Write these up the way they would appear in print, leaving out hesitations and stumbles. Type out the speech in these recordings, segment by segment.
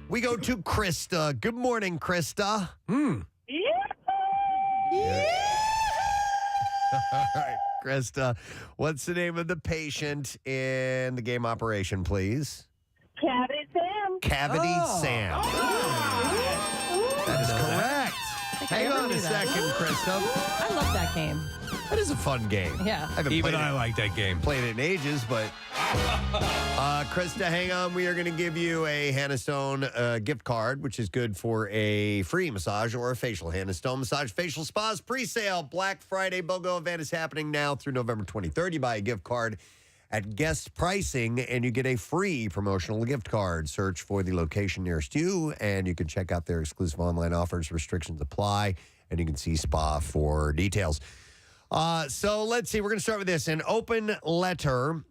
We go to Krista. Good morning, Krista. Yeah. All right, Krista, what's the name of the patient in the game operation, please? Cavity Sam. Cavity Sam. That is correct. Hang on a second, Krista. I love that game. That is a fun game. Yeah. Even I like that game. Played it in ages, but Krista, hang on. We are going to give you a Hannah Stone gift card, which is good for a free massage or a facial. Hannah Stone Massage Facial Spas pre-sale. Black Friday BOGO event is happening now through November 23rd. You buy a gift card at guest pricing, and you get a free promotional gift card. Search for the location nearest you, and you can check out their exclusive online offers. Restrictions apply, and you can see Spa for details. So let's see. We're going to start with this. An open letter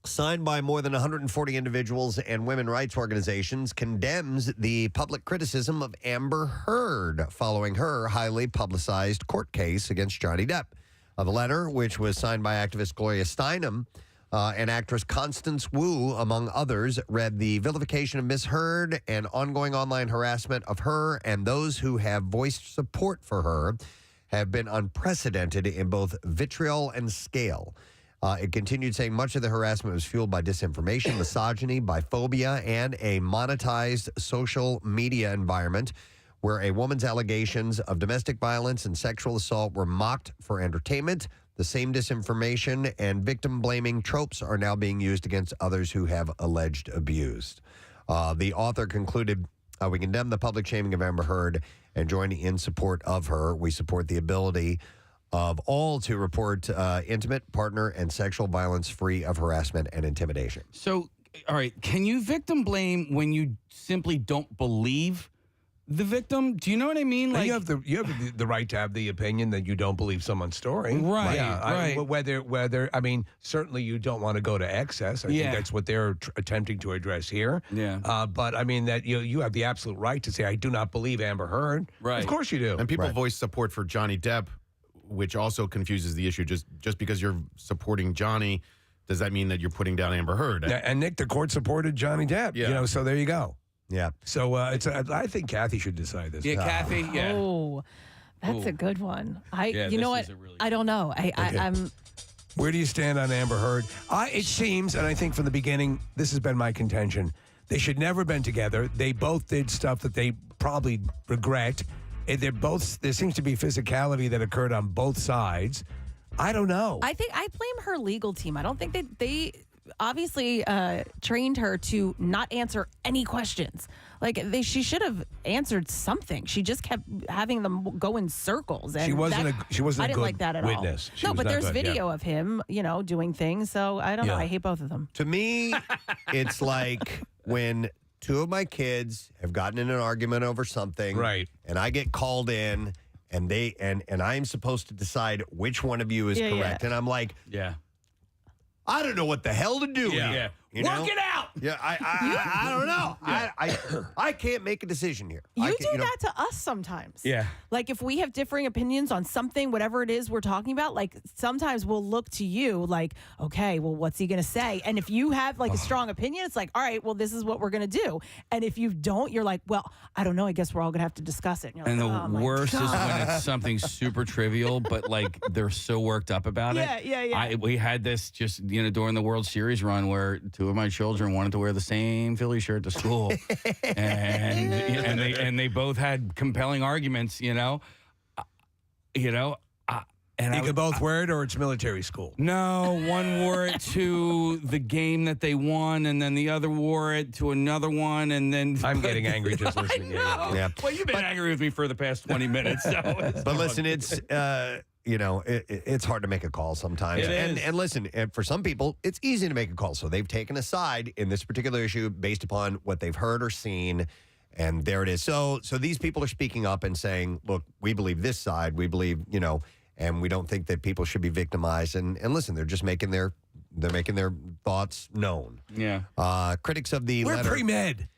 signed by more than 140 individuals and women rights organizations condemns the public criticism of Amber Heard following her highly publicized court case against Johnny Depp. The letter, which was signed by activist Gloria Steinem and actress Constance Wu, among others, read the vilification of Miss Heard and ongoing online harassment of her and those who have voiced support for her have been unprecedented in both vitriol and scale. It continued saying much of the harassment was fueled by disinformation, misogyny, biphobia, and a monetized social media environment where a woman's allegations of domestic violence and sexual assault were mocked for entertainment. The same disinformation and victim-blaming tropes are now being used against others who have alleged abused. The author concluded, we condemn the public shaming of Amber Heard and join in support of her. We support the ability of all to report intimate, partner, and sexual violence free of harassment and intimidation. So, all right, can you victim blame when you simply don't believe the victim? Do you know what I mean? Like, you have the right to have the opinion that you don't believe someone's story. Right, Yeah, right. Whether I mean, certainly you don't want to go to excess. I think that's what they're attempting to address here. Yeah. But I mean that you have the absolute right to say, I do not believe Amber Heard. Right. Of course you do. And people voice support for Johnny Depp, which also confuses the issue. Just because you're supporting Johnny, does that mean that you're putting down Amber Heard? And Nick, the court supported Johnny Depp. Yeah. So there you go. Yeah. So I think Kathy should decide this. Yeah, Kathy. Yeah. Oh, that's a good one. You know what? Really I don't know. I'm. Where do you stand on Amber Heard? It seems, and I think from the beginning, this has been my contention, they should never have been together. They both did stuff that they probably regret. There seems to be physicality that occurred on both sides. I don't know. I think I blame her legal team. I don't think they obviously trained her to not answer any questions. Like she should have answered something. She just kept having them go in circles. And she wasn't I a didn't good like that at witness. all. She No, was but not there's good, video of him, doing things. So I don't know. I hate both of them. To me, it's like when two of my kids have gotten in an argument over something, right? And I get called in, and and I'm supposed to decide which one of you is correct, and I'm like, I don't know what the hell to do here. Work it out. Yeah, I don't know. I can't make a decision here. You do that to us sometimes. Yeah. Like if we have differing opinions on something, whatever it is we're talking about, like sometimes we'll look to you like, okay, well, what's he going to say? And if you have like a strong opinion, it's like, all right, well, this is what we're going to do. And if you don't, you're like, well, I don't know. I guess we're all going to have to discuss it. And the worst is when it's something super trivial, but like they're so worked up about it. Yeah. We had this just, during the World Series run where two of my children wanted to wear the same Philly shirt to school. and they both had compelling arguments, and You could both wear it, or it's military school. No, one wore it to the game that they won, and then the other wore it to another one, and then I'm getting angry just listening. I know. Yeah. Well, you've been angry with me for the past 20 minutes. But listen, it's it's hard to make a call sometimes. It is. And listen, and for some people, it's easy to make a call. So they've taken a side in this particular issue based upon what they've heard or seen. And there it is. So these people are speaking up and saying, look, we believe this side. We believe, and we don't think that people should be victimized. And listen, they're just making their thoughts known. Yeah. Critics of the We're letter. pre-med.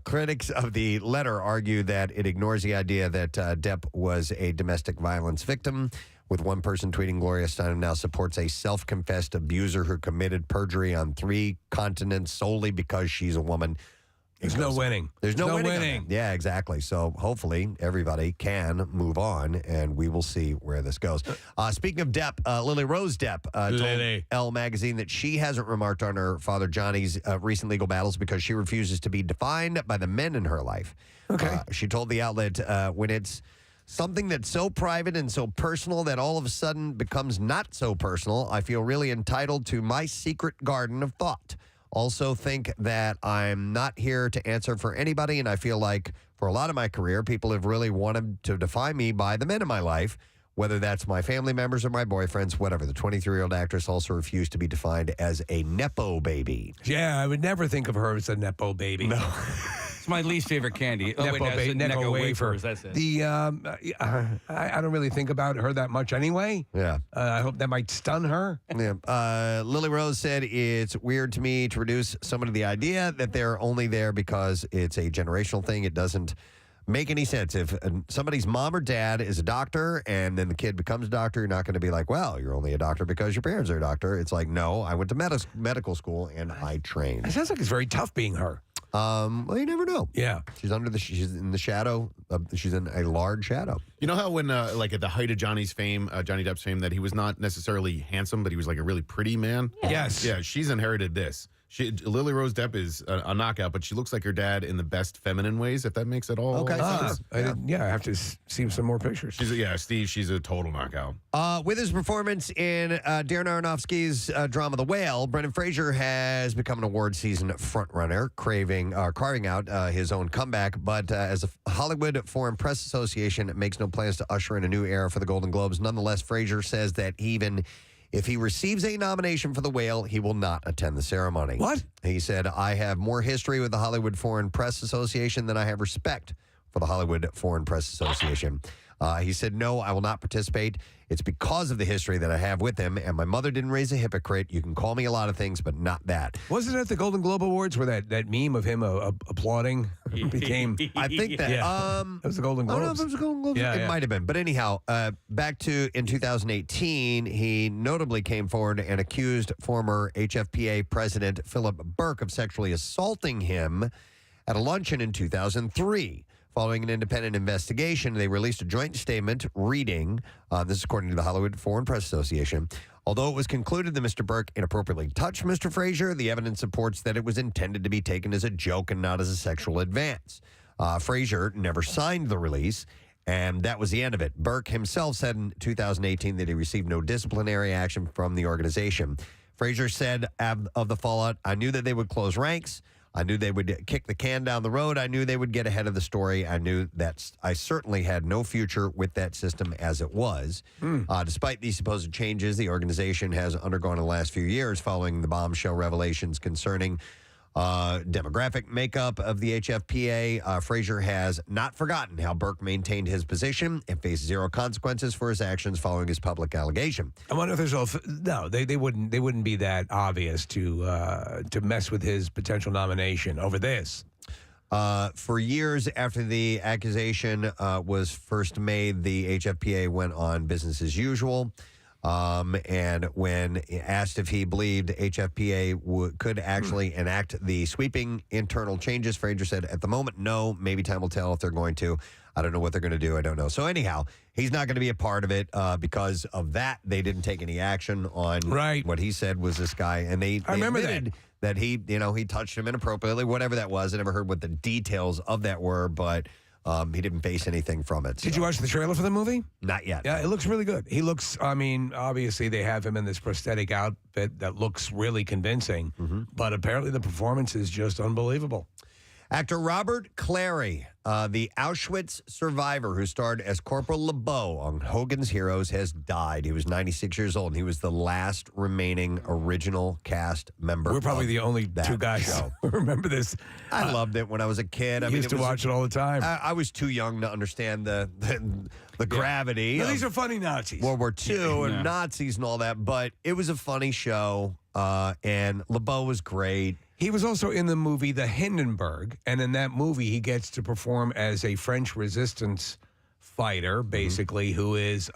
Critics of the letter argue that it ignores the idea that Depp was a domestic violence victim, with one person tweeting, Gloria Steinem now supports a self-confessed abuser who committed perjury on 3 continents solely because she's a woman. There's no winning. There's no winning. winning. Yeah, exactly. So hopefully everybody can move on, and we will see where this goes. Speaking of Depp, Lily Rose Depp told Elle magazine that she hasn't remarked on her father Johnny's recent legal battles because she refuses to be defined by the men in her life. Okay. She told the outlet when it's something that's so private and so personal that all of a sudden becomes not so personal, I feel really entitled to my secret garden of thought. Also think that I'm not here to answer for anybody, and I feel like for a lot of my career, people have really wanted to define me by the men in my life, whether that's my family members or my boyfriends, whatever. The 23-year-old actress also refused to be defined as a Nepo baby. Yeah, I would never think of her as a Nepo baby. No. It's my least favorite candy. Nepo wafer. That's it. I don't really think about her that much anyway. Yeah. I hope that might stun her. Yeah. Lily Rose said it's weird to me to reduce someone to the idea that they're only there because it's a generational thing. It doesn't make any sense. If somebody's mom or dad is a doctor and then the kid becomes a doctor, you're not going to be like, well, you're only a doctor because your parents are a doctor. It's like, no, I went to medical school and I trained. It sounds like it's very tough being her. Well, you never know. Yeah. She's in the shadow. She's in a large shadow. You know how when, like at the height of Johnny Depp's fame, that he was not necessarily handsome, but he was like a really pretty man? Yeah. Yes. Yeah, she's inherited this. Lily Rose Depp is a knockout, but she looks like her dad in the best feminine ways, if that makes it all sense. I have to see some more pictures. Steve, she's a total knockout. With his performance in Darren Aronofsky's drama The Whale, Brendan Fraser has become an award season frontrunner, carving out his own comeback. But as the Hollywood Foreign Press Association makes no plans to usher in a new era for the Golden Globes, nonetheless, Fraser says that even if he receives a nomination for The Whale, he will not attend the ceremony. What? He said, I have more history with the Hollywood Foreign Press Association than I have respect for the Hollywood Foreign Press Association. He said, no, I will not participate. It's because of the history that I have with them, and my mother didn't raise a hypocrite. You can call me a lot of things, but not that. Wasn't it at the Golden Globe Awards where that meme of him applauding became... I think that. It was the Golden I don't know Globes. if it was the Golden Globes. It might have been. But anyhow, back to in 2018, he notably came forward and accused former HFPA President Philip Burke of sexually assaulting him at a luncheon in 2003. Following an independent investigation, they released a joint statement reading, this is according to the Hollywood Foreign Press Association, although it was concluded that Mr. Burke inappropriately touched Mr. Fraser, the evidence supports that it was intended to be taken as a joke and not as a sexual advance. Fraser never signed the release, and that was the end of it. Burke himself said in 2018 that he received no disciplinary action from the organization. Fraser said of the fallout, I knew that they would close ranks. I knew they would kick the can down the road. I knew they would get ahead of the story. I knew that I certainly had no future with that system as it was. Despite these supposed changes the organization has undergone in the last few years following the bombshell revelations concerning demographic makeup of the HFPA, Fraser has not forgotten how Burke maintained his position and faced zero consequences for his actions following his public allegation. I wonder if there's no, they wouldn't be that obvious to mess with his potential nomination over this. For years after the accusation was first made, the HFPA went on business as usual. And when asked if he believed HFPA could actually enact the sweeping internal changes, Fraser said, at the moment, no. Maybe time will tell if they're going to. I don't know what they're going to do. I don't know. So anyhow, he's not going to be a part of it because of that. They didn't take any action on what he said was this guy. And they remember admitted that he touched him inappropriately, whatever that was. I never heard what the details of that were, but he didn't face anything from it. Did you watch the trailer for the movie? Not yet. Yeah, it looks really good. He looks, obviously they have him in this prosthetic outfit that looks really convincing, but apparently the performance is just unbelievable. Actor Robert Clary, the Auschwitz survivor who starred as Corporal LeBeau on Hogan's Heroes, has died. He was 96 years old, and he was the last remaining original cast member. We're probably the only two guys who remember this. I loved it when I was a kid. I used to watch it all the time. I was too young to understand the gravity. Now, these are funny Nazis. World War II and Nazis and all that, but it was a funny show, and LeBeau was great. He was also in the movie The Hindenburg, and in that movie, he gets to perform as a French resistance fighter, basically, who is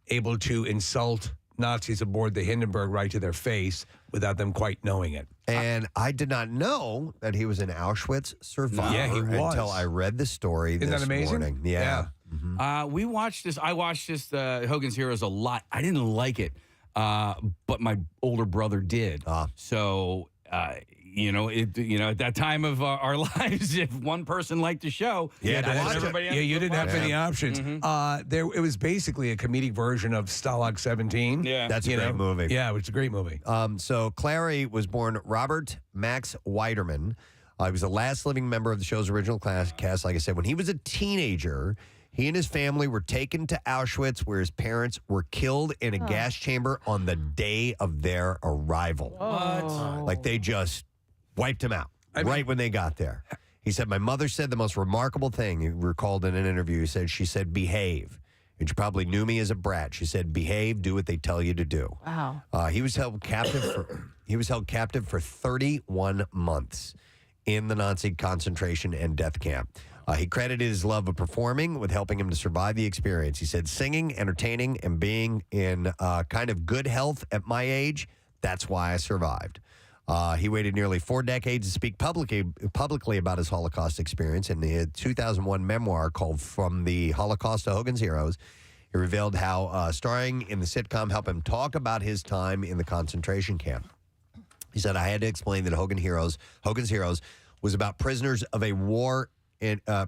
able to insult Nazis aboard the Hindenburg right to their face without them quite knowing it. And I did not know that he was an Auschwitz survivor Yeah, he was. until I read the story Isn't this that amazing? morning. Yeah. We watched this. I watched this Hogan's Heroes a lot. I didn't like it, but my older brother did. So at that time of our lives, if one person liked the show, Yeah, that's watch it. everybody else You would didn't have watch it. many options. It was basically a comedic version of Stalag 17. Yeah. That's a great movie. Yeah, it was a great movie. So Clary was born Robert Max Weiderman. He was the last living member of the show's original cast. Like I said, when he was a teenager, he and his family were taken to Auschwitz, where his parents were killed in a gas chamber on the day of their arrival. What? Like they just wiped him out when they got there. He said, my mother said the most remarkable thing. He recalled in an interview. She said, behave. And she probably knew me as a brat. She said, behave, do what they tell you to do. Wow. He was held captive for 31 months in the Nazi concentration and death camp. He credited his love of performing with helping him to survive the experience. He said, singing, entertaining, and being in kind of good health at my age, that's why I survived. He waited nearly 4 decades to speak publicly about his Holocaust experience. In the 2001 memoir called From the Holocaust to Hogan's Heroes, he revealed how starring in the sitcom helped him talk about his time in the concentration camp. He said, I had to explain that Hogan's Heroes was about prisoners of war in a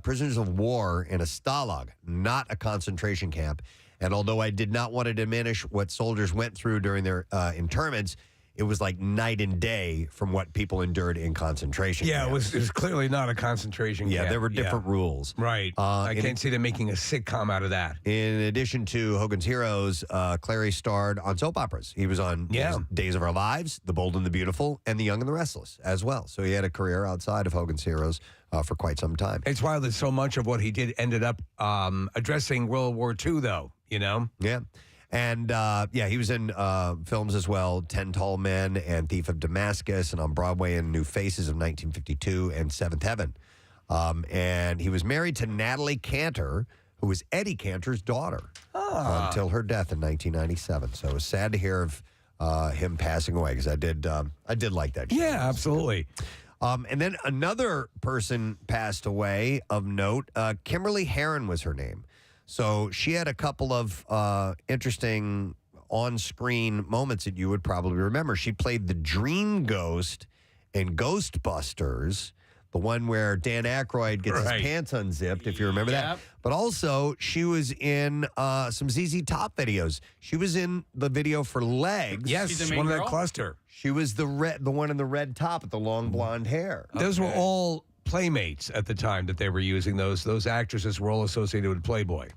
stalag, not a concentration camp. And although I did not want to diminish what soldiers went through during their internments, it was like night and day from what people endured in concentration Yeah, camps. it was clearly not a concentration camp. Yeah, there were different rules. Right. I can't see them making a sitcom out of that. In addition to Hogan's Heroes, Clary starred on soap operas. He was on Days of Our Lives, The Bold and the Beautiful, and The Young and the Restless as well. So he had a career outside of Hogan's Heroes for quite some time. It's wild that so much of what he did ended up addressing World War II, though, you know? Yeah. And, he was in films as well, 10 Tall Men and Thief of Damascus, and on Broadway in New Faces of 1952 and Seventh Heaven. And he was married to Natalie Cantor, who was Eddie Cantor's daughter, until her death in 1997. So it was sad to hear of him passing away, because I did like that show. Yeah, absolutely. And then another person passed away of note. Kimberly Herron was her name. So she had a couple of interesting on-screen moments that you would probably remember. She played the Dream Ghost in Ghostbusters, the one where Dan Aykroyd gets his pants unzipped, if you remember that. But also, she was in some ZZ Top videos. She was in the video for Legs. Yes, She's the main one of that girl? cluster. She was the one in the red top with the long blonde hair. Those were all Playmates at the time that they were using those. Those actresses were all associated with Playboy.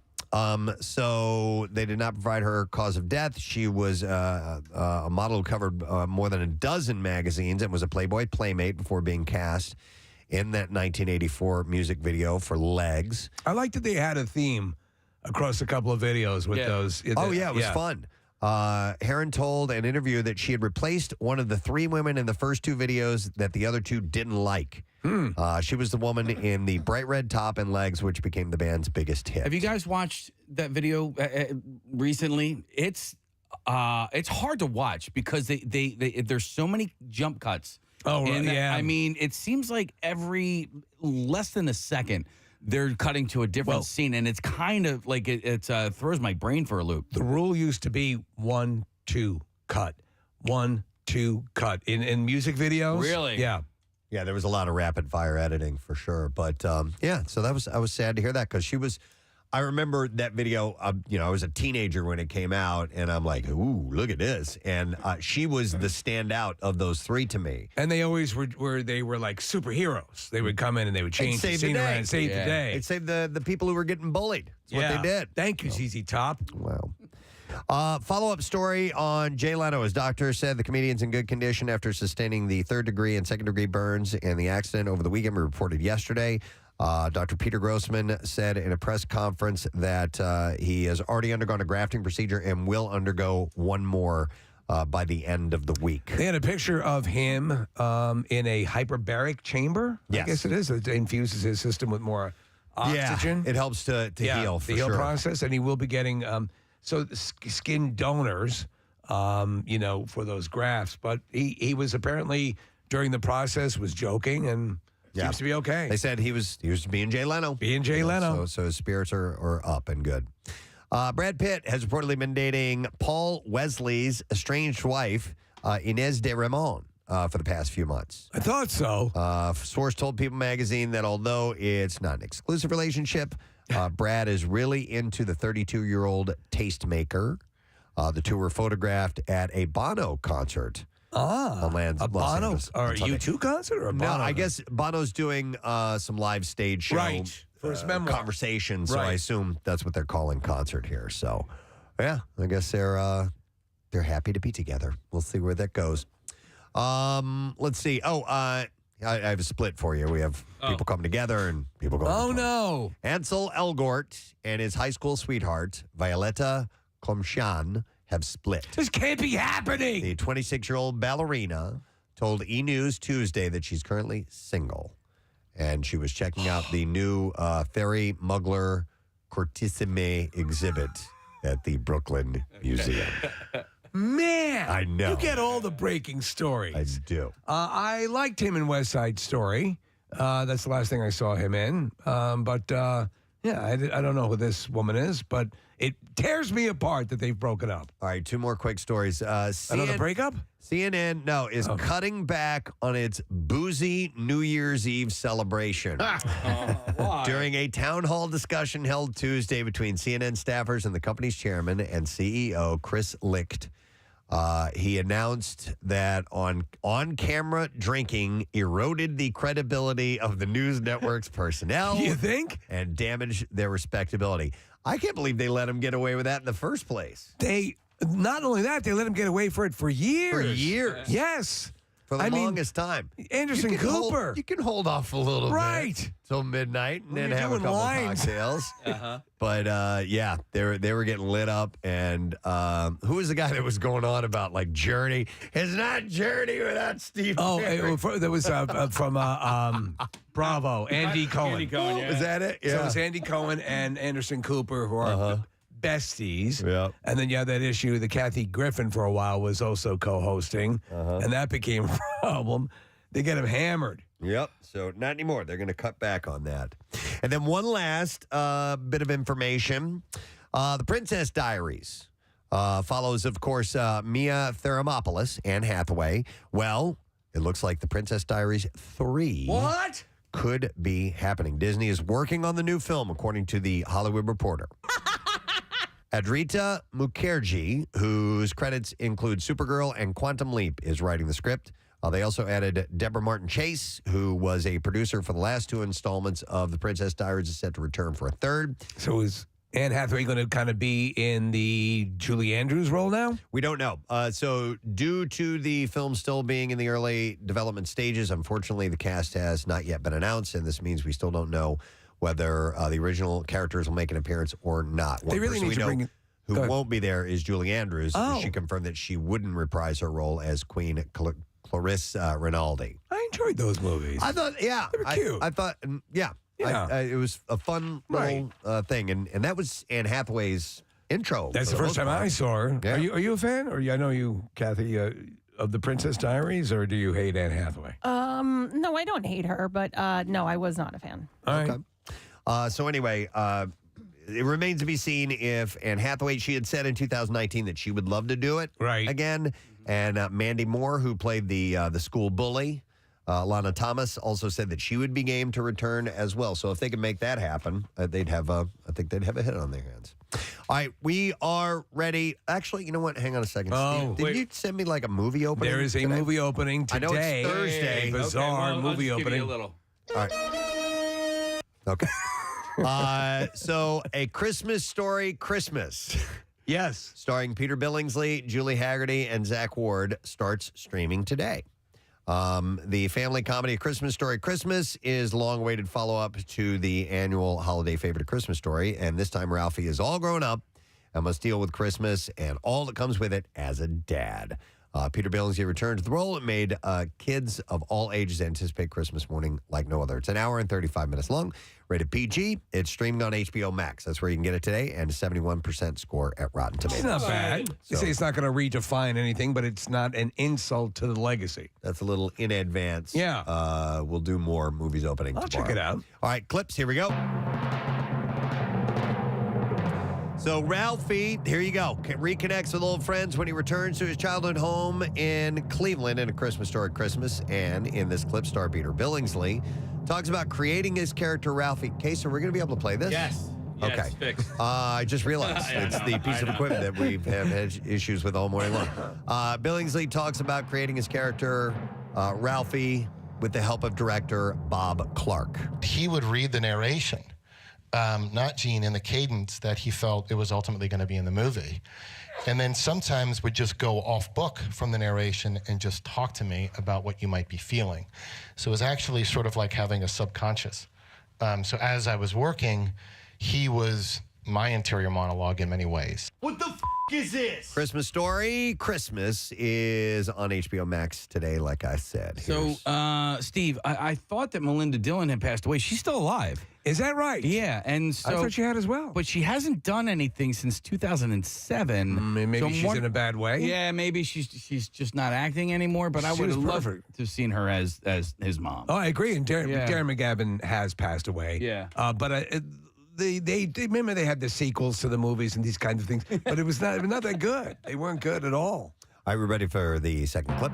So they did not provide her cause of death. She was a model who covered more than a dozen magazines and was a Playboy Playmate before being cast in that 1984 music video for Legs. I liked that they had a theme across a couple of videos with those. It was fun. Herron told an interview that she had replaced one of the 3 women in the first 2 videos that the other 2 didn't like. She was the woman in the bright red top and Legs, which became the band's biggest hit. Have you guys watched that video recently? It's hard to watch because there's so many jump cuts. Oh, and yeah. I mean, it seems like every less than a second they're cutting to a different scene, and it's kind of like it throws my brain for a loop. The rule used to be 1, 2, cut. 1, 2, cut. In music videos? Really? Yeah. Yeah, there was a lot of rapid fire editing for sure. But so I was sad to hear that, because I remember that video. I was a teenager when it came out, and I'm like, ooh, look at this. And she was the standout of those 3 to me. And they always were like superheroes. They would come in and they would change the save the scene day. around and save the day. It saved the people who were getting bullied. That's what they did. Thank you, ZZ Top. Wow. Follow-up story on Jay Leno. His doctor said the comedian's in good condition after sustaining the 3rd-degree and 2nd-degree burns in the accident over the weekend. We reported yesterday. Dr. Peter Grossman said in a press conference that he has already undergone a grafting procedure and will undergo one more by the end of the week. They had a picture of him in a hyperbaric chamber. Yes. I guess it is. It infuses his system with more oxygen. Yeah, it helps to heal, for the heal sure. process, and he will be getting skin donors for those graphs. But he was apparently during the process was joking and seems to be okay. They said he was being Jay Leno. Being Jay Leno. So his spirits are up and good. Brad Pitt has reportedly been dating Paul Wesley's estranged wife, Inez de Ramon, for the past few months. I thought so. Source told People magazine that although it's not an exclusive relationship, Brad is really into the 32-year-old tastemaker. The two were photographed at a Bono concert. A Bono or a Sunday. U2 concert or a Bono? No, I guess Bono's doing some live stage show. Right. For his memoir. Conversation, so Right. I assume that's what they're calling concert here. So, yeah, I guess they're happy to be together. We'll see where that goes. Let's see. I have a split for you. We have people come together and people go. Oh, no. Ansel Elgort and his high school sweetheart, Violetta Komshan, have split. This can't be happening. The 26-year-old ballerina told E! News Tuesday that she's currently single. And she was checking out the new Fairy Muggler Cortissime exhibit at the Brooklyn Museum. Man. I know. You get all the breaking I stories. do. I liked him in West Side Story. That's the last thing I saw him in. I don't know who this woman is, but it tears me apart that they've broken up. All right, two more quick stories. Another breakup? CNN, is cutting back on its boozy New Year's Eve celebration. During a town hall discussion held Tuesday between CNN staffers and the company's chairman and CEO, Chris Licht, he announced that on-camera drinking eroded the credibility of the news network's personnel. You think? And damaged their respectability. I can't believe they let him get away with that in the first place. Not only that, they let him get away for it for years. For years. Yes. For the longest time. Anderson Cooper. You can hold off a little Right. bit till midnight and then you're have a doing couple lines. cocktails. But they were getting lit up. And who was the guy that was going on about like Journey? It's not Journey without Steve. Oh, Perry. that was from Bravo, Andy Cohen. Andy Cohen, yeah. Was that it? So it was Andy Cohen and Anderson Cooper who are besties. Yep. And then you had that issue that Kathy Griffin for a while was also co-hosting, and that became a problem. They get him hammered. Yep. So not anymore. They're going to cut back on that. And then one last bit of information. The Princess Diaries follows, of course, Mia Thermopoulos, Anne Hathaway. Well, it looks like The Princess Diaries 3 What? could be happening. Disney is working on the new film, according to the Hollywood Reporter. Adrita Mukherjee, whose credits include Supergirl and Quantum Leap, is writing the script. They also added Deborah Martin Chase, who was a producer for the last two installments of The Princess Diaries, is set to return for a third. So is Anne Hathaway going to kind of be in the Julie Andrews role now? We don't know. So due to the film still being in the early development stages, unfortunately, the cast has not yet been announced, and this means we still don't know whether the original characters will make an appearance or not. They really need to bring it. Who won't be there is Julie Andrews. Oh. She confirmed that she wouldn't reprise her role as Queen Clarisse Rinaldi. I enjoyed those movies. I thought, yeah. They were cute. I thought, yeah. Yeah. It was a fun little thing. And that was Anne Hathaway's intro. That's the first time I saw her. Yeah. Are you a fan? Or I know you, Kathy, of The Princess Diaries, or do you hate Anne Hathaway? No, I don't hate her, but no, I was not a fan. All right. Okay. So anyway, it remains to be seen if Anne Hathaway, she had said in 2019 that she would love to do it again. And Mandy Moore, who played the school bully, Lana Thomas, also said that she would be game to return as well. So if they could make that happen, I think they'd have a hit on their hands. All right, we are ready. Actually, you know what? Hang on a second. Oh, Steve, did you send me like a movie opening? There is a today? movie opening today. I know it's Thursday. A bizarre movie I'll just give you opening. a little. All right. Okay. So A Christmas Story Christmas, Yes. starring Peter Billingsley, Julie Haggerty, and Zach Ward, starts streaming today. The family comedy A Christmas Story Christmas is long-awaited follow-up to the annual holiday favorite A Christmas Story, and this time Ralphie is all grown up and must deal with Christmas and all that comes with it as a dad. Peter Billingsley returned to the role and made kids of all ages anticipate Christmas morning like no other. It's an hour and 35 minutes long, rated PG. It's streaming on HBO Max. That's where you can get it today, and a 71% score at Rotten Tomatoes. It's not bad. You say it's not going to redefine anything, but it's not an insult to the legacy. That's a little in advance. Yeah. We'll do more movies opening I'll tomorrow. check it out. All right, clips. Here we go. So Ralphie, here you go, reconnects with old friends when he returns to his childhood home in Cleveland in A Christmas Story Christmas. And in this clip, star Peter Billingsley talks about creating his character Ralphie. Case, are we going to be able to play this? Yes. Okay. Fixed. I just realized it's the piece of equipment that we have had issues with all morning long. Billingsley talks about creating his character Ralphie with the help of director Bob Clark. He would read the narration, not Gene, in the cadence that he felt it was ultimately going to be in the movie. And then sometimes would just go off book from the narration and just talk to me about what you might be feeling. So it was actually sort of like having a subconscious. So as I was working, he was my interior monologue in many ways. What the is this? Christmas Story Christmas is on HBO Max today, like I said. So, Steve, I thought that Melinda Dillon had passed away. She's still alive. Is that right? Yeah, and so I thought she had as well. But she hasn't done anything since 2007. Maybe So she's in a bad way. Yeah, maybe she's just not acting anymore. But I She would was have loved perfect. to have seen her as his mom. Oh, I agree. And Darren Yeah. McGavin has passed away. Yeah. But they remember they had the sequels to the movies and these kinds of things, but it was not that good. They weren't good at all. All right, we're ready for the second clip.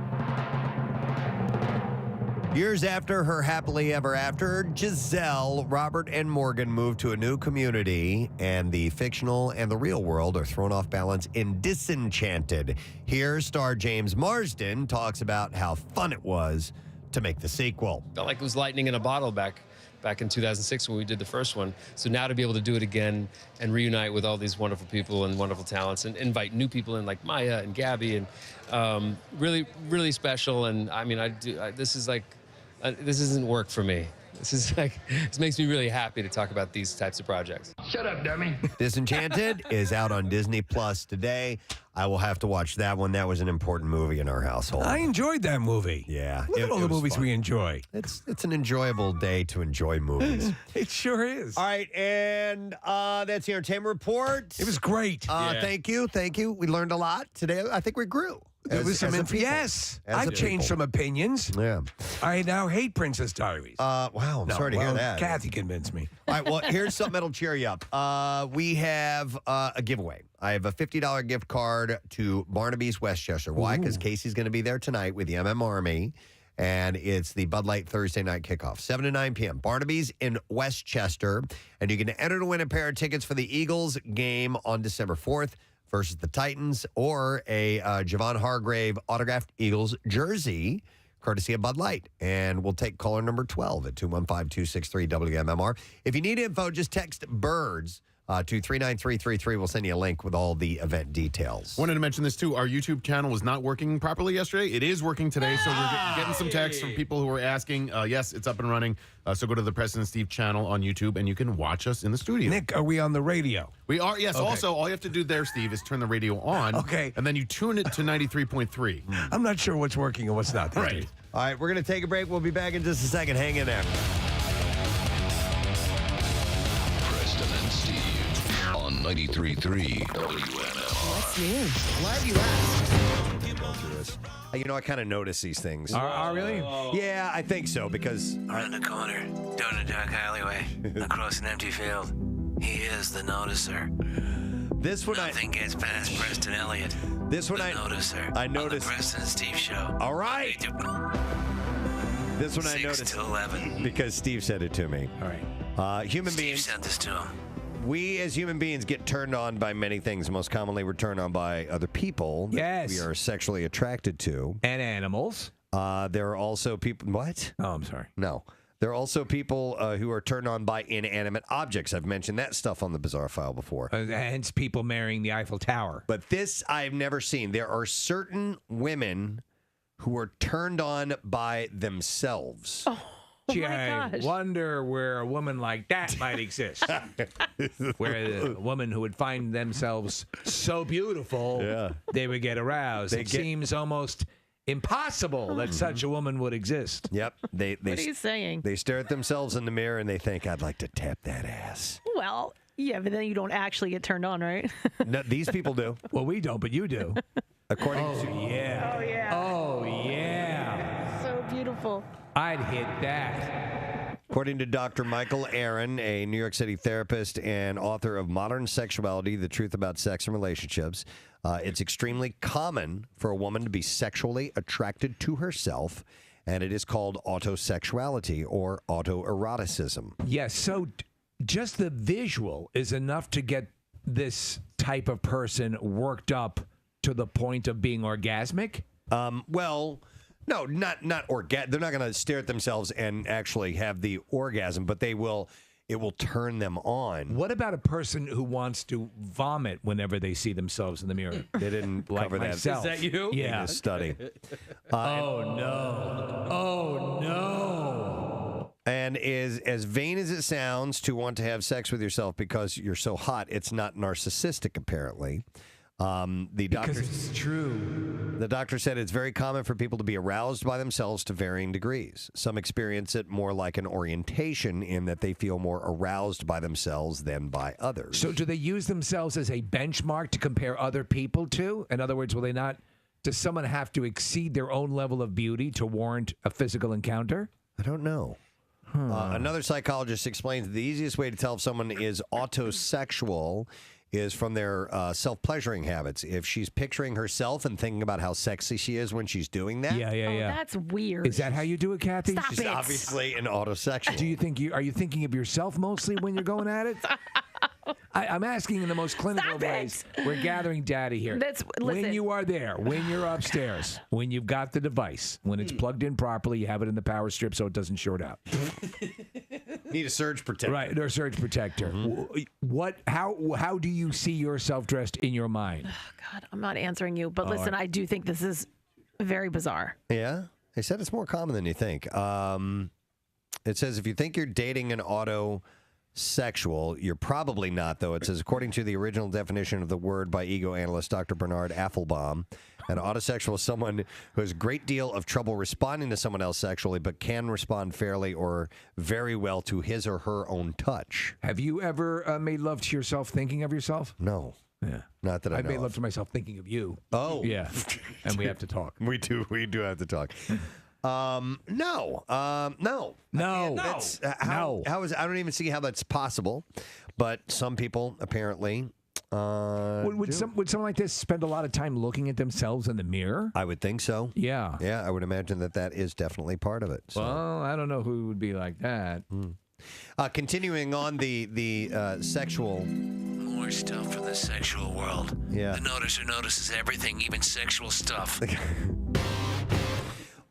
Years after her happily ever after, Giselle, Robert, and Morgan moved to a new community, and the fictional and the real world are thrown off balance in Disenchanted. Here, star James Marsden talks about how fun it was to make the sequel. Felt like it was lightning in a bottle back in 2006 when we did the first one. So now to be able to do it again and reunite with all these wonderful people and wonderful talents and invite new people in like Maya and Gabby and really, really special. And I mean, this is like, this isn't work for me. This makes me really happy to talk about these types of projects. Shut up, dummy. Disenchanted is out on Disney Plus today. I will have to watch that one. That was an important movie in our household. I enjoyed that movie. Yeah. Look at all the was movies fun. we enjoy. It's an enjoyable day to enjoy movies. It sure is. All right, and that's the entertainment report. It was great. Thank you. We learned a lot today. I think we grew. There was some as a people. yes. As a I've changed people. some opinions. Yeah. I now hate Princess Diaries. Wow, I'm sorry to hear that. Kathy convinced me. All right, well, here's something that'll cheer you up. We have a giveaway. I have a $50 gift card to Barnaby's Westchester. Why? Because Casey's going to be there tonight with the Army, and it's the Bud Light Thursday night kickoff, 7 to 9 p.m. Barnaby's in Westchester, and you can enter to win a pair of tickets for the Eagles game on December 4th versus the Titans, or a Javon Hargrave autographed Eagles jersey, courtesy of Bud Light. And we'll take caller number 12 at 215-263-WMMR. If you need info, just text BIRDS to 39333. We'll send you a link with all the event details. Wanted to mention this too. Our YouTube channel was not working properly yesterday. It is working today, so we're getting some texts from people who are asking. Yes, it's up and running. So go to the Preston and Steve channel on YouTube, and you can watch us in the studio. Nick, are we on the radio? We are. Yes. Okay. Also, all you have to do there, Steve, is turn the radio on. Okay. And then you tune it to 93.3. I'm not sure what's working and what's not. Right. All right, we're going to take a break. We'll be back in just a second. Hang in there. Preston and Steve on 93.3 WMMR. What's new? Glad you asked. You know, I kind of notice these things. Really? Yeah, I think so, because Around the corner, down a dark alleyway, across an empty field. He is the noticer. this one Nothing gets past Preston Elliott. this one The I noticer. I On noticed. the Preston and Steve show. All right. This one I 6 noticed to 11. because Steve said it to me. All right. Human Steve beings, sent this to him. we as human beings get turned on by many things. Most commonly, we're turned on by other people that Yes. we are sexually attracted to. And animals. There are also people. What? Oh, I'm sorry. No. There are also people who are turned on by inanimate objects. I've mentioned that stuff on the Bizarre File before. Hence people marrying the Eiffel Tower. But this I've never seen. There are certain women who are turned on by themselves. Oh Gee, my I gosh. wonder where a woman like that might exist. Where a woman who would find themselves so beautiful, they would get aroused. It seems almost impossible that such a woman would exist. Yep. They What are you saying? They stare at themselves in the mirror and they think, I'd like to tap that ass. Well, yeah, but then you don't actually get turned on, right? No, these people do. Well, we don't, but you do. According to Yeah. Oh, yeah. Oh, yeah. So beautiful. I'd hit that. According to Dr. Michael Aaron, a New York City therapist and author of Modern Sexuality, The Truth About Sex and Relationships, it's extremely common for a woman to be sexually attracted to herself, and it is called autosexuality or autoeroticism. Yes, so just the visual is enough to get this type of person worked up to the point of being orgasmic? Well, no, not they're not going to stare at themselves and actually have the orgasm, but it will turn them on. What about a person who wants to vomit whenever they see themselves in the mirror? They didn't Like cover that. myself. Is that you? Yeah. In this study. Oh, no. Oh, no. And is as vain as it sounds to want to have sex with yourself because you're so hot, it's not narcissistic, apparently. The doctor, Because it's true. The doctor said it's very common for people to be aroused by themselves to varying degrees. Some experience it more like an orientation in that they feel more aroused by themselves than by others. So do they use themselves as a benchmark to compare other people to? In other words, will they not? Does someone have to exceed their own level of beauty to warrant a physical encounter? I don't know. Another psychologist explains the easiest way to tell if someone is autosexual is from their self-pleasuring habits. If she's picturing herself and thinking about how sexy she is when she's doing that, Yeah. That's weird. Is that how you do it, Kathy? Stop she's it. obviously an autosexual. Do you think are you thinking of yourself mostly when you're going at it? I'm asking in the most clinical Stop it. ways. We're gathering data here. When Listen. you are there, when you're upstairs, when you've got the device, when it's plugged in properly, you have it in the power strip so it doesn't short out. Need a surge protector. Right, or surge protector. How do you see yourself dressed in your mind? God, I'm not answering you, but listen, I do think this is very bizarre. Yeah? They said it's more common than you think. It says if you think you're dating an autosexual, you're probably not, though. It says, according to the original definition of the word by ego analyst Dr. Bernard Affelbaum, an autosexual is someone who has a great deal of trouble responding to someone else sexually, but can respond fairly or very well to his or her own touch. Have you ever made love to yourself tking of yourself? No. Yeah. Not that I I've know made of. love to myself thinking of you. Oh. Yeah. And we have to talk. We do have to talk. No. No. That's, how is I don't even see how that's possible, but some people apparently Would someone like this spend a lot of time looking at themselves in the mirror? I would think so. Yeah. Yeah, I would imagine that is definitely part of it. So. Well, I don't know who would be like that. Continuing on the sexual. More stuff from the sexual world. Yeah. The noticer notices everything, even sexual stuff.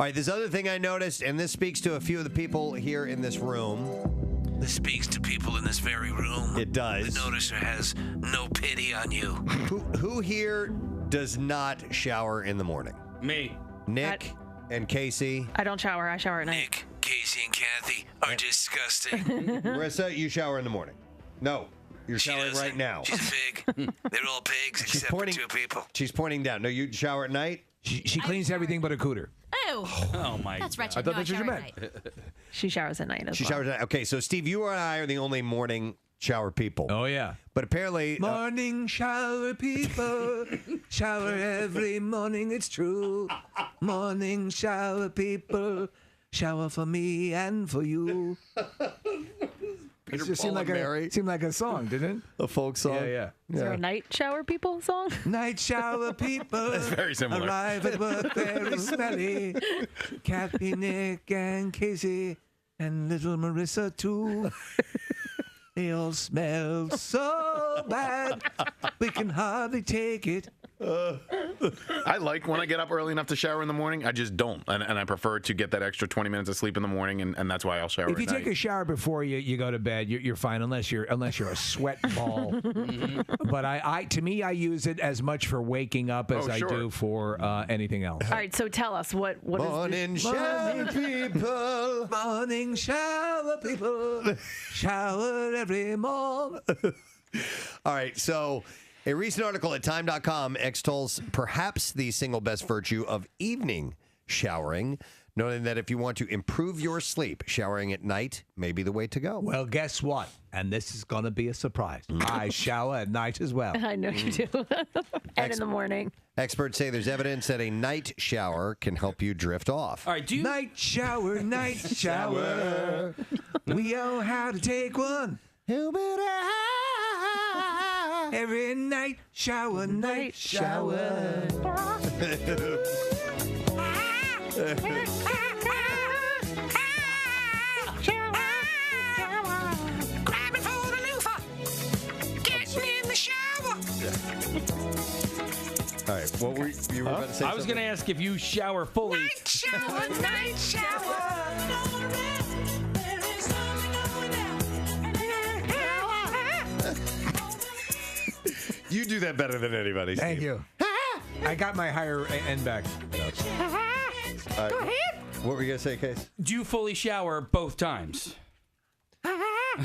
All right, this other thing I noticed, and this speaks to a few of the people here in this room. This speaks to people in this very room. It does. The noticer has no pity on you. Who here does not shower in the morning? Me. Nick and Casey. I don't shower. I shower at night. Nick, Casey, and Kathy are disgusting. Marissa, you shower in the morning. No, you're She showering doesn't. right now. She's a pig. They're all pigs except for two people. She's pointing down. No, you shower at night? She cleans everything but a cooter. Oh my That's God. wretched. I thought No, that's what you shower meant. at night. She showers at night as She well. showers at night. Okay, so Steve, you and I are the only morning shower people. Oh, yeah. But apparently... Morning shower people, shower every morning, it's true. Morning shower people, shower for me and for you. It just seemed like a song, didn't it? A folk song? Yeah. Is there a night shower people song? Night shower people. That's very similar. Arrive at work very smelly. Kathy, Nick, and Casey, and little Marissa too. They all smell so bad, we can hardly take it. I like when I get up early enough to shower in the morning. I just don't. And I prefer to get that extra 20 minutes of sleep in the morning, and that's why I'll shower If you at take night. a shower before you go to bed, you're fine unless you're a sweat ball. But to me, I use it as much for waking up as I do for anything else. All right, so tell us what is Morning shower people. Morning shower people. Shower every morning. All right, so a recent article at time.com extols perhaps the single best virtue of evening showering, noting that if you want to improve your sleep, showering at night may be the way to go. Well, guess what? And this is going to be a surprise. I shower at night as well. I know you do. And in the morning. Experts say there's evidence that a night shower can help you drift off. All right, do you... Night shower, night shower. We all have to take one. Every night shower, night shower. Grab me for the loofah. Get me in the shower. All right, what were you were about to say? I was going to ask if you shower fully. Night shower, night shower. You do that better than anybody. Thank Steve. you. I got my higher end back. Go ahead. What were you gonna say, Case? Do you fully shower both times?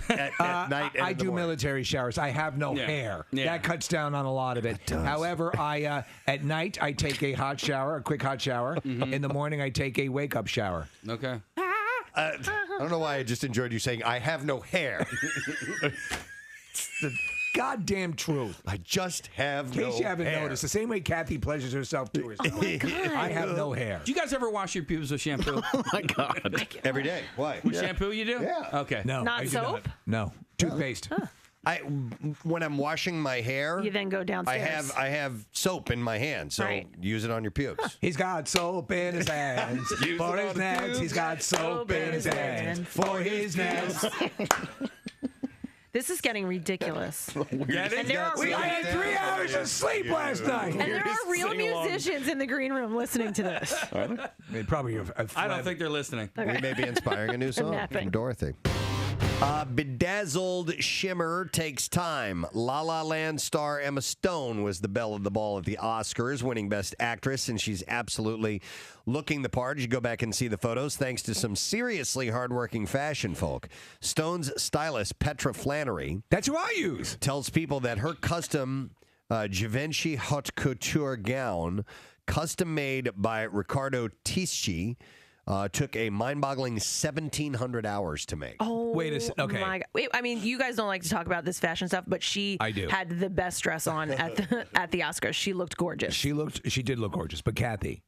At night. And I in the do morning. military showers. I have no hair. Yeah. That cuts down on a lot of it. However, I at night I take a hot shower, a quick hot shower. In the morning I take a wake up shower. Okay. I don't know why I just enjoyed you saying I have no hair. The goddamn truth. I just have In no case you haven't hair. noticed, the same way Kathy pleasures herself to herself. I have no hair. Do you guys ever wash your pubes with shampoo? Oh, my God. Every day. Why? With shampoo you do? Yeah. Okay. No, Not I do soap? No, toothpaste. When I'm washing my hair, You then go downstairs. I have soap in my hand, so Right. use it on your pubes. He's got soap in his hands. For his nails, he's got soap in his hands. For his nails. This is getting ridiculous. Get it? And there are We had 3 hours of sleep last night. And there are real musicians in the green room listening to this. They probably have I don't think they're listening. We may be inspiring a new song napping. from Dorothy. Bedazzled Shimmer takes time. La La Land star Emma Stone was the belle of the ball at the Oscars, winning Best Actress, and she's absolutely looking the part. You should go back and see the photos, thanks to some seriously hardworking fashion folk. Stone's stylist, Petra Flannery, That's who I use. tells people that her custom Givenchy haute couture gown, custom made by Riccardo Tisci, took a mind-boggling 1,700 hours to make. Oh, Wait a second. Okay. My God. Wait, I mean, you guys don't like to talk about this fashion stuff, but I do. had the best dress on at the Oscars. She looked gorgeous. She did look gorgeous. But Kathy,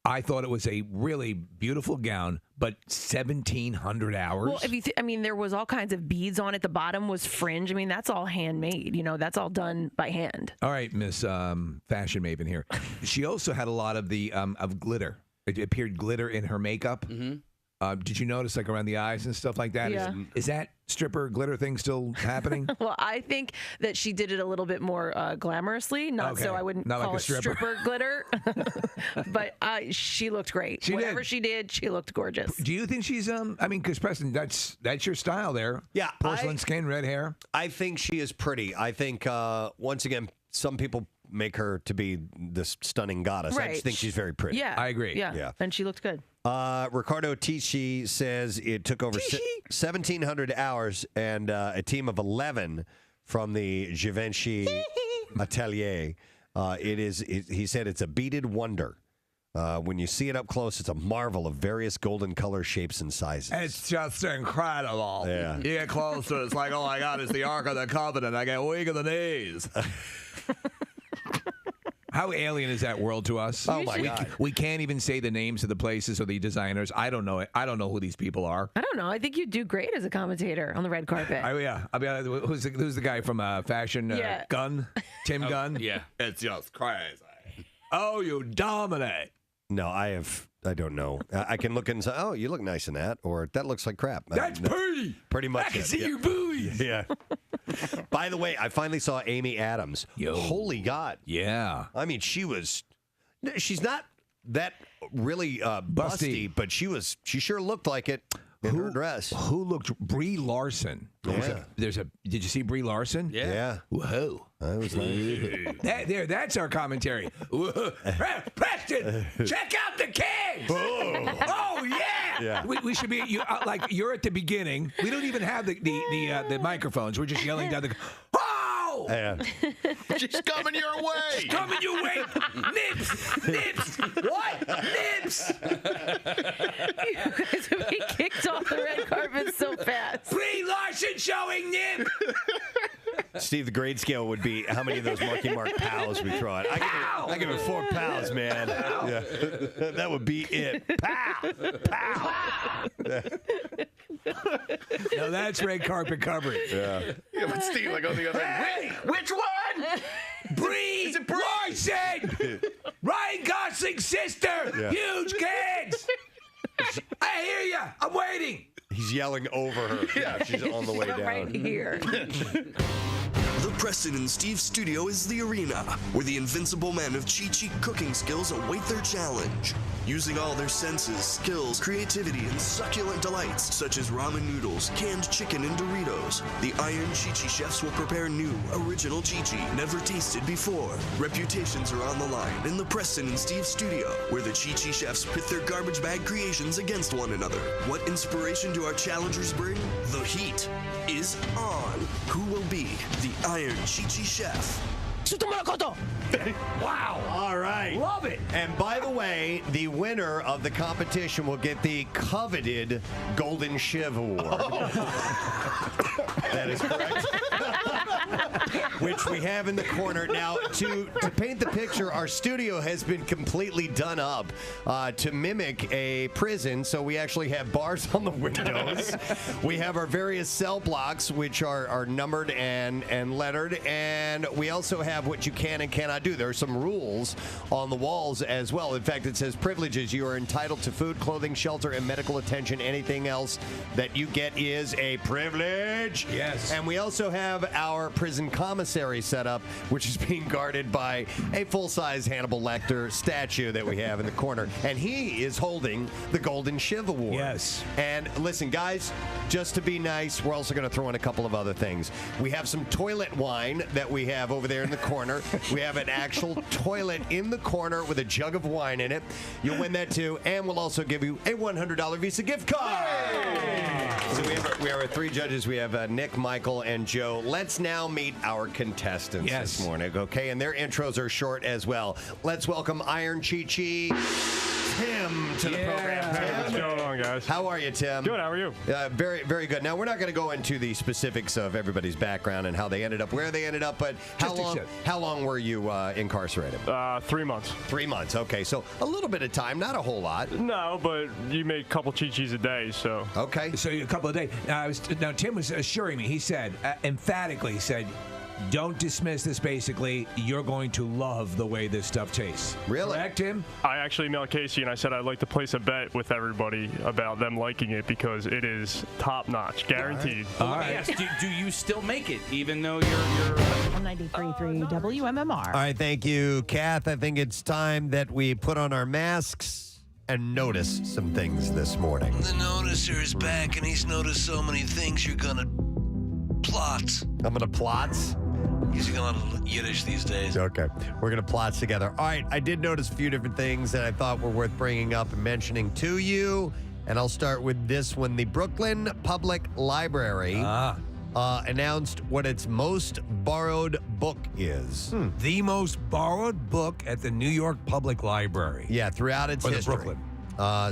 I thought it was a really beautiful gown, but 1,700 hours. Well, if you, I mean, there was all kinds of beads on it. The bottom was fringe. I mean, that's all handmade. You know, that's all done by hand. All right, Miss Fashion Maven here. She also had a lot of the of glitter. It appeared glitter in her makeup. Mm-hmm. Did you notice, like around the eyes and stuff like that? Yeah. Is that stripper glitter thing still happening? Well, I think that she did it a little bit more glamorously, not Okay. so I wouldn't Not like call a it stripper. glitter. But she looked great. She Whatever did. she did, she looked gorgeous. Do you think she's I mean, because Preston, that's your style there. Yeah, porcelain skin, red hair. I think she is pretty. I think, once again, some people make her to be this stunning goddess. I Right. just think she's very pretty. Yeah, I agree. Yeah, Yeah. and she looked good. Riccardo Tisci says it took over 1,700 hours and a team of 11 from the Givenchy atelier. He said it's a beaded wonder. When you see it up close, it's a marvel of various golden color shapes and sizes. It's just incredible. Yeah. You get closer, it's like, oh my God, it's the Ark of the Covenant. I get weak in the knees. How alien is that world to us? Oh, my God. We can't even say the names of the places or the designers. I don't know it. I don't know who these people are. I don't know. I think you'd do great as a commentator on the red carpet. Yeah. I mean, who's the guy from Fashion Yeah. Gunn? Tim Gunn? Yeah. It's just crazy. Oh, you dominate. No, I have I don't know. I can look and say, oh, you look nice in that, or that looks like crap. That's pretty. Pretty much. I can it. see Yeah. your booties. Yeah. By the way, I finally saw Amy Adams. Yo. Holy God. Yeah. I mean, she's not that really busty, but she sure looked like it in her dress. Who looked? Brie Larson. Yeah. Did you see Brie Larson? Yeah. Whoa. That was nice. That's our commentary. Preston, check out the kids. Oh yeah. Yeah. We should be you're at the beginning. We don't even have the microphones. We're just yelling down the. Oh! Yeah. She's coming your way. She's coming your way. Nips. What? Nips. You guys would be kicked off the red carpet so fast. Brie Larson showing nip. Steve, the grade scale would be how many of those Marky Mark pals we throw out. I give it 4 pows, man. Yeah. That would be it. Pow! Pow! No, that's red carpet coverage. Yeah. Yeah, but Steve, like on the other end. Hey, which one? Brie Larson! Ryan Gosling's sister! Yeah. Huge kids! I hear you. I'm waiting. He's yelling over her. Yeah, she's on the way down. Right here. The Preston and Steve studio is the arena where the invincible men of Chi-Chi cooking skills await their challenge. Using all their senses, skills, creativity, and succulent delights, such as ramen noodles, canned chicken, and Doritos, the Iron Chi-Chi chefs will prepare new, original Chi-Chi never tasted before. Reputations are on the line in the Preston and Steve studio, where the Chi-Chi chefs pit their garbage bag creations against one another. What inspiration do our challengers bring? The heat is on. Who will be the Iron Chi-Chi chef? Wow. All right. Love it. And by the way, the winner of the competition will get the coveted Golden Shiv Award. That is correct. Which we have in the corner. Now, to paint the picture, our studio has been completely done up to mimic a prison. So we actually have bars on the windows. We have our various cell blocks, which are numbered and lettered. And we also have what you can and cannot do. There are some rules on the walls as well. In fact, it says privileges. You are entitled to food, clothing, shelter, and medical attention. Anything else that you get is a privilege. Yes. And we also have our prison commissary set up, which is being guarded by a full-size Hannibal Lecter statue that we have in the corner. And he is holding the Golden Shiv Award. Yes. And listen, guys, just to be nice, we're also going to throw in a couple of other things. We have some toilet wine that we have over there in the corner. We have an actual toilet in the corner with a jug of wine in it. You'll win that too. And we'll also give you a $100 Visa gift card. So we have our 3 judges. We have Nick, Michael, and Joe. Let's now meet our contestants this morning, okay? And their intros are short as well. Let's welcome Iron Chi-Chi Tim to the program. Hey, what's going on, guys? How are you, Tim? Good. How are you? Very, very good. Now, we're not going to go into the specifics of everybody's background and how they ended up where they ended up, but how long were you incarcerated? 3 months. 3 months. Okay, so a little bit of time, not a whole lot. No, but you make a couple Chi-Chis a day, so. Okay. So a couple of days. Now Tim was assuring me. He said emphatically said, don't dismiss this. Basically, you're going to love the way this stuff tastes. Really? Correct, Tim? I actually emailed Casey and I said I'd like to place a bet with everybody about them liking it because it is top notch, guaranteed. All right. Yes. Do you still make it even though you're On 93.3 WMMR. All right, thank you, Kath. I think it's time that we put on our masks and notice some things this morning. The noticer is back, and he's noticed so many things you're gonna plot. I'm going to plot. Using a lot of Yiddish these days. Okay. We're going to plot together. All right. I did notice a few different things that I thought were worth bringing up and mentioning to you. And I'll start with this one. The Brooklyn Public Library announced what its most borrowed book is. The most borrowed book at the New York Public Library. Yeah, throughout its history. Brooklyn.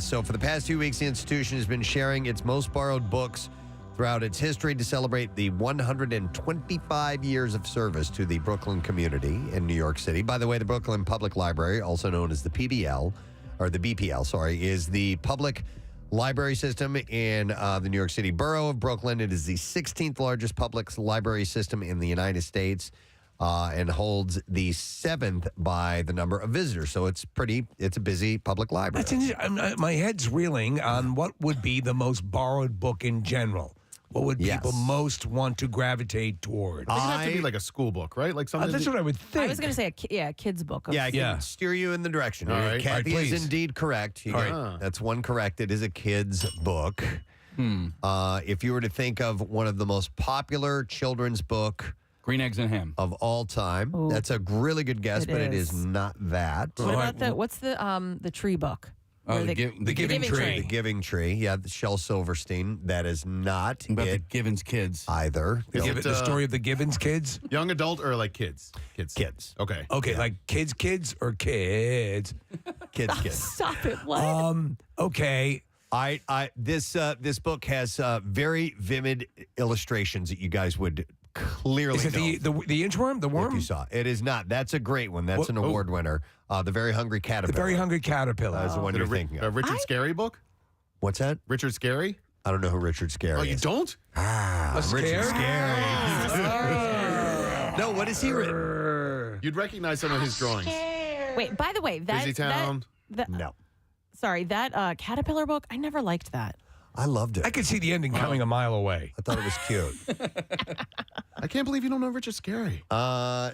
So for the past 2 weeks, the institution has been sharing its most borrowed books throughout its history to celebrate the 125 years of service to the Brooklyn community in New York City. By the way, the Brooklyn Public Library, also known as the PBL, or the BPL, sorry, is the public library system in the New York City borough of Brooklyn. It is the 16th largest public library system in the United States. and holds the 7th by the number of visitors. So it's a busy public library. That's interesting. My head's reeling on what would be the most borrowed book in general. What would people most want to gravitate toward? It doesn't have to be like a school book, right? Like something. That's what I would think. I was going to say, a kid's book. Yeah, I can steer you in the direction. All right. Kathy All right, is please. indeed correct. That's one correct. It is a kid's book. If you were to think of one of the most popular children's book Green Eggs and Ham of all time, that's a really good guess, but it is not that. What about what's the tree book? Oh, the Giving Tree. The Giving Tree. Yeah, the Shel Silverstein. That is not About the it Givens kids. either. The story of the Givens kids? Young adult or like kids? Kids. Okay. Okay, like kids or kids? Kids. Stop it. What? Okay. This book has very vivid illustrations that you guys would clearly Is it know. the inchworm? The worm? If you saw it is not. That's a great one. That's an award winner. The Very Hungry The Caterpillar. Very Hungry Caterpillar. Is the one you're thinking A of. Richard Scarry book? What's that? Richard Scarry? I don't know who Richard Scarry Oh, is. you don't? Richard Scarry. No, what is he written? You'd recognize some of his drawings. Wait, by the way, Busy Town? No. Sorry, that Caterpillar book, I never liked that. I loved it. I could see the ending coming a mile away. I thought it was cute. I can't believe you don't know Richard Scarry.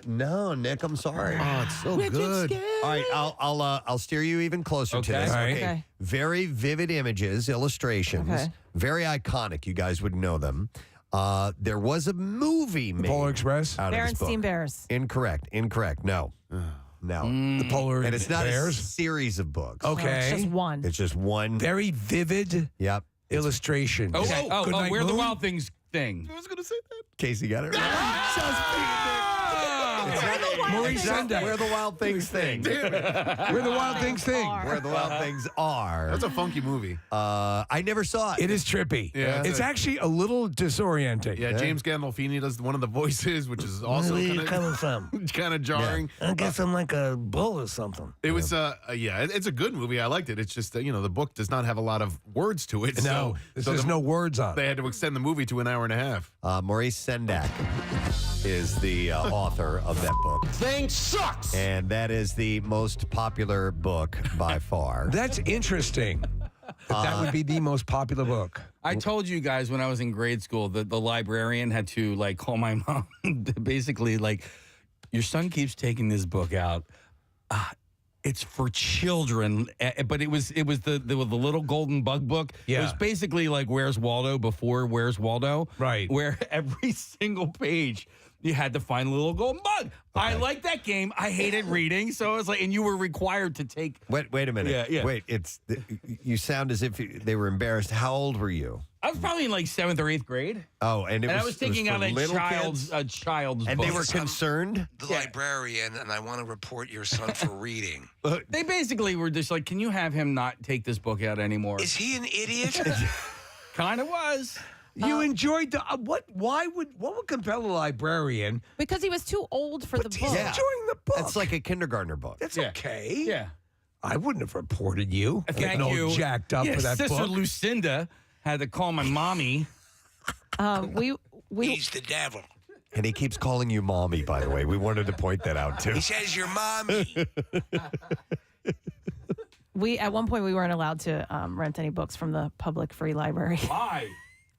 No, Nick, I'm sorry. Oh, it's so Richard good. Scarry. All right, I'll steer you even closer to Okay. this. All right. Okay. Very vivid images, illustrations, Okay. very iconic. You guys would know them. There was a movie made Polar Express? out of this book. Berenstein Bears. Incorrect. No. No. The Polar And it's not a Bears? series of books. Okay. It's just one. It's just one. Very vivid Yep. illustration. Oh, Good Night Where the Moon? Wild Things thing. I was going to say that. Casey got it right. Maurice It's not Sendak. Where the Wild Things thing. Where the Wild Things thing. Where the Wild Things are. That's a funky movie. I never saw it. It is trippy. Yeah. It's actually a little disorienting. Yeah, James Gandolfini does one of the voices, which is also from? kind of jarring. I guess I'm like a bull or something. It was, it's a good movie. I liked it. It's just, the book does not have a lot of words to it. No, there's no words on They it. had to extend the movie to an hour and a half. Maurice Sendak is the author of that book. Thing sucks. And that is the most popular book by far. That's interesting. That would be the most popular book. I told you guys when I was in grade school that the librarian had to call my mom, basically your son keeps taking this book out. It's for children, but it was the little golden bug book. Yeah. It was basically like Where's Waldo before Where's Waldo. Right. Where every single page you had to find a little golden bug. I like that game. I hated reading, so I was like, and you were required to take. Wait a minute. Yeah. Wait, you sound as if they were embarrassed. How old were you? I was probably in 7th or 8th grade. Oh, and I was taking out a child's and book. they were concerned. The librarian, and I want to report your son for reading. They basically were just like, can you have him not take this book out anymore? Is he an idiot? Kind of was. You enjoyed the what would compel a librarian? Because he was too old for the book. He's enjoying the book. It's like a kindergartner book. That's okay. Yeah. I wouldn't have reported you. Thank all you. jacked up for that Sister book. Lucinda had to call my mommy. He's the devil. And he keeps calling you mommy, by the way. We wanted to point that out, too. He says you're mommy. At one point we weren't allowed to rent any books from the public free library. Why?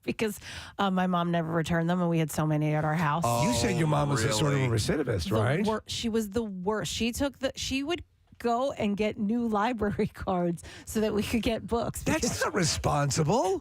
Because my mom never returned them, and we had so many at our house. You said your mom was a sort of a recidivist, right? She was the worst. She would go and get new library cards so that we could get books. That's not responsible. No.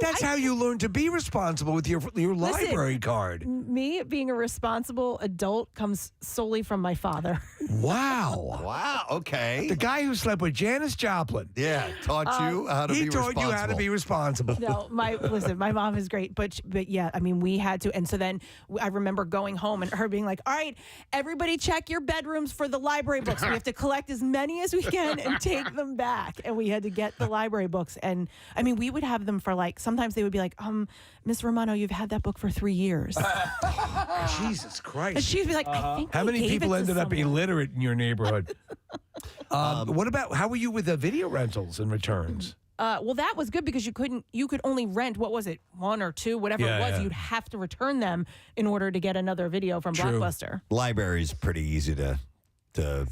That's how you learn to be responsible with your library card. Me being a responsible adult comes solely from my father. Wow. Wow. Okay. The guy who slept with Janis Joplin. Yeah. Taught you how to be responsible. He taught you how to be responsible. No, my mom is great, but yeah, I mean, we had to, and so then I remember going home and her being like, "All right, everybody, check your bedrooms for the library books. We have to collect as many as we can and take them back." And we had to get the library books, and I mean, we would have them for sometimes they would be like, Miss Romano, you've had that book for 3 years. Jesus Christ. And she'd be like, I think how I many gave people it to ended up someone. illiterate in your neighborhood? What about how were you with the video rentals and returns? Well, that was good because you could only rent, what was it, 1 or 2, whatever it was. You'd have to return them in order to get another video from Blockbuster. Library's pretty easy to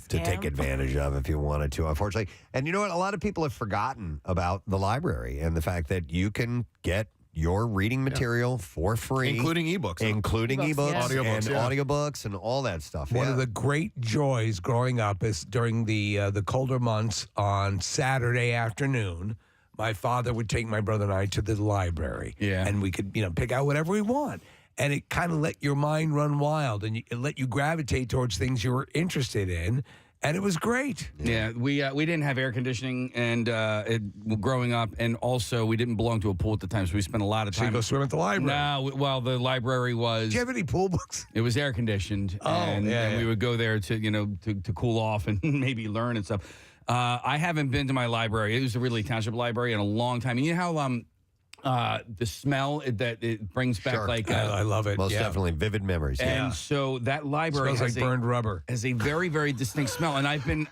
take advantage of if you wanted to, unfortunately. And you know what? A lot of people have forgotten about the library and the fact that you can get your reading material for free. Including ebooks. Including ebooks Audiobooks, and audiobooks and all that stuff. One of the great joys growing up is during the colder months on Saturday afternoon, my father would take my brother and I to the library. Yeah. And we could, pick out whatever we want. And it kind of let your mind run wild and it let you gravitate towards things you were interested in. And it was great. Yeah, we didn't have air conditioning and growing up, and also we didn't belong to a pool at the time, so we spent a lot of time. So you go swim at the library? No, well, the library was. Did you have any pool books? It was air conditioned, and we would go there to cool off and maybe learn and stuff. I haven't been to my library. It was the Ridley Township Library in a long time. And you know how the smell that it brings back, I love it. Most definitely vivid memories. And so that library smells like burned rubber. Has a very, very distinct smell. And I've been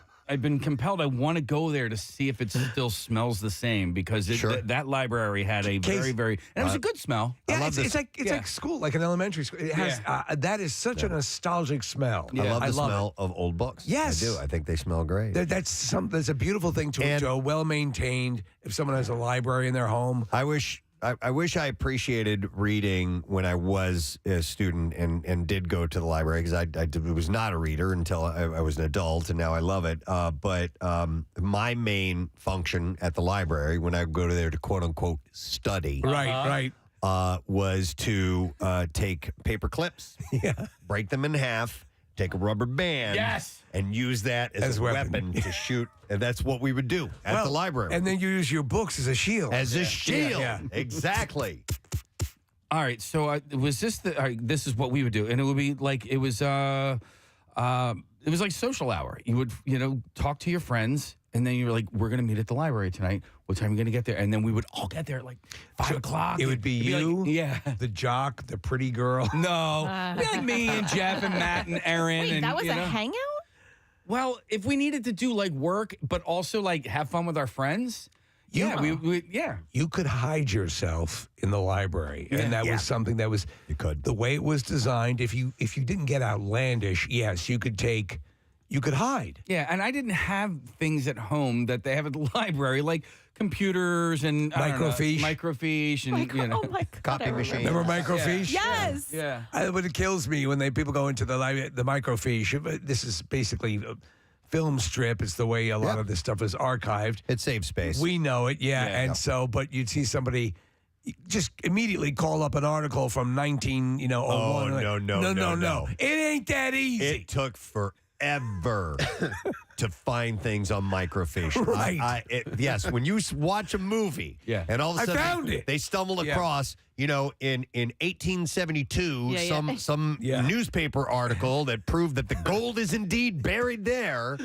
compelled. I want to go there to see if it still smells the same because that library had a very, very, and it was a good smell. Yeah, it's like school, like an elementary school. It has that is such a nostalgic smell. I love the smell of old books. Yes, I do. I think they smell great. That's a beautiful thing to enjoy. Well maintained. If someone has a library in their home, I wish I appreciated reading when I was a student and did go to the library because I was not a reader until I was an adult, and now I love it. But my main function at the library when I would go to there to quote unquote study, was to take paper clips, break them in half, take a rubber band, and use that as a weapon to shoot. And that's what we would do at the library. And then you use your books as a shield. As a shield. Exactly. All right. So was this this is what we would do. And it would be like, it was like social hour. You would, talk to your friends. And then you were like, we're going to meet at the library tonight. What time are you going to get there? And then we would all get there at like 5 o'clock. It would be you, like, the jock, the pretty girl. No. It'd be like me and Jeff and Matt and Aaron. Wait, and, that was a hangout? Well, if we needed to do like work, but also like have fun with our friends. You could hide yourself in the library, and that was something that was the way it was designed. If you didn't get outlandish, yes, you could hide. Yeah, and I didn't have things at home that they have at the library, like computers and microfiche and Oh my God, copy machine. Remember microfiche? Yes. Yeah. What it kills me when people go into the microfiche. This is basically a film strip. It's the way a lot of this stuff is archived. It saves space. We know it, but you'd see somebody just immediately call up an article from 1901. No. It ain't that easy. It took forever to find things on microfiche. Right. Yes, when you watch a movie and all of a sudden found it. They stumble across, in 1872, some newspaper article that proved that the gold is indeed buried there.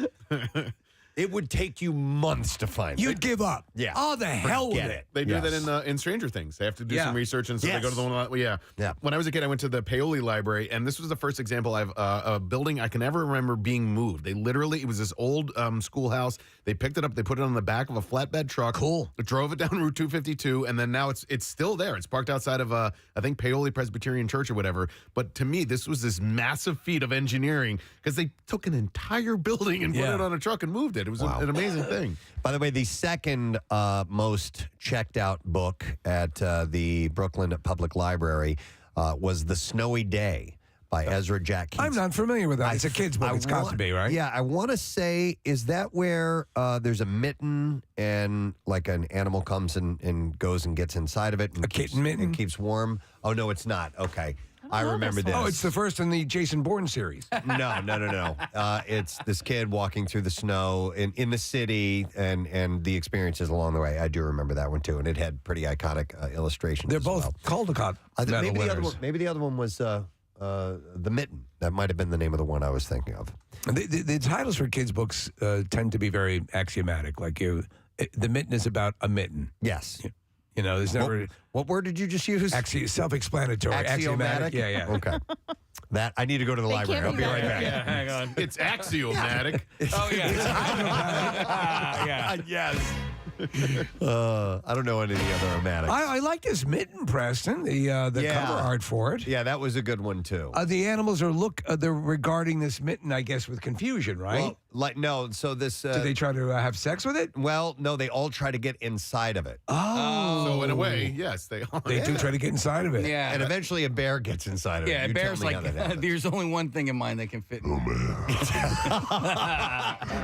It would take you months to find. You'd give up. Yeah. Oh, the hell with it. They do that in Stranger Things. They have to do some research, and so they go to the one. Yeah. When I was a kid, I went to the Paoli Library, and this was the first example of a building I can ever remember being moved. They literally, it was this old schoolhouse. They picked it up, they put it on the back of a flatbed truck. Cool. Drove it down Route 252, and then now it's still there. It's parked outside of I think Paoli Presbyterian Church or whatever. But to me, this was this massive feat of engineering because they took an entire building and put it on a truck and moved it. It was an amazing thing. By the way, the second most checked out book at the Brooklyn Public Library was The Snowy Day by Ezra Jack Keats. I'm not familiar with that. It's a kid's book. It's got to be, right? Yeah, I want to say, is that where there's a mitten and like an animal comes and goes and gets inside of it? And a kitten mitten? And keeps warm? Oh, no, it's not. Okay. I remember this. Oh, it's the first in the Jason Bourne series. No. It's this kid walking through the snow in the city and the experiences along the way. I do remember that one, too, and it had pretty iconic illustrations. They're both Caldecott medal winners. Maybe the other one was The Mitten. That might have been the name of the one I was thinking of. The titles for kids' books tend to be very axiomatic. Like The Mitten is about a mitten. Yes. There's never... What word did you just use? Self-explanatory. Axiomatic? Yeah. Okay. That, I need to go to the library. I'll be right back. Yeah, hang on. It's axiomatic. Oh, yeah. Yes. I don't know any of the other aromatics. I like this mitten, Preston. The cover art for it. Yeah, that was a good one too. The animals are they're regarding this mitten, I guess, with confusion, right? Well, no. So this. Do they try to have sex with it? Well, no. They all try to get inside of it. Oh. So in a way, yes, they are. They do try to get inside of it. Yeah. And eventually a bear gets inside of it. Yeah, You bear's tell me like, how that happens. there's only one thing in mine that can fit. Oh, man.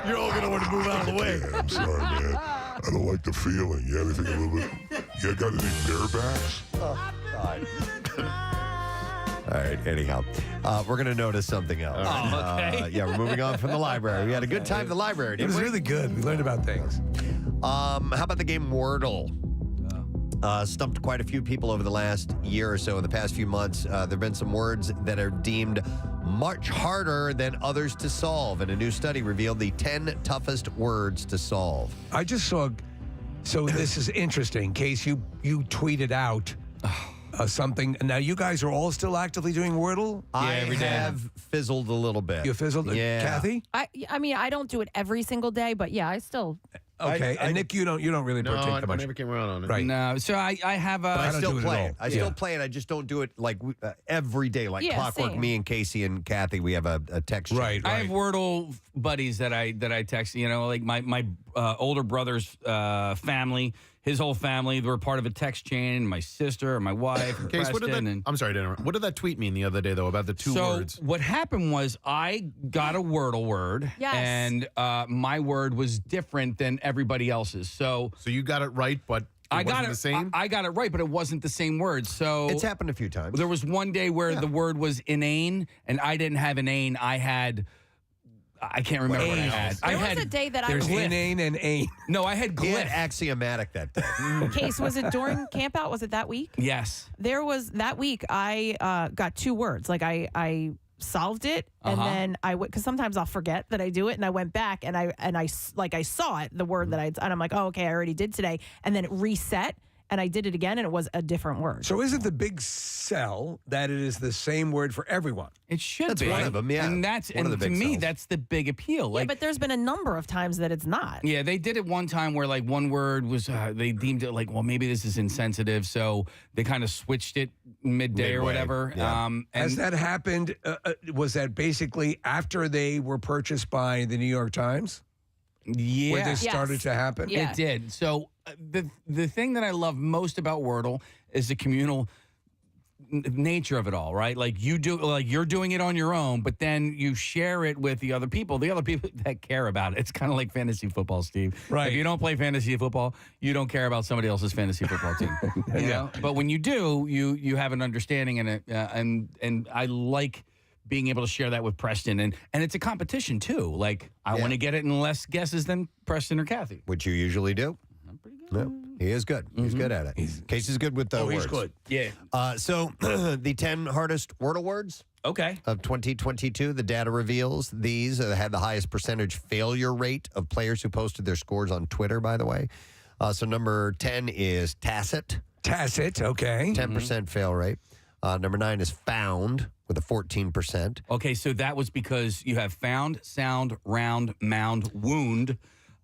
You're all gonna want to move out of the way. Yeah, I'm sorry, man. I don't like the feeling. You anything a little bit? Yeah, got any barebacks? Oh, God. All right, anyhow, we're going to notice something else. Oh, okay. Yeah, we're moving on from the library. We had a good time at the library, It didn't was we? really good. We learned about things. How about the game Wordle? Stumped quite a few people over the last year or so. In the past few months, there have been some words that are deemed much harder than others to solve. And a new study revealed the 10 toughest words to solve. I just saw. So this is interesting. In case you tweeted out something. Now you guys are all still actively doing Wordle. I every day. have fizzled a little bit. You fizzled, Yeah. Kathy. I mean, I don't do it every single day, but yeah, I still. Okay, and Nick, you don't really No, partake I that much. never came around on it. Right. No, so I have a. But I don't still do it at play all. it. I Yeah. still play it. I just don't do it like every day, like Yeah, clockwork. same. Me and Casey and Kathy, we have a text chain. Right. I have Wordle buddies that I text. You know, like my older brother's family, his whole family. We're part of a text chain. My sister, my wife, and Case, what did Preston, that? and I'm sorry to interrupt. What did that tweet mean the other day though about the two so words? what happened was I got a Wordle word, Yes. and my word was different than everybody else's. So So you got it right, but I wasn't got it the same. I got it right, but it wasn't the same word. So It's happened a few times. there was one day where the word was inane, and I didn't have inane. I had. I can't remember what I had. There I was had a day that I There's was inane and ain. no, I had He had glyph. axiomatic that day. Case. Was it during camp out? Was it that week? Yes. There was that week. I got 2 words. Like I solved it, and then I went because sometimes I'll forget that I do it, and I went back and I saw it, the word that and I'm like, oh, okay, I already did today, and then it reset. And I did it again, and it was a different word. So isn't the big sell that it is the same word for everyone? It should That's be one of them, yeah. And that's One of and the to big me, sells. that's the big appeal. Yeah, Like, but there's been a number of times that it's not. yeah, they did it one time where like one word was they deemed it like, well, maybe this is insensitive, so they kind of switched it midday or Midway, whatever. yeah. Has that happened? Was that basically after they were purchased by the New York Times? Yeah, Where this started to happen? Yeah. it did. So the thing that I love most about Wordle is the communal nature of it all, right? Like you're doing it on your own, but then you share it with the other people that care about it. It's kind of like fantasy football, Steve. Right. If you don't play fantasy football, you don't care about somebody else's fantasy football team. You know? But when you do, you have an understanding and I like being able to share that with Preston, and it's a competition too. Like I want to get it in less guesses than Preston or Kathy. Which you usually do. I'm pretty good. No, he is good. He's good at it. Casey's good with the words. He's good. Yeah. So the 10 hardest Wordle words Okay. of 2022, the data reveals these had the highest percentage failure rate of players who posted their scores on Twitter, by the way. So number 10 is tacit. Tacit, okay. 10% fail rate. Number 9 is found with a 14%. Okay, so that was because you have found, sound, round, mound, wound.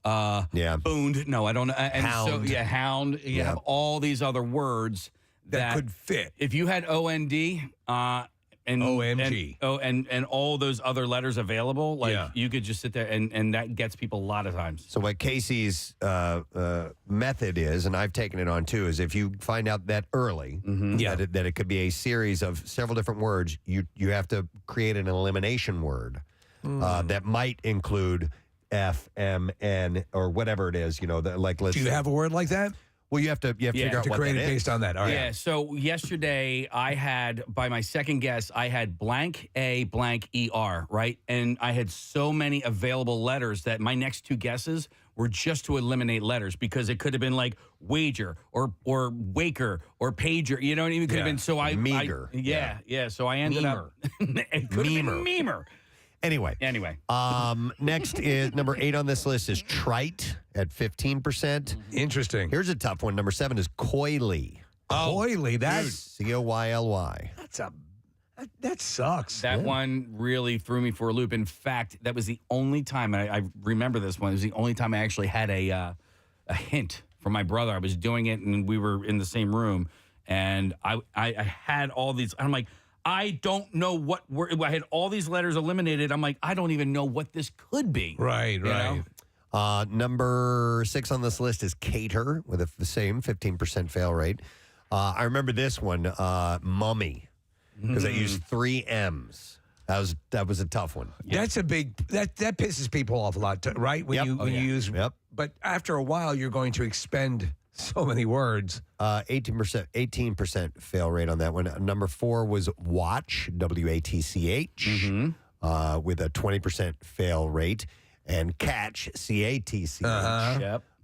Yeah. Booned. No, I don't know. And Hound. so, yeah, hound. You Yeah. have all these other words That could fit. If you had OND, and OMG. and all those other letters available, like Yeah. you could just sit there and that gets people a lot of times. So what Casey's method is, and I've taken it on too, is if you find out that early that it could be a series of several different words, you have to create an elimination word that might include F, M, N, or whatever it is. You know, like let's. Do you have a word like that? Well, you have to figure out to what create that it is. based on that. All right. Yeah, so yesterday I had, by my second guess, I had blank A, blank ER, right? And I had so many available letters that my next two guesses were just to eliminate letters because it could have been like wager or waker or pager. You know what I mean? It could have been so Meager. Yeah. So I ended up. It could have been memer. Anyway. Next is number 8 on this list is trite at 15%. Interesting. Here's a tough one. Number 7 is coyly. Coyly, that's COYLY. that sucks. That one really threw me for a loop. In fact, that was the only time I remember this one. It was the only time I actually had a a hint from my brother. I was doing it, and we were in the same room, and I had all these. I'm like, I don't know what word. I had all these letters eliminated. I'm like, I don't even know what this could be. Right, right. Number 6 on this list is cater with the same 15% fail rate. I remember this one, mummy, because I used 3 M's. That was a tough one. That's a big that pisses people off a lot, right? When you use but after a while you're going to expend so many words. 18% fail rate on that one. Number 4 was watch, WATCH, with a 20% fail rate, and catch, CATCH,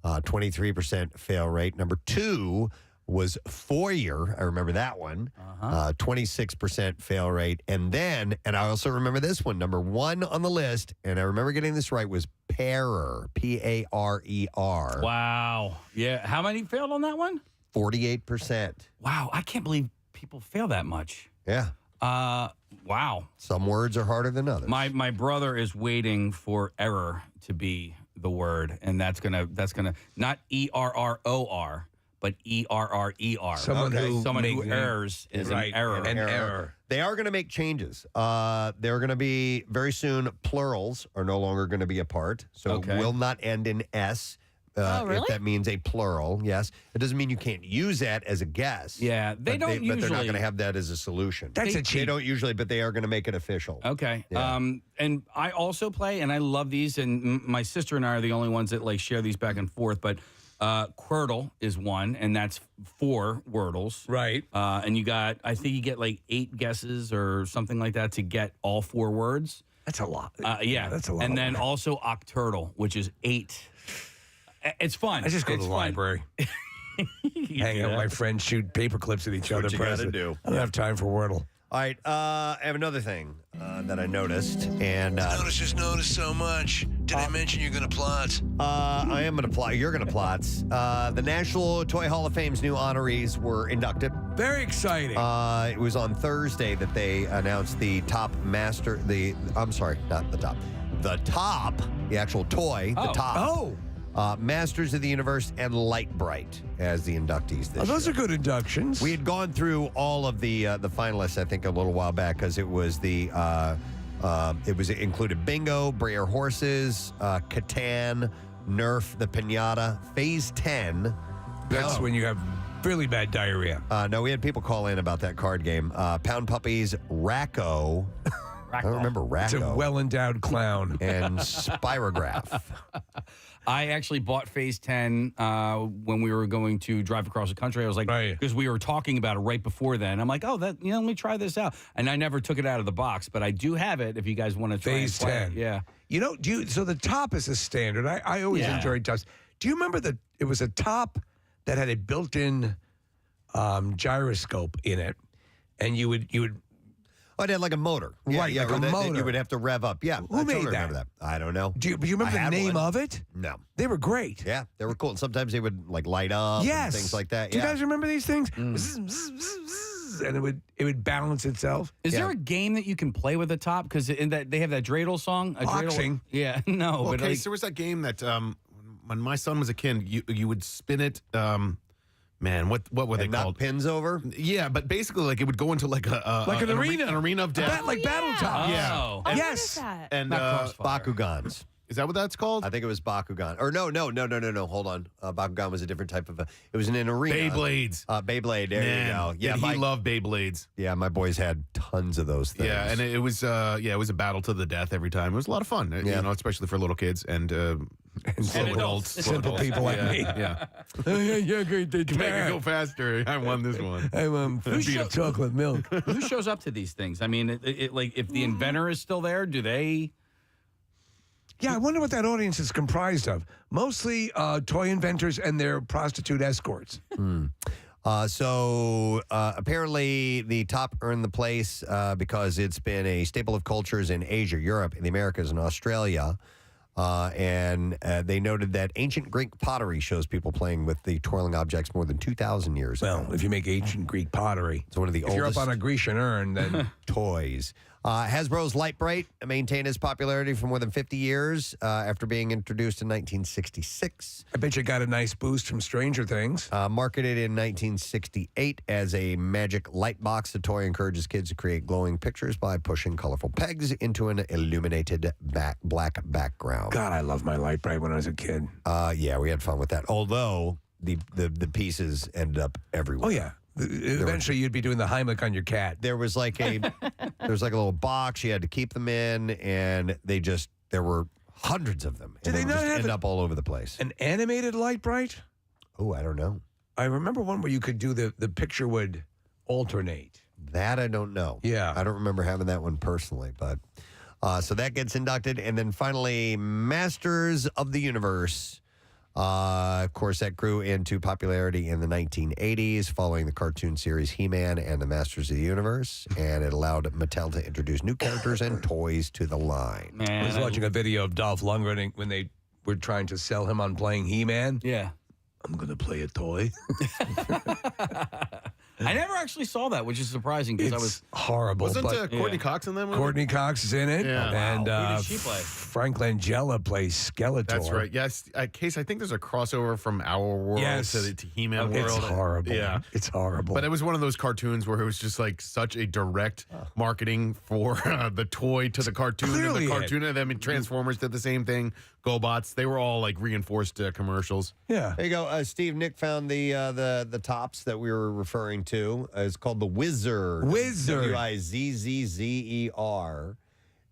23% fail rate. Number 2 was foyer. I remember that one. 26% fail rate. And I also remember this one, number 1 on the list, and I remember getting this right, was parer, Parer. Wow. Yeah. How many failed on that one? 48%. Wow. I can't believe people fail that much. Yeah. Wow. Some words are harder than others. My brother is waiting for error to be the word, and that's gonna not ERROR, but ERRER. Someone who errs is an error. An error. They are going to make changes. They're going to be very soon. Plurals are no longer going to be a part, so it will not end in S. Really? If that means a plural, yes. It doesn't mean you can't use that as a guess. Yeah, they don't usually. But they're not going to have that as a solution. They don't usually, but they are going to make it official. Okay. Yeah. And I also play, and I love these, and my sister and I are the only ones that like share these back and forth, but Quirtle is one, and that's 4 Wordles. Right. And I think you get like 8 guesses or something like that to get all 4 words. That's a lot. Yeah. That's a lot. And then also Octurtle, which is 8. It's fun. I just go to the library. Hang out with my friends, shoot paper clips at each other. what you gotta Preston. do. I don't have time for Wordle. All right. I have another thing that I noticed. And Notice so much. Did I mention you're going to plot? I am going to plot. You're going to plot. The National Toy Hall of Fame's new honorees were inducted. Very exciting. It was on Thursday that they announced the top master. I'm sorry, not the top. The top, the actual toy, the top. Masters of the Universe and Light Bright as the inductees this Those year. are good inductions. We had gone through all of the finalists, I think, a little while back because it was it included Bingo, Breyer Horses, Catan, Nerf, the Pinata, Phase 10. That's when you have really bad diarrhea. No, we had people call in about that card game. Pound Puppies, Racco. I don't remember Racco. It's a well-endowed clown. And Spirograph. I actually bought Phase 10 when we were going to drive across the country. I was like, because we were talking about it right before then. I'm like, let me try this out. And I never took it out of the box, but I do have it if you guys want to try Phase 10. Yeah. You know, so the top is a standard. I always enjoyed tops. Do you remember that it was a top that had a built-in gyroscope in it, and you would Oh, it had like a motor. Right, like a motor. You would have to rev up. Yeah. Who I made totally that? remember that. I don't know. Do you remember the name of it? No. They were great. Yeah, they were cool. And sometimes they would like light up and things like that. Do you Yeah. guys remember these things? And it would balance itself. Is there a game that you can play with the top? Because in that they have that dreidel song. Boxing. Yeah, no. Well, but okay, so there was that game that when my son was a kid, you would spin it. Man, what were they knock called? pins over? Yeah, but basically, like it would go into like an arena of death. Like battle top. Yeah. Oh, And- what is that? And Bakugans. Is that what that's called? I think it was Bakugan. Or no. Hold on. Bakugan was a different type of it was in an arena. Beyblades. Beyblade. There you go. Yeah, he loved Beyblades. Yeah, my boys had tons of those things. Yeah, and it was it was a battle to the death every time. It was a lot of fun, you know, especially for little kids and adults. Simple people like me. Yeah. You're great. Make it go faster. I won this one. I want a beat of chocolate milk. Who shows up to these things? I mean, like if the inventor is still there, do they? Yeah, I wonder what that audience is comprised of. Mostly toy inventors and their prostitute escorts. So apparently the top earned the place because it's been a staple of cultures in Asia, Europe, the Americas, and Australia. And they noted that ancient Greek pottery shows people playing with the twirling objects more than 2,000 years ago. Well, if you make ancient Greek pottery, it's one of the if oldest you're up on a Grecian urn, then toys. Hasbro's Light Bright maintained its popularity for more than 50 years after being introduced in 1966. I bet you got a nice boost from Stranger Things. Marketed in 1968 as a magic light box, the toy encourages kids to create glowing pictures by pushing colorful pegs into an illuminated black background. God, I loved my Light Bright when I was a kid. Yeah, we had fun with that. Although the pieces ended up everywhere. Oh, yeah. Eventually, you'd be doing the Heimlich on your cat. There was like a little box you had to keep them in, and there were hundreds of them. Did they not end up all over the place? An animated Light Bright? Oh, I don't know. I remember one where you could do the picture would alternate. That I don't know. Yeah. I don't remember having that one personally, but so that gets inducted. And then finally, Masters of the Universe. Of course, that grew into popularity in the 1980s following the cartoon series He-Man and the Masters of the Universe, and it allowed Mattel to introduce new characters and toys to the line. I was watching a video of Dolph Lundgren when they were trying to sell him on playing He-Man. Yeah. I'm going to play a toy. I never actually saw that, which is surprising because I was horrible. Wasn't Courtney Cox in that movie? Courtney Cox is in it. Yeah. And Who did she play? Frank Langella plays Skeletor. That's right. Yes. Case, I think there's a crossover from our world to He-Man world. It's horrible. Yeah. It's horrible. But it was one of those cartoons where it was just like such a direct marketing for the toy to the cartoon. Clearly and the cartoon. And I mean, Transformers did the same thing. GoBots. They were all like reinforced commercials. Yeah. There you go. Steve, Nick found the tops that we were referring to. It's called the Wizard. Wizzer.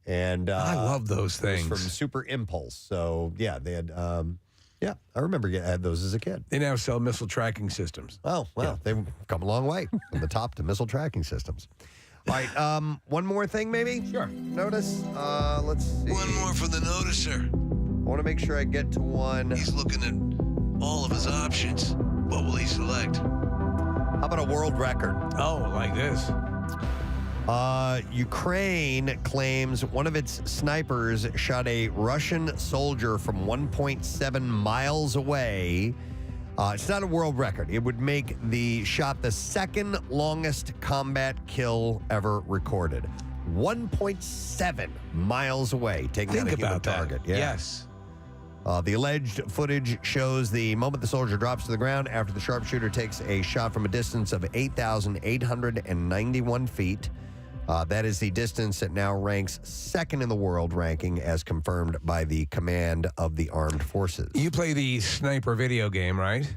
And I love those things. From Super Impulse. So, yeah, they had, I remember had those as a kid. They now sell missile tracking systems. Oh, well, they've come a long way from the top to missile tracking systems. All right, one more thing maybe? Sure. Notice, let's see. One more for the noticer. I want to make sure I get to one. He's looking at all of his options. What will he select? How about a world record? Oh, like this. Ukraine claims one of its snipers shot a Russian soldier from 1.7 miles away. It's not a world record. It would make the shot the second longest combat kill ever recorded. 1.7 miles away, taking out a human target. Yeah. Yes. The alleged footage shows the moment the soldier drops to the ground after the sharpshooter takes a shot from a distance of 8,891 feet. That is the distance that now ranks second in the world ranking as confirmed by the Command of the Armed Forces. You play the Sniper video game, right?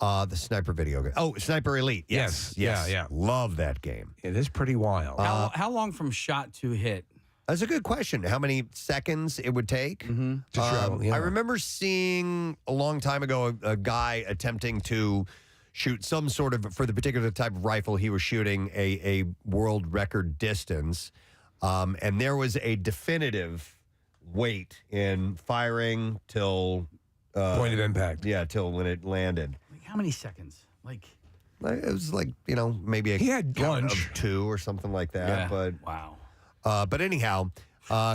The Sniper video game. Oh, Sniper Elite. Yes. Yeah. Love that game. It is pretty wild. How long from shot to hit? That's a good question. How many seconds it would take to travel? Yeah. I remember seeing a long time ago a guy attempting to shoot some sort of, for the particular type of rifle he was shooting, a world record distance. And there was a definitive wait in firing till... point of impact. Yeah, till when it landed. Like how many seconds? Like it was like, maybe he had count lunch. of 2 or something like that. Yeah. But wow. But anyhow,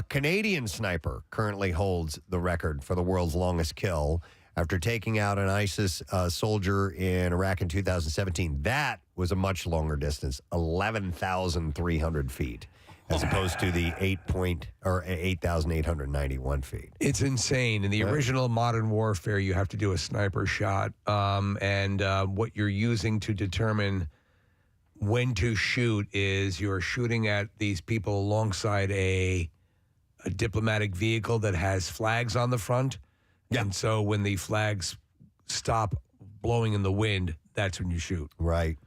Canadian sniper currently holds the record for the world's longest kill after taking out an ISIS soldier in Iraq in 2017. That was a much longer distance, 11,300 feet, as opposed to the 8,891 feet. It's insane. In the original Modern Warfare, you have to do a sniper shot, and what you're using to determine when to shoot is you're shooting at these people alongside a diplomatic vehicle that has flags on the front. Yeah. And so when the flags stop blowing in the wind, that's when you shoot. Right.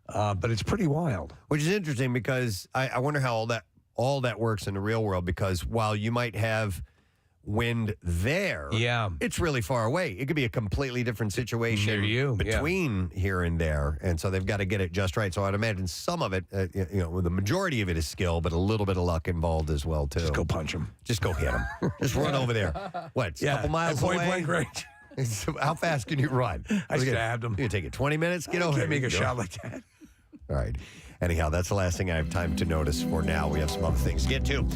But it's pretty wild. Which is interesting because I wonder how all that works in the real world, because while you might have wind there, it's really far away. It could be a completely different situation between here and there. And so they've got to get it just right. So I'd imagine some of it, the majority of it is skill, but a little bit of luck involved as well, too. Just go punch him. Just go hit him. Just run over there. What, a couple miles point away? Blank range. How fast can you run? I stabbed him. You take it 20 minutes? Get over Can't here. make a shot like that. All right. Anyhow, that's the last thing I have time to notice for now. We have some other things to get to.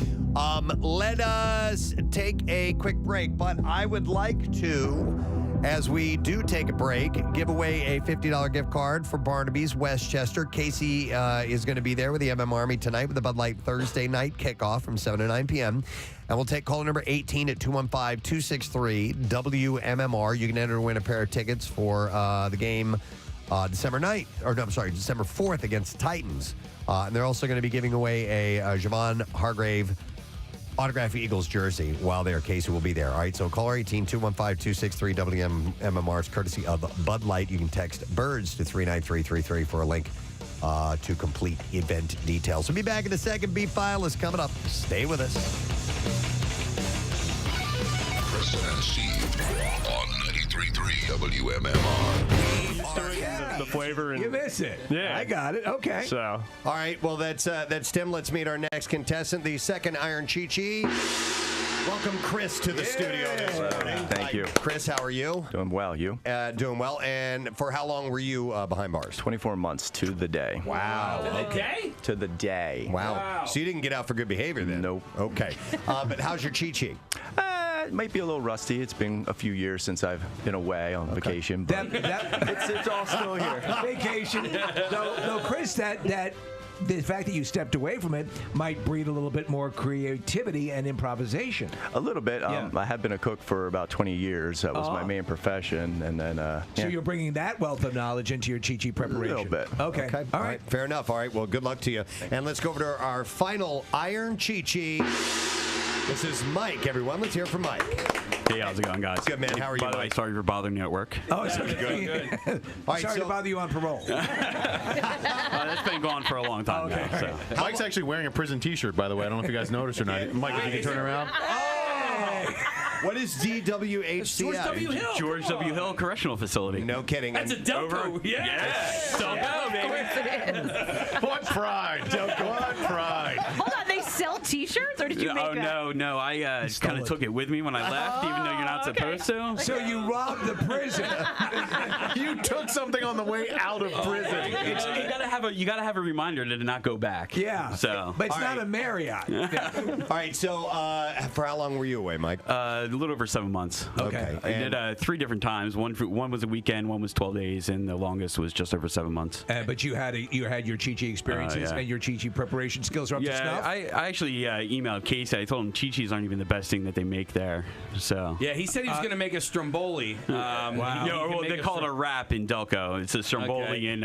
Let us take a quick break, but I would like to As we do take a break, give away a $50 gift card for Barnaby's Westchester. Casey is going to be there with the Army tonight with the Bud Light Thursday night kickoff from 7 to 9 p.m. And we'll take caller number 18 at 215-263-WMMR. You can enter to win a pair of tickets for the game December 4th against the Titans. And they're also going to be giving away a Javon Hargrave autographed Eagles jersey while there. Casey will be there. All right, so caller 18 215-263-WMMR. It's courtesy of Bud Light. You can text BIRDS to 39333 for a link to complete event details. We'll be back in a second. B-File is coming up. Stay with us. Preston and Steve on 93.3 WMMR. The flavor and You miss it. Yeah. I got it. Okay. So All right, well, that's Tim. Let's meet our next contestant, the second Iron Chi-Chi. Welcome, Chris, to the studio this morning. Thank you. Chris, how are you? Doing well, you? Doing well. And for how long were you behind bars? 24 months to the day. Wow. To the day? To the day. Wow. So you didn't get out for good behavior then? Nope. Okay. But how's your Chi-Chi? It might be a little rusty. It's been a few years since I've been away on vacation, but it's all still here. Vacation. No, Chris, that the fact that you stepped away from it might breed a little bit more creativity and improvisation. A little bit. I have been a cook for about 20 years. That was my main profession, and then So you're bringing that wealth of knowledge into your Chi-Chi preparation. A little bit. Okay. All right. Fair enough. All right. Well, good luck to you. And let's go over to our final Iron Chi-Chi. This is Mike, everyone. Let's hear from Mike. Hey, how's it going, guys? Good, man. How are you, By the way, Mike? sorry for bothering you at work. Oh, it's okay. Good. All right, Sorry to bother you on parole. That's been going for a long time now. So. Mike's actually wearing a prison T-shirt, by the way. I don't know if you guys noticed or not. Mike, if you can turn around. What is DWHCF? George W. Hill. George W. Hill Correctional Facility. No kidding. That's a Delco. Yes. Delco, baby. Of course it is. What pride. What pride. Hold on, they sell T-shirts, or did you make Oh, that? no. I kind of took it with me when I left, even though you're not supposed to. So you robbed the prison. You took something on the way out of prison. You gotta have a reminder to not go back. Yeah. So. But it's not a Marriott. Yeah. All right. So for how long were you away, Mike? A little over 7 months. Okay. I did 3 different times. One was a weekend, one was 12 days, and the longest was just over 7 months. But you had your Chi-Chi experiences and your Chi-Chi preparation skills are up to snuff? I actually emailed Casey. I told him Chi-Chis aren't even the best thing that they make there. So Yeah, he said he was going to make a Stromboli. wow. Well, they call it a wrap in Delco. It's a Stromboli in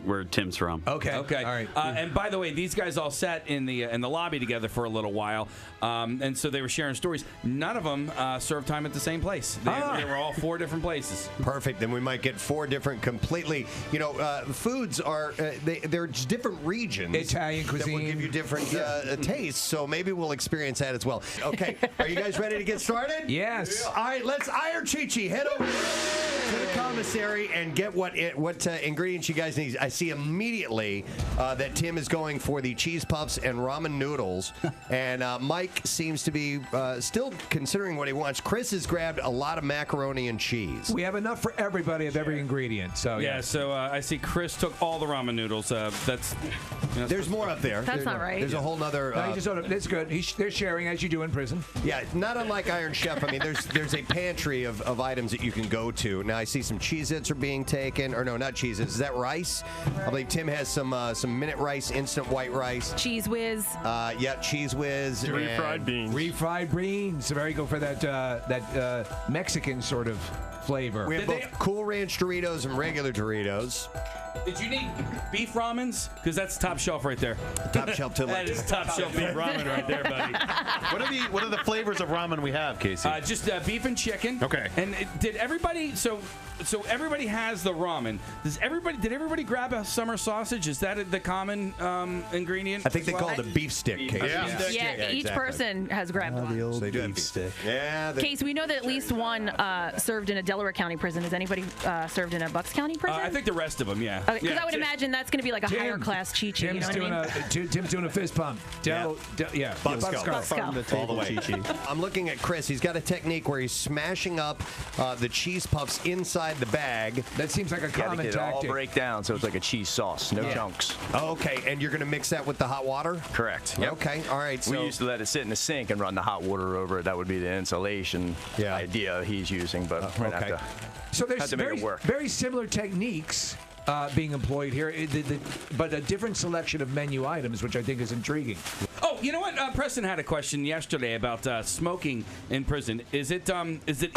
where Tim's from. Okay. All right. And by the way, these guys all sat in the lobby together for a little while, and so they were sharing stories. None of them served time at the same place. They were all 4 different places. Perfect. Then we might get 4 different completely. Foods are they're just different regions. Italian cuisine that will give you different tastes. So maybe we'll experience that as well. Okay. Are you guys ready to get started? Yes. All right. Let's Iron Chi-Chi. Head over to the commissary and get what ingredients you guys need. I see immediately that Tim is going for the cheese puffs and ramen noodles, and Mike seems to be still considering what he wants. Chris has grabbed a lot of macaroni and cheese. We have enough for everybody of every ingredient. So Yeah, so I see Chris took all the ramen noodles. There's more up there. That's not right. There's a whole nother. No, you just don't. It's good. They're sharing as you do in prison. Yeah, not unlike Iron Chef. I mean, there's a pantry of items that you can go to. Now I see some Cheez-Its are being taken, or no, not Cheez-Its. Is that rice? I believe Tim has some minute rice, instant white rice. Cheese Whiz. Yeah, Cheese Whiz. refried beans. Refried beans. Very good for that Mexican sort of flavor. We have both Cool Ranch Doritos and regular Doritos. Did you need beef ramens? Because that's top shelf right there. Top shelf to That is top shelf beef ramen right there, buddy. What are the flavors of ramen we have, Casey? Just beef and chicken. Okay. And did everybody? So everybody has the ramen. Did everybody grab a summer sausage? Is that the common ingredient? I think they call it a beef stick, Casey. Yeah, each person has grabbed one. The old beef stick. Yeah. Case, we know that at least one served in a Delaware County prison. Has anybody served in a Bucks County prison? I think the rest of them, yeah. Because I would imagine that's going to be like a higher class Chi-Chi. You know what I mean? Tim's doing a fist pump. Buckskull. All the way. I'm looking at Chris. He's got a technique where he's smashing up the cheese puffs inside the bag. That seems like a common it all tactic. break down, so it's like a cheese sauce, no Yeah. chunks. Oh, okay, and you're going to mix that with the hot water? Correct. Yep. Okay, all right. So We used to let it sit in the sink and run the hot water over it. That would be the insulation idea he's using, but we're not Okay. So there's have to make very, it work. very similar techniques being employed here, but a different selection of menu items, which I think is intriguing. Oh, you know what? Preston had a question yesterday about smoking in prison. Is it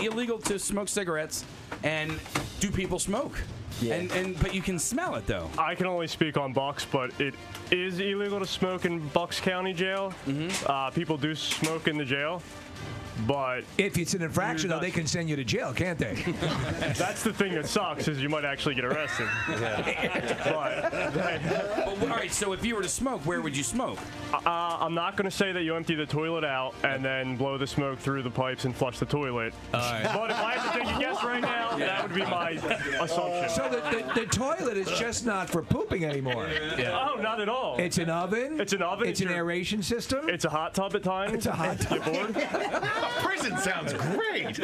illegal to smoke cigarettes, and do people smoke? Yeah. But you can smell it though. I can only speak on Bucks, but it is illegal to smoke in Bucks County Jail. People do smoke in the jail. But if it's an infraction, though, they can send you to jail, can't they? That's the thing that sucks, is you might actually get arrested. But, all right, so if you were to smoke, where would you smoke? I'm not going to say that you empty the toilet out and then blow the smoke through the pipes and flush the toilet. Right. But if I had to take a guess right now, that would be my assumption. So the toilet is just not for pooping anymore. Oh, not at all. It's an oven. It's an oven. It's an aeration system. It's a hot tub at times. It's a hot tub. You bored? Prison sounds great.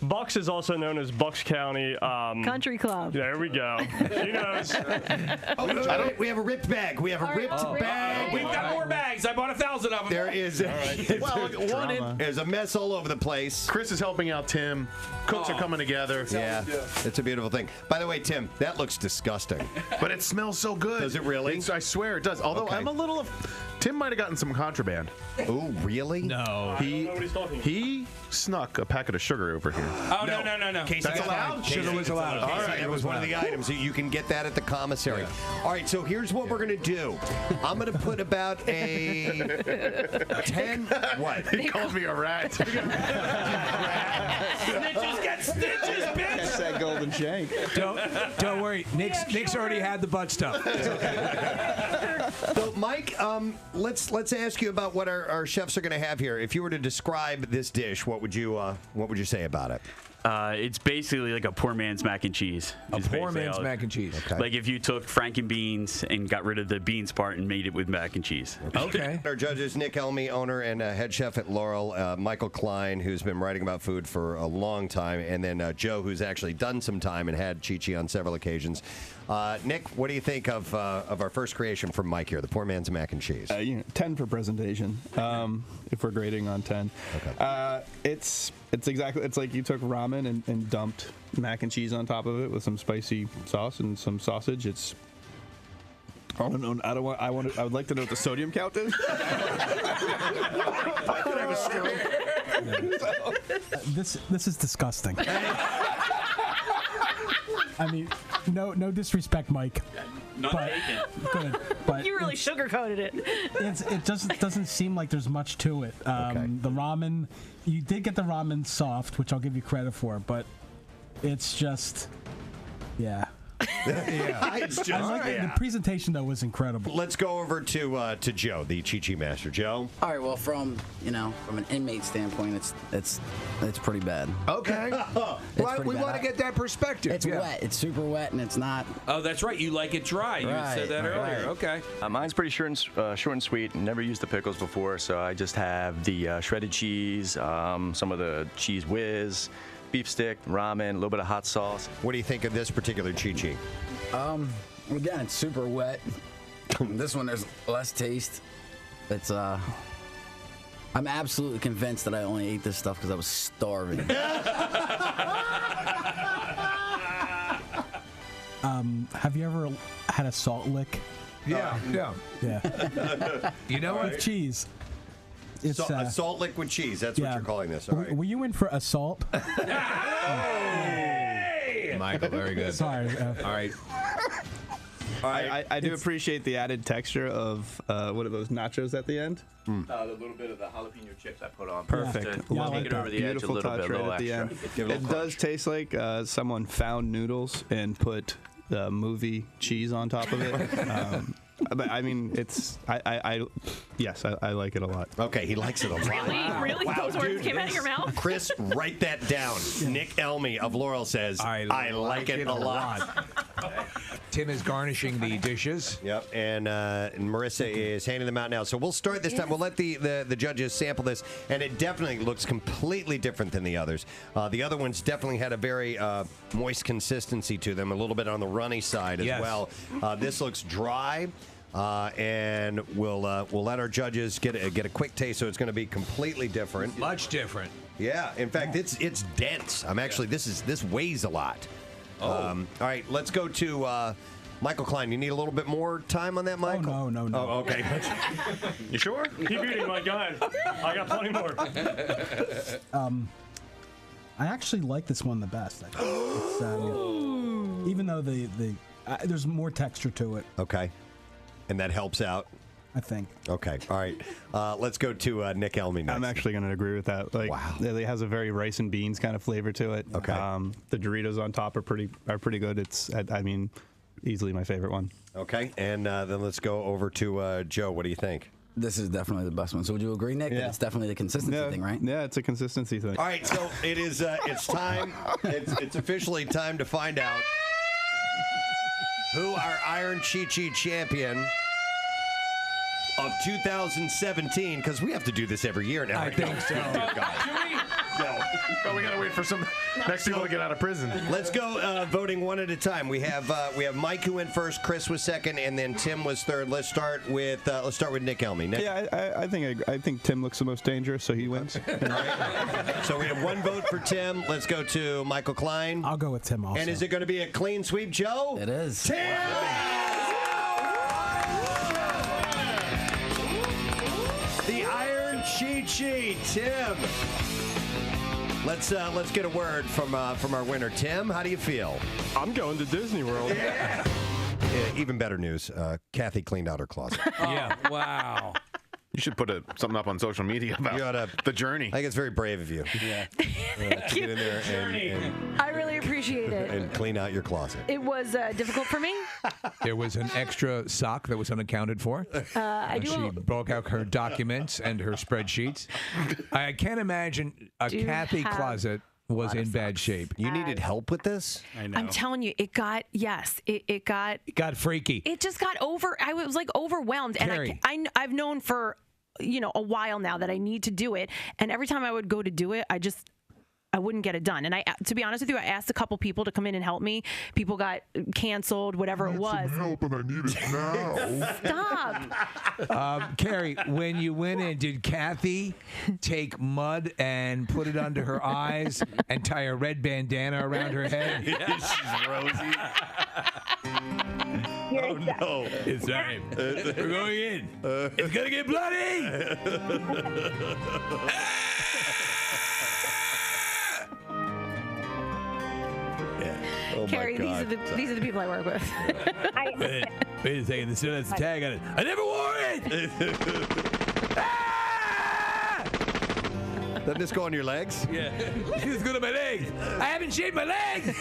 Bucks is also known as Bucks County Country Club. There we go. She knows. We have a ripped bag. We have a ripped bag. We've got more bags. I bought 1,000 of them. There is. There's a mess all over the place. Chris is helping out Tim. Cooks are coming together. Yeah, it's a beautiful thing. By the way, Tim, that looks disgusting. But it smells so good. Does it really? I swear it does. Although Okay. I'm a little. Tim might have gotten some contraband. Oh, really? No. He snuck a packet of sugar over here. Oh, no. Casey, That's allowed? Sugar was allowed. All Casey, right, that was one of the items. You can get that at the commissary. All right, so here's what we're going to do. I'm going to put about a 10. What? He called me a rat. Snitches get stitches, bitch. That's that golden shank. Don't worry. Nick's already had the butt stuff. So, Mike, let's ask you about what our chefs are going to have here. If you were to describe this dish, what would you say about it? It's basically like a poor man's mac and cheese. A poor man's mac and cheese. Okay. Like if you took Franken beans and got rid of the beans part and made it with mac and cheese. Okay. Our judges, Nick Elmy, owner and head chef at Laurel, Michael Klein, who's been writing about food for a long time, and then Joe, who's actually done some time and had Chi-Chi on several occasions. Nick, what do you think of our first creation from Mike here, the poor man's mac and cheese? 10 for presentation, if we're grading on 10. Okay. It's like you took ramen and dumped mac and cheese on top of it with some spicy sauce and some sausage. It's I don't know. I would like to know what the sodium count is. I could have a stroke. This is disgusting. I mean, no disrespect, Mike. But good. But You really sugarcoated it. it doesn't seem like there's much to it. The ramen, you did get the ramen soft, which I'll give you credit for, but it's just, yeah. It's just, The presentation though was incredible. Let's go over to Joe, the Chi-Chi master. Joe. All right. Well, from an inmate standpoint, it's pretty bad. Okay. Well, we want to get that perspective. It's wet. It's super wet, and it's not. Oh, that's right. You like it dry. You said that earlier. Okay. Mine's pretty short and sweet. Never used the pickles before, so I just have the shredded cheese, some of the cheese whiz, beef stick, ramen, a little bit of hot sauce. What do you think of this particular Chi-Chi? Again, it's super wet. This one, there's less taste. It's I'm absolutely convinced that I only ate this stuff because I was starving. Have you ever had a salt lick? Yeah. You know what? With cheese. It's a salt lick with cheese. That's what you're calling this. All right. Were you in for assault? Michael, very good. Sorry. All right. I do appreciate the added texture of what are those nachos at the end? The little bit of the jalapeno chips I put on. Perfect. Yeah, I Take like it over that. the edge a Beautiful little touch bit, right little at the extra. end. It does taste like someone found noodles and put movie cheese on top of it. But I mean, it's yes, I like it a lot. Okay, he likes it a lot. Really? Wow, Those words dude. came out of your mouth? Chris, write that down. Nick Elmy of Laurel says, I like it a lot. Tim is garnishing the dishes. Yep, and Marissa is handing them out now. So we'll start this time. We'll let the judges sample this, and it definitely looks completely different than the others. The other ones definitely had a very moist consistency to them, a little bit on the runny side as well. This looks dry. And we'll let our judges get a quick taste, so it's going to be completely different. Much different. Yeah. In fact, it's dense. I'm actually this weighs a lot. All right, let's go to Michael Klein. You need a little bit more time on that, Michael? Oh, no. Oh, okay. You sure? Keep eating, my God. I got plenty more. I actually like this one the best. I think. It's, even though there's more texture to it. Okay. And that helps out. I think. Okay. All right. Let's go to Nick Elmy next. I'm actually going to agree with that. Like, wow. It has a very rice and beans kind of flavor to it. Okay. The Doritos on top are pretty good. It's, I mean, easily my favorite one. Okay. And then let's go over to Joe. What do you think? This is definitely the best one. So would you agree, Nick? Yeah. That it's definitely the consistency thing, right? Yeah, it's a consistency thing. All right. So it is. It's time. It's officially time to find out who our Iron Chi-Chi champion of 2017, because we have to do this every year now. I think so. No, we gotta wait for some next people to get out of prison. Let's go voting one at a time. We have Mike who went first, Chris was second, and then Tim was third. Let's start with Nick Elmy. Nick? Yeah, I think Tim looks the most dangerous, so he wins. So we have one vote for Tim. Let's go to Michael Klein. I'll go with Tim also. And is it going to be a clean sweep, Joe? It is. Tim! The Iron Chi-Chi, Tim. Let's get a word from our winner, Tim. How do you feel? I'm going to Disney World. Yeah, even better news. Kathy cleaned out her closet. Yeah. Wow. You should put something up on social media about the journey. I think it's very brave of you. Yeah. To get in there and I really appreciate it. and clean out your closet. It was difficult for me. There was an extra sock that was unaccounted for. She broke out her documents and her spreadsheets. I can't imagine a Kathy closet was in bad shape. You needed help with this? I know. I'm telling you, it got freaky. It just got I was like overwhelmed, Carrie. and I've known for a while now that I need to do it, and every time I would go to do it, I wouldn't get it done. And to be honest with you, I asked a couple people to come in and help me. People got canceled, whatever it was. Some help and I need it now. Stop. Carrie, when you went in, did Kathy take mud and put it under her eyes and tie a red bandana around her head? She's rosy. Oh, no. It's time. We're going in. It's going to get bloody. Oh Carrie, my God. these are the people I work with. Wait a second. This still has a tag on it. I never wore it. Doesn't this go on your legs? Yeah. It's good on my legs. I haven't shaved my legs.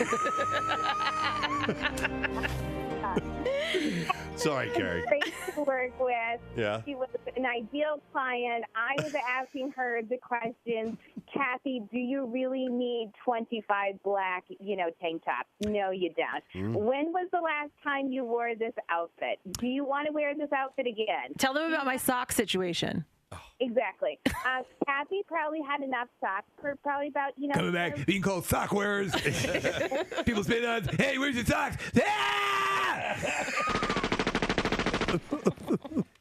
Sorry, Carrie. Great to work with. Yeah. She was an ideal client. I was asking her the questions. Kathy, do you really need 25 black, tank tops? No, you don't. When was the last time you wore this outfit? Do you want to wear this outfit again? Tell them about my sock situation. Exactly. Kathy probably had enough socks for probably about, Coming back, being called sock wearers. People spit on, hey, where's your socks?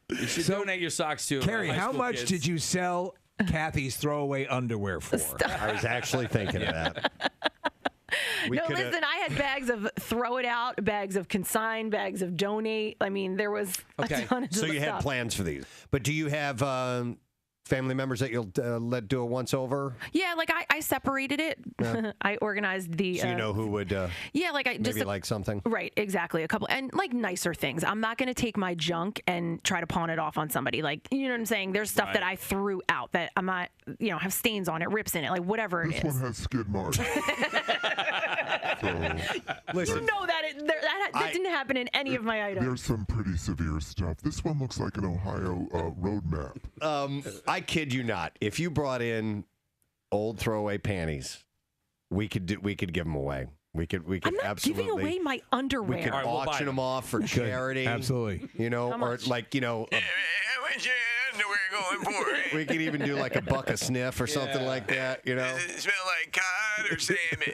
You should donate your socks to Carrie, high how school much kids. did you sell Kathy's throwaway underwear for? I was actually thinking of that. Listen, I had bags of throw it out, bags of consign, bags of donate. I mean, there was a ton of So you had stuff. plans for these. But do you have family members that you'll let do a once over? Yeah, like I separated it. Yeah. I organized the. So you know who would yeah, like I maybe just like something? Right, exactly. A couple and like nicer things. I'm not going to take my junk and try to pawn it off on somebody. Like, you know what I'm saying? There's stuff that I threw out that I'm not, have stains on it, rips in it, like whatever it is. This one has skid marks. Listen, you know that that didn't happen in any of my items. There's some pretty severe stuff. This one looks like an Ohio road map. I kid you not. If you brought in old throwaway panties, we could give them away. We could I'm not absolutely giving away my underwear. We could auction them off for charity. Absolutely. How or much? like underwear going for it? We could even do like a buck a sniff or something like that, you know? Does it smell like cod or salmon?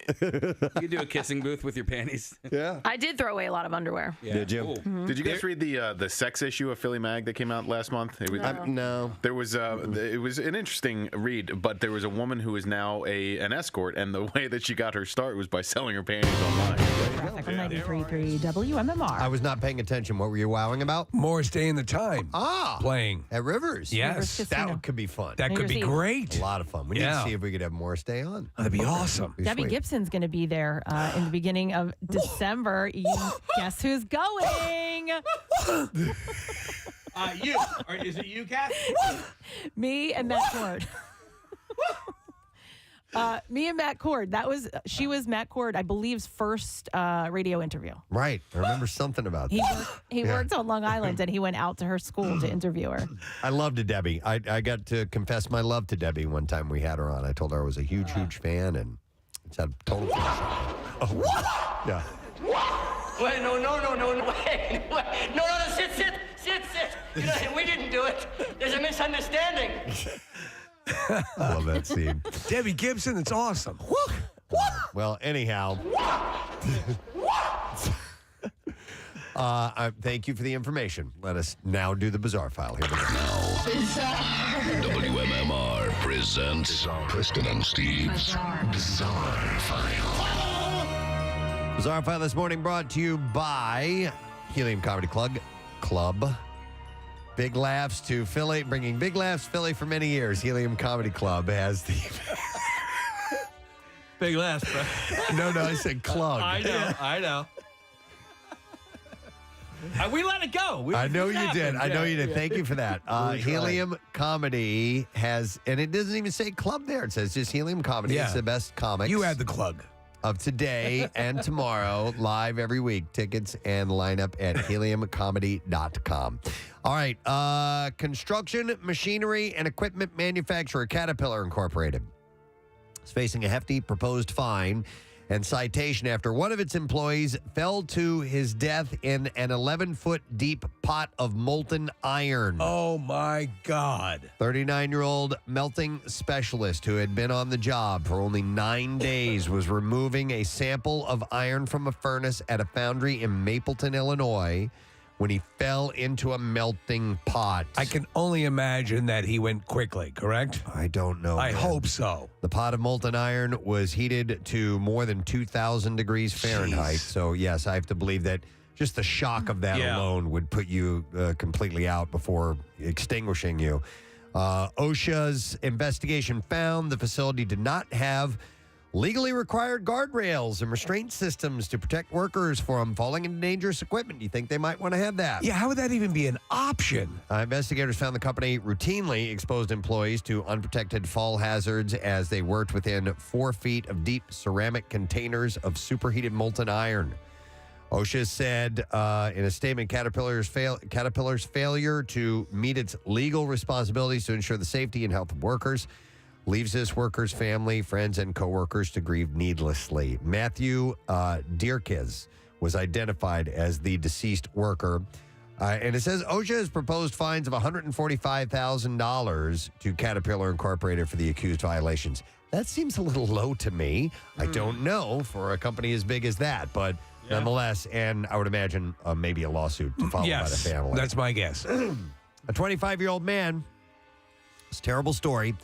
You could do a kissing booth with your panties. Yeah. I did throw away a lot of underwear. Did you? Mm-hmm. Did you guys read the sex issue of Philly Mag that came out last month? It was, no. There was it was an interesting read, but there was a woman who is now an escort, and the way that she got her start was by selling her panties online. Traffic on 93.3 WMMR. I was not paying attention. What were you wowing about? Morris Day in the Time. Ah. Playing. At Rivers. Yes. That could be fun. That could be great. A lot of fun. We need Yeah. to see if we could have Morris Day on. That'd be awesome. Debbie Gibson's going to be there in the beginning of December. Guess who's going? You. Or is it you, Kath? Me and Matt Cord. Me and Matt Cord. She was Matt Cord, I believe's first radio interview. Right. I remember something about that. He worked on Long Island, and he went out to her school to interview her. I loved Debbie. I got to confess my love to Debbie one time we had her on. I told her I was a huge fan, and it's a total Oh, yeah. Wait, no, wait. No, sit. You know, we didn't do it. There's a misunderstanding. I love that scene. Debbie Gibson, it's awesome. Well, anyhow. Thank you for the information. Let us now do the bizarre file. Here we go. WMMR presents Preston and Steve's Bizarre File. Bizarre file this morning brought to you by Helium Comedy Club. Big laughs to Philly, bringing big laughs to Philly for many years. Helium Comedy Club has the Big laughs, bro. No, I said club. I know. We let it go. I know you did. I know you did. Thank you for that. Helium Comedy has, and it doesn't even say club there. It says just Helium Comedy. Yeah. It's the best comics. You had the plug. Of today and tomorrow, live every week. Tickets and lineup at heliumcomedy.com. All right. Construction, machinery, and equipment manufacturer Caterpillar Incorporated is facing a hefty proposed fine and citation after one of its employees fell to his death in an 11-foot deep pot of molten iron. Oh, my God. 39-year-old melting specialist who had been on the job for only 9 days was removing a sample of iron from a furnace at a foundry in Mapleton, Illinois, when he fell into a melting pot. I can only imagine that he went quickly, correct? I don't know. I hope so. The pot of molten iron was heated to more than 2,000 degrees Fahrenheit. So, yes, I have to believe that just the shock of that alone would put you completely out before extinguishing you. OSHA's investigation found the facility did not have legally required guardrails and restraint systems to protect workers from falling into dangerous equipment. Do you think they might want to have that? Yeah, how would that even be an option? Investigators found the company routinely exposed employees to unprotected fall hazards as they worked within 4 feet of deep ceramic containers of superheated molten iron. OSHA said in a statement, Caterpillar's failure to meet its legal responsibilities to ensure the safety and health of workers leaves this worker's family, friends, and coworkers to grieve needlessly. Matthew Dierkes was identified as the deceased worker. And it says OSHA has proposed fines of $145,000 to Caterpillar Incorporated for the accused violations. That seems a little low to me. I don't know for a company as big as that, but nonetheless, and I would imagine maybe a lawsuit to follow by the family. That's my guess. A 25-year-old man, it's a terrible story,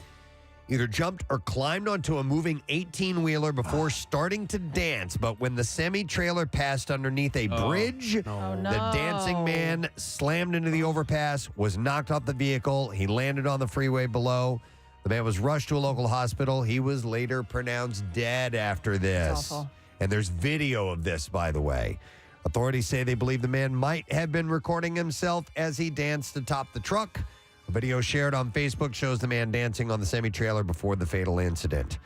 either jumped or climbed onto a moving 18-wheeler before starting to dance. But when the semi-trailer passed underneath a bridge, the dancing man slammed into the overpass, was knocked off the vehicle. He landed on the freeway below. The man was rushed to a local hospital. He was later pronounced dead after this. That's awful. And there's video of this, by the way. Authorities say they believe the man might have been recording himself as he danced atop the truck. A video shared on Facebook shows the man dancing on the semi-trailer before the fatal incident.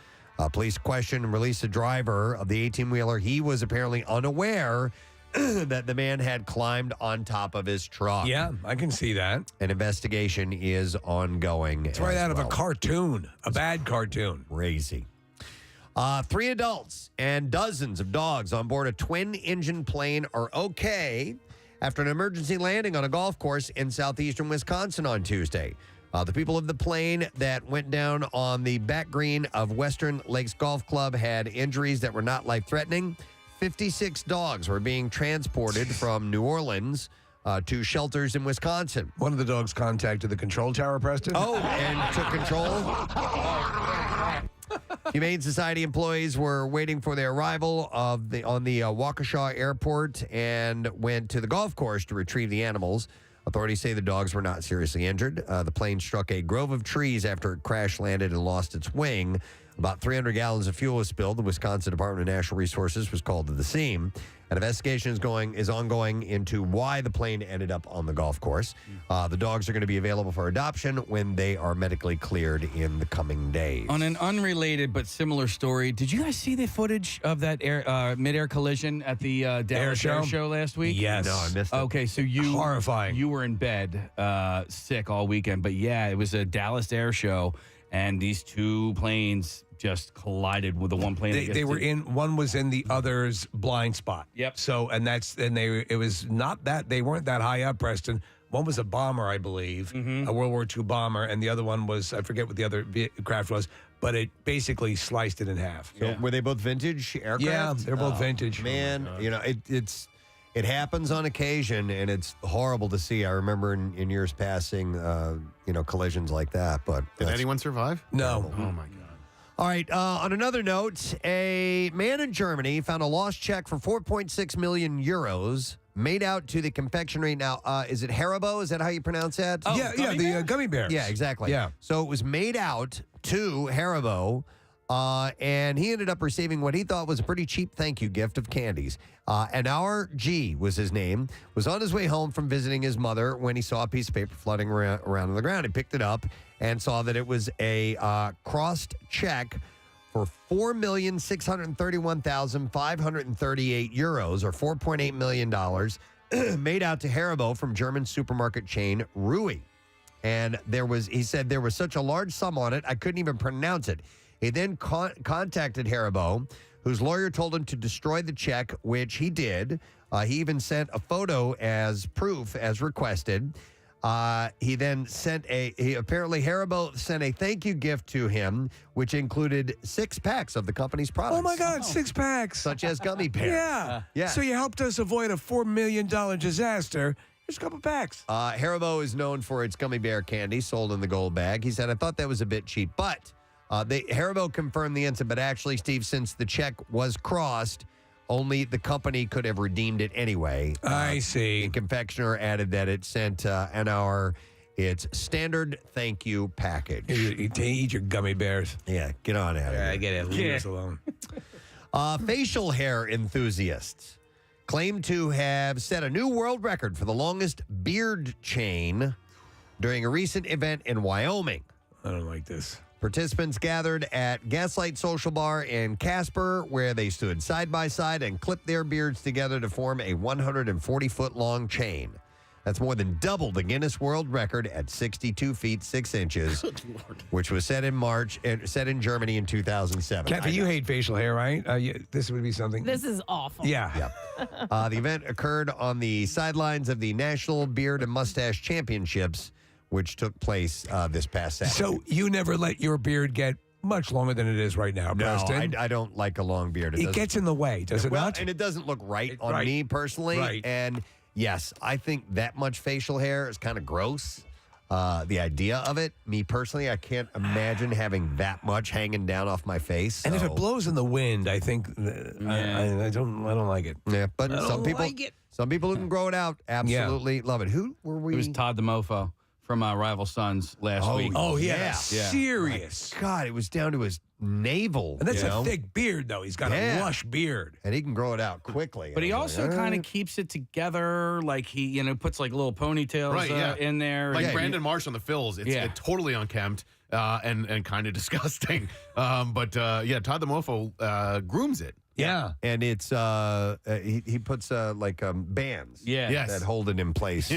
Police questioned and released the driver of the 18-wheeler. He was apparently unaware that the man had climbed on top of his truck. Yeah, I can see that. An investigation is ongoing. It's right out of a cartoon, a bad cartoon. Crazy. 3 adults and dozens of dogs on board a twin-engine plane are okay after an emergency landing on a golf course in southeastern Wisconsin on Tuesday. The people of the plane that went down on the back green of Western Lakes Golf Club had injuries that were not life-threatening. 56 dogs were being transported from New Orleans to shelters in Wisconsin. One of the dogs contacted the control tower, Preston. Oh, and took control. Humane Society employees were waiting for their arrival on the Waukesha Airport and went to the golf course to retrieve the animals. Authorities say the dogs were not seriously injured. The plane struck a grove of trees after it crash landed and lost its wing. About 300 gallons of fuel was spilled. The Wisconsin Department of Natural Resources was called to the scene. An investigation is ongoing into why the plane ended up on the golf course. The dogs are going to be available for adoption when they are medically cleared in the coming days. On an unrelated but similar story, did you guys see the footage of that mid-air collision at the Dallas Air Show last week? Yes. No, I missed it. Okay, so horrifying. You were in bed sick all weekend, but yeah, it was a Dallas Air Show, and these two planes just collided with the one plane. They were in. One was in the other's blind spot. Yep. So it was not that they weren't that high up, Preston. One was a bomber, I believe, a World War II bomber, and the other one was, I forget what the other craft was, but it basically sliced it in half. So were they both vintage aircraft? Yeah, they're both vintage. Man, it happens on occasion, and it's horrible to see. I remember in years passing, collisions like that. But did anyone survive? No. Oh my God. All right. On another note, a man in Germany found a lost check for 4.6 million euros made out to the confectionery. Now, is it Haribo? Is that how you pronounce that? Oh, the gummy bears. Yeah, exactly. Yeah. So it was made out to Haribo, and he ended up receiving what he thought was a pretty cheap thank you gift of candies. And our G was his name, was on his way home from visiting his mother when he saw a piece of paper floating around on the ground. He picked it up and saw that it was a crossed check for 4,631,538 euros, or $4.8 million, made out to Haribo from German supermarket chain Rui. And he said there was such a large sum on it, I couldn't even pronounce it. He then contacted Haribo, whose lawyer told him to destroy the check, which he did. He even sent a photo as proof, as requested. He then apparently Haribo sent a thank you gift to him, which included 6 packs of the company's products. Oh my God, 6 packs. Such as gummy bears. Yeah. Yeah. So you helped us avoid a $4 million disaster. Here's a couple packs. Haribo is known for its gummy bear candy sold in the gold bag. He said, I thought that was a bit cheap, but Haribo confirmed the incident, but actually, Steve, since the check was crossed, only the company could have redeemed it anyway. I see. The confectioner added that it sent its standard thank you package. You eat your gummy bears. Yeah, get on out of here. I get it. Leave us alone. Facial hair enthusiasts claim to have set a new world record for the longest beard chain during a recent event in Wyoming. I don't like this. Participants gathered at Gaslight Social Bar in Casper, where they stood side by side and clipped their beards together to form a 140-foot-long chain. That's more than double the Guinness World Record at 62 feet 6 inches, which was set in Germany in 2007. Kathy, you hate facial hair, right? This would be something. This is awful. Yeah. The event occurred on the sidelines of the National Beard and Mustache Championships, which took place this past Saturday. So you never let your beard get much longer than it is right now, No, Preston? I don't like a long beard. It gets in the way, does it not? And it doesn't look right on me personally. Right. And yes, I think that much facial hair is kind of gross. The idea of it, me personally, I can't imagine having that much hanging down off my face. And if so- it blows in the wind, I think I don't like it. Yeah, but I some don't people, like it. some people who can grow it out absolutely love it. Who were we? It was Todd the Mofo from Rival Sons last week. Oh, yeah. Yeah. Serious. God, it was down to his navel. And that's you a know? thick beard, though. He's got a lush beard. And he can grow it out quickly. But he I was also like, kind "All of keeps it together, like he, puts like little ponytails in there. Like And- Brandon Marsh on the Phils. It's totally unkempt and kind of disgusting. But Todd the Mofo grooms it. Yeah. And it's he puts bands that hold it in place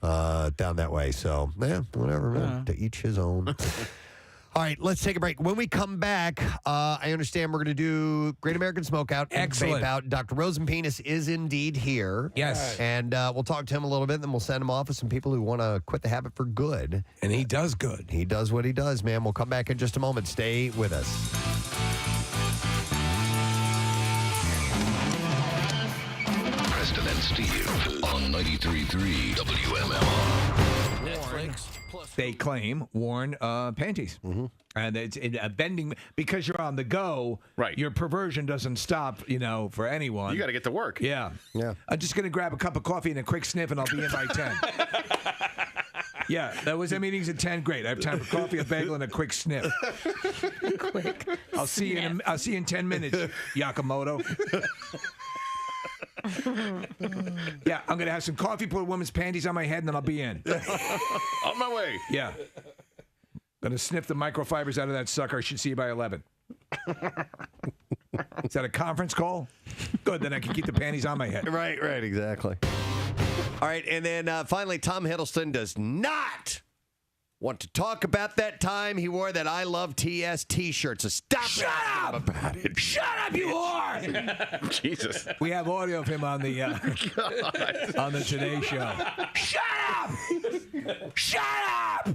down that way. So, whatever, man. To each his own. All right, let's take a break. When we come back, I understand we're going to do Great American Smokeout. Excellent. Vape Out. Dr. Rosenpenis is indeed here. Yes. And we'll talk to him a little bit, then we'll send him off with some people who want to quit the habit for good. And he does good. He does what he does, man. We'll come back in just a moment. Stay with us. Preston and Steve on 93.3 WMMR. Netflix. They claim worn panties. Mm-hmm. And it's a bending because you're on the go. Right. Your perversion doesn't stop, for anyone. You got to get to work. Yeah. Yeah. I'm just going to grab a cup of coffee and a quick sniff, and I'll be in by 10. Yeah, that meeting's at 10. Great. I have time for coffee, a bagel, and a quick sniff. Quick. I'll see you in 10 minutes, Yakamoto. Yeah, I'm going to have some coffee, put a woman's panties on my head, and then I'll be in. On my way. Yeah. Going to sniff the microfibers out of that sucker. I should see you by 11. Is that a conference call? Good, then I can keep the panties on my head. Right, exactly. All right, and then finally, Tom Hiddleston does not want to talk about that time he wore that I Love TS t-shirt. So stop Shut up! about it. Shut up, you whore! Jesus. We have audio of him on the on the Today Show. Shut up! Shut up!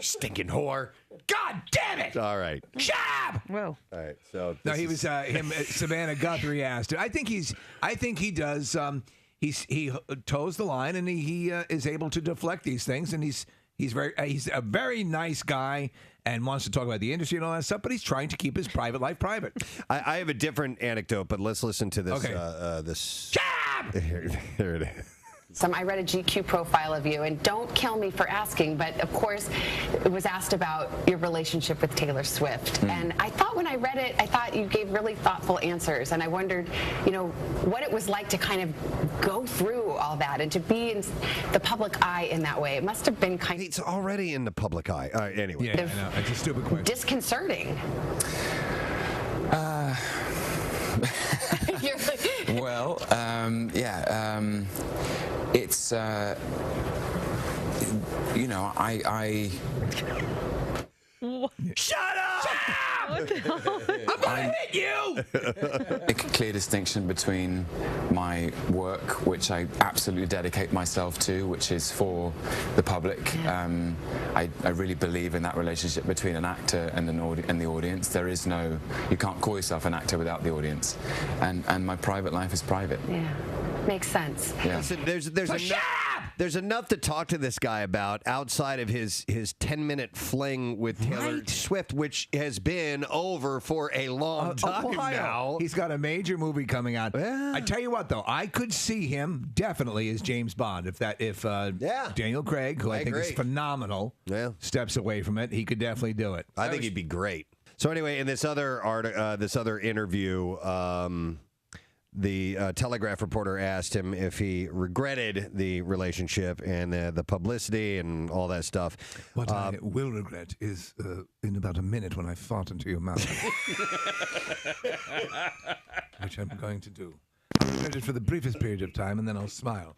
Stinking whore. God damn it! All right. Shut up! Whoa. All right. So No, he was him. Savannah Guthrie asked. I think he does. He toes the line, and he is able to deflect these things, and he's a very nice guy and wants to talk about the industry and all that stuff, but he's trying to keep his private life private. I have a different anecdote, but let's listen to this. Okay. This. Here it is. I read a GQ profile of you, and don't kill me for asking, but of course, it was asked about your relationship with Taylor Swift. And I thought when I read it, I thought you gave really thoughtful answers, and I wondered, what it was like to kind of go through all that and to be in the public eye in that way. It must have been kind of... It's already in the public eye. All right, anyway. Yeah, I know. It's a stupid question. Disconcerting. You're like... Well, it's, I Shut up! What the hell? I'm gonna hit you! make a clear distinction between my work, which I absolutely dedicate myself to, which is for the public. I really believe in that relationship between an actor and the audience. There is no, you can't call yourself an actor without the audience. And my private life is private. Yeah, makes sense. Yeah. Listen, there's enough to talk to this guy about outside of his 10-minute fling with Taylor Swift, which has been over for a long time now. He's got a major movie coming out. Yeah. I tell you what, though, I could see him definitely as James Bond. If Daniel Craig, who I think is phenomenal, steps away from it, he could definitely do it. I think he'd be great. So anyway, in this other interview, the Telegraph reporter asked him if he regretted the relationship and the publicity and all that stuff. What I will regret is in about a minute when I fart into your mouth, which I'm going to do. I'll regret it for the briefest period of time, and then I'll smile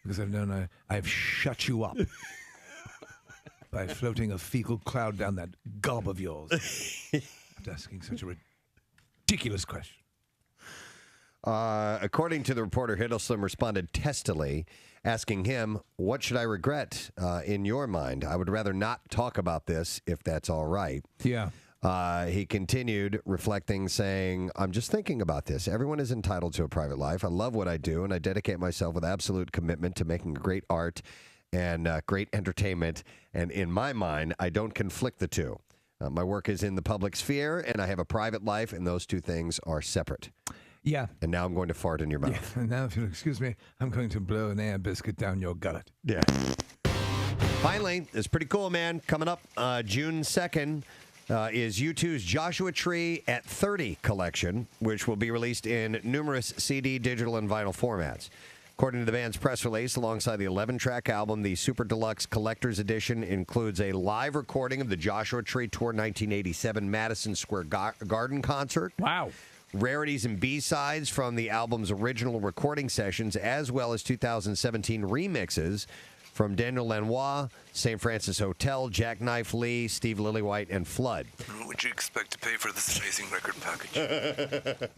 because I've known I've shut you up by floating a fecal cloud down that gob of yours and asking such a ridiculous question. According to the reporter, Hiddleston responded testily, asking him, "What should I regret in your mind? I would rather not talk about this if that's all right." Yeah. He continued, reflecting, saying, "I'm just thinking about this. Everyone is entitled to a private life. I love what I do, and I dedicate myself with absolute commitment to making great art and great entertainment. And in my mind, I don't conflict the two. My work is in the public sphere, and I have a private life, and those two things are separate." Yeah. And now I'm going to fart in your mouth. Yeah. And now, if you'll excuse me, I'm going to blow an air biscuit down your gullet. Yeah. Finally, it's pretty cool, man. Coming up June 2nd is U2's Joshua Tree at 30 collection, which will be released in numerous CD, digital, and vinyl formats. According to the band's press release, alongside the 11-track album, the Super Deluxe Collector's Edition includes a live recording of the Joshua Tree Tour 1987 Madison Square Garden concert. Wow. Rarities and B-sides from the album's original recording sessions, as well as 2017 remixes from Daniel Lanois, St. Francis Hotel, Jackknife Lee, Steve Lillywhite, and Flood. What would you expect to pay for this amazing record package?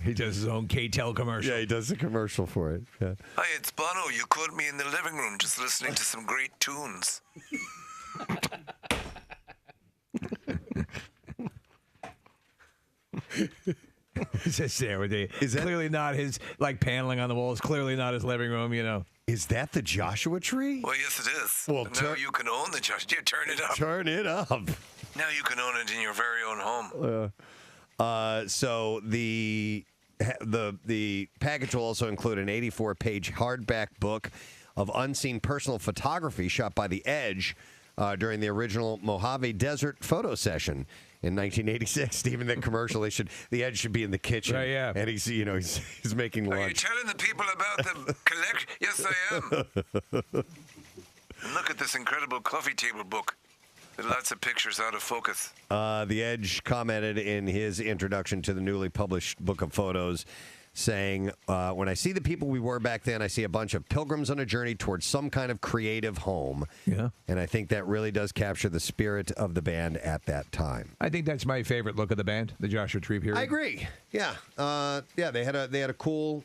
He does his own K-Tel commercial. Yeah, he does a commercial for it. Yeah. Hi, it's Bono. You caught me in the living room just listening to some great tunes. He's just there with the. Is that clearly not his paneling on the wall? It's clearly not his living room. Is that the Joshua Tree? Well, yes, it is. Well, now you can own the Joshua. Yeah, turn it up. Turn it up. Now you can own it in your very own home. So the package will also include an 84-page hardback book of unseen personal photography shot by The Edge during the original Mojave Desert photo session in 1986. Stephen, that commercial, The Edge should be in the kitchen. Right, yeah. And he's making lunch. Are you telling the people about the collection? Yes, I am. And look at this incredible coffee table book. With lots of pictures out of focus. The Edge commented in his introduction to the newly published book of photos, saying, when I see the people we were back then, I see a bunch of pilgrims on a journey towards some kind of creative home. Yeah. And I think that really does capture the spirit of the band at that time. I think that's my favorite look of the band, the Joshua Tree period. I agree. Yeah. They had a cool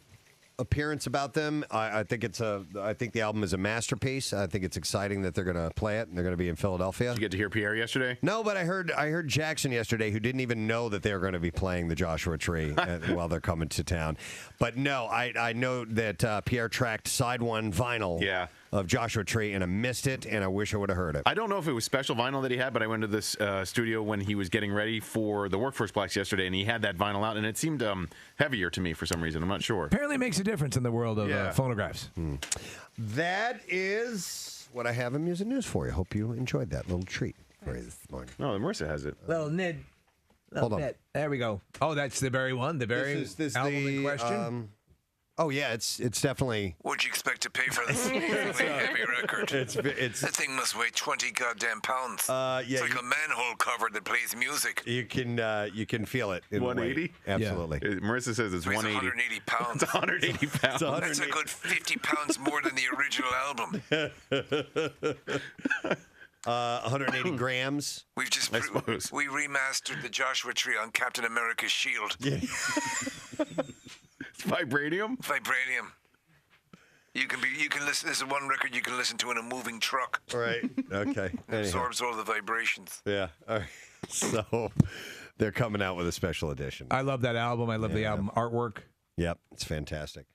appearance about them. I think the album is a masterpiece. I think it's exciting that they're going to play it and they're going to be in Philadelphia. Did you get to hear Pierre yesterday? No, but I heard Jackson yesterday, who didn't even know that they were going to be playing the Joshua Tree while they're coming to town. But no, I know that Pierre tracked side one vinyl of Joshua Tree, and I missed it, and I wish I would have heard it. I don't know if it was special vinyl that he had, but I went to this studio when he was getting ready for the Workforce Blacks yesterday, and he had that vinyl out, and it seemed heavier to me for some reason. I'm not sure. Apparently it makes a difference in the world of phonographs. That is what I have in music news for you. Hope you enjoyed that little treat for you this morning. No, Marissa has it. Little Nid. Hold on. There we go. Oh, that's the very one. The very album in question. Oh yeah, it's definitely. What'd you expect to pay for this heavy record? That thing must weigh 20 goddamn pounds. It's like a manhole cover that plays music. You can feel it. In 180? Absolutely. Yeah. Marissa says it's 180. 180 pounds. It's 180 pounds. That's a good 50 pounds more than the original album. 180 grams. We've just we remastered the Joshua Tree on Captain America's shield. Yeah. Vibranium? Vibranium. You can listen. This is one record you can listen to in a moving truck. Right. Okay. It absorbs all the vibrations. Yeah. All right. So they're coming out with a special edition. I love that album. I love the album artwork. Yep, it's fantastic.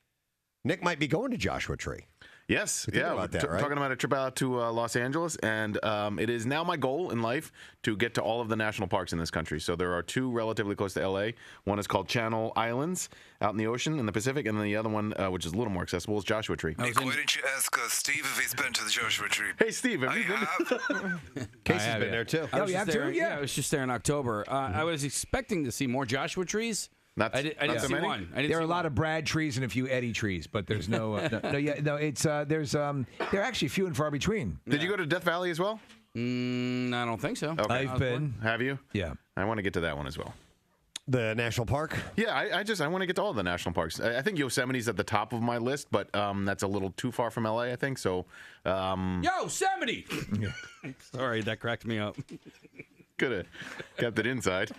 Nick might be going to Joshua Tree. Yes, We're talking about a trip out to Los Angeles, and it is now my goal in life to get to all of the national parks in this country. So there are two relatively close to L.A. One is called Channel Islands, out in the ocean in the Pacific, and then the other one, which is a little more accessible, is Joshua Tree. Nick, why didn't you ask Steve if he's been to the Joshua Tree? Hey, Steve, have you been? Casey's been there too. I was just there in October. I was expecting to see more Joshua trees. I didn't see one. There are a lot of Brad trees and a few Eddie trees, but there's no. It's they're actually few and far between. Did you go to Death Valley as well? I don't think so. Okay. I've been. Have you? Yeah. I want to get to that one as well. The national park? Yeah, I want to get to all the national parks. I think Yosemite's at the top of my list, but that's a little too far from LA, I think. So, Yosemite. Sorry, that cracked me up. Could have kept it inside.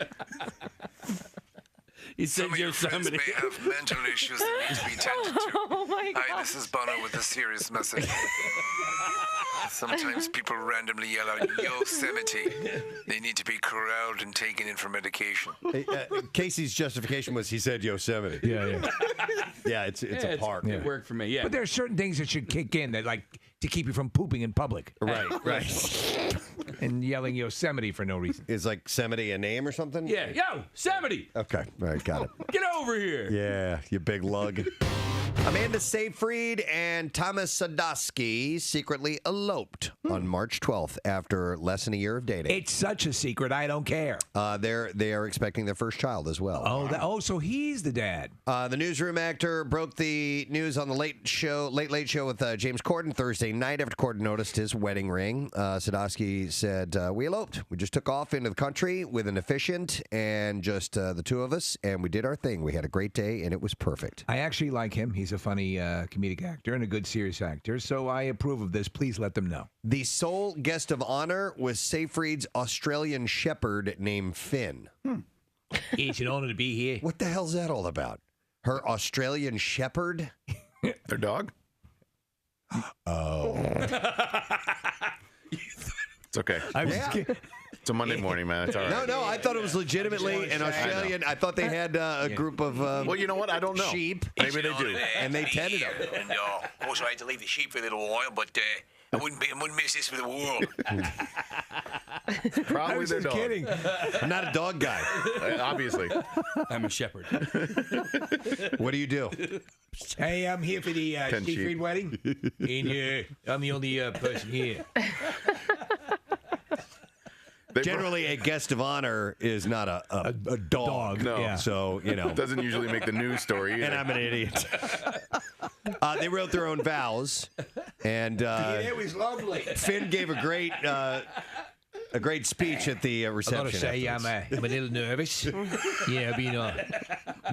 He said your friends may have mental issues that need to be tended to. Oh my God. Hi, this is Bono with a serious message. Sometimes people randomly yell out Yosemite. They need to be corralled and taken in for medication. Casey's justification was he said Yosemite. Yeah, it's a park. It worked for me. Yeah, but there are certain things that should kick in that to keep you from pooping in public. Right. And yelling Yosemite for no reason. Is like Yosemite a name or something? Yeah, Yosemite. Okay, all right, got it. Get over here. Yeah, you big lug. Amanda Seyfried and Thomas Sadowski secretly eloped on March 12th after less than a year of dating. It's such a secret, I don't care. They are expecting their first child as well. So he's the dad. The newsroom actor broke the news on the Late Late Show with James Corden Thursday night after Corden noticed his wedding ring. Sadowski said, "We eloped. We just took off into the country with an efficient and just the two of us, and we did our thing. We had a great day, and it was perfect." I actually like him. He's a funny comedic actor and a good serious actor. So I approve of this. Please let them know. The sole guest of honor was Seyfried's Australian Shepherd named Finn. It's an honor to be here. What the hell's that all about? Her Australian Shepherd? Their dog? Oh. It's okay. It's a Monday morning, man. It's all right. No, I thought it was legitimately an Australian. I thought they had a group of well, you know what? I don't know. Sheep. Maybe they do. And they tended them. And of course, I had to leave the sheep for a little while, but I wouldn't miss this for the world. Probably their dog. Kidding. I'm not a dog guy. Obviously. I'm a shepherd. What do you do? Hey, I'm here for the Seyfried wedding. And I'm the only person here. Generally, a guest of honor is not a dog. No. Yeah. So, It doesn't usually make the news story either. And I'm an idiot. They wrote their own vows. And It was lovely. Finn gave a great speech at the reception. I gotta say, I'm a little nervous. I've been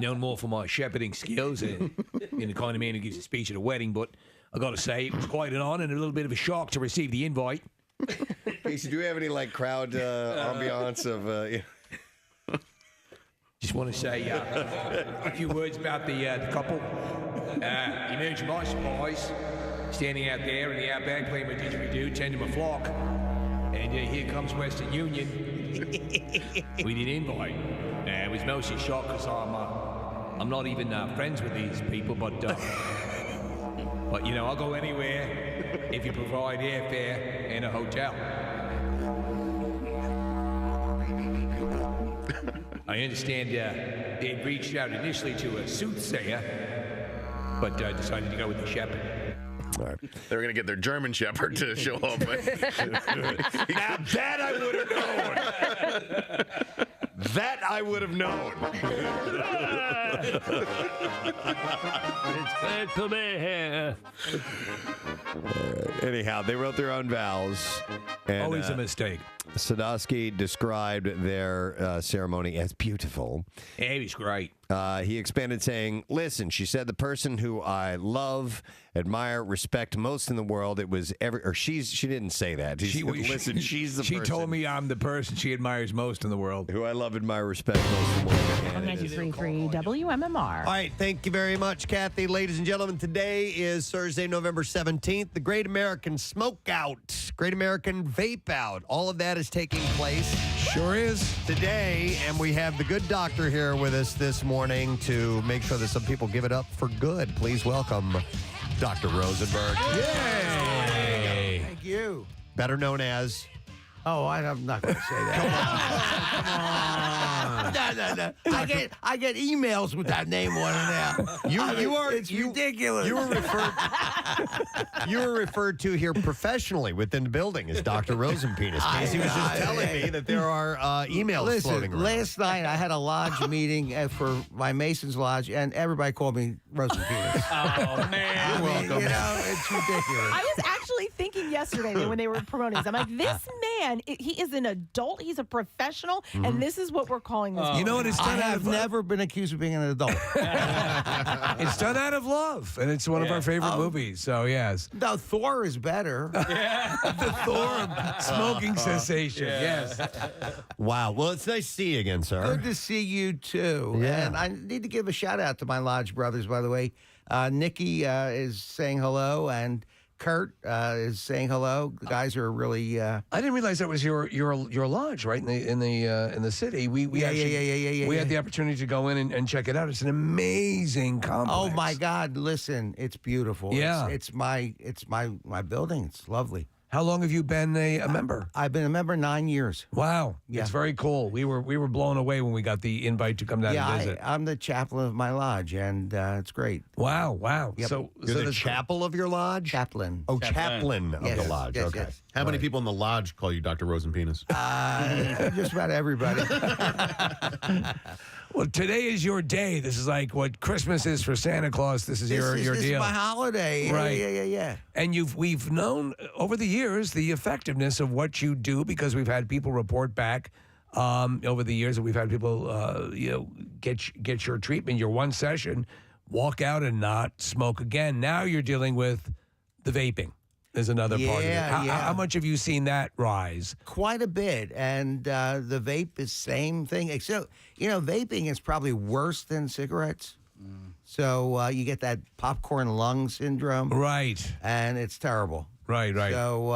known more for my shepherding skills and the kind of man who gives a speech at a wedding. But I gotta say, it was quite an honor and a little bit of a shock to receive the invite. Casey, do we have any crowd ambiance of? Just want to say a few words about the couple. Emerged my surprise, standing out there in the outback playing with didgeridoo, tending my flock. And here comes Western Union. We didn't invite. It was mostly a shock because I'm not even friends with these people, but I'll go anywhere if you provide airfare and a hotel. I understand they'd reached out initially to a soothsayer, but decided to go with the shepherd. All right. They were going to get their German Shepherd to show up. Now that I would have known. That I would have known. It's good to be here. Anyhow, they wrote their own vows. And, Always a mistake. Sadowski described their ceremony as beautiful. Yeah, he was great. He expanded saying, listen, she said, the person who I love, admire, respect most in the world, it was she didn't say that. She's the She person. told me I'm the person she admires most in the world. Who I love, admire, respect most in the world. On 93.3 WMMR. All right, thank you very much, Kathy. Ladies and gentlemen, today is Thursday, November 17th, the Great American Smoke Out, Great American Vape Out. All of that is taking place. Sure is. Today, and we have the good doctor here with us this morning to make sure that some people give it up for good. Please welcome Dr. Rosenberg. Yay! Thank you. Better known as... Oh, I'm not going to say that. No. I get emails with that name on it now. It's ridiculous. You were referred to here professionally within the building as Dr. Rosenpenis. Casey was just telling me that there are emails floating around. Last night I had a lodge meeting for my Mason's Lodge, and everybody called me Rosenpenis. Oh, man. You're welcome. It's ridiculous. I was actually thinking yesterday when they were promoting this, I'm like, this man, he is an adult, he's a professional, and this is what we're calling this. You know what? It's I done have never been accused of being an adult. It's done out of love, and it's one of our favorite movies. So yes, No, Thor is better. the Thor smoking cessation. Yes. Wow. Well, it's nice to see you again, sir. Good to see you too. Yeah. And I need to give a shout out to my lodge brothers, by the way. Nikki is saying hello, and Kurt is saying hello. The guys are really. I didn't realize that was your lodge, right in the city. We Yeah. had the opportunity to go in and check it out. It's an amazing complex. Oh my God! Listen, it's beautiful. Yeah. it's my building. It's lovely. How long have you been a member? I've been a member 9 years. Wow, Yeah. it's very cool. We were blown away when we got the invite to come down and visit. I'm the chaplain of my lodge, and it's great. Wow. Yep. So You're the chapel of your lodge? Chaplain. Oh, chaplain of Yes, the lodge. yes, Okay. yes. How many people in the lodge call you Dr. Rosenpenis? Just about everybody. Well, today is your day. This is like what Christmas is for Santa Claus. This is your This is deal. my holiday. Right. Yeah. And we've known over the years the effectiveness of what you do because we've had people report back over the years that we've had people get your treatment, your one session walk out and not smoke again. Now you're dealing with the vaping. There's another part of it. How much have you seen that rise? Quite a bit. And the vape is same thing. Except, vaping is probably worse than cigarettes. So you get that popcorn lung syndrome. Right. And it's terrible. Right. So,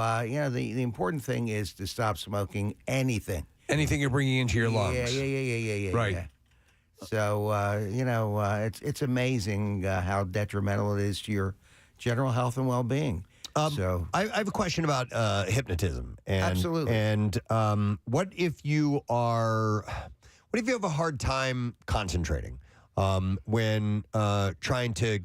the important thing is to stop smoking anything. Anything you're bringing into your lungs. Yeah. Right. Yeah. So, it's amazing how detrimental it is to your general health and well-being. I have a question about hypnotism. And, Absolutely. And what if you have a hard time concentrating when trying to,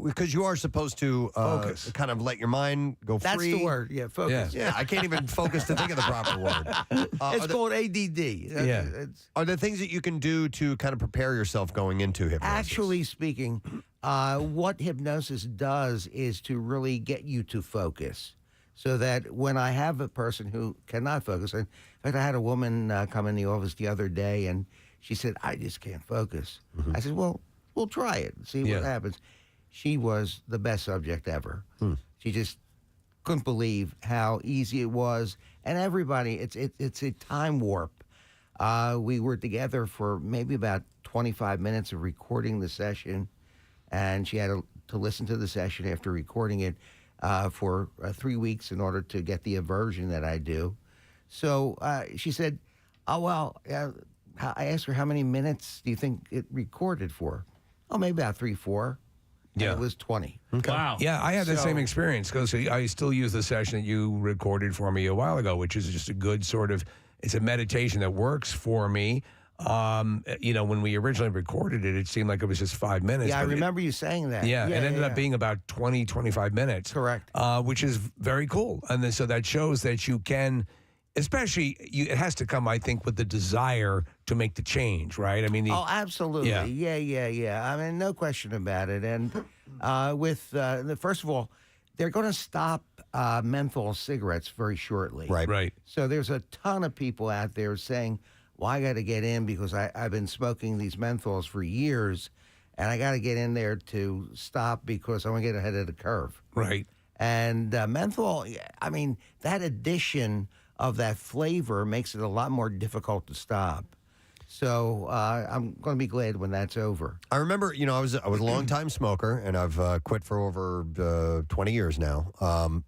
because you are supposed to focus, kind of let your mind go That's free. the word. Yeah, focus. Yeah, I can't even focus to think of the proper word. It's called ADD. Are there things that you can do to kind of prepare yourself going into hypnosis? Actually speaking, what hypnosis does is to really get you to focus, so that when I have a person who cannot focus, in fact, I had a woman come in the office the other day, and she said, "I just can't focus." I said, "Well, we'll try it and see what happens." She was the best subject ever. She just couldn't believe how easy it was, and everybody, it's a time warp. We were together for maybe about 25 minutes of recording the session, and she had to listen to the session after recording it for 3 weeks in order to get the aversion that I do. So she said, "Oh, well," I asked her, "How many minutes do you think it recorded for?" "Oh, maybe about 3, 4. Yeah. And it was 20. Wow. Yeah, I had the same experience because I still use the session that you recorded for me a while ago, which is just a good sort of, it's a meditation that works for me. When we originally recorded it, it seemed like it was just 5 minutes. Yeah, I remember you saying that. Yeah, it ended up being about 20, 25 minutes. Correct. Which is very cool. And then, so that shows that you can, especially, it has to come, I think, with the desire to make the change, right? I mean, absolutely. Yeah. I mean, no question about it. And first of all, they're going to stop menthol cigarettes very shortly. Right. So there's a ton of people out there saying, "Well, I got to get in because I've been smoking these menthols for years, and I got to get in there to stop because I want to get ahead of the curve." Right. And menthol, I mean, that addition of that flavor makes it a lot more difficult to stop. So I'm going to be glad when that's over. I remember, I was a long-time smoker, and I've quit for over 20 years now.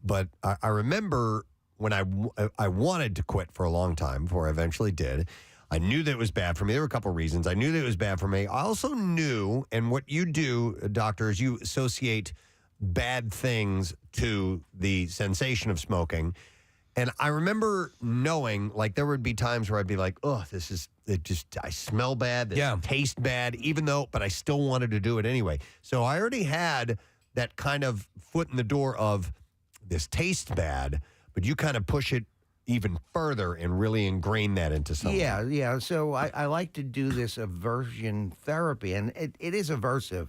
But I remember when I wanted to quit for a long time before I eventually did. I knew that it was bad for me. There were a couple of reasons. I knew that it was bad for me. I also knew, and what you do, doctor, is you associate bad things to the sensation of smoking. And I remember knowing, like, there would be times where I'd be like, "Oh, I smell bad. This tastes bad," but I still wanted to do it anyway. So I already had that kind of foot in the door of, this tastes bad, but you kind of push it even further and really ingrain that into something. Yeah. So I like to do this aversion therapy, and it is aversive.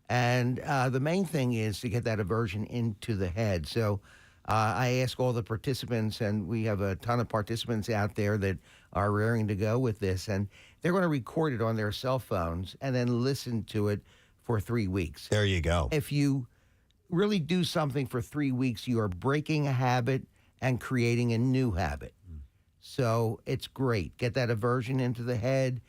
And the main thing is to get that aversion into the head. So I ask all the participants, and we have a ton of participants out there that are raring to go with this, and they're going to record it on their cell phones and then listen to it for 3 weeks. There you go. If you really do something for 3 weeks, you are breaking a habit and creating a new habit. So it's great. Get that aversion into the head.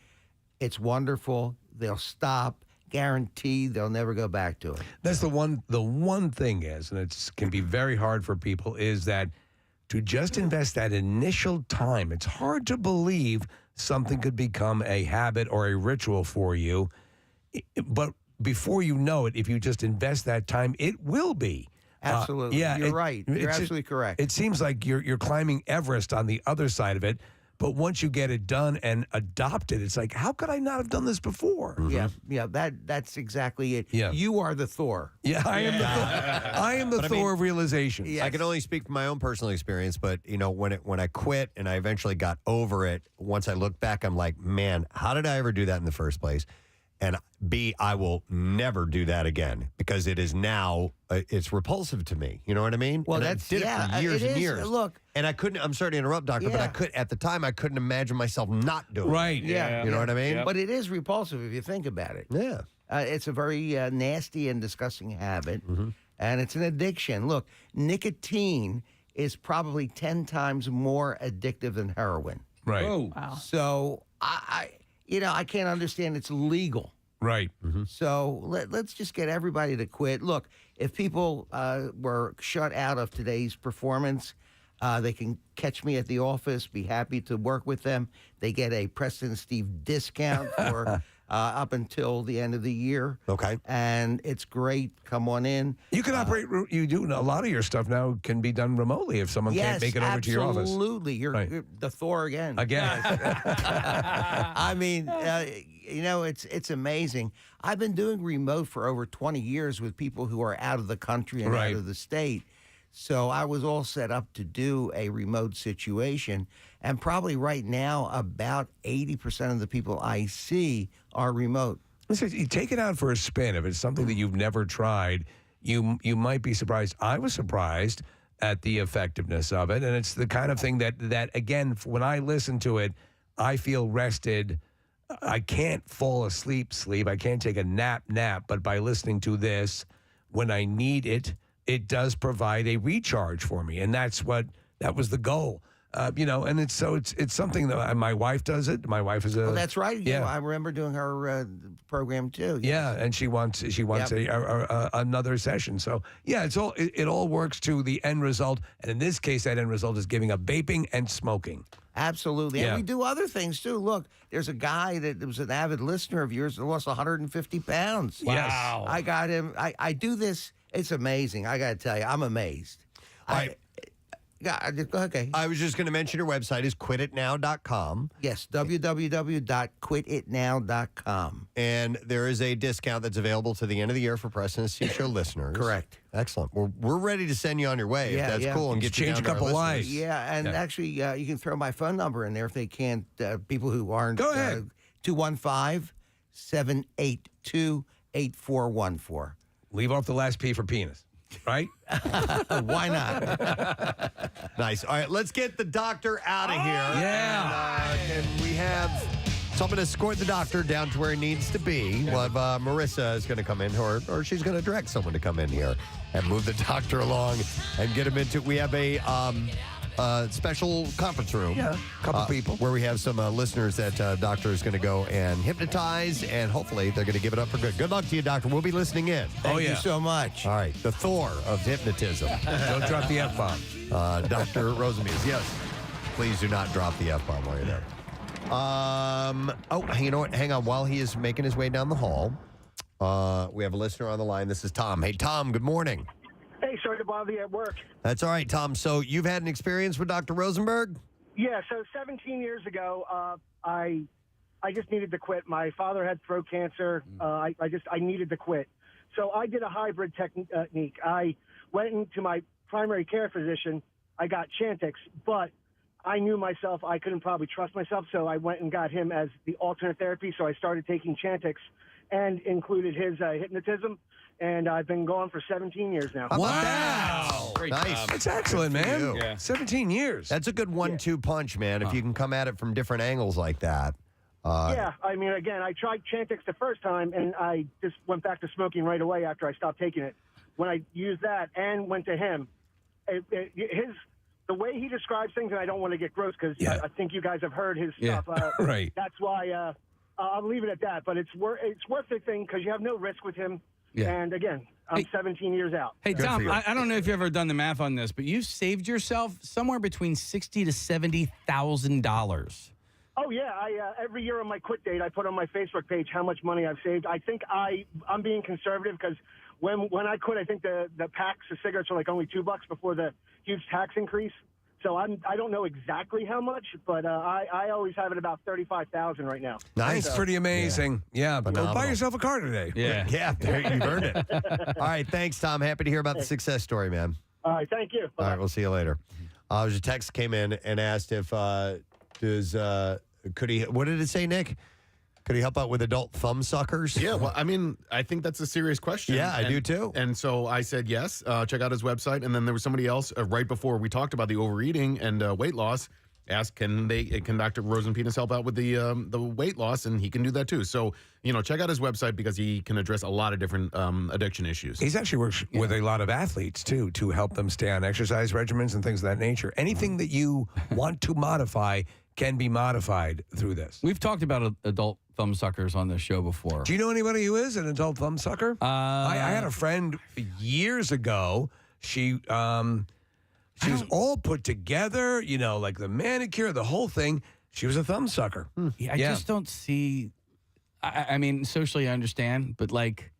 It's wonderful. They'll stop. Guaranteed they'll never go back to it. That's the one thing is, and it can be very hard for people, is that to just invest that initial time, it's hard to believe something could become a habit or a ritual for you. But before you know it, if you just invest that time, it will be. Absolutely. You're right. You're absolutely correct. It seems like you're climbing Everest on the other side of it. But once you get it done and adopt it, it's like, how could I not have done this before? Yeah. That's exactly it. Yeah. You are the Thor. Yeah, I am the Thor of realization. I can only speak from my own personal experience, but when I quit and I eventually got over it, once I look back, I'm like, man, how did I ever do that in the first place? And B, I will never do that again because it is now, it's repulsive to me. You know what I mean? Well, and that's I did it for years it and is. years. Look, and I couldn't, I'm sorry to interrupt, Doctor, but at the time, I couldn't imagine myself not doing it. Yeah. You know what I mean? But it is repulsive if you think about it. Yeah. It's a very nasty and disgusting habit, and it's an addiction. Look, nicotine is probably 10 times more addictive than heroin. Right. Oh. Wow. So I can't understand it's legal. Right. So let's just get everybody to quit. Look, if people were shut out of today's performance, they can catch me at the office, be happy to work with them. They get a Preston and Steve discount for up until the end of the year. Okay. And it's great. Come on in. You can operate, you do, a lot of your stuff now can be done remotely if someone can't make it over to your office. Absolutely. You're the Thor again. Again. I mean, it's amazing. I've been doing remote for over 20 years with people who are out of the country and out of the state. So I was all set up to do a remote situation. And probably right now, about 80% of the people I see are remote. Listen, you take it out for a spin. If it's something that you've never tried, you might be surprised. I was surprised at the effectiveness of it. And it's the kind of thing that again, when I listen to it, I feel rested. I can't fall asleep. I can't take a nap. But by listening to this, when I need it, it does provide a recharge for me. And that was the goal. And it's something that my wife does it. My wife is a. Oh, that's right. Yeah, I remember doing her program too. Yeah, and she wants another session. So yeah, it all works to the end result. And in this case, that end result is giving up vaping and smoking. Absolutely. Yeah. And we do other things too. Look, there's a guy that was an avid listener of yours that lost 150 pounds. Wow. I got him. I do this. It's amazing. I got to tell you, I'm amazed. Okay. I was just going to mention your website is quititnow.com. Yes, www.quititnow.com. And there is a discount that's available to the end of the year for Preston and Steve Show listeners. Correct. Excellent. We're ready to send you on your way if that's cool and get you change down a couple to our lives. listeners. Yeah, and actually, you can throw my phone number in there if they can't. People who aren't. Go ahead. 215-782-8414. Leave off the last P for penis, right? Why not? Nice. All right, let's get the doctor out of here. Yeah. And we have someone to escort the doctor down to where he needs to be. Well, Marissa is going to come in, or she's going to direct someone to come in here and move the doctor along and get him into. We have a special conference room. Yeah, a couple people. Where we have some listeners that doctor is going to go and hypnotize, and hopefully they're going to give it up for good. Good luck to you, doctor. We'll be listening in. Thank you so much. All right, the Thor of hypnotism. Don't drop the F-bomb. Dr. Rosamuse, yes. Please do not drop the F-bomb while you're there. You know what? Hang on. While he is making his way down the hall, we have a listener on the line. This is Tom. Hey, Tom, good morning. Hey, sorry to bother you at work. That's all right, Tom. So you've had an experience with Dr. Rosenberg? Yeah, so 17 years ago, I just needed to quit. My father had throat cancer. I needed to quit. So I did a hybrid technique. I went into my primary care physician. I got Chantix, but I knew myself. I couldn't probably trust myself, so I went and got him as the alternate therapy. So I started taking Chantix and included his hypnotism. And I've been going for 17 years now. Wow. Great Nice. job. That's excellent, Good for man. you. Yeah. 17 years. That's a good 1-2 punch, man, if you can come at it from different angles like that. Yeah, I mean, again, I tried Chantix the first time, and I just went back to smoking right away after I stopped taking it. When I used that and went to him, the way he describes things, and I don't want to get gross because I think you guys have heard his stuff. Right. That's why I'll leave it at that. But it's worth the thing because you have no risk with him. Yeah. And again, I'm 17 years out. Hey, Tom, I don't know if you've ever done the math on this, but you've saved yourself somewhere between $60,000 to $70,000. Oh yeah, every year on my quit date, I put on my Facebook page how much money I've saved. I think I'm being conservative because when I quit, I think the packs of cigarettes were like only $2 before the huge tax increase. So I don't know exactly how much, but I always have it about 35,000 right now. Nice, So, pretty amazing. Yeah, but go buy Phenomenal. yourself a car today. Yeah, there, you've earned it. All right, thanks, Tom. Happy to hear about the success story, man. All right, thank you. All right, we'll see you later. There's a text came in and asked if could he? What did it say, Nick? Could he help out with adult thumb suckers? Yeah, well, I mean, I think that's a serious question. Yeah, I do too. And so I said yes, check out his website. And then there was somebody else right before we talked about the overeating and weight loss, asked can Dr. Rosenpenis help out with the weight loss, and he can do that too. So, check out his website because he can address a lot of different addiction issues. He's actually works with a lot of athletes too to help them stay on exercise regimens and things of that nature. Anything that you want to modify can be modified through this. We've talked about adult thumb suckers on this show before. Do you know anybody who is an adult thumb sucker? I had a friend years ago. She was all put together, like the manicure, the whole thing. She was a thumb sucker. Yeah, I just don't see. I mean, socially I understand, but like,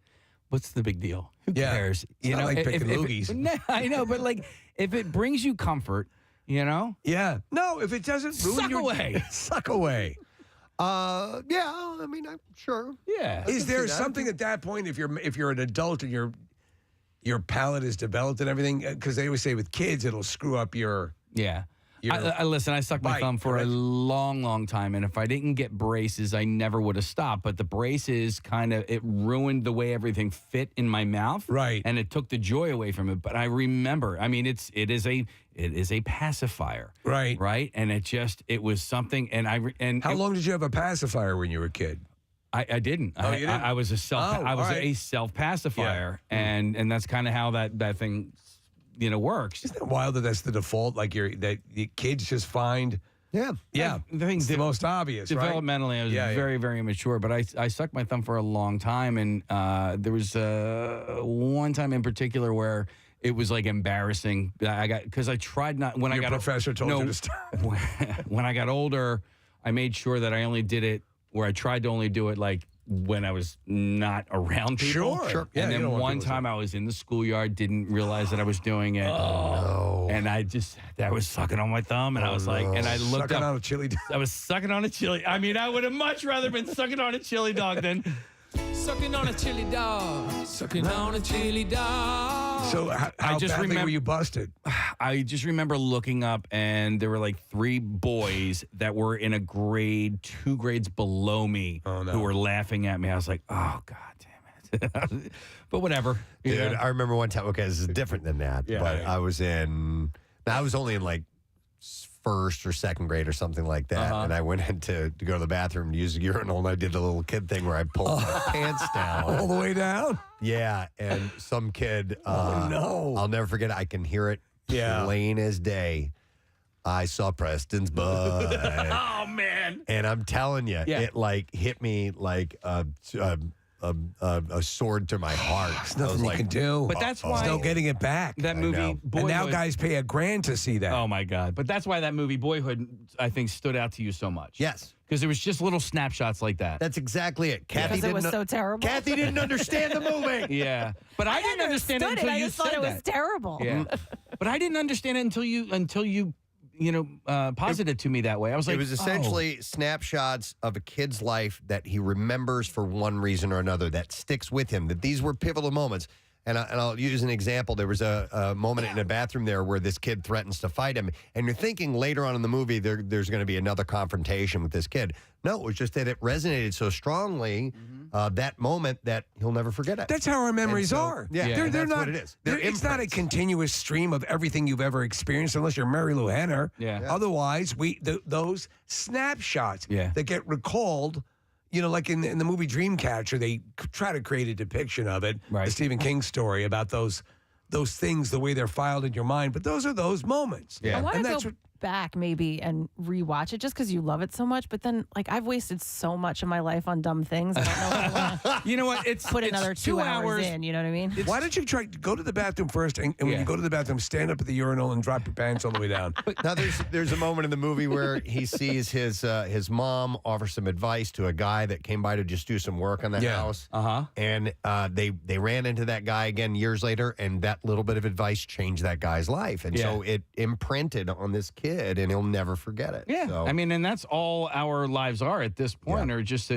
what's the big deal? Who cares? It's not like picking loogies. I know, but like, if it brings you comfort, Yeah. No, if it doesn't ruin Suck your away. Suck away. Yeah, I mean, I'm sure. Yeah. Is there something at that point if you're an adult and your palate is developed and everything? Because they always say with kids it'll screw up your Listen, I sucked my thumb for a long, long time, and if I didn't get braces, I never would have stopped. But the braces it ruined the way everything fit in my mouth, right? And it took the joy away from it. But I remember, I mean, it is a pacifier, right? And it was something. And how long did you have a pacifier when you were a kid? I didn't. Oh, you didn't? I was a self pacifier, and that's kind of how that thing works. Isn't that wild that that's the default? Like that the kids just find. Yeah. It's the most obvious. Developmentally, right? I was very, very immature, but I sucked my thumb for a long time, and there was one time in particular where it was like embarrassing. Because I tried not when Your I got professor told you to stop. When I got older, I made sure that I only did it where I tried to only do it like when I was not around people. Sure. And then one time I was in the schoolyard, didn't realize that I was doing it. Oh, no. And I was sucking on my thumb, and I was like, and I looked sucking up. on a chili dog. I was sucking on a chili. I mean, I would have much rather been sucking on a chili dog than sucking on a chili dog. Sucking on a chili dog. So how badly were you busted? I just remember looking up, and there were like 3 boys that were in a grade 2 grades below me who were laughing at me. I was like, oh, God damn it. But whatever. Dude, I remember one time, okay, this is different than that, but I was only in like first or second grade or something like that, and I went in to go to the bathroom to use the urinal, and I did the little kid thing where I pulled my pants down. All the way down? Yeah, and some kid, no. I'll never forget it. I can hear it plain as day. I saw Preston's butt. Oh, man. And I'm telling you, it like hit me like a sword to my heart. There's nothing you can do. But that's why there's no getting it back. That movie, Boyhood, and now guys pay $1,000 to see that. Oh my God! But that's why that movie Boyhood, I think, stood out to you so much. Yes, because it was just little snapshots like that. That's exactly it. Kathy Because it was so terrible. Kathy didn't understand the movie. Yeah, but I didn't understand it until I you just said thought it was that. terrible. Yeah, but I didn't understand it until you posited it to me that way. I was like, it was essentially snapshots of a kid's life that he remembers for one reason or another that sticks with him, that these were pivotal moments. And I'll use an example. There was a moment in a bathroom there where this kid threatens to fight him. And you're thinking later on in the movie there's going to be another confrontation with this kid. No, it was just that it resonated so strongly, that moment, that he'll never forget it. That's how our memories are. Yeah, they're that's not, what it is. It's not a continuous stream of everything you've ever experienced unless you're Mary Lou Henner. Yeah. Otherwise, those snapshots that get recalled. Like in the movie Dreamcatcher, they try to create a depiction of it, the Stephen King story about those things, the way they're filed in your mind. But those are those moments. I want to go back maybe and rewatch it just because you love it so much. But then, like, I've wasted so much of my life on dumb things. I don't know if I want to you know what? It's put another 2 hours hours in. You know what I mean? Why don't you go to the bathroom first, and when you go to the bathroom, stand up at the urinal and drop your pants all the way down? Now, there's a moment in the movie where he sees his mom offer some advice to a guy that came by to just do some work on the house. And they ran into that guy again years later, and that little bit of advice changed that guy's life. And so it imprinted on this kid, and he'll never forget it. Yeah, so. I mean, and that's all our lives are at this point, or just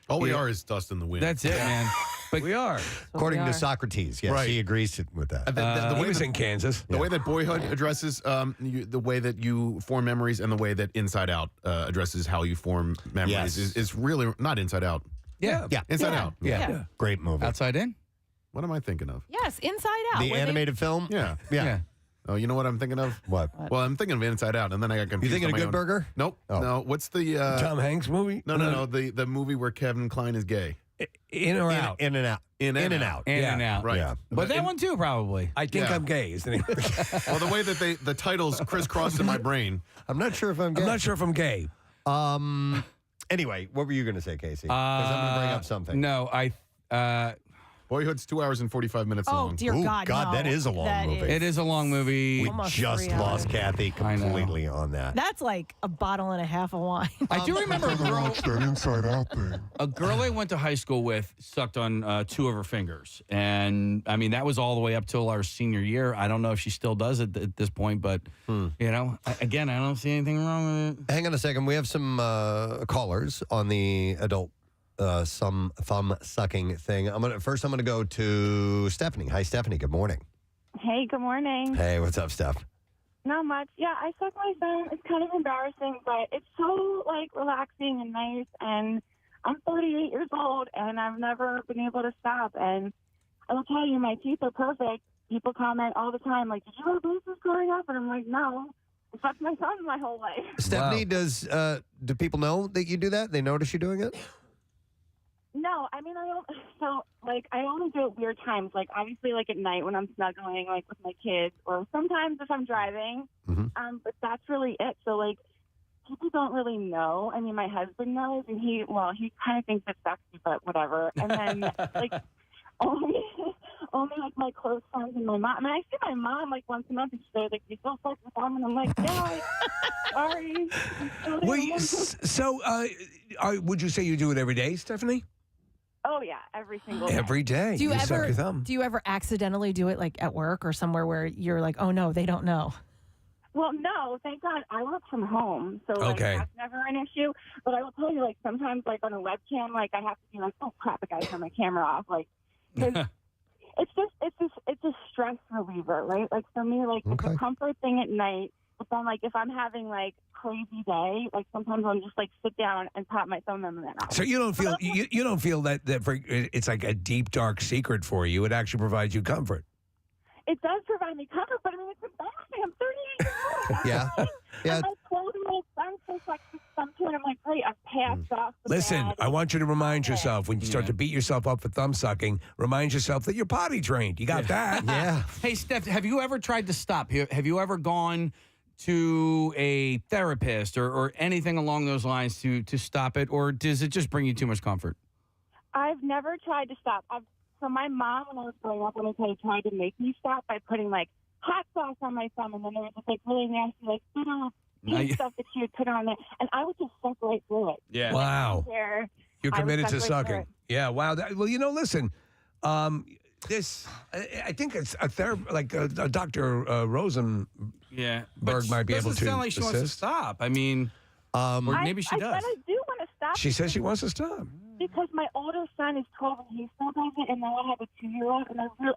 all we are is dust in the wind. That's it, man. But we are. According to Socrates, yes, Right. he agrees with that. He was in Kansas. The way that Boyhood addresses the way that you form memories and the way that Inside Out addresses how you form memories is really not Inside Out. Yeah. Inside Out. Yeah. Great movie. Outside In? What am I thinking of? Yes, Inside Out. The where they- animated film? Yeah. Oh, you know what I'm thinking of? What? Well, I'm thinking of Inside Out, and then I got confused. You thinking on of my Good own. Burger? Nope. Oh. No. What's the Tom Hanks movie? No. The movie where Kevin Kline is gay. In or out? In and out. In and out. In and out. Right. Yeah. But that one too, probably. I think I'm gay, isn't he? Well, the way that the titles crisscrossed in my brain. I'm not sure if I'm gay. I'm not sure if I'm gay. Anyway, what were you going to say, Casey? Because I'm going to bring up something. No, Boyhood's 2 hours and 45 minutes long. Oh, dear God, no. that is a long That movie. it is a long movie. We Almost just 3 hours. lost Kathy I know. completely on that. That's like a bottle and a half of wine. I do remember a girl. Watch that Inside Out thing. A girl I went to high school with sucked on 2 of her fingers. And, I mean, that was all the way up till our senior year. I don't know if she still does it at this point, but, you know, again, I don't see anything wrong with it. Hang on a second. We have some callers on the adult some thumb sucking thing. I'm gonna go to Stephanie. Hi, Stephanie. Good morning. Hey, good morning. Hey, what's up, Steph? Not much. Yeah, I suck my thumb. It's kind of embarrassing, but it's so like relaxing and nice. And I'm 38 years old, and I've never been able to stop. And I will tell you, my teeth are perfect. People comment all the time, like, "Did you have braces growing up?" And I'm like, "No, I sucked my thumb my whole life." Stephanie, do people know that you do that? They notice you doing it? No, I mean, I don't. So, like, I only do it weird times. Like, obviously, like at night when I'm snuggling, like with my kids, or sometimes if I'm driving. But that's really it. So, like, people don't really know. I mean, my husband knows, and he kind of thinks it's sexy, but whatever. And then, like, only like my close friends and my mom. I mean, I see my mom like once a month, and she's like, "You still fuck with mom?" And I'm like, "Yeah, sorry." Wait, so would you say you do it every day, Stephanie? Oh yeah, every single day. Every day. Do you suck ever your thumb. do you ever accidentally do it like at work or somewhere where you're like, oh no, they don't know? Well, no, thank God I work from home, so like Okay. that's never an issue. But I will tell you, like sometimes, like on a webcam, like I have to be like, oh crap, I gotta turn my camera off, like 'cause it's a stress reliever, right? Like for me, like it's a comfort thing at night. But then, like if I'm having like crazy day, like sometimes I'll just like sit down and pop my thumb in and then I'll. So you don't feel you don't feel that it's like a deep dark secret for you. It actually provides you comfort. It does provide me comfort, but I mean it's embarrassing. I'm 38 years old. Yeah. Yeah. And my 12-year-old son says like something, and I'm like, great, I've passed off. The Listen, bad. I want you to remind yourself when you start to beat yourself up for thumb sucking, remind yourself that you're potty trained. You got that? Yeah. Hey, Steph, have you ever tried to stop? Have you ever gone to a therapist or anything along those lines to stop it, or does it just bring you too much comfort? I've never tried to stop. So my mom, when I was growing up, let me tell you, tried to make me stop by putting like hot sauce on my thumb, and then there was this like really nasty like pink stuff that she would put on there, and I would just suck right through it. Yeah. Wow. There, You're I would committed to suck right through sucking. it. Yeah. Wow. Well, listen. I think it's a therapist, like a Dr. Rosenberg Yeah, might be able to doesn't sound like she wants to assist. stop. I mean, or maybe she I does. said I do want to stop. She says she wants to stop. Because my older son is 12 and he still does it, and now I have a 2-year-old,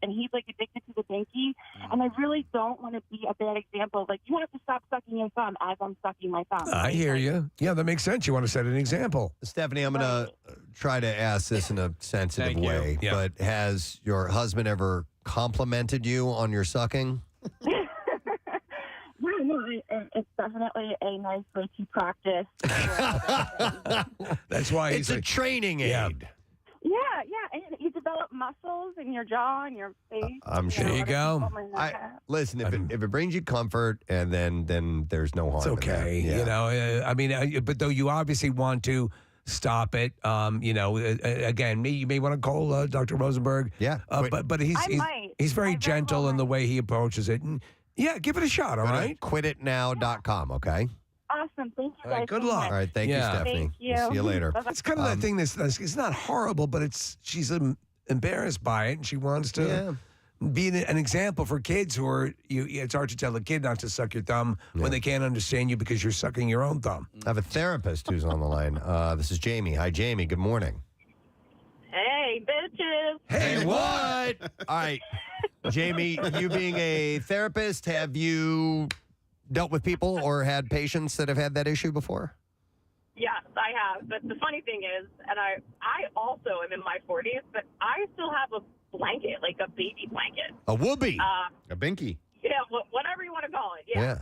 and he's like addicted to the binky, and I really don't want to be a bad example. Like, you have to stop sucking your thumb as I'm sucking my thumb. I hear you. Yeah, that makes sense. You want to set an example. Stephanie, I'm going to try to ask this in a sensitive Thank you. way, Yeah. but has your husband ever complimented you on your sucking? Yeah, no, it's definitely a nice way to practice. That's why It's he's a training aid. Yeah. Yeah, and you develop muscles in your jaw and your face. I'm sure. There you go. Listen, if it brings you comfort, and then there's no harm. It's okay. In that. Yeah. You know, I mean, but though you obviously want to stop it, again, you may want to call Dr. Rosenberg. Yeah. But he's I might. he's very I very gentle well in the way he approaches it. And yeah, give it a shot, all Go to right? quititnow.com, okay? Awesome. Thank you All right, guys good so luck. much. All right, thank you, Yeah. Stephanie. Thank you. We'll see you later. Bye-bye. It's kind of that thing it's not horrible, but she's embarrassed by it, and she wants to be an example for kids who are, it's hard to tell a kid not to suck your thumb when they can't understand you because you're sucking your own thumb. I have a therapist who's on the line. This is Jamie. Hi, Jamie. Good morning. Hey, Hey, bitches. Hey, what? All right. Jamie, you being a therapist, have you dealt with people or had patients that have had that issue before? Yes, I have. But the funny thing is, and I also am in my 40s, but I still have a blanket, like a baby blanket. A whoopee. A binky. Yeah, whatever you want to call it. Yeah.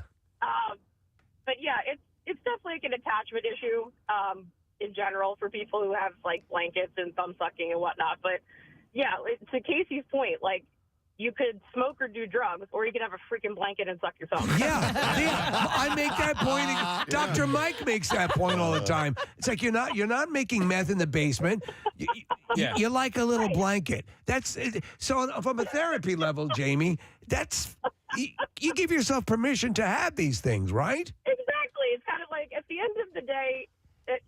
But yeah, it's definitely like an attachment issue in general for people who have like blankets and thumb sucking and whatnot. But yeah, to Casey's point, like you could smoke or do drugs, or you could have a freaking blanket and suck your thumb. Yeah, I make that point. Dr. Mike makes that point all the time. It's like you're not making meth in the basement. You like a little blanket. That's so from a therapy level, Jamie. That's you give yourself permission to have these things, right? Exactly. It's kind of like at the end of the day,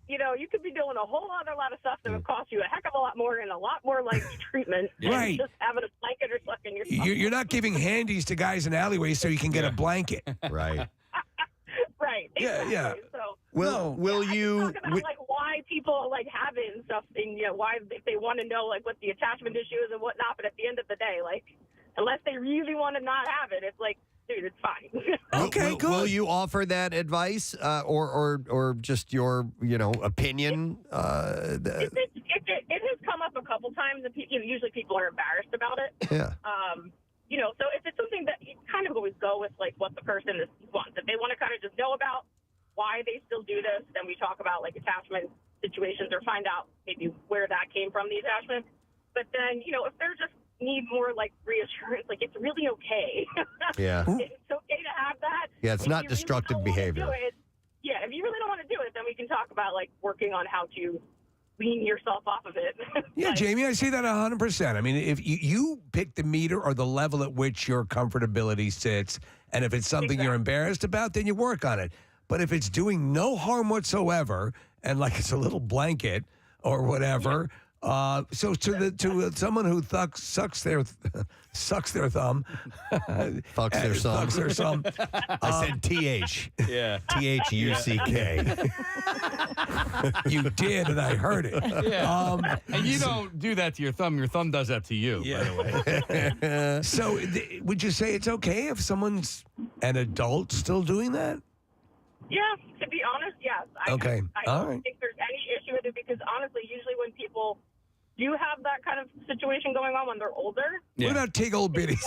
you could be doing a whole other lot of stuff that would cost you a heck of a lot more and a lot more like treatment Right. than just having a blanket or sucking your thumb. You're not giving handies to guys in alleyways so you can get a blanket. Right. Right. Yeah, Exactly. yeah. So Will you? talk about like why people like have it and stuff, and why if they want to know like what the attachment issue is and whatnot. But at the end of the day, like unless they really want to not have it, it's like, dude, it's fine. Okay, good. Will you offer that advice or just your opinion? It has come up a couple times, and usually people are embarrassed about it. Yeah. So if it's something that you kind of always go with like what the person wants. If they want to kind of just know about why they still do this, then we talk about like attachment situations or find out maybe where that came from, the attachment. But then, if they're just need more like reassurance, like it's really okay. Yeah. It's okay to have that. Yeah, it's If not you destructive really don't wanna behavior. do it, if you really don't want to do it, then we can talk about like working on how to wean yourself off of it. Yeah, Jamie, I see that 100%. I mean, if you pick the meter or the level at which your comfortability sits, and if it's something you're embarrassed about, then you work on it. But if it's doing no harm whatsoever, and like it's a little blanket or whatever, so to someone who sucks their thumb, Fucks their thumb. fucks their thumb. I said TH. Yeah. THUCK. You did, and I heard it. Yeah. And you don't do that to your thumb. Your thumb does that to you, by the way. So would you say it's okay if someone's an adult still doing that? Yeah, to be honest, yes. Okay. I All don't right. think there's any issue with it because honestly, usually when people do have that kind of situation going on when they're older. What about tig old biddies?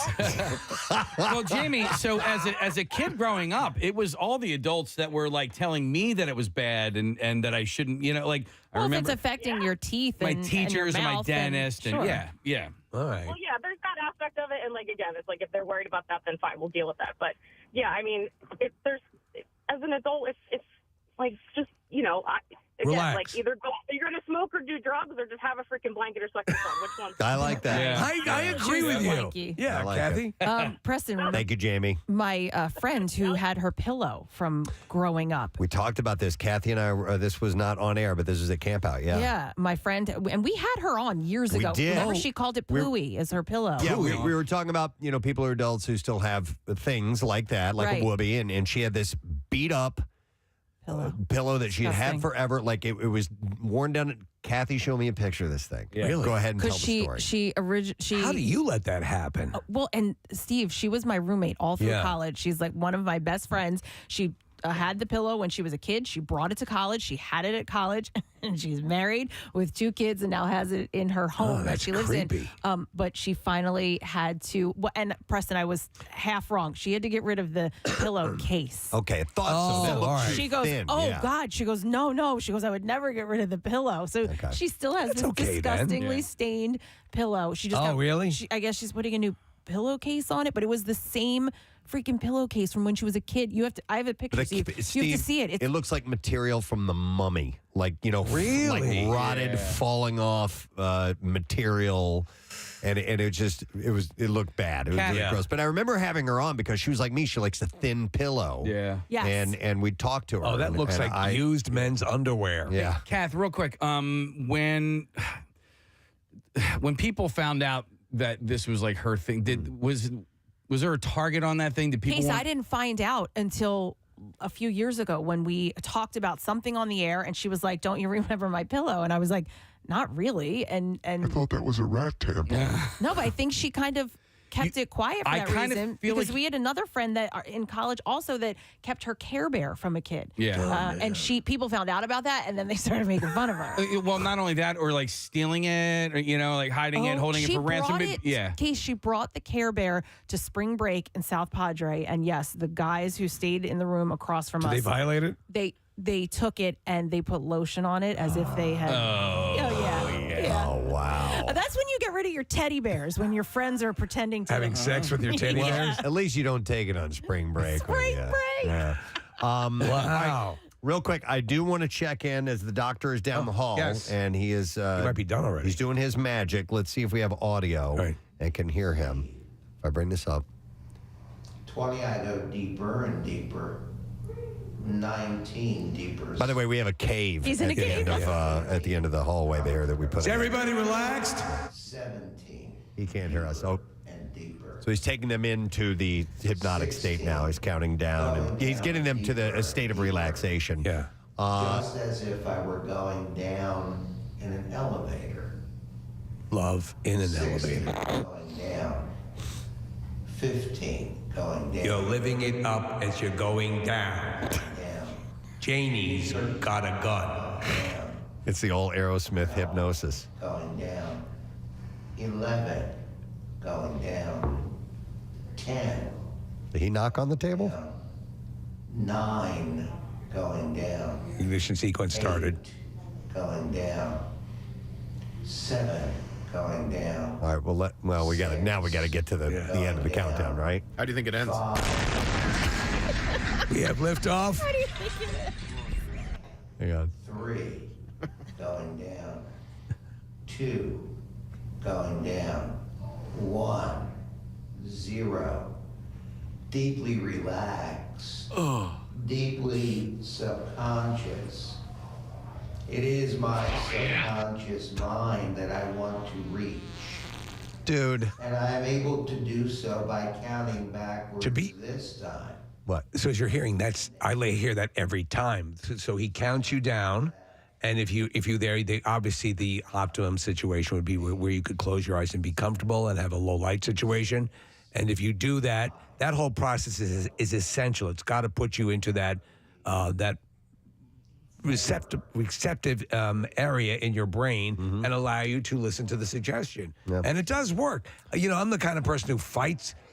Well, Jamie, so as a kid growing up, it was all the adults that were like telling me that it was bad and that I shouldn't, I Well, remember if it's affecting your teeth my and teachers and, your my mouth dentist and sure. yeah. All right. Well, yeah, there's that aspect of it, and like again, it's like if they're worried about that, then fine, we'll deal with that. But yeah, I mean, as an adult, it's like just Relax. like either you're gonna smoke or do drugs, or just have a freaking blanket or suck your thumb. Which one? I like that. Yeah. I agree with you. Blanky. Yeah, I like Kathy. Preston, remember Thank you, Jamie. my friend who had her pillow from growing up. We talked about this. Kathy and I, this was not on air, but this was at Camp Out. Yeah. Yeah, my friend, and we had her on years We ago. did. Remember, Oh. she called it Pooey as her pillow. Yeah, we were talking about, people who are adults who still have things like that, like Right. a whoopee, and she had this beat up pillow that she had Disgusting. forever. Like it was worn down. Kathy, show me a picture of this thing. Yeah. Really? Go ahead and tell Because the story. she How do you let that happen? well, and Steve, she was my roommate all through Yeah. college. She's like one of my best friends. She had the pillow when she was a kid. She brought it to college. She had it at college, and she's married with 2 kids, and now has it in her home that that's she lives creepy. in. But she finally had to. And Preston, I was half wrong. She had to get rid of the pillowcase. Okay, thought so. That looked all right. too She goes, thin. oh Yeah. God. She goes, no. She goes, I would never get rid of the pillow. So she still has That's this okay, then. disgustingly Yeah. stained pillow. She just Oh, got- really? I guess she's putting a new pillowcase on it, but it was the same freaking pillowcase from when she was a kid. I have a picture. But Steve. Steve, You have to see it. It looks like material from the Mummy, like Really? like rotted, Yeah. falling off material, and it looked bad. It was really Yeah. gross. But I remember having her on because she was like me. She likes a thin pillow. Yeah. Yes. And we talked to her. Oh, that and- looks and like used men's underwear. Yeah. Kath, real quick, when people found out that this was like her thing, was there a target on that thing? Did people Case, want- I didn't find out until a few years ago when we talked about something on the air, and she was like, "Don't you remember my pillow?" And I was like, not really. And I thought that was a rat tampon. no, but I think she kind of kept it quiet for I that kind of reason feel because like- we had another friend that in college also that kept her Care Bear from a kid. Yeah. And people found out about that and then they started making fun of her. Well, not only that, or like stealing it, or like hiding it, holding it she for ransom. brought it- Case she brought the Care Bear to spring break in South Padre, and yes, the guys who stayed in the room across from Did us, they violate it? They took it and they put lotion on it as if they had. Yeah. Oh, wow. That's when you get rid of your teddy bears when your friends are pretending to Having sex with your teddy Yeah. bears? At least you don't take it on spring break. Spring break. Yeah. Wow. All right, real quick, I do want to check in as the doctor is down the hall. yes. And he is. He might be done already. He's doing his magic. Let's see if we have audio and can hear him. If I bring this up. 20, I go deeper and deeper. 19 deeper. By the way, we have a cave. He's in at a the cave. End of, at the end of the hallway there that we put. Is everybody relaxed? 17 He can't hear us. Oh. and deeper. So he's taking them into the hypnotic state now. He's counting down. And he's getting them to a state of relaxation. Yeah. Just as if I were going down in an elevator. Love in an 16 elevator. going down. 15 going down. You're living it up as you're going down. Janie's got a gun. It's the old Aerosmith hypnosis. Going down. 11 going down. 10 Did he knock on the table? 9 going down. Ignition sequence started. Going down. 7 going down. All right. Well, we got to now. We got to get to the end of the countdown, right? How do you think it ends? We have liftoff. Hang on. 3 going down. 2 going down. 1 0. Deeply relaxed. Deeply subconscious. It is my subconscious mind that I want to reach. Dude. And I am able to do so by counting backwards To be- this time. What? So as you're hearing, I hear that every time. So he counts you down, and if you there, obviously the optimum situation would be where you could close your eyes and be comfortable and have a low light situation. And if you do that, that whole process is essential. It's got to put you into that receptive area in your brain and allow you to listen to the suggestion. And it does work. I'm the kind of person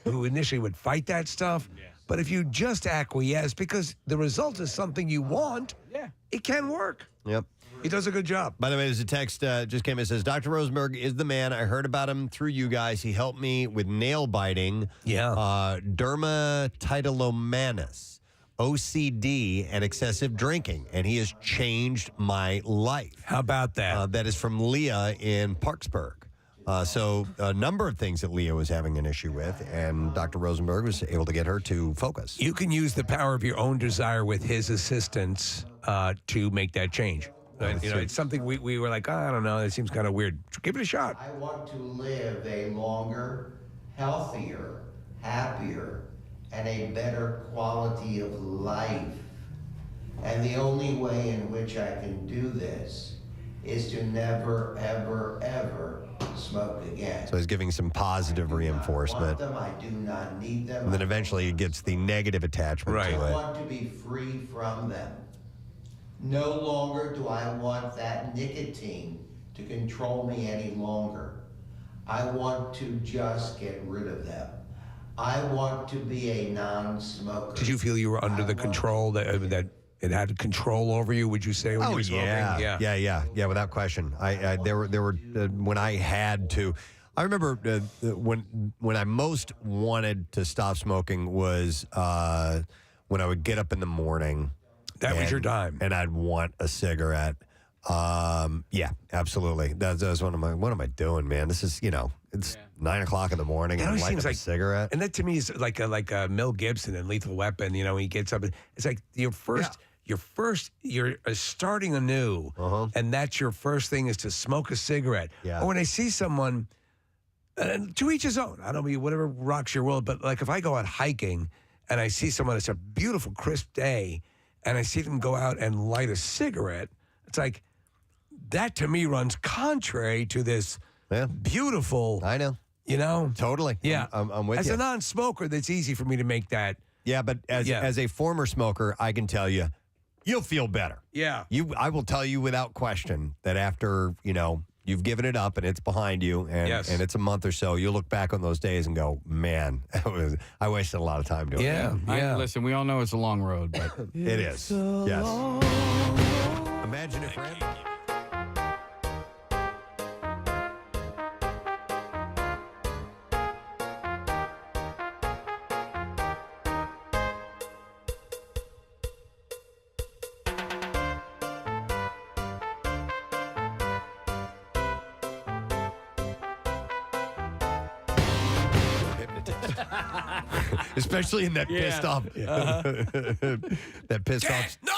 who initially would fight that stuff. But if you just acquiesce, because the result is something you want, it can work. Yep. He does a good job. By the way, there's a text just came in. It says, Dr. Rosenberg is the man. I heard about him through you guys. He helped me with nail biting, dermatitis, OCD, and excessive drinking. And he has changed my life. How about that? That is from Leah in Parksburg. So a number of things that Leah was having an issue with, and Dr. Rosenberg was able to get her to focus. You can use the power of your own desire with his assistance to make that change. It's something we were like, I don't know, it seems kind of weird. Give it a shot. I want to live a longer, healthier, happier, and a better quality of life. And the only way in which I can do this is to never, ever, ever smoke again. So he's giving some positive reinforcement. I do not need them. And then eventually he gets the negative attachment I to it. want to be free from them. No longer do I want that nicotine to control me any longer. I want to just get rid of them. I want to be a non-smoker. Did you feel you were under the control that it had control over you? Would you say when you were smoking? Yeah, without question. There were when I had to. I remember when I most wanted to stop smoking was when I would get up in the morning. That was your time, and I'd want a cigarette. Yeah, absolutely. That's one of my. What am I doing, man? This is it's 9 o'clock in the morning. It And I'm always lighting seems up a like cigarette. And that to me is like a Mel Gibson in Lethal Weapon. When he gets up, it's like you're starting anew, and that's your first thing is to smoke a cigarette. Yeah. Or when I see someone, to each his own. I don't mean whatever rocks your world, but like if I go out hiking and I see someone, it's a beautiful crisp day, and I see them go out and light a cigarette, it's like that to me runs contrary to this beautiful. I know. You know? Totally. Yeah. I'm with As you. a non-smoker, that's easy for me to make that. Yeah, but as a former smoker, I can tell you, you'll feel better. Yeah. I will tell you without question that after, you've given it up and it's behind you and it's a month or so, you'll look back on those days and go, man, I wasted a lot of time doing that. Listen, we all know it's a long road, but it is. Yes. Imagine it, friend. Especially in that pissed off. That pissed 10, off. 9,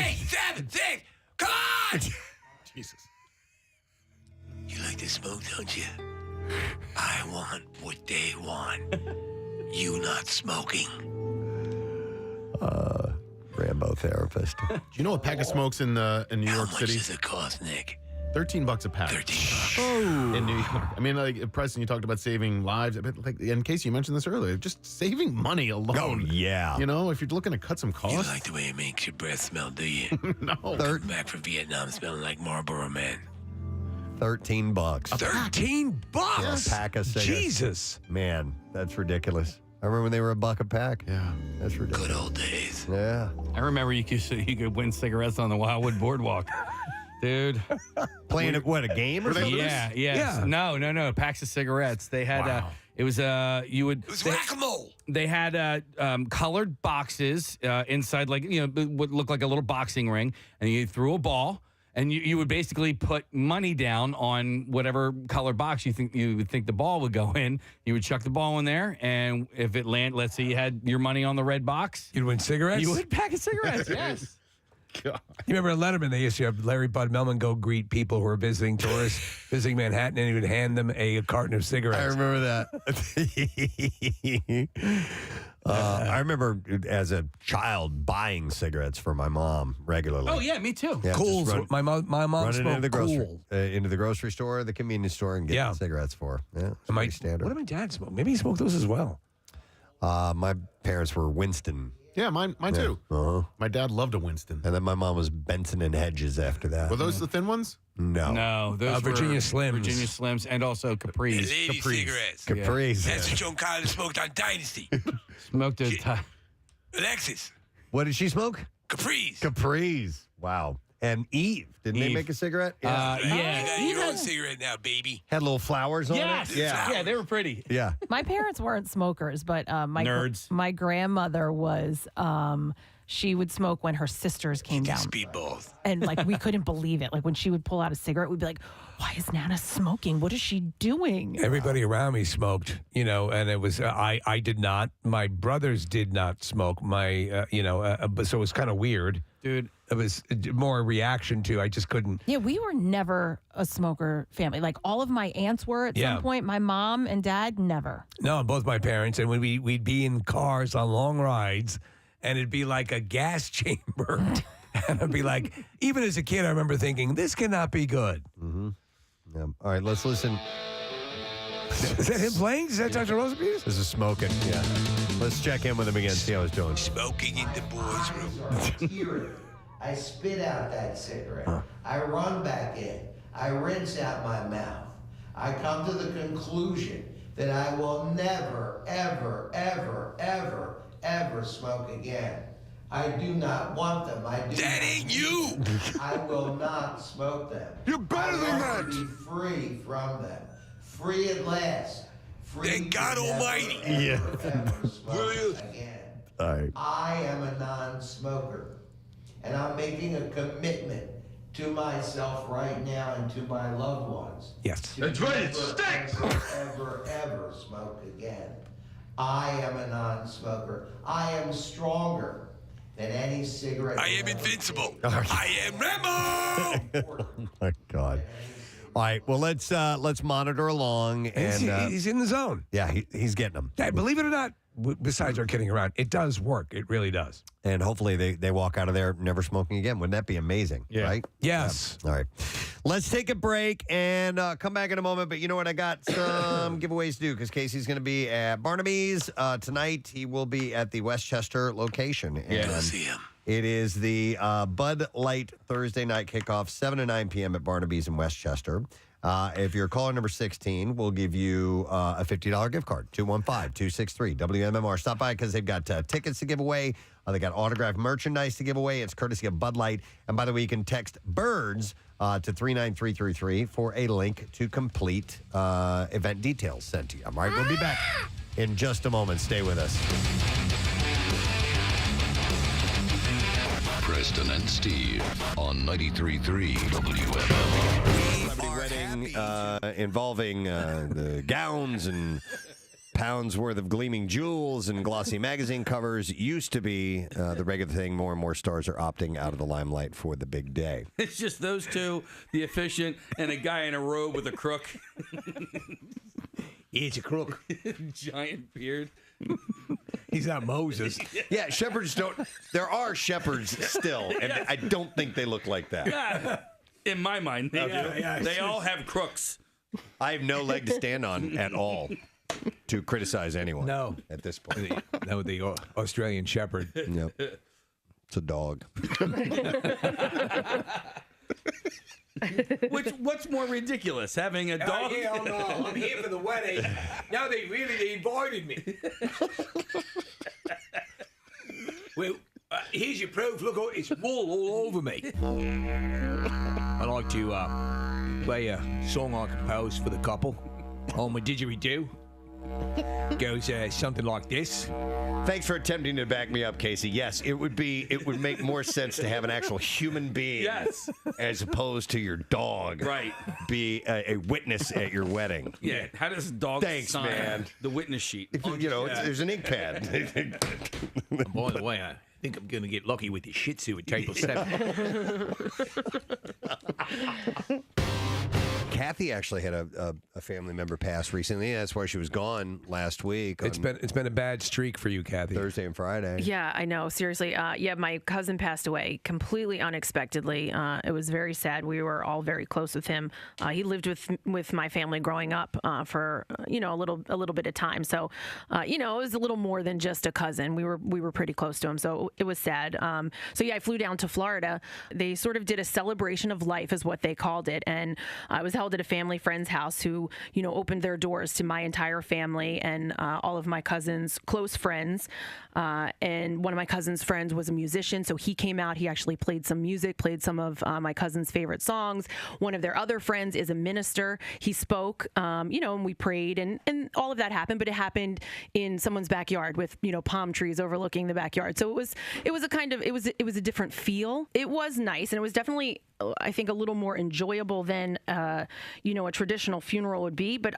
8, 7, 6. Come on! Jesus. You like to smoke, don't you? I want what they want. You not smoking. Rambo therapist. Do you know a pack of smokes in New York City? How much does it cost, Nick? $13 a pack. $13. Oh. In New York. I mean, like, Preston, you talked about saving lives. But like, in case you mentioned this earlier, just saving money alone. Oh, yeah. You know, if you're looking to cut some costs. You like the way it makes your breath smell, do you? No. Come back from Vietnam smelling like Marlboro Man. $13. $13? A pack of cigarettes. Jesus. Man, that's ridiculous. I remember when they were a buck a pack. Yeah. That's ridiculous. Good old days. Yeah. I remember you could win cigarettes on the Wildwood Boardwalk. Dude. Playing at what, a game or something? Yeah. No. Packs of cigarettes. They had, it was whack-a-mole. They had colored boxes inside, like, what looked like a little boxing ring, and you threw a ball, and you would basically put money down on whatever colored box you would think the ball would go in. You would chuck the ball in there, and if it landed, let's say you had your money on the red box, You'd win cigarettes? you would pack of cigarettes. Yes. God. You remember in Letterman, they used to have Larry Bud Melman go greet people who were visiting tourists, visiting Manhattan, and he would hand them a carton of cigarettes. I remember that. I remember as a child buying cigarettes for my mom regularly. Oh, yeah, me too. Yeah, Cool. just My mom running smoked into the grocery, Cool. into the grocery store, the convenience store, and getting cigarettes for. Yeah, it's And pretty standard. What did my dad smoke? Maybe he smoked those as well. My parents were Winston. Yeah, mine too. Uh-huh. My dad loved a Winston. And then my mom was Benson and Hedges after that. Were those the thin ones? No. Those Virginia were Slims. Virginia Slims and also Capris. Lady cigarettes. Capris. That's what Joan Collins smoked on Dynasty. Smoked a Alexis. What did she smoke? Capris. Capris. Wow. And Eve. Didn't they Eve. make a cigarette? You got your own cigarette now, baby. Had little flowers on Yes. it? Yeah. Yeah, they were pretty. Yeah. My parents weren't smokers, but Nerds. my grandmother was. She would smoke when her sisters came down. Speedballs. And like we couldn't believe it. Like when she would pull out a cigarette, we'd be like, "Why is Nana smoking? What is she doing?" Everybody around me smoked, and it was I did not. My brothers did not smoke. But so it was kind of weird, dude. It was more a reaction to I just couldn't. Yeah, we were never a smoker family. Like all of my aunts were at some point. My mom and dad never. No, both my parents, and when we'd be in cars on long rides, and it'd be like a gas chamber, and I'd be like, even as a kid, I remember thinking this cannot be good. Mm-hmm. Yeah. All right, let's listen. Is that him playing? Is that Dr. Rosabuse? This is smoking. Yeah. Let's check in with him again. See how he's doing. Smoking in the boys' room. I spit out that cigarette. I run back in. I rinse out my mouth. I come to the conclusion that I will never, ever, ever, ever, ever smoke again. I do not want them. That ain't you. I will not smoke them. You're better than that. I want to be free from them. Free at last. Free Thank God to never, Almighty. Ever, ever smoke again. All right. I am a non-smoker, and I'm making a commitment to myself right now and to my loved ones. Yes. That's right. It stinks. Ever, ever smoke again. I am a non-smoker. I am stronger than any cigarette. I am invincible. I am Rambo. Oh my God. All right. Well, let's monitor along. And He's in the zone. yeah, he's getting them. Believe it or not, besides our kidding around, it does work. It really does. And hopefully they walk out of there never smoking again. Wouldn't that be amazing? Yeah. Right? Yes. All right. Let's take a break and come back in a moment. But you know what? I got some giveaways to do because Casey's going to be at Barnaby's tonight. He will be at the Westchester location. Yeah. Go see him. It is the Bud Light Thursday night kickoff, 7 to 9 p.m. at Barnaby's in Westchester. If you're caller number 16, we'll give you a $50 gift card, 215-263-WMMR. Stop by because they've got tickets to give away. They got autographed merchandise to give away. It's courtesy of Bud Light. And by the way, you can text BIRDS to 39333 for a link to complete event details sent to you. All right, we'll be back in just a moment. Stay with us. Preston and Steve on 93.3 WMMR. Celebrity wedding involving the gowns and pounds worth of gleaming jewels and glossy magazine covers used to be the regular thing. More and more stars are opting out of the limelight for the big day. It's just those two, the efficient, and a guy in a robe with a crook. He's a crook. Giant beard. He's not Moses. Yeah, shepherds don't. There are shepherds still, and I don't think they look like that. Yeah. In my mind, they all have crooks. I have no leg to stand on at all to criticize anyone. No. At this point. No, the Australian Shepherd. Yep. It's a dog. What's more ridiculous, having a dog? Hell no. I'm here for the wedding. Now they invited me. Well, here's your proof. Look, it's wool all over me. I'd like to play a song I composed for the couple on my didgeridoo. Goes something like this. Thanks for attempting to back me up, Casey. Yes, it would make more sense to have an actual human being, as opposed to your dog, be a witness at your wedding. Yeah. How does dog sign man. the witness sheet? There's an ink pad. By the way, I think I'm going to get lucky with the Shih Tzu at table 7. Kathy actually had a family member pass recently. That's why she was gone last week. It's been a bad streak for you, Kathy. Thursday and Friday. Yeah, I know. Seriously. Yeah, my cousin passed away completely unexpectedly. It was very sad. We were all very close with him. He lived with my family growing up for a little bit of time. So it was a little more than just a cousin. We were pretty close to him. So it was sad. So yeah, I flew down to Florida. They sort of did a celebration of life, is what they called it, and I was held at a family friend's house who opened their doors to my entire family and all of my cousins' close friends. And one of my cousin's friends was a musician, so he came out. He actually played some music, played some of my cousin's favorite songs. One of their other friends is a minister. He spoke, and we prayed, and all of that happened. But it happened in someone's backyard with palm trees overlooking the backyard. So it was a different feel. It was nice, and it was definitely, I think, a little more enjoyable than a traditional funeral would be. But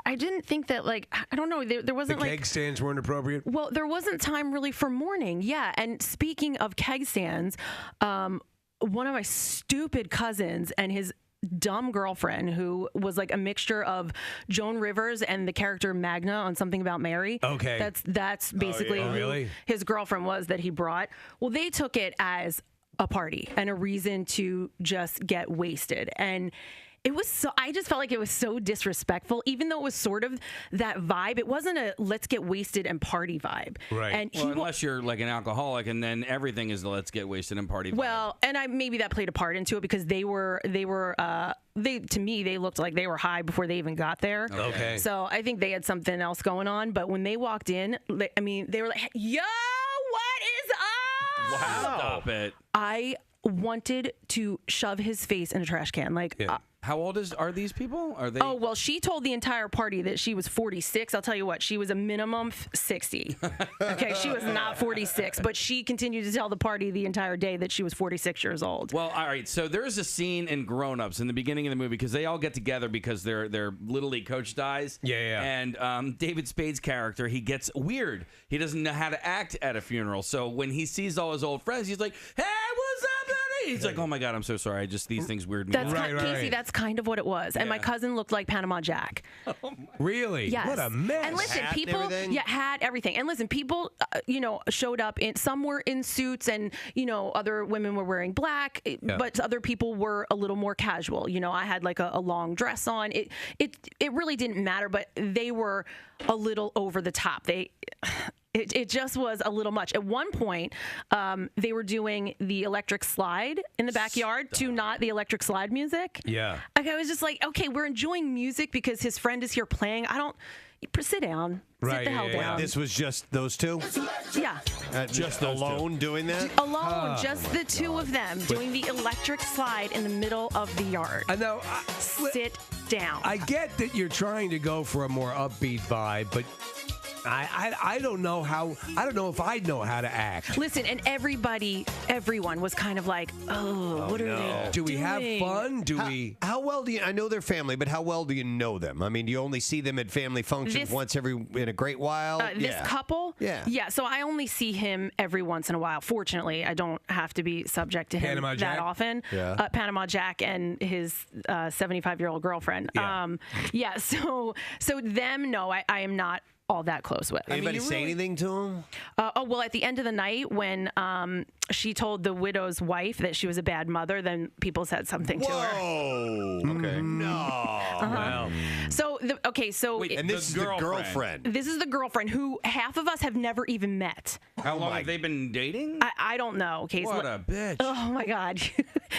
I didn't think that, I don't know, there wasn't the keg stands weren't appropriate. Well, there wasn't time really for mourning. Yeah, and speaking of keg stands, one of my stupid cousins and his dumb girlfriend, who was like a mixture of Joan Rivers and the character Magna on Something About Mary. Okay, that's basically who his girlfriend was that he brought. Well, they took it as a party and a reason to just get wasted. And it was I just felt like it was so disrespectful, even though it was sort of that vibe. It wasn't a let's get wasted and party vibe. Right. And unless you're like an alcoholic, and then everything is the let's get wasted and party vibe. Well, and maybe that played a part into it because they to me, they looked like they were high before they even got there. Okay. So I think they had something else going on. But when they walked in, they were like, yo, what is up? Wow. Stop it. I wanted to shove his face in a trash can. How old are these people? Are they? Oh, well, she told the entire party that she was 46. I'll tell you what, she was a minimum 60. Okay, she was not 46, but she continued to tell the party the entire day that she was 46 years old. Well, all right. So there's a scene in Grown Ups in the beginning of the movie because they all get together because their Little League coach dies. Yeah. And David Spade's character, he gets weird. He doesn't know how to act at a funeral. So when he sees all his old friends, he's like, "Hey, what's up, buddy? He's like, oh my God, I'm so sorry. These things weird me That's out. Casey. That's kind of what it was. And my cousin looked like Panama Jack. Really? Yes. What a mess. And listen, Hat and people, everything? had everything. And listen, people, showed up in. Some were in suits, and other women were wearing black, but other people were a little more casual. I had like a long dress on. It really didn't matter, but they were a little over the top. It just was a little much. At one point, they were doing the electric slide in the backyard to not the electric slide music. Yeah. Like, I was just like, okay, we're enjoying music because his friend is here playing. Sit down. Sit the hell down. This was just those two? Yeah. Just alone doing that? Alone, just the two of them doing the electric slide in the middle of the yard. I know. Sit down. I get that you're trying to go for a more upbeat vibe, but I don't know how. I don't know if I'd know how to act. Listen, and everyone was kind of like, what are they Do we have doing? fun? Do we? How well do you? I know their family, but how well do you know them? I mean, do you only see them at family functions once in a great while? This couple? Yeah. Yeah, so I only see him every once in a while. Fortunately, I don't have to be subject to him Panama that Jack? often. Yeah. Panama Jack and his 75-year-old girlfriend. Yeah. So them, no, I am not all that close with. Anybody say anything to him? Well, at the end of the night, when she told the widow's wife that she was a bad mother, then people said something to her. Whoa. Okay. No. Wow. So, Wait, and this is the girlfriend. This is the girlfriend who half of us have never even met. How long have they been dating? I don't know. Casey. What a bitch. Oh my God.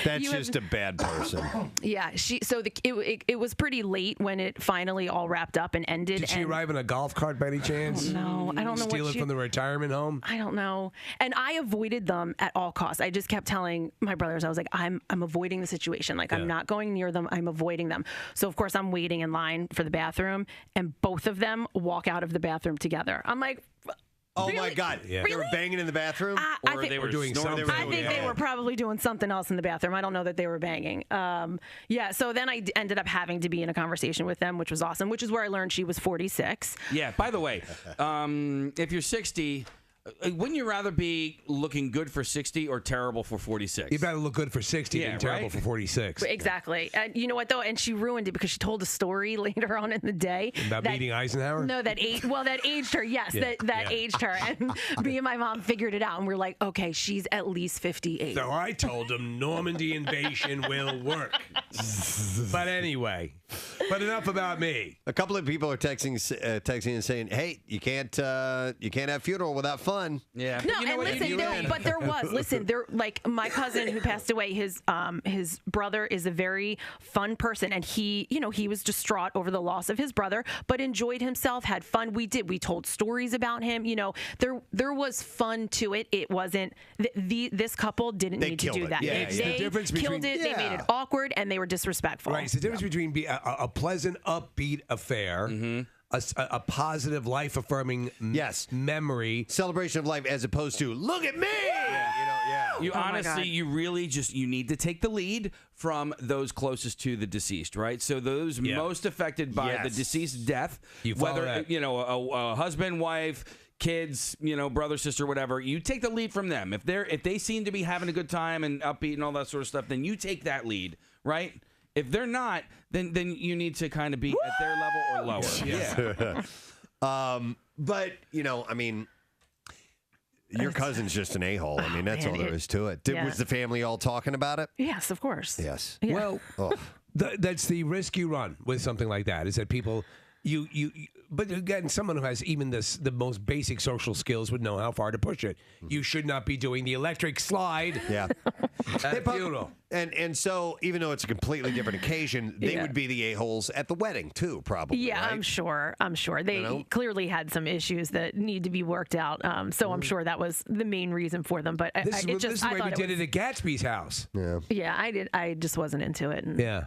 That's just a bad person. Yeah. It was pretty late when it finally all wrapped up and ended. Did she arrive in a golf cart by any chance? No, I don't know. Steal it from the retirement home? I don't know. And I avoided them at all costs. I just kept telling my brothers, I was like, I'm avoiding the situation. Like, I'm not going near them. I'm avoiding them. So of course I'm waiting in line for the bathroom, and both of them walk out of the bathroom together. I'm like, oh really? my God! Yeah. They were banging in the bathroom, or they were doing something. I think they were probably doing something else in the bathroom. I don't know that they were banging. So then I ended up having to be in a conversation with them, which was awesome. Which is where I learned she was 46. Yeah. By the way, if you're 60. Wouldn't you rather be looking good for 60 or terrible for 46? You better look good for 60 than terrible for 46. Exactly. And you know what, though? And she ruined it because she told a story later on in the day. About meeting Eisenhower? No, that aged her. Yes, that aged her. And me and my mom figured it out. And we're like, okay, she's at least 58. So I told him Normandy invasion will work. But anyway, enough about me. A couple of people are texting and saying, "Hey, you can't have funeral without fun." Yeah. No, and listen, but there was. Listen, like my cousin who passed away, his brother is a very fun person, and he was distraught over the loss of his brother, but enjoyed himself, had fun. We told stories about him. There was fun to it. It wasn't this couple didn't need to do that. Yeah, they killed it. They made it awkward, and they were disrespectful. Right. It's the difference between a pleasant, upbeat affair. Mm-hmm. A positive, life-affirming memory. Celebration of life as opposed to, look at me! You honestly, you really you need to take the lead from those closest to the deceased, right? So those most affected by the deceased's death, whether, a husband, wife, kids, brother, sister, whatever, you take the lead from them. If they seem to be having a good time and upbeat and all that sort of stuff, then you take that lead, right? If they're not, then you need to kind of be at their level or lower. Yeah. But, I mean, your cousin's just an a-hole. I mean, that's all there is to it. Was the family all talking about it? Yes, of course. Yes. Yeah. Well, that's the risk you run with something like that, is that people, but again, someone who has even the most basic social skills would know how far to push it. You should not be doing the electric slide. Yeah. At funeral. And so, even though it's a completely different occasion, they would be the a-holes at the wedding, too, probably. Yeah, right? I'm sure. They clearly had some issues that need to be worked out. So I'm sure that was the main reason for them. But This is the way we did it at Gatsby's house. Yeah. Yeah, I just wasn't into it. Yeah.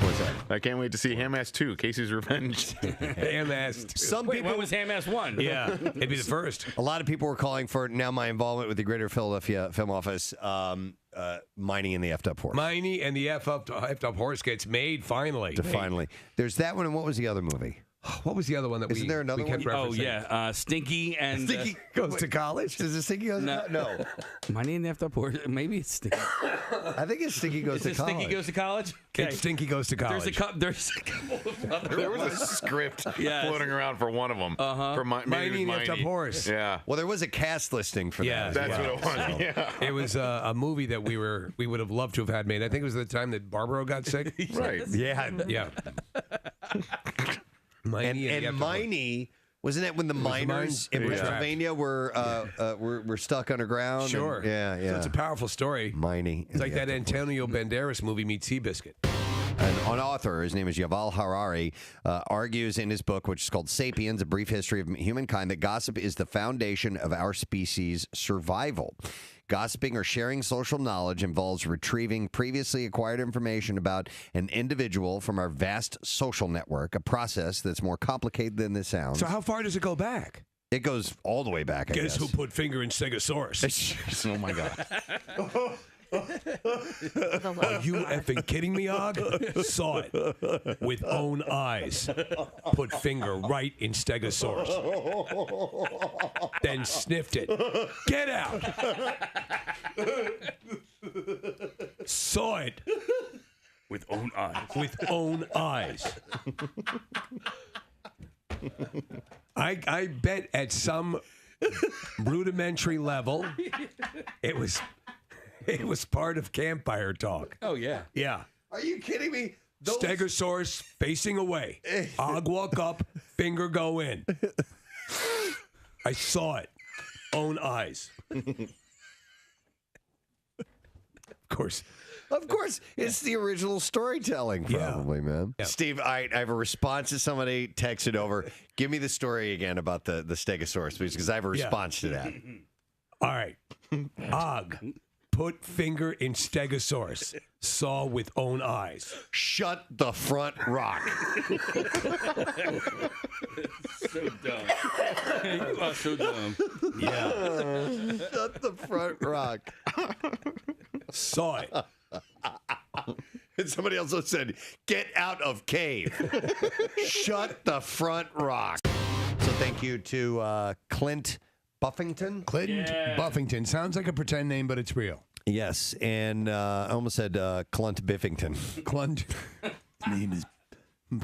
What's that? I can't wait to see Ham-Ass 2, Casey's Revenge. Ham-Ass 2. What was Ham-Ass 1? Yeah, it'd be the first. A lot of people were calling for now my involvement with the Greater Philadelphia Film Office, Miney and the Effed Up Horse. Miney and the Effed Up Horse gets made finally. Finally. There's that one, and what was the other movie? What was the other one that Isn't there another we kept one? Oh, referencing? yeah. Stinky and... Stinky goes to college? Does it Stinky goes to college? No. My name after poor. Maybe it's Stinky. I think it's Stinky goes to college. Stinky goes to college? It's Stinky goes to college. There's a couple of other There was a ones. script Yes. floating around for one of them. For Mighty and Effed Up Horse. Yeah. Well, there was a cast listing for Yeah, that. That's what it was. Yeah. It was a movie that we would have loved to have had made. I think it was the time that Barbaro got sick. Right. Yeah. Yeah. And Miney, wasn't it when the miners in Pennsylvania were stuck underground? Sure. And, yeah. So it's a powerful story. Miney. It's like that Antonio Banderas movie meets Seabiscuit. An author, his name is Yuval Harari, argues in his book, which is called Sapiens, A Brief History of Humankind, that gossip is the foundation of our species' survival. Gossiping or sharing social knowledge involves retrieving previously acquired information about an individual from our vast social network, a process that's more complicated than this sounds. So how far does it go back? It goes all the way back, I guess. Guess who put finger in Stegosaurus? Oh, my God. Are you effing kidding me, Og? Saw it with own eyes. Put finger right in Stegosaurus. Then sniffed it. Get out. Saw it With own eyes. with own eyes. I bet at some rudimentary level it was part of campfire talk. Oh, yeah. Yeah. Are you kidding me? Stegosaurus facing away. Og walk up, finger go in. I saw it. Own eyes. Of course, it's the original storytelling, probably, man. Yeah. Steve, I have a response to somebody texted over. Give me the story again about the Stegosaurus, please, because I have a response to that. All right. Og, put finger in Stegosaurus. Saw with own eyes. Shut the front rock. So dumb. You are so dumb. Yeah. Shut the front rock. Saw it. And somebody also said, get out of cave. Shut the front rock. So thank you to Clint Buffington. Clint Buffington. Sounds like a pretend name, but it's real. Yes, and I almost said Clunt Biffington. Clunt. Name is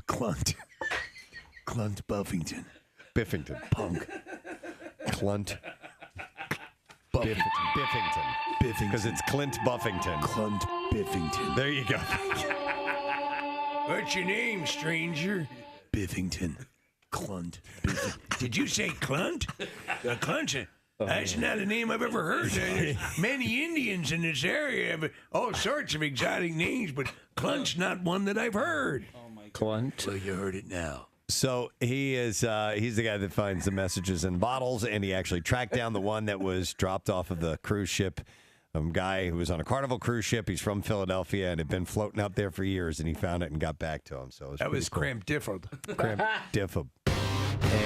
Clunt. Clunt Buffington. Biffington. Punk. Clunt Biffington. Biffington. Because it's Clint Buffington. Clunt Biffington. There you go. What's your name, stranger? Biffington. Clunt. Biffington. Did you say Clunt? Clunt? That's not a name I've ever heard. Many Indians in this area have all sorts of exotic names, but Clunt's not one that I've heard. Oh, my God. Clunt? Well, you heard it now. So he is he's the guy that finds the messages in bottles, and he actually tracked down the one that was dropped off of the cruise ship. A guy who was on a Carnival cruise ship. He's from Philadelphia and had been floating out there for years, and he found it and got back to him. So it was Cramp Difford. Cramp Difford.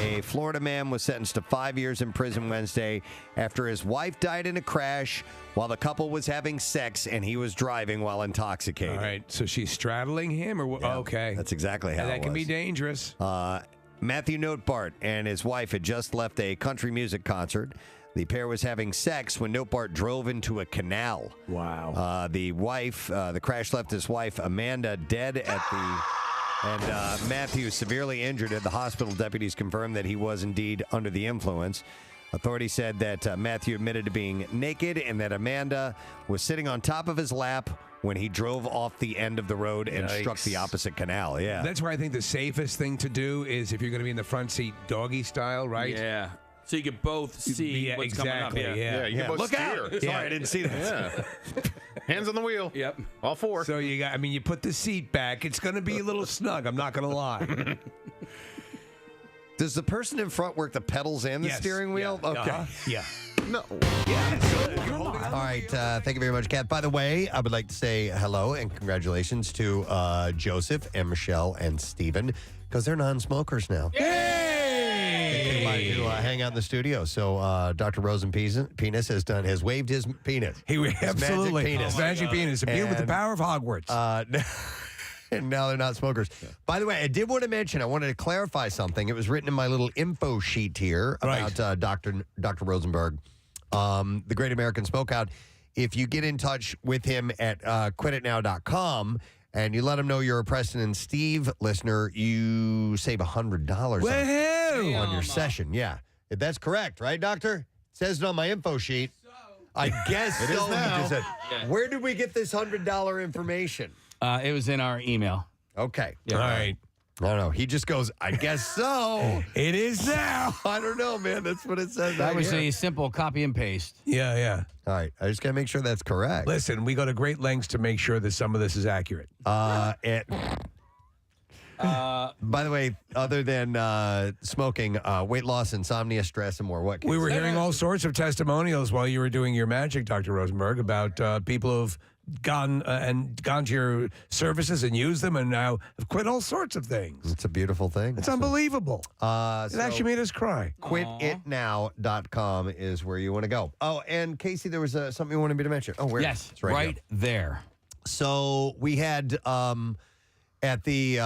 A Florida man was sentenced to 5 years in prison Wednesday after his wife died in a crash while the couple was having sex and he was driving while intoxicated. All right, so she's straddling him, or okay? That's exactly how that it can be was. dangerous. Matthew Notebart and his wife had just left a country music concert. The pair was having sex when Notebart drove into a canal. Wow. The crash left his wife, Amanda, dead at the... And Matthew severely injured at the hospital. Deputies confirmed that he was indeed under the influence. Authorities said that Matthew admitted to being naked and that Amanda was sitting on top of his lap when he drove off the end of the road and struck the opposite canal. Yeah. That's where I think the safest thing to do is if you're going to be in the front seat, doggy style, right? Yeah. So you could both see what's coming up. Yeah. You can both Look steer. out! Sorry, I didn't see that. Yeah. Hands on the wheel. Yep. All four. So you put the seat back. It's going to be a little snug. I'm not going to lie. Does the person in front work the pedals and the steering wheel? Yeah. Okay. Yeah. No. All right. Thank you very much, Kat. By the way, I would like to say hello and congratulations to Joseph and Michelle and Stephen because they're non-smokers now. They came by to hang out in the studio. So Dr. Rosenpenis has waved his penis. Absolutely. Magic penis. Magic penis. Imbued with the power of Hogwarts. and now they're not smokers. By the way, I did want to mention, I wanted to clarify something. It was written in my little info sheet here about Dr. Rosenberg, the Great American Smokeout. If you get in touch with him at quititnow.com and you let him know you're a Preston and Steve listener, you save $100 on your session. Yeah, that's correct, right, Doctor? It says it on my info sheet. I guess It is so. now. He just said, where did we get this $100 information? It was in our email. Okay. Yeah. All right. I don't know. He just goes, I guess so. It is now. I don't know, man. That's what it says. That right was here. a simple copy and paste. Yeah. All right. I just got to make sure that's correct. Listen, we go to great lengths to make sure that some of this is accurate. By the way, other than smoking, weight loss, insomnia, stress, and more. What? We were hearing all sorts of testimonials while you were doing your magic, Dr. Rosenberg, about people who've gone to your services and used them and now have quit all sorts of things. It's a beautiful thing. It's unbelievable. It actually made us cry. Quititnow.com is where you want to go. Oh, and Casey, there was something you wanted me to mention. Oh, where? Yes, It's right here. there. So we had at the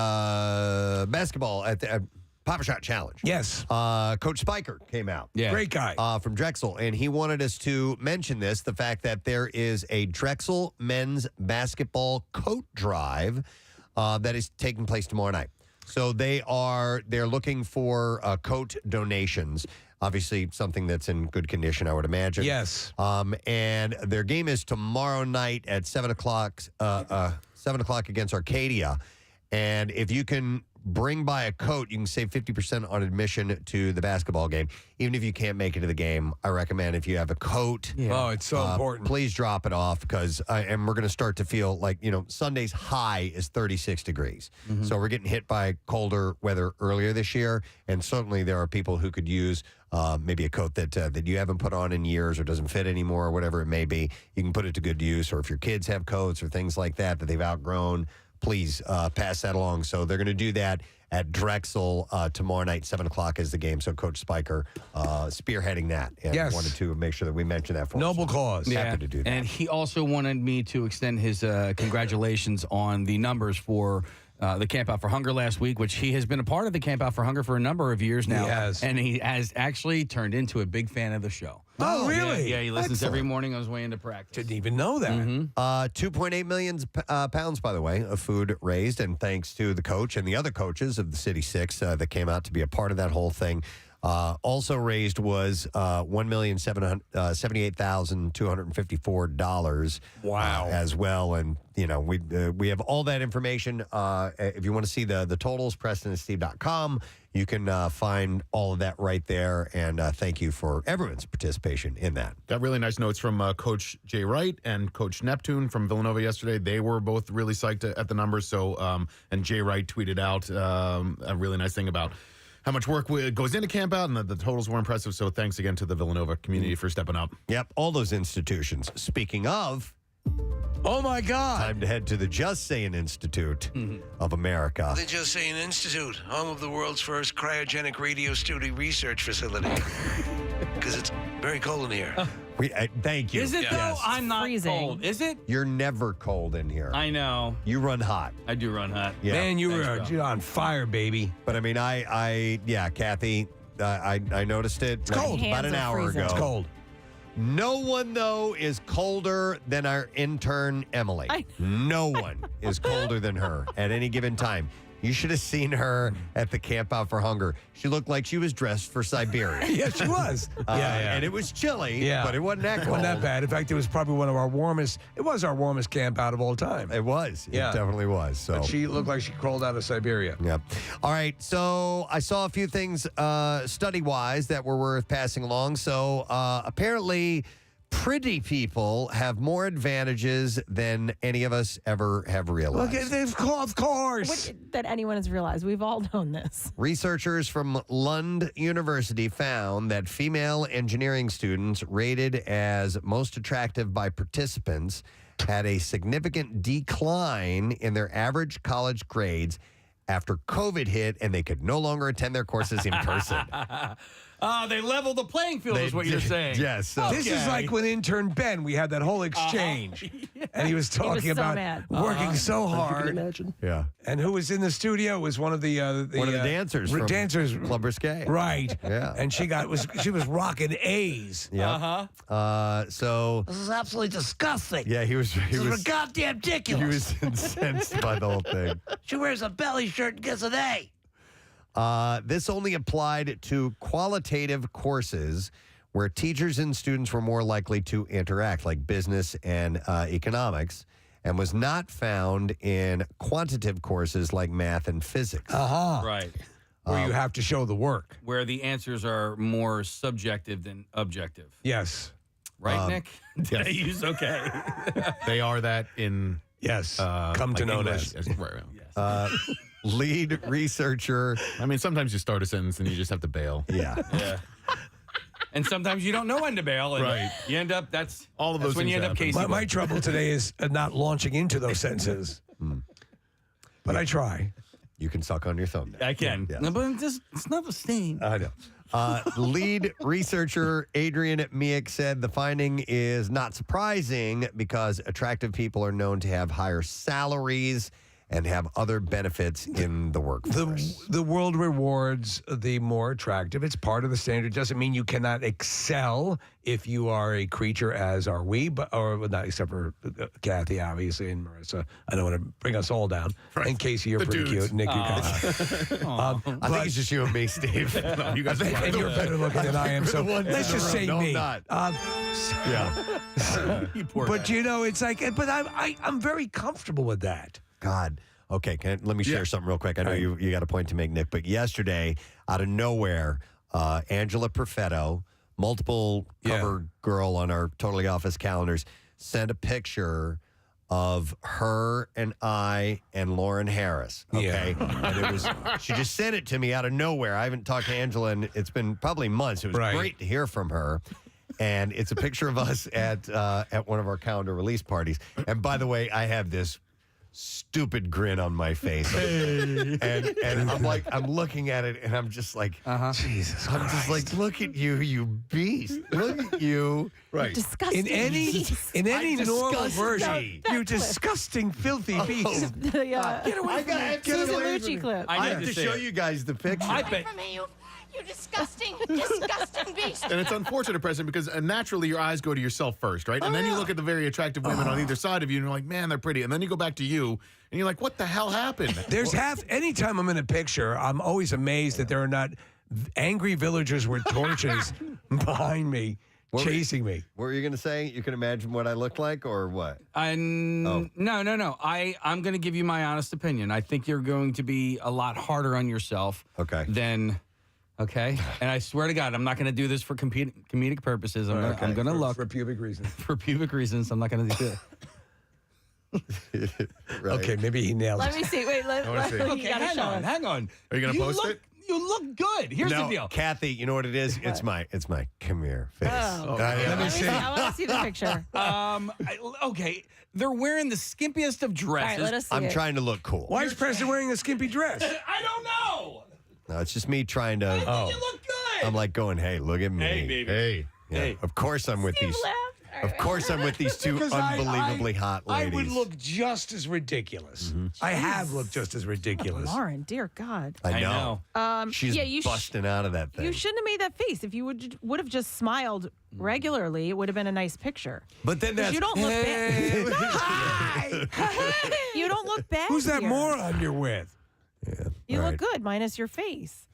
basketball at the Papa Shot Challenge. Yes. Coach Spiker came out. Yeah. Great guy. From Drexel. And he wanted us to mention this, the fact that there is a Drexel men's basketball coat drive that is taking place tomorrow night. So they're looking for coat donations. Obviously, something that's in good condition, I would imagine. Yes. And their game is tomorrow night at 7 o'clock, 7 o'clock against Arcadia. And if you can bring by a coat, you can save 50% on admission to the basketball game. Even if you can't make it to the game, I recommend if you have a coat. Yeah. Oh, it's so important. Please drop it off because, and we're going to start to feel like, Sunday's high is 36 degrees. Mm-hmm. So we're getting hit by colder weather earlier this year. And certainly there are people who could use maybe a coat that you haven't put on in years or doesn't fit anymore or whatever it may be. You can put it to good use. Or if your kids have coats or things like that they've outgrown, please pass that along. So they're going to do that at Drexel tomorrow night, 7 o'clock is the game. So Coach Spiker spearheading that. And Yes. wanted to make sure that we mention that for Noble us. cause. Happy to do that. And he also wanted me to extend his congratulations on the numbers for the Camp Out for Hunger last week, which he has been a part of the Camp Out for Hunger for a number of years now. He has. And he has actually turned into a big fan of the show. Oh, really? Yeah, he listens Excellent. every morning on his way into practice. Didn't even know that. 2.8 million pounds, by the way, of food raised. And thanks to the coach and the other coaches of the City Six that came out to be a part of that whole thing. Also raised was $1,078,254. Wow. As well. And, we have all that information. If you want to see the totals, PrestonandSteve.com. You can find all of that right there. And thank you for everyone's participation in that. Got really nice notes from Coach Jay Wright and Coach Neptune from Villanova yesterday. They were both really psyched at the numbers. So, and Jay Wright tweeted out a really nice thing about how much work goes into Camp Out, and the totals were impressive. So thanks again to the Villanova community for stepping up. Yep, all those institutions. Speaking of, oh my God, time to head to the Just Saying Institute of America. The Just Saying Institute, home of the world's first cryogenic radio studio research facility. Because it's very cold in here. Thank you. Is it, though? Yes. I'm not Freezing. cold. Is it? You're never cold in here. I know. You run hot. I do run hot. Yeah. Man, you Thanks, were bro. on fire, baby. But I mean, Kathy, I noticed it cold. about an Hands are hour freezing. ago. It's cold. No one, though, is colder than our intern, Emily. No one is colder than her at any given time. You should have seen her at the Camp Out for Hunger. She looked like she was dressed for Siberia. Yeah, she was. Yeah. And it was chilly, but it wasn't that It cold. wasn't that bad. In fact, it was probably one of our warmest. It was our warmest camp out of all time. It was. Yeah. It definitely was. So But she looked like she crawled out of Siberia. Yep. All right. So I saw a few things study-wise that were worth passing along. So apparently pretty people have more advantages than any of us ever have realized. Look, of course. That anyone has realized. We've all known this. Researchers from Lund University found that female engineering students rated as most attractive by participants had a significant decline in their average college grades after COVID hit and they could no longer attend their courses in person. They leveled the playing field, is what you're saying. Yes. So. This is like when intern Ben, we had that whole exchange. And he was talking so about mad. working so hard. Imagine. Yeah. And who was in the studio was one of the dancers from dancers Club Risque. Right. Yeah. And she was rocking A's. Yeah. So This is absolutely disgusting. yeah, he was This is goddamn ridiculous. he was incensed by the whole thing. She wears a belly shirt and gets an A. This only applied to qualitative courses where teachers and students were more likely to interact, like business and economics, and was not found in quantitative courses like math and physics. Right. Where you have to show the work. Where the answers are more subjective than objective. Yes. Right, Nick? Did I yes. use okay? They are that in Yes. Come to know English. as. Right. Lead researcher. I mean, sometimes you start a sentence and you just have to bail. Yeah. Yeah. And sometimes you don't know when to bail. And Right. You end up, that's All of that's those when you things end up happen. Casey. My trouble today is not launching into those sentences. But I try. You can suck on your thumb now. I can. Yes. No, but it's not the same. I know. Lead researcher Adrian Miek said the finding is not surprising because attractive people are known to have higher salaries and have other benefits in the workforce. The world rewards the more attractive. It's part of the standard. Doesn't mean you cannot excel if you are a creature, as are we, or not except for Kathy, obviously, and Marissa. I don't want to bring us all down. Right. In Casey, you're The pretty dudes. cute. Nick, you kind I think it's just you and me, Steve. No, you guys are and you're better looking than I am. So let's just say No, I'm me. not. Yeah. You poor But guy. you know, it's like, but I'm very comfortable with that. God. Okay, let me share something real quick. I know you got a point to make, Nick, but yesterday, out of nowhere, Angela Perfetto, multiple cover girl on our Totally Office calendars, sent a picture of her and I and Lauren Harris. Okay, and it was she just sent it to me out of nowhere. I haven't talked to Angela, and it's been probably months. It was great to hear from her. And it's a picture of us at one of our calendar release parties. And by the way, I have this stupid grin on my face. And I'm looking at it and I'm just like, Jesus I'm just like, look at you, you beast. Look at you. Right. Disgusting. In any normal version, That you clip. disgusting, filthy beast. Get away from me. Susan Lucci clip. I have to show you guys the picture. I bet. From me, you disgusting, disgusting beast. And it's unfortunate, President, because naturally your eyes go to yourself first, right? And then you look at the very attractive women on either side of you and you're like, man, they're pretty. And then you go back to you and you're like, what the hell happened? Anytime I'm in a picture, I'm always amazed that there are not angry villagers with torches behind me, chasing me. What were you going to say? You can imagine what I look like or what? No. I'm going to give you my honest opinion. I think you're going to be a lot harder on yourself. Than. Okay, and I swear to God, I'm not going to do this for comedic purposes. I'm going to look for pubic reasons. For pubic reasons, I'm not going to do it. Okay, maybe he nailed Let it. me see. Wait, let Okay, you gotta hang show on, us. hang on. Are you going to post it? You look good. Here's the deal. Kathy, you know what it is? It's my come here face. Let me see. I want to see the picture. Okay, they're wearing the skimpiest of dresses. All right, let us see I'm it. trying to look cool. Why is Preston wearing a skimpy dress? I don't know. No, it's just me trying to. You look good. I'm like going, hey, look at me. Hey, baby. Hey. Yeah, Hey. Of course I'm with these. Of course I'm with these two Because unbelievably hot I ladies. would look just as ridiculous. I have looked just as ridiculous. Lauren, dear God. I know. She's yeah, you busting out of that thing. You shouldn't have made that face. If you would have just smiled regularly, it would have been a nice picture. But then 'Cause that's you don't look bad. You don't look bad. Who's that here. moron you're with? You All look right. good, minus your face.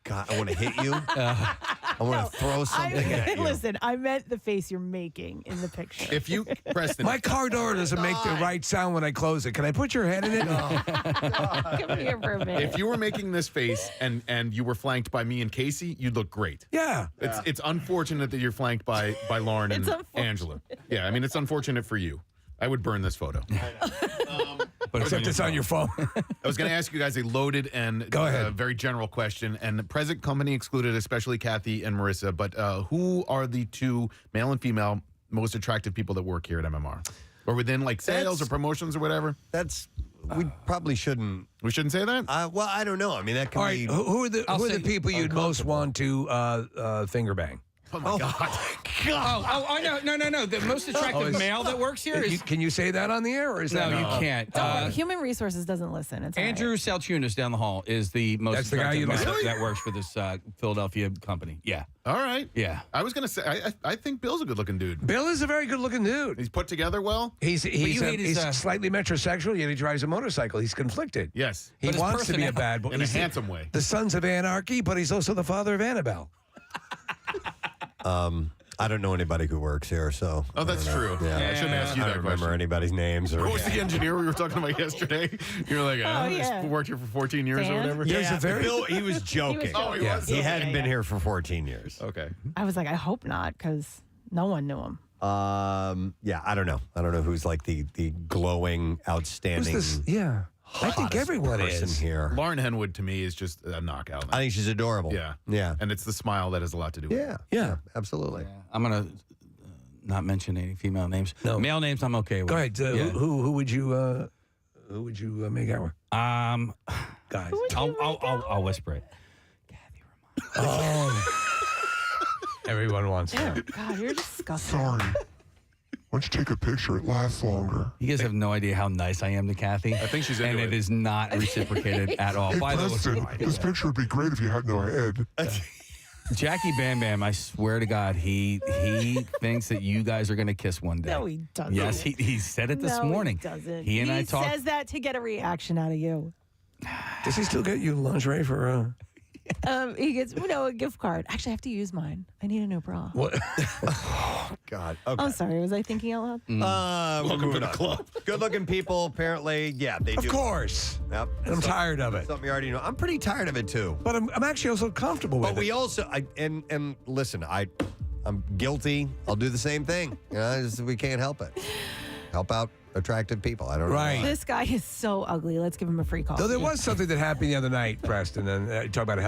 God, I want to hit you. I want to throw something at you. Listen, I meant the face you're making in the picture. If you, Preston. My car door doesn't make the right sound when I close it. Can I put your head in it? Come here for a minute. If you were making this face and you were flanked by me and Casey, you'd look great. Yeah. It's unfortunate that you're flanked by Lauren and It's unfortunate. Angela. Yeah, I mean, it's unfortunate for you. I would burn this photo. But Except it's on your phone. I was going to ask you guys a loaded and very general question, and the present company excluded, especially Kathy and Marissa, but who are the two male and female most attractive people that work here at MMR? Or within like sales or promotions or whatever? That's we probably shouldn't. We shouldn't say that? Well, I don't know. I mean, that could All be. right, who are the people you'd most want to finger bang? Oh, my God. No. The most attractive male that works here is... Can you say that on the air, or is that... No, you can't. Human Resources doesn't listen. It's Andrew Saltunis down the hall is the most That's the guy you attractive like? male that works for this Philadelphia company. Yeah. All right. Yeah. I was going to say, I think Bill's a good-looking dude. Bill is a very good-looking dude. He's put together well. He's you hate his, slightly metrosexual, yet he drives a motorcycle. He's conflicted. Yes. He But his wants to be a bad boy. In a He's handsome way. The sons of anarchy, but he's also the father of Annabelle. I don't know anybody who works here, so. Oh, that's true. Yeah. I shouldn't ask you I that don't remember question. anybody's names. Or, What was the engineer we were talking about yesterday? You were like, yeah. he's worked here for 14 years or Dan? whatever. Yeah, Bill, he was joking. Oh, he was? He hadn't been here for 14 years. Okay. I was like, I hope not, because no one knew him. Yeah, I don't know. I don't know who's like the glowing, outstanding. Who's this? Yeah. I think hottest everyone person is. here. Lauren Henwood, to me, is just a knockout. I think she's adorable. Yeah. Yeah. And it's the smile that has a lot to do with it. Yeah, absolutely. I'm going to not mention any female names. No. Male names I'm okay with. Go ahead. Who would you make out with? Guys. I'll whisper it. Oh. Everyone wants Ew, to. God, you're disgusting. Sorry. Why don't you take a picture? It lasts longer. You guys have no idea how nice I am to Kathy. I think she's into and it. it is not reciprocated at all. Hey, By the Preston, way, this picture would be great if you had no head. Jackie Bam Bam, I swear to God, he thinks that you guys are going to kiss one day. No, he doesn't. Yes, he said it this No, morning. He doesn't. He and I He talked. says that to get a reaction out of you. Does he still get you lingerie for? He gets, a gift card. Actually, I have to use mine. I need a new bra. What? God. Okay. I'm sorry. Was I thinking out loud? Welcome to the club. Good-looking people, apparently. Yeah, they do. Of course. Yep. I'm tired of it. Something you already know. I'm pretty tired of it too. But I'm actually also comfortable with But it. we also, and listen, I'm guilty. I'll do the same thing. We can't help it. Help out attractive people. I don't know. Right. why. This guy is so ugly. Let's give him a free call. Though there was something that happened the other night, Preston, and talk about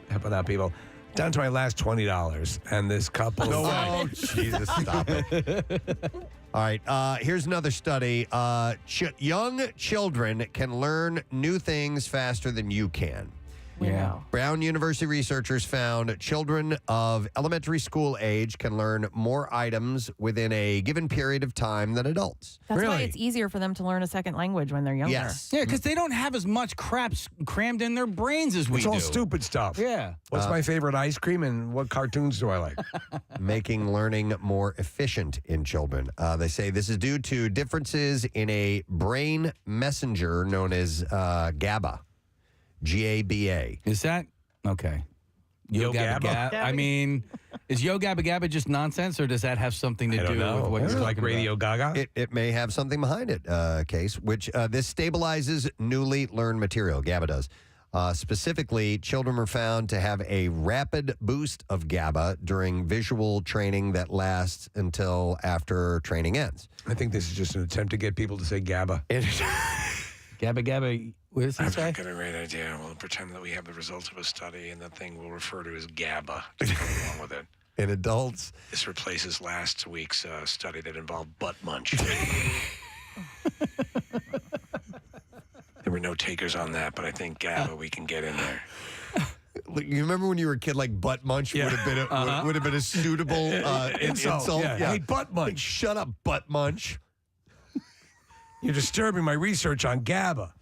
helping out people. Down to my last $20, and this couple. Oh, Jesus, stop it. All right, here's another study. Young children can learn new things faster than you can. Yeah. Brown University researchers found children of elementary school age can learn more items within a given period of time than adults. That's why it's easier for them to learn a second language when they're younger. Yes. Yeah, because they don't have as much crap crammed in their brains as we It's do. all stupid stuff. Yeah. What's my favorite ice cream, and what cartoons do I like? Making learning more efficient in children. They say this is due to differences in a brain messenger known as GABA. GABA. Is that okay? Yo Gabba? Gabba. I mean, is Yo Gabba Gabba just nonsense, or does that have something to I do don't know. with what Is you're it like talking Radio about? Gaga? It may have something behind it, Case, which this stabilizes newly learned material. GABA does. Specifically, children were found to have a rapid boost of GABA during visual training that lasts until after training ends. I think this is just an attempt to get people to say GABA. Gabba Gabba. What does he say? I've got a great idea. We'll pretend that we have the results of a study, and that thing we'll refer to as GABA to go along with it. In adults, This replaces last week's study that involved butt munch. There were no takers on that, but I think GABA we can get in there. you remember when you were a kid, like butt munch would have been would have been a suitable insult. Yeah. Hey, butt munch. Shut up, butt munch. You're disturbing my research on GABA.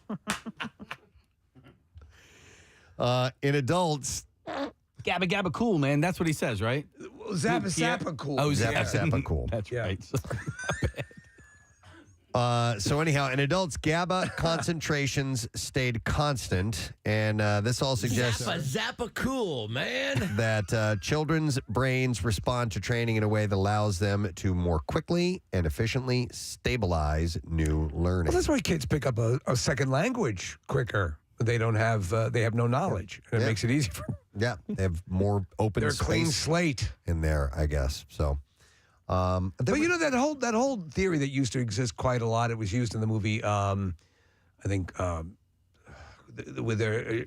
In adults, Gabba Gabba cool, man. That's what he says, right? Zappa Zappa cool. Oh, Zappa Zappa cool. That's right. So anyhow, in adults, GABA concentrations stayed constant, and this all suggests Zappa cool, man. that children's brains respond to training in a way that allows them to more quickly and efficiently stabilize new learning. Well, that's why kids pick up a second language quicker. They don't have, they have no knowledge, and it makes it easy for them. Yeah, they have more open They're a space clean slate in there, I guess. So, but you know that whole theory that used to exist quite a lot. It was used in the movie, I think, with their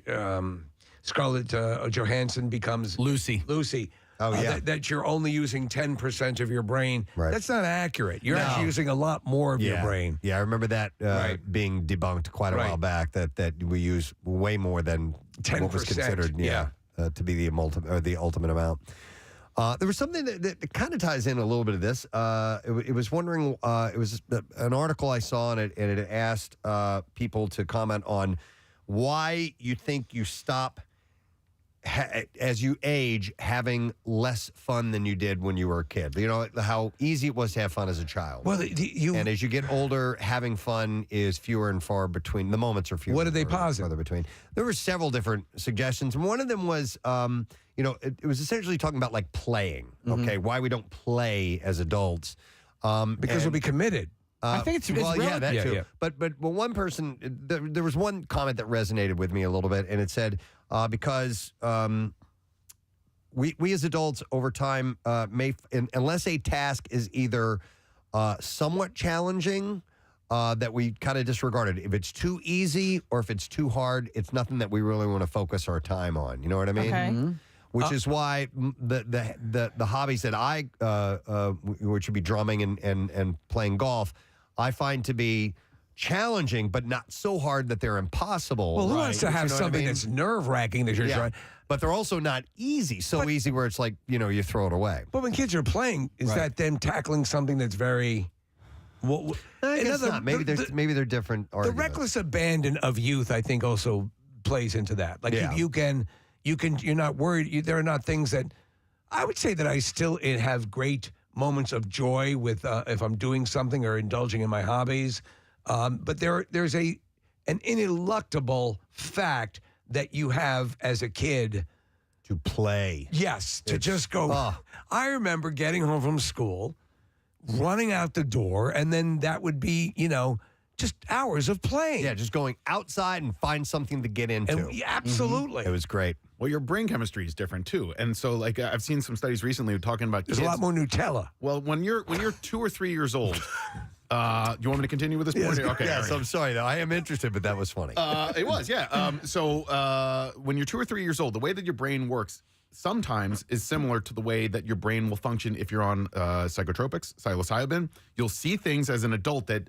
Scarlett Johansson becomes Lucy. Lucy. Oh, yeah. That you're only using 10% of your brain. Right. That's not accurate. You're No. actually using a lot more of your brain. Yeah, I remember that being debunked quite a while back. That we use way more than 10%, what was considered, to be the ultimate amount. There was something that kind of ties in a little bit of this. It was wondering. It was an article I saw on it, and it asked people to comment on why you think you stop as you age having less fun than you did when you were a kid. You know how easy it was to have fun as a child. Well, and as you get older, having fun is fewer and far between. The moments are fewer. What did they posit? Farther between. There were several different suggestions, and one of them was, it was essentially talking about like playing. Okay, why we don't play as adults Because we'll be committed. I think it's well, yeah, that yeah, too. yeah. But one person, there was one comment that resonated with me a little bit, and it said because we as adults over time unless a task is either somewhat challenging. That we kind of disregarded. If it's too easy or if it's too hard, it's nothing that we really want to focus our time on. You know what I mean? Okay. Which is why the hobbies that I, which would be drumming and playing golf, I find to be challenging, but not so hard that they're impossible. Well, who wants to You have know what I something mean? that's nerve-wracking that you're trying? But they're also not easy. So easy where it's like, you throw it away. But when kids are playing, is that them tackling something that's very... Well, I guess not. Maybe they're different The arguments. reckless abandon of youth, I think, also plays into that. Like you're not worried. There are not things that I would say that I still have great moments of joy with if I'm doing something or indulging in my hobbies. But there's an ineluctable fact that you have as a kid to play. Yes, to just go. I remember getting home from school, running out the door, and then that would be, just hours of playing. Yeah, just going outside and find something to get into. Absolutely. It was great. Well, your brain chemistry is different too, and so I've seen some studies recently talking about. There's a lot more Nutella. Well, when you're 2 or 3 years old, do you want me to continue with this point? Yes, Okay. yes, all right. I'm sorry though. I am interested, but that was funny. It was, yeah. So when you're 2 or 3 years old, the way that your brain works sometimes is similar to the way that your brain will function if you're on psychotropics, psilocybin. You'll see things as an adult that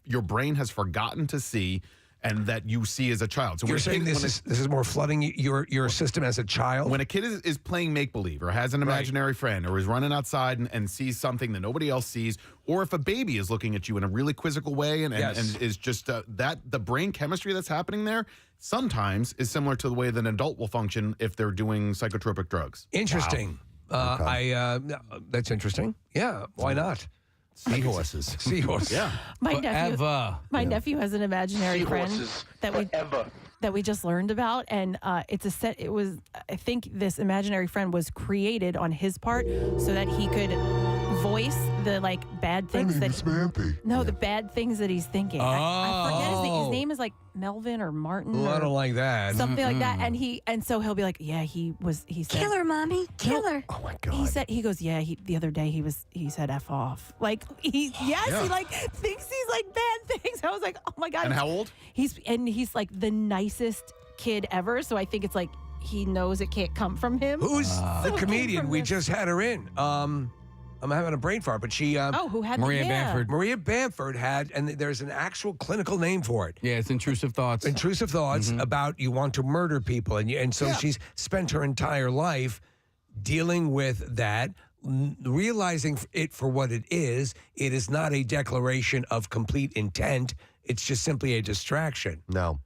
your brain has forgotten to see, and that you see as a child. So You're saying this is more flooding your system as a child? When a kid is playing make-believe or has an imaginary friend or is running outside and sees something that nobody else sees, or if a baby is looking at you in a really quizzical way and is just the brain chemistry that's happening there sometimes is similar to the way that an adult will function if they're doing psychotropic drugs. Interesting. That's interesting. Yeah, why not? Seahorses. Seahorses. Yeah. My nephew has an imaginary friend that we just learned about, and it's a set. It was, I think, this imaginary friend was created on his part so that he could voice the bad things the bad things that he's thinking. I forget his name is Melvin or Martin. Oh, I don't like that. Something like that, and so he'll be like, yeah, he said, Killer, mommy, killer. Oh my God. he goes, yeah, the other day he said F off. He thinks he's bad things. I was like, oh my God. And how old? He's the nicest kid ever. So I think it's he knows it can't come from him. Who's the So it came comedian? from We this. just had her in. I'm having a brain fart, but she... who had Maria Bamford. Maria Bamford had, and there's an actual clinical name for it. Yeah, it's intrusive thoughts. Intrusive thoughts about you want to murder people. And so she's spent her entire life dealing with that, realizing it for what it is. It is not a declaration of complete intent. It's just simply a distraction. No.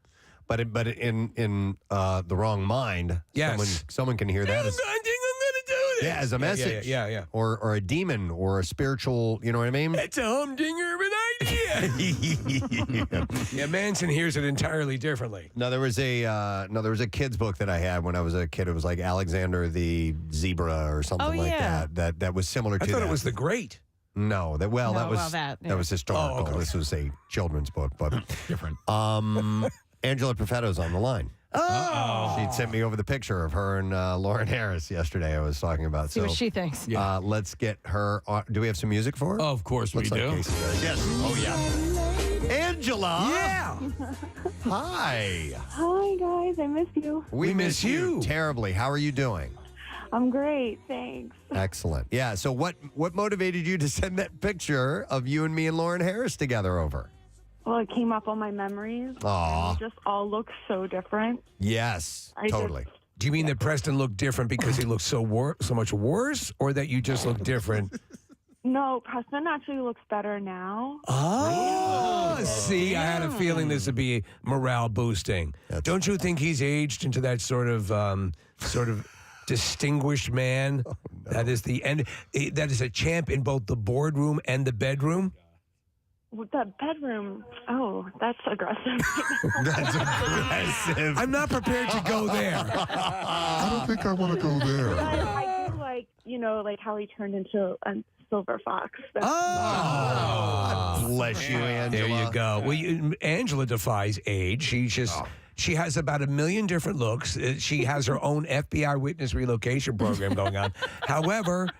But in the wrong mind, Yes. someone can hear that. I think I'm going to do this. Yeah, as a message. Yeah. Or a demon or a spiritual, you know what I mean? It's a humdinger of an idea. Yeah, Manson hears it entirely differently. No, there was a kid's book that I had when I was a kid. It was like Alexander the Zebra or something that was similar to I thought that. it was The Great. No, that was historical. Oh, okay. This was a children's book, but different. Angela Perfetto's on the line. Oh. She sent me over the picture of her and Lauren Harris yesterday. I was talking about. See what she thinks. Let's get her. Do we have some music for her? Oh, of course Looks we like do. Casey does. Yes. Oh yeah. Angela. Yeah. Hi. Hi, guys. I missed you. We miss you terribly. How are you doing? I'm great, thanks. Excellent. Yeah. So what motivated you to send that picture of you and me and Lauren Harris together over? Well, it came up on my memories. Aw. And we just all look so different. Yes, I totally. Do you mean that Preston looked different because he looked so much worse, or that you just look different? No, Preston actually looks better now. Oh, see, I had a feeling this would be morale boosting. Don't you think he's aged into that sort of distinguished man that is that is a champ in both the boardroom and the bedroom? With the bedroom, that's aggressive. That's aggressive. I'm not prepared to go there. I don't think I want to go there. But I do like how he turned into a silver fox. Bless you, Angela. There you go. Well, Angela defies age. She has about 1 million different looks. She has her own FBI witness relocation program going on. However,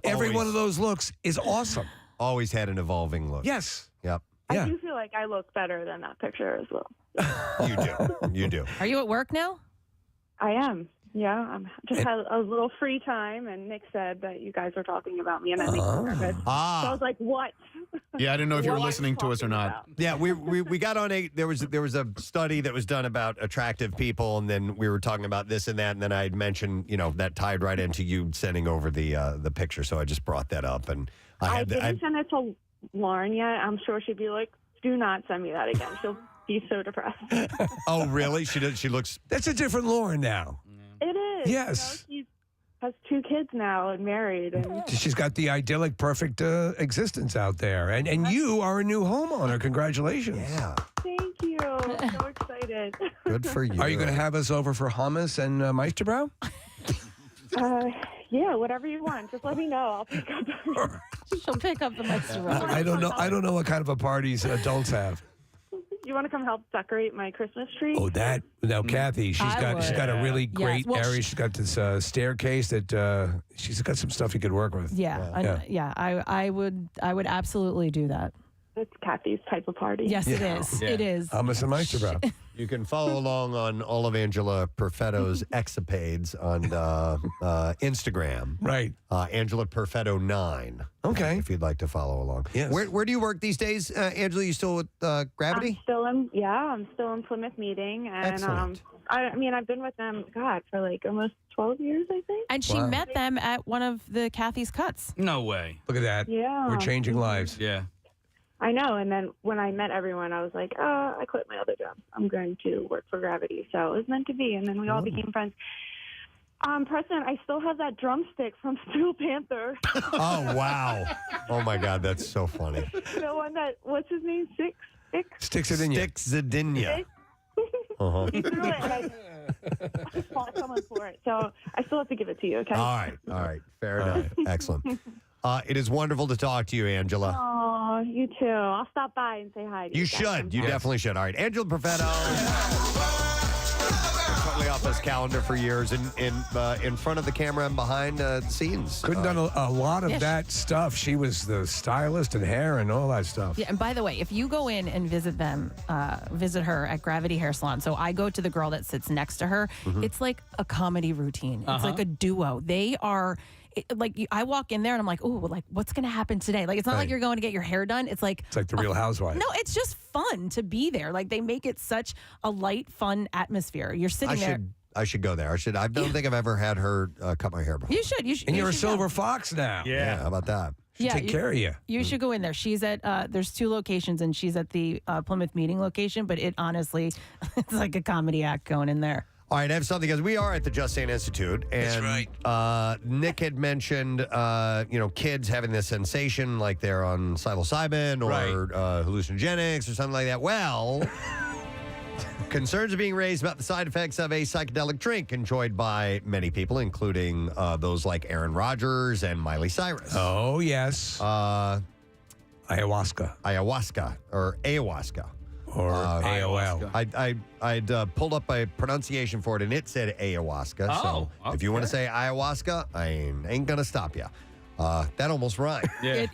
every one of those looks is awesome. Always had an evolving look. Yes. Yep. I do feel like I look better than that picture as well. You do. You do. Are you at work now? I am. Yeah, I'm just had a little free time, and Nick said that you guys were talking about me, and that makes me nervous. So I was like, "What?" Yeah, I didn't know if you were What listening to us or not. Yeah, we got on there was a study that was done about attractive people, and then we were talking about this and that, and then I had mentioned, that tied right into you sending over the picture, so I just brought that up, and I didn't send it to Lauren yet. I'm sure she'd be like, "Do not send me that again." She'll be so depressed. Oh, really? She looks. That's a different Lauren now. It is. Yes. She has 2 kids now and married, and She's got the idyllic, perfect existence out there. And you are a new homeowner. Congratulations. Yeah. thank you. I'm so excited. Good for you. Are you going to have us over for hummus and Meisterbrow? Yeah, whatever you want. Just let me know. I'll pick up. She'll pick up the Meister. I don't know. I don't know what kind of a parties adults have. You want to come help decorate my Christmas tree? Oh, that now, Kathy. She's got a really great Well, area. She's got this staircase that she's got some stuff you could work with. I would absolutely do that. It's Kathy's type of party. Yes, it is. Yeah. It is. Hummus and Meisterbrow. You can follow along on all of Angela Perfetto's escapades on Instagram. Right. Angela Perfetto 9. Okay. If you'd like to follow along. Yes. Where do you work these days, Angela? You still with Gravity? I'm still in Plymouth Meeting, and Excellent. I've been with them, for like almost 12 years, I think. And she met them at one of the Kathy's cuts. No way. Look at that. Yeah. We're changing lives. Yeah. I know. And then when I met everyone, I was like, I quit my other job. I'm going to work for Gravity. So it was meant to be. And then we all became friends. Preston, I still have that drumstick from Steel Panther. Oh, wow. Oh, my God. That's so funny. The one that, what's his name? Stick-Zadinia. Stick-Zadinia. Uh-huh. He threw it, and I fought someone for it. So I still have to give it to you, okay? All right. Fair enough. Excellent. It is wonderful to talk to you, Angela. Oh, you too. I'll stop by and say hi to you. You should. You definitely should. All right. Angela Perfetto. Totally off this calendar for years in front of the camera and behind the scenes. Couldn't done a lot of that stuff. She was the stylist and hair and all that stuff. Yeah, and by the way, if you go in and visit her at Gravity Hair Salon, so I go to the girl that sits next to her, it's like a comedy routine. It's like a duo. They are... I walk in there and I'm like, oh, like what's going to happen today? Like, it's not like you're going to get your hair done. It's like the Real Housewives. No, it's just fun to be there. Like, they make it such a light, fun atmosphere. You're sitting there. I should go there. I don't think I've ever had her cut my hair before. You should. And you're a silver fox now. Yeah. How about that? Take care of you. You should go in there. She's at, there's 2 locations, and she's at the Plymouth Meeting location, but it honestly, it's like a comedy act going in there. All right, I have something, because we are at the Just Saying Institute. And, That's right. Nick had mentioned, kids having this sensation like they're on psilocybin or hallucinogenics or something like that. Well, concerns are being raised about the side effects of a psychedelic drink enjoyed by many people, including those like Aaron Rodgers and Miley Cyrus. Oh, yes. Ayahuasca. Or ayahuasca. Or AOL. I'd pulled up a pronunciation for it, and it said ayahuasca. So if you want to say ayahuasca, I ain't going to stop you. That almost rhymed. Yeah.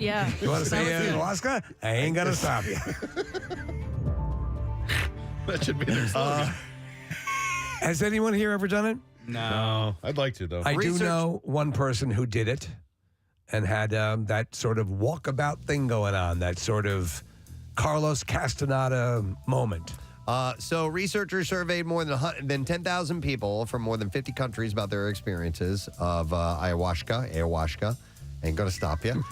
You want to say ayahuasca? I ain't going to stop you. That should be their slogan. Has anyone here ever done it? No. I'd like to, though. I do know one person who did it and had that sort of walkabout thing going on, that sort of Carlos Castaneda moment. So researchers surveyed more than 10,000 people from more than 50 countries about their experiences of ayahuasca. Ain't going to stop you.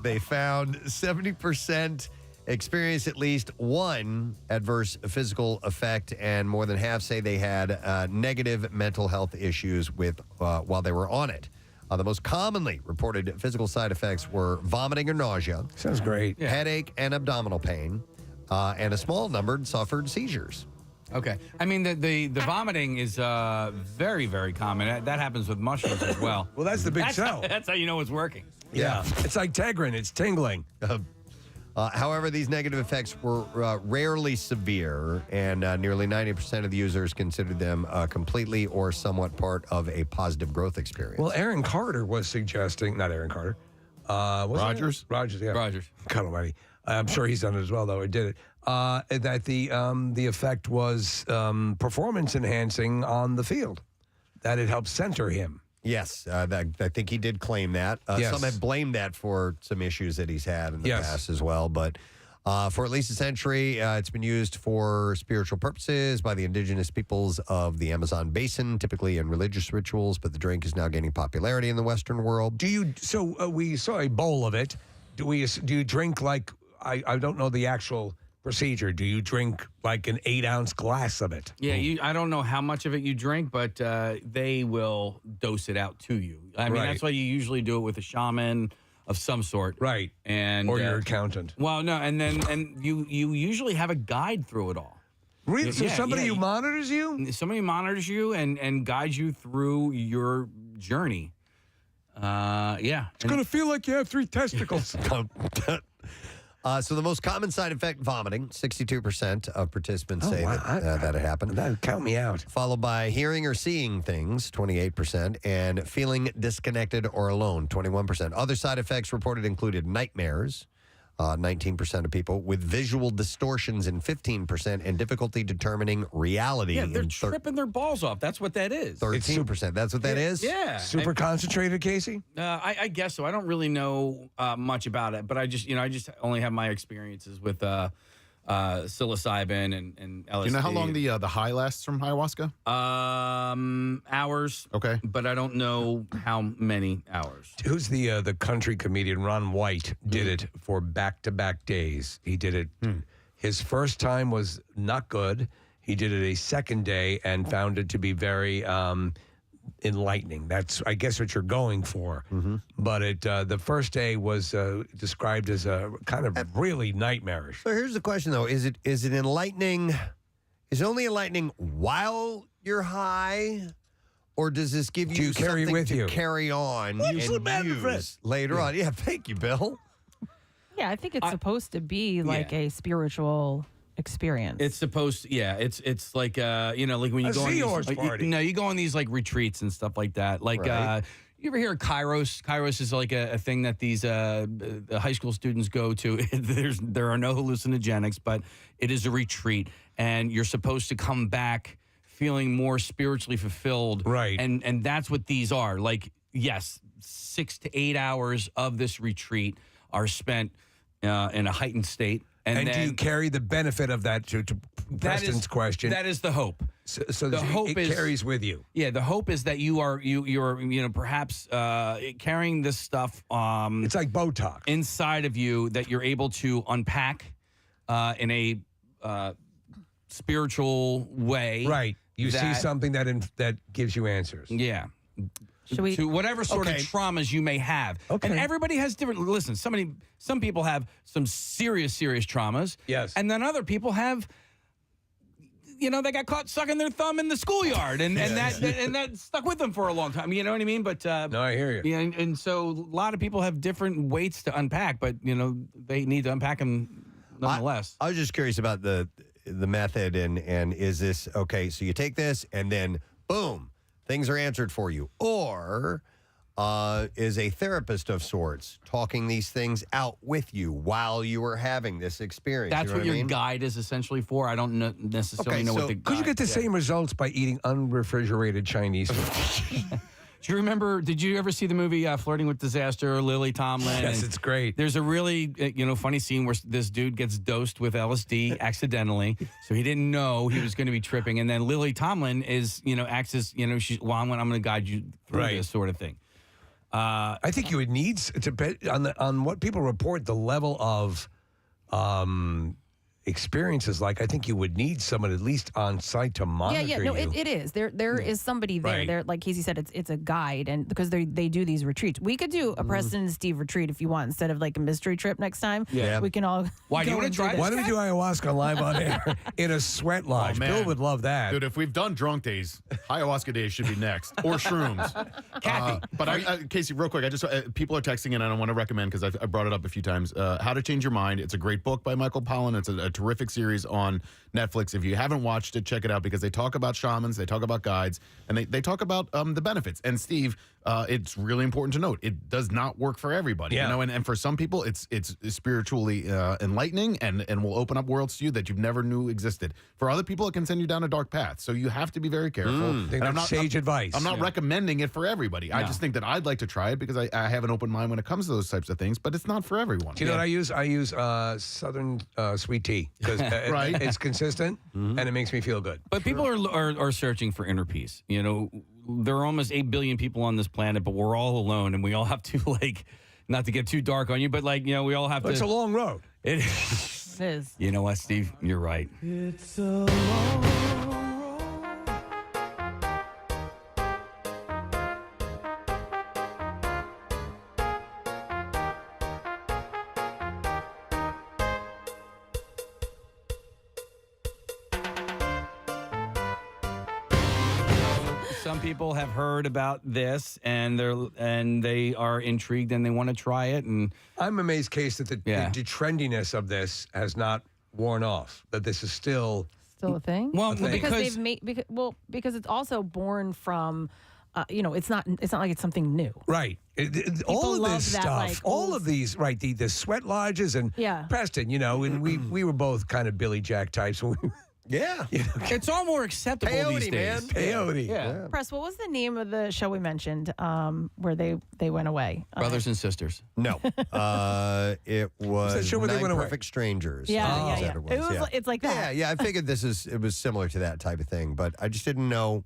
They found 70% experienced at least one adverse physical effect, and more than half say they had negative mental health issues while they were on it. The most commonly reported physical side effects were vomiting or nausea. Sounds great. Headache and abdominal pain. And a small number suffered seizures. Okay. I mean, the vomiting is very, very common. That happens with mushrooms as well. Well, that's the big sell. That's how you know it's working. Yeah. It's like Tegrin. It's tingling. However, these negative effects were rarely severe, and nearly 90% of the users considered them completely or somewhat part of a positive growth experience. Well, Aaron Carter was suggesting, not Aaron Carter. Rogers? Rogers, yeah. Rogers. God almighty. I'm sure he's done it as well, though. Or did it. That the effect was performance enhancing on the field. That it helped center him. Yes, I think he did claim that. Yes. Some have blamed that for some issues that he's had in the past as well. But for at least a century, it's been used for spiritual purposes by the indigenous peoples of the Amazon basin, typically in religious rituals. But the drink is now gaining popularity in the Western world. So we saw a bowl of it. Do you drink like, I don't know the actual procedure. Do you drink like an 8-ounce glass of it? Yeah, I don't know how much of it you drink, but they will dose it out to you. I mean, that's why you usually do it with a shaman of some sort. Right. And or your accountant. Well, no, and you usually have a guide through it all. Really? So somebody who monitors you? Somebody monitors you and guides you through your journey. Yeah. It's going to feel like you have 3 testicles. So the most common side effect, vomiting. 62% of participants say that it happened. That would count me out. Followed by hearing or seeing things, 28%, and feeling disconnected or alone, 21%. Other side effects reported included nightmares, 19% of people, with visual distortions in 15%, and difficulty determining reality. Yeah, they're tripping their balls off. That's what that is. 13%. That's what that is? Yeah. Super concentrated, Casey? I guess so. I don't really know much about it, but I just only have my experiences with psilocybin and LSD. Do you know how long the high lasts from ayahuasca? Hours. Okay. But I don't know how many hours. Who's the country comedian? Ron White did it for back-to-back days. He did it. His first time was not good. He did it a second day and found it to be very enlightening. That's, I guess, what you're going for. But the first day was described as a kind of really nightmarish. So here's the question, though. Is it enlightening? Is it only enlightening while you're high? Or does this give you carry something with to you? carry on What's the and benefit? use later on? Yeah, thank you, Bill. Yeah, I think it's supposed to be like a spiritual experience. It's supposed to, it's like like when you A go on seahorse these, party. you go on these like retreats and stuff like that. Like Right. you ever hear of Kairos? Kairos is like a thing that these high school students go to. There are no hallucinogenics, but it is a retreat, and you're supposed to come back feeling more spiritually fulfilled. Right. And that's what these are. Like, yes, 6 to 8 hours of this retreat are spent in a heightened state. And do then, you carry the benefit of that to Preston's question? That is the hope. So the hope it is, carries with you. Yeah, the hope is that you're perhaps carrying this stuff. It's like Botox inside of you that you're able to unpack in a spiritual way. Right. You see something that gives you answers. Yeah. We, to whatever sort of traumas you may have. Okay. And everybody has different. Listen, some people have some serious traumas. Yes. And then other people have, they got caught sucking their thumb in the schoolyard, and that stuck with them for a long time. You know what I mean? But no, I hear you. Yeah, and so a lot of people have different weights to unpack, but they need to unpack them nonetheless. I was just curious about the method and is this okay? So you take this and then boom, things are answered for you, or is a therapist of sorts, talking these things out with you while you are having this experience. That's you know what your I mean? guide is essentially for. I don't necessarily know what the Could you get the same results by eating unrefrigerated Chinese food? Do you remember, did you ever see the movie Flirting with Disaster, Lily Tomlin? Yes, And it's great. There's a really, funny scene where this dude gets dosed with LSD accidentally. So he didn't know he was going to be tripping. And then Lily Tomlin acts as, she's, well, I'm going to guide you through this sort of thing. I think you would need on what people report the level of experiences like. I think you would need someone at least on site to monitor Yeah, no, you. it is. There is somebody there. Right. There, like Casey said, it's a guide, and because they do these retreats. We could do a Preston and Steve retreat if you want, instead of like a mystery trip next time. Yeah. We can all. Why do you go want and to try? this. Why don't we do ayahuasca live on air in a sweat lodge? man. Bill would love that. Dude, if we've done drunk days, ayahuasca days should be next, or shrooms. Kathy, But Casey, real quick, I just people are texting in, and I want to recommend because I brought it up a few times. How to Change Your Mind. It's a great book by Michael Pollan. It's a terrific series on Netflix. If you haven't watched it, check it out because they talk about shamans, they talk about guides, and they talk about the benefits. And Steve, it's really important to note it does not work for everybody. Yeah. You know, and for some people, it's spiritually enlightening and will open up worlds to you that you never knew existed. For other people, it can send you down a dark path. So you have to be very careful. I think that's sage advice. I'm not recommending it for everybody. I just think that I'd like to try it because I have an open mind when it comes to those types of things, but it's not for everyone. Do you know what I use? I use Southern sweet tea because Right. it's consistent and it makes me feel good. But people are searching for inner peace. There are almost 8 billion people on this planet, but we're all alone, and we all have to, not to get too dark on you, but, we all have to. It's a long road. It is. You know what, Steve? You're right. It's a long Some people have heard about this and they are intrigued and they want to try it. And I'm amazed, Case, that the trendiness of this has not worn off. That this is still a thing. Well, because they've made because it's also born from. It's not like it's something new. Right. All of love this that, stuff, all of these, right, the sweat lodges and Preston, and we were both kind of Billy Jack types. Yeah. It's all more acceptable these Peyote, days. man. Peyote. Yeah. Press, what was the name of the show we mentioned where they went away? Brothers and Sisters. No. It was that show where they Nine went away? Perfect Strangers. Yeah. Is that It was it's like that. Yeah, I figured it was similar to that type of thing, but I just didn't know.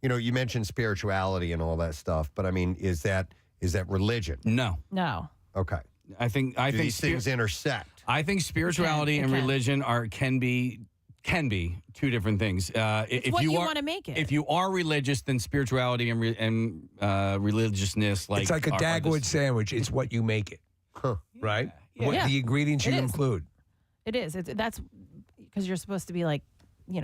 You mentioned spirituality and all that stuff, but I mean, is that religion? No. Okay. I think these things intersect. I think spirituality and religion can be two different things. It's what you want to make it. If you are religious, then spirituality and religiousness, it's like a Dagwood sandwich. It's what you make it, right? Yeah. What Yeah. the ingredients you It is. include. It is. That's because you're supposed to be like.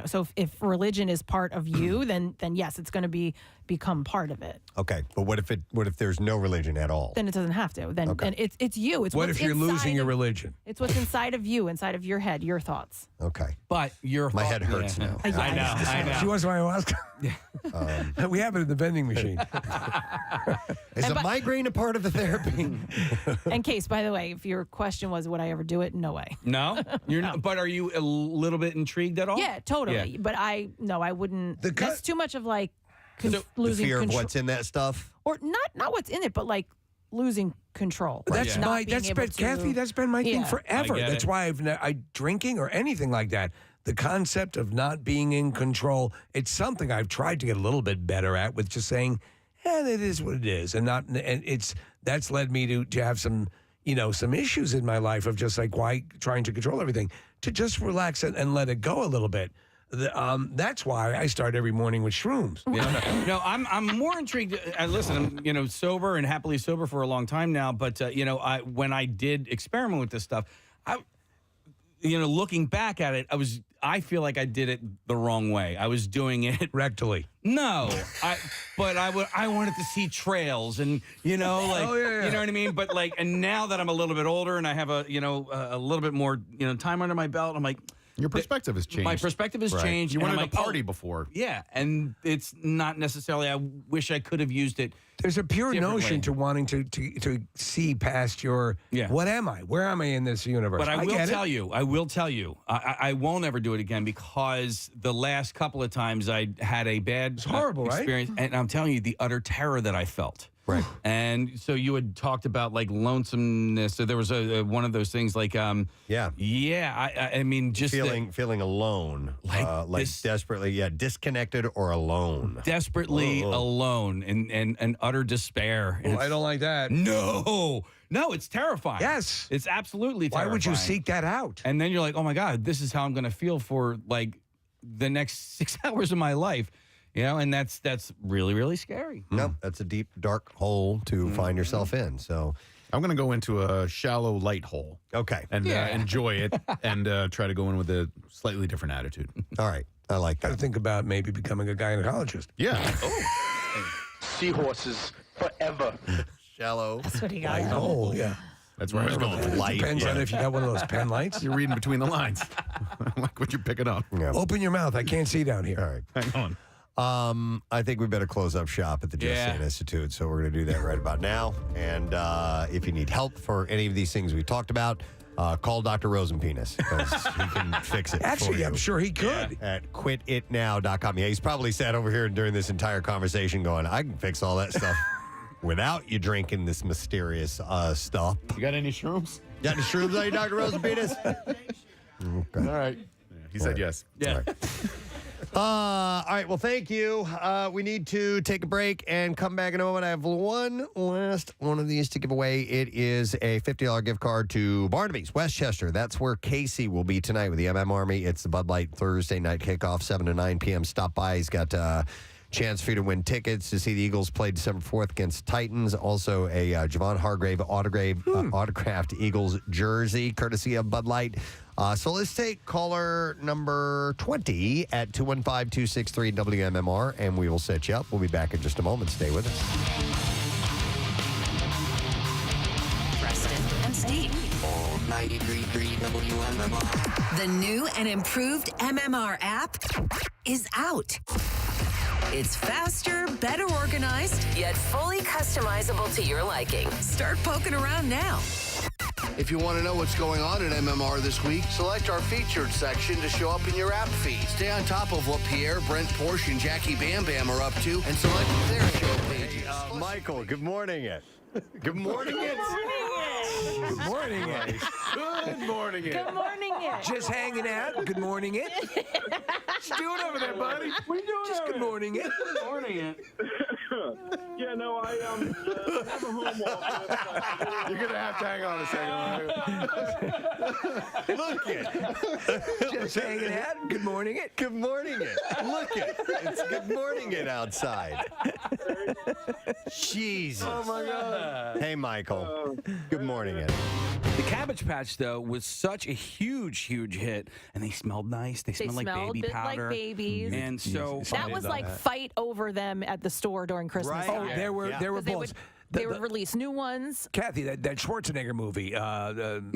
So if religion is part of you, then yes, it's going to become part of it. Okay, but what if there's no religion at all? Then it doesn't have to. Then it's you. It's What what's if you're losing inside your of- religion? It's what's inside of you, inside of your head, your thoughts. Okay, but my head hurts now. I know. She wants my ayahuasca. We have it in the vending machine. Is a migraine a part of the therapy? And Case, by the way, if your question was, would I ever do it? No way. No, you're not. But are you a little bit intrigued at all? Yeah, totally. Yeah. But I wouldn't. That's too much of like The losing fear of control, what's in that stuff. or not what's in it, but like losing control. That's Not my. being That's able been to- Kathy. That's been my thing Yeah. forever. I get That's it. why I drinking or anything like that. The concept of not being in control. It's something I've tried to get a little bit better at with just saying, it is what it is, and that's led me to have some some issues in my life of just like why trying to control everything, to just relax and let it go a little bit. That's why I start every morning with shrooms. Yeah. No, I'm more intrigued. Listen, I'm sober and happily sober for a long time now. But when I did experiment with this stuff, looking back at it, I feel like I did it the wrong way. I was doing it rectally. No, but I wanted to see trails and you know what I mean. But and now that I'm a little bit older and I have a little bit more time under my belt, I'm like. Your perspective has changed. My perspective has changed. You and wanted I'm a party before. Yeah, and it's not necessarily. I wish I could have used it. There's a pure differently. notion to wanting to see past your. What am I? Where am I in this universe? But I will get tell it. you. I will tell you. I won't ever do it again because the last couple of times I had a bad horrible, right? experience, and I'm telling you the utter terror that I felt. Right. And so you had talked about like lonesomeness. So there was a one of those things like I mean just feeling alone, like desperately disconnected or alone, desperately alone and utter despair. Oh, I don't like that. No, it's terrifying. Yes, it's absolutely Why terrifying. would you seek that out? And then you're like, oh my God, this is how I'm going to feel for like the next 6 hours of my life. And that's really, really scary. Nope, that's a deep, dark hole to find yourself in. So I'm going to go into a shallow, light hole. Okay. And enjoy it and try to go in with a slightly different attitude. All right. I like that. I think about maybe becoming a gynecologist. Yeah. Seahorses forever. Shallow. That's what he got. Oh, yeah. That's where I was going. Light. Depends on if you got one of those pen lights. You're reading between the lines. I like what you're picking up. Yeah. Open your mouth. I can't see down here. All right. Hang on. I think we better close up shop at the Just Saying Institute. So we're going to do that right about now. And if you need help for any of these things we talked about, call Dr. Rosenpenis because he can fix it. Actually, for you. I'm sure he could. At quititnow.com. Yeah, he's probably sat over here during this entire conversation going, I can fix all that stuff without you drinking this mysterious stuff. You got any shrooms? Got any shrooms on you, Dr. Rosenpenis? Okay. All right. He said yes. Yeah. All right. Well, thank you. We need to take a break and come back in a moment. I have one last one of these to give away. It is a $50 gift card to Barnaby's, Westchester. That's where Casey will be tonight with the Army. It's the Bud Light Thursday night kickoff, 7 to 9 p.m. Stop by. He's got a chance for you to win tickets to see the Eagles play December 4th against Titans. Also, a Javon Hargrave autographed Eagles jersey, courtesy of Bud Light. So let's take caller number 20 at 215-263-WMMR, and we will set you up. We'll be back in just a moment. Stay with us. Preston and Steve. 93.3 WMMR. The new and improved MMR app is out. It's faster, better organized, yet fully customizable to your liking. Start poking around now. If you want to know what's going on at MMR this week, select our featured section to show up in your app feed. Stay on top of what Pierre, Brent, Porsche, and Jackie Bam Bam are up to and select their show pages. Michael, good morning it. Good morning it. Good morning, it. Good morning, it. Good morning, it. Just hanging out. Good morning, it. What you doing over there, buddy? What are you doing? Just good morning, it. Good morning, it. Yeah, no, I have a home office. You're going to have to hang on a second. Look it. Just hanging out. Good morning, it. Good morning it. Look it. It's good morning it outside. Jesus. Oh, my God. Hey, Michael. Good morning it. The Cabbage Patch, though, was such a huge, huge hit, and they smelled nice. They smelled like baby bit powder. like babies. And so That was like fight over them at the store during Christmas Right. time. Oh, There were 'Cause bulls. They would release new ones. Kathy, that Schwarzenegger movie,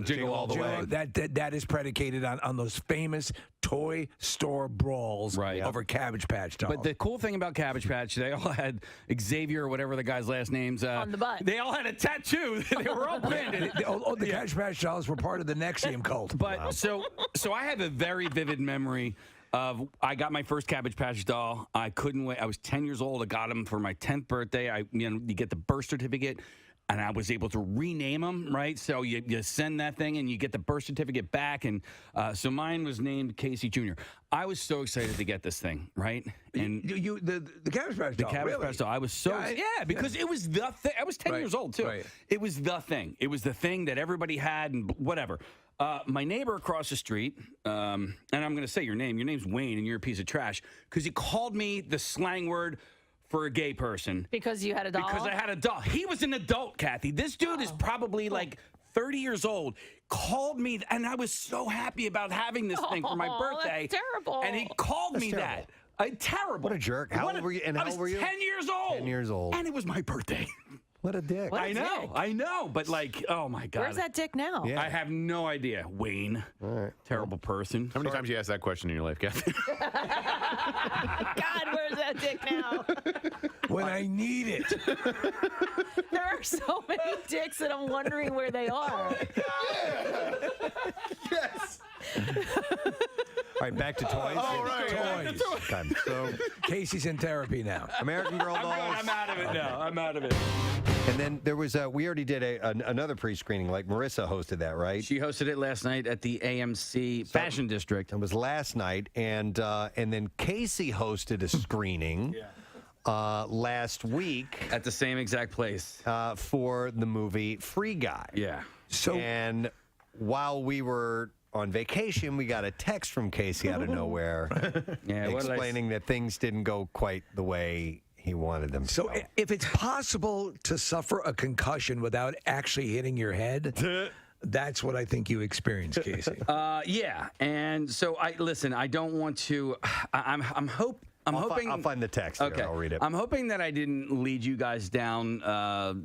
Jingle All the Way. that is predicated on those famous toy store brawls over Cabbage Patch dolls. But the cool thing about Cabbage Patch, they all had Xavier or whatever the guy's last name's. On the butt. They all had a tattoo. They were all branded. the Cabbage Patch dolls were part of the Nexium cult. But so I have a very vivid memory of I got my first Cabbage Patch doll. I couldn't wait. I was 10 years old. I got him for my 10th birthday. You get the birth certificate, and I was able to rename him, right? So you send that thing, and you get the birth certificate back. And so mine was named Casey Jr. I was so excited to get this thing, right? And the Cabbage Patch doll, the Cabbage really? Patch doll. I was so because it was the thing. I was 10 years old too. Right. It was the thing. It was the thing that everybody had and whatever. My neighbor across the street, and I'm going to say your name. Your name's Wayne, and you're a piece of trash because he called me the slang word for a gay person. Because you had a doll? Because I had a doll. He was an adult, Kathy. This dude is probably like 30 years old. Called me, and I was so happy about having this thing for my birthday. That's terrible. And he called me terrible. that. Terrible. What a jerk. How old were you? And I how was old were you? 10 years old. 10 years old. And it was my birthday. What a dick. What a I know, but like, oh my God. Where's that dick now? I have no idea. Wayne. All right. Terrible person. How many times you asked that question in your life, Kathy? God, where's that dick now? When I need it. There are so many dicks that I'm wondering where they are. Yes. All right, back to toys. All right. Toys. Okay, so Casey's in therapy now. American Girl dolls. I'm out of it now. I'm out of it. And then there was we already did another pre-screening. Like Marissa hosted that, right? She hosted it last night at the AMC Fashion District. It was last night, and then Casey hosted a screening last week at the same exact place for the movie Free Guy. Yeah. And while we were on vacation, we got a text from Casey out of nowhere explaining that things didn't go quite the way he wanted them to So go. if it's possible to suffer a concussion without actually hitting your head, that's what I think you experienced, Casey. Yeah, and so I don't want to. I'm hoping I'll find the text. Okay, Here. I'll read it. I'm hoping that I didn't lead you guys down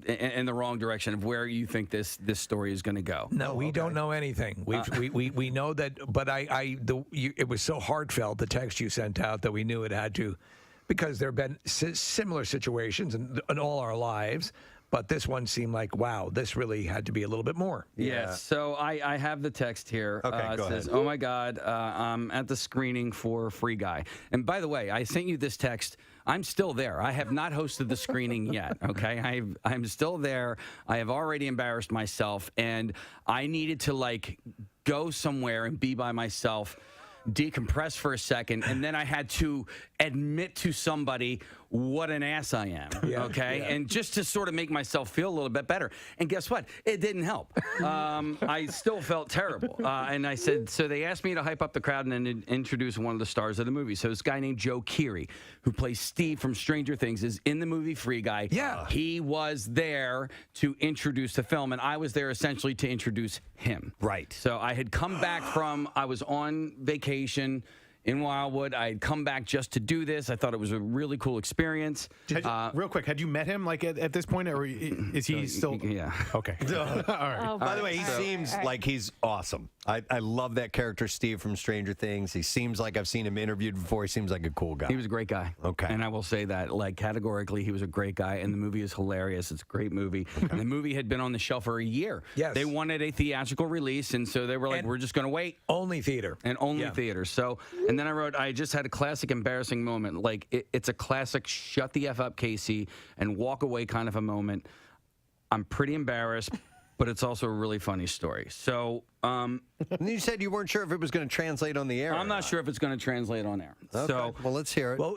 in the wrong direction of where you think this story is going to go. No, we don't know anything. We know that, but it was so heartfelt, the text you sent out, that we knew it had to, because there have been similar situations in all our lives. But this one seemed like, wow, this really had to be a little bit more. Yes. So I have the text here. Okay, it says, "Oh my God, I'm at the screening for Free Guy." And by the way, I sent you this text. I'm still there. I have not hosted the screening yet. Okay, I'm still there. I have already embarrassed myself, and I needed to go somewhere and be by myself, decompress for a second, and then I had to admit to somebody what an ass I am, and just to sort of make myself feel a little bit better. And guess what? It didn't help. I still felt terrible. And I said, so they asked me to hype up the crowd and then introduce one of the stars of the movie. So this guy named Joe Keery, who plays Steve from Stranger Things, is in the movie Free Guy. Yeah. He was there to introduce the film, and I was there essentially to introduce him. Right. So I had come back I was on vacation in Wildwood. I had come back just to do this. I thought it was a really cool experience. Real quick, had you met him at this point, or is he still? Yeah. Okay. All right. Oh, By the way, he so- seems all right. like he's awesome. I love that character, Steve from Stranger Things. He seems like I've seen him interviewed before. He seems like a cool guy. He was a great guy. Okay. And I will say that, categorically, he was a great guy, and the movie is hilarious. It's a great movie. And the movie had been on the shelf for a year. Yes. They wanted a theatrical release, and so they were like, we're just going to wait. Only theater. And only theater. So, and then I wrote, I just had a classic embarrassing moment. It's a classic shut the F up, Casey, and walk away kind of a moment. I'm pretty embarrassed, but it's also a really funny story. So, And you said you weren't sure if it was going to translate on the air. I'm not sure if it's going to translate on air. Okay. So, well, let's hear it. Well,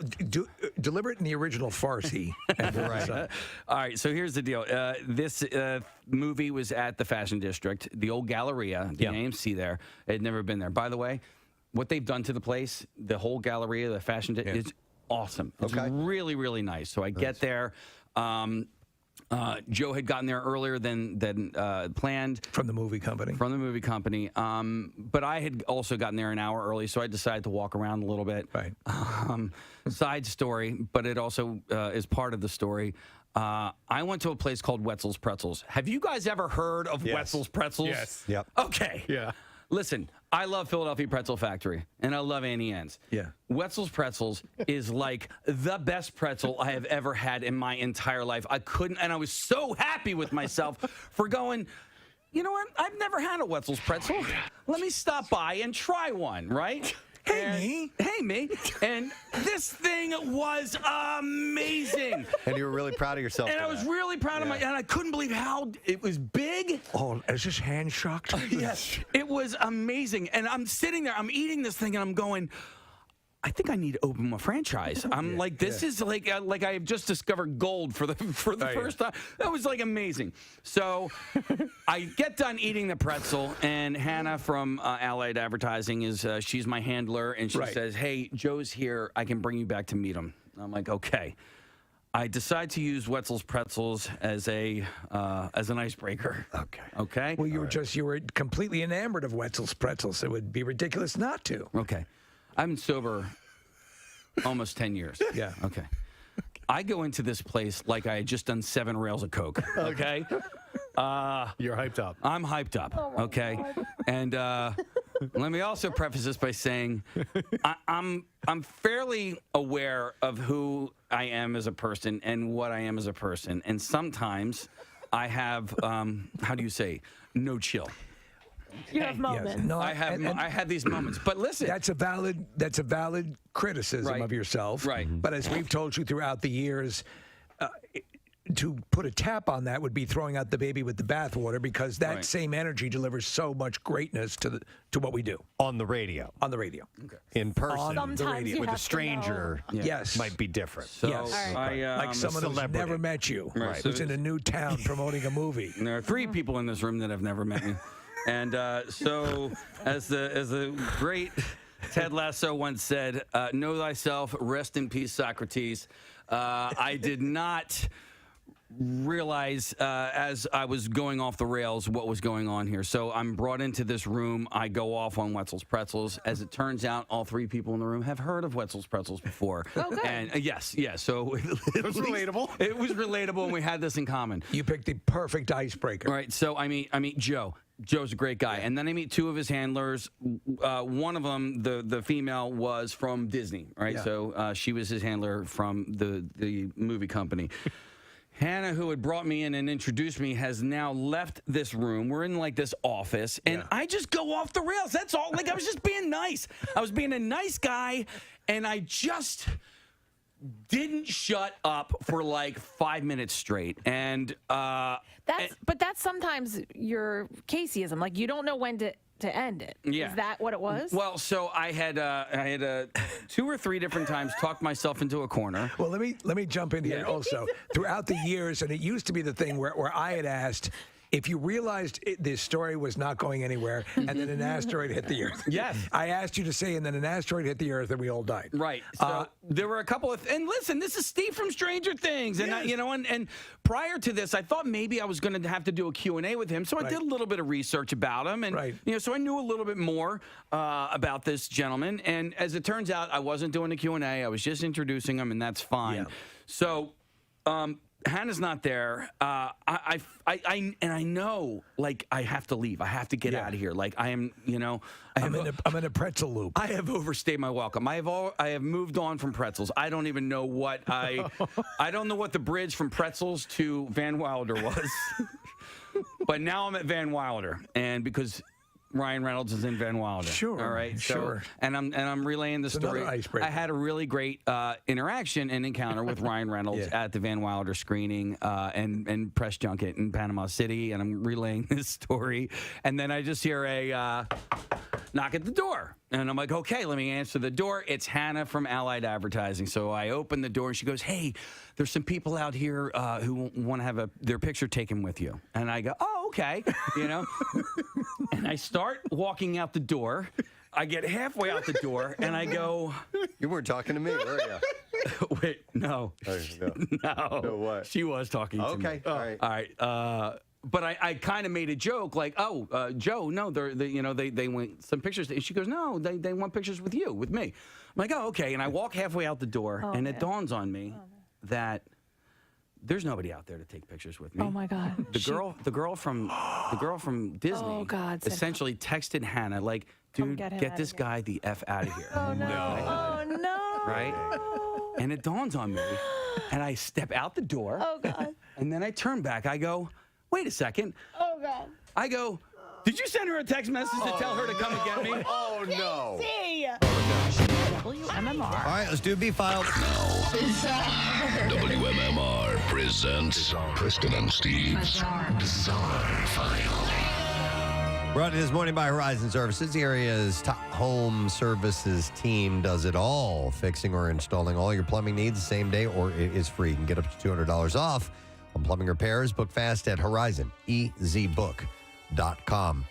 deliver it in the original Farsi. Right. all right, so here's the deal. This movie was at the Fashion District, the old Galleria, the AMC there. It had never been there. By the way, what they've done to the place, the whole Galleria, the Fashion District, is awesome. It's really, really nice. So I get there. Joe had gotten there earlier than planned. From the movie company. But I had also gotten there an hour early, so I decided to walk around a little bit. Right. Side story, but it also is part of the story. I went to a place called Wetzel's Pretzels. Have you guys ever heard of Wetzel's Pretzels? Yes. Yep. Okay. Yeah. Listen, I love Philadelphia Pretzel Factory, and I love Annie Ann's. Yeah. Wetzel's Pretzels is like the best pretzel I have ever had in my entire life. And I was so happy with myself for going, you know what? I've never had a Wetzel's pretzel. Let me stop by and try one, right? Hey, me. And this thing was amazing. And you were really proud of yourself. And for I was that. really proud of and I couldn't believe how it was big. Oh, is this hand shocked? Yes. It was amazing. And I'm sitting there, I'm eating this thing, and I'm going, I think I need to open a franchise. I'm like, this is like I have just discovered gold for the first time. That was amazing. So I get done eating the pretzel, and Hannah from Allied Advertising she's my handler, and she says, "Hey, Joe's here. I can bring you back to meet him." I'm like, okay. I decide to use Wetzel's Pretzels as an icebreaker. Okay. Well, you were completely enamored of Wetzel's Pretzels. It would be ridiculous not to. Okay. I've been sober almost 10 years. Yeah. Okay. I go into this place like I had just done 7 rails of coke. Okay. You're hyped up. I'm hyped up. Okay. And let me also preface this by saying I'm fairly aware of who I am as a person and what I am as a person. And sometimes I have, how do you say, no chill. You have moments. Yes. No, I have these moments. But listen, that's a valid criticism of yourself. Right. But as we've told you throughout the years, to put a tap on that would be throwing out the baby with the bathwater, because that same energy delivers so much greatness to what we do on the radio. On the radio. Okay. In person. On the radio. With a stranger. Yes. Might be different. So yes. Like someone who's never met you. Right. Who's in a new town promoting a movie. And there are 3 people in this room that have never met me. And so, as the great Ted Lasso once said, know thyself, rest in peace, Socrates. I did not realize as I was going off the rails what was going on here. So I'm brought into this room. I go off on Wetzel's Pretzels. As it turns out, all 3 people in the room have heard of Wetzel's Pretzels before. Oh, good. And yes. So it was relatable. It was relatable, and we had this in common. You picked the perfect icebreaker. Right. So I meet Joe. Joe's a great guy. And then I meet 2 of his handlers. One of them, the female, was from Disney, right? Yeah. So she was his handler from the movie company. Hannah, who had brought me in and introduced me, has now left this room. We're in like this office, and I just go off the rails. That's all. Like, I was just being nice. I was being a nice guy, and I just didn't shut up for like 5 minutes straight. And that's sometimes your Caseyism. Like, you don't know when to end it. Yeah. Is that what it was? Well, so I had 2 or 3 different times talked myself into a corner. Well, let me jump in here also. Throughout the years, and it used to be the thing where I had asked, if you realized this story was not going anywhere, and then an asteroid hit the Earth. Yes. I asked you to say, and then an asteroid hit the Earth, and we all died. Right. So there were a couple of, and listen, this is Steve from Stranger Things, and and prior to this, I thought maybe I was going to have to do a Q&A with him, so I did a little bit of research about him, and so I knew a little bit more about this gentleman. And as it turns out, I wasn't doing a Q&A; I was just introducing him, and that's fine. Yeah. So. Hannah's not there. I know, like, I have to leave. I have to get out of here. Like, I am, I'm in a pretzel loop. I have overstayed my welcome. I have moved on from pretzels. I don't even know what I don't know what the bridge from pretzels to Van Wilder was. But now I'm at Van Wilder, and because Ryan Reynolds is in Van Wilder. Sure. All right. Sure. And I'm relaying the story. I had a really great interaction and encounter with Ryan Reynolds at the Van Wilder screening and press junket in Panama City, and I'm relaying this story, and then I just hear a knock at the door. And I'm like, okay, let me answer the door. It's Hannah from Allied Advertising. So I open the door, and she goes, hey, there's some people out here who want to have their picture taken with you. And I go, oh, okay, And I start walking out the door. I get halfway out the door, and I go... You weren't talking to me, were you? Wait, no. No. No, what? She was talking to me. Okay, all right. All right. But I kind of made a joke like, Joe, no, they want some pictures. And she goes, no, they want pictures with you, with me. I'm like, oh, okay. And I walk halfway out the door, and it dawns on me that there's nobody out there to take pictures with me. Oh my God. The girl from Disney Oh, God, essentially texted Hannah like, dude, get this guy the F out of here. Oh no. Oh no. Right? And it dawns on me, and I step out the door. Oh God. And then I turn back. I go, wait a second. Oh God. I go, did you send her a text message to tell her to come and get me? Oh no. WMMR. All right, let's do B-File. WMMR presents Preston and Steve's Bizarre File. Brought to you this morning by Horizon Services. The area's top home services team does it all, fixing or installing all your plumbing needs the same day, or it is free. You can get up to $200 off on plumbing repairs. Book fast at horizonezbook.com.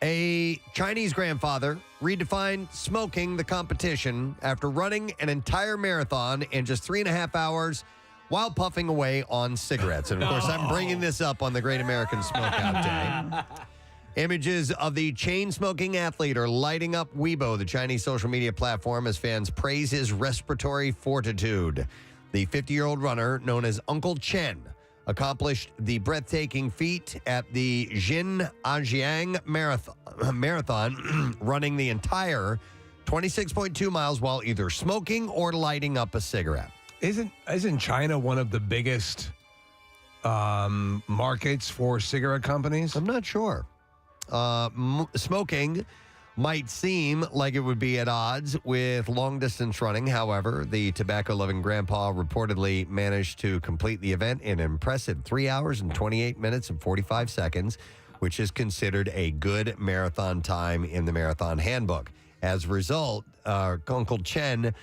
A Chinese grandfather redefined smoking the competition after running an entire marathon in just 3.5 hours while puffing away on cigarettes. And, of course, I'm bringing this up on the Great American Smokeout Day. Images of the chain-smoking athlete are lighting up Weibo, the Chinese social media platform, as fans praise his respiratory fortitude. The 50-year-old runner, known as Uncle Chen, accomplished the breathtaking feat at the Jinjiang Marathon, running the entire 26.2 miles while either smoking or lighting up a cigarette. Isn't China one of the biggest markets for cigarette companies? I'm not sure. Smoking might seem like it would be at odds with long-distance running. However, the tobacco-loving grandpa reportedly managed to complete the event in an impressive 3 hours and 28 minutes and 45 seconds, which is considered a good marathon time in the marathon handbook. As a result, Uncle Chen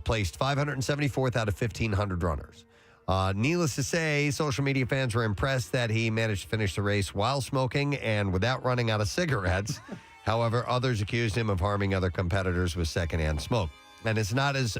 placed 574th out of 1,500 runners. Needless to say, social media fans were impressed that he managed to finish the race while smoking and without running out of cigarettes. However, others accused him of harming other competitors with secondhand smoke. And it's not his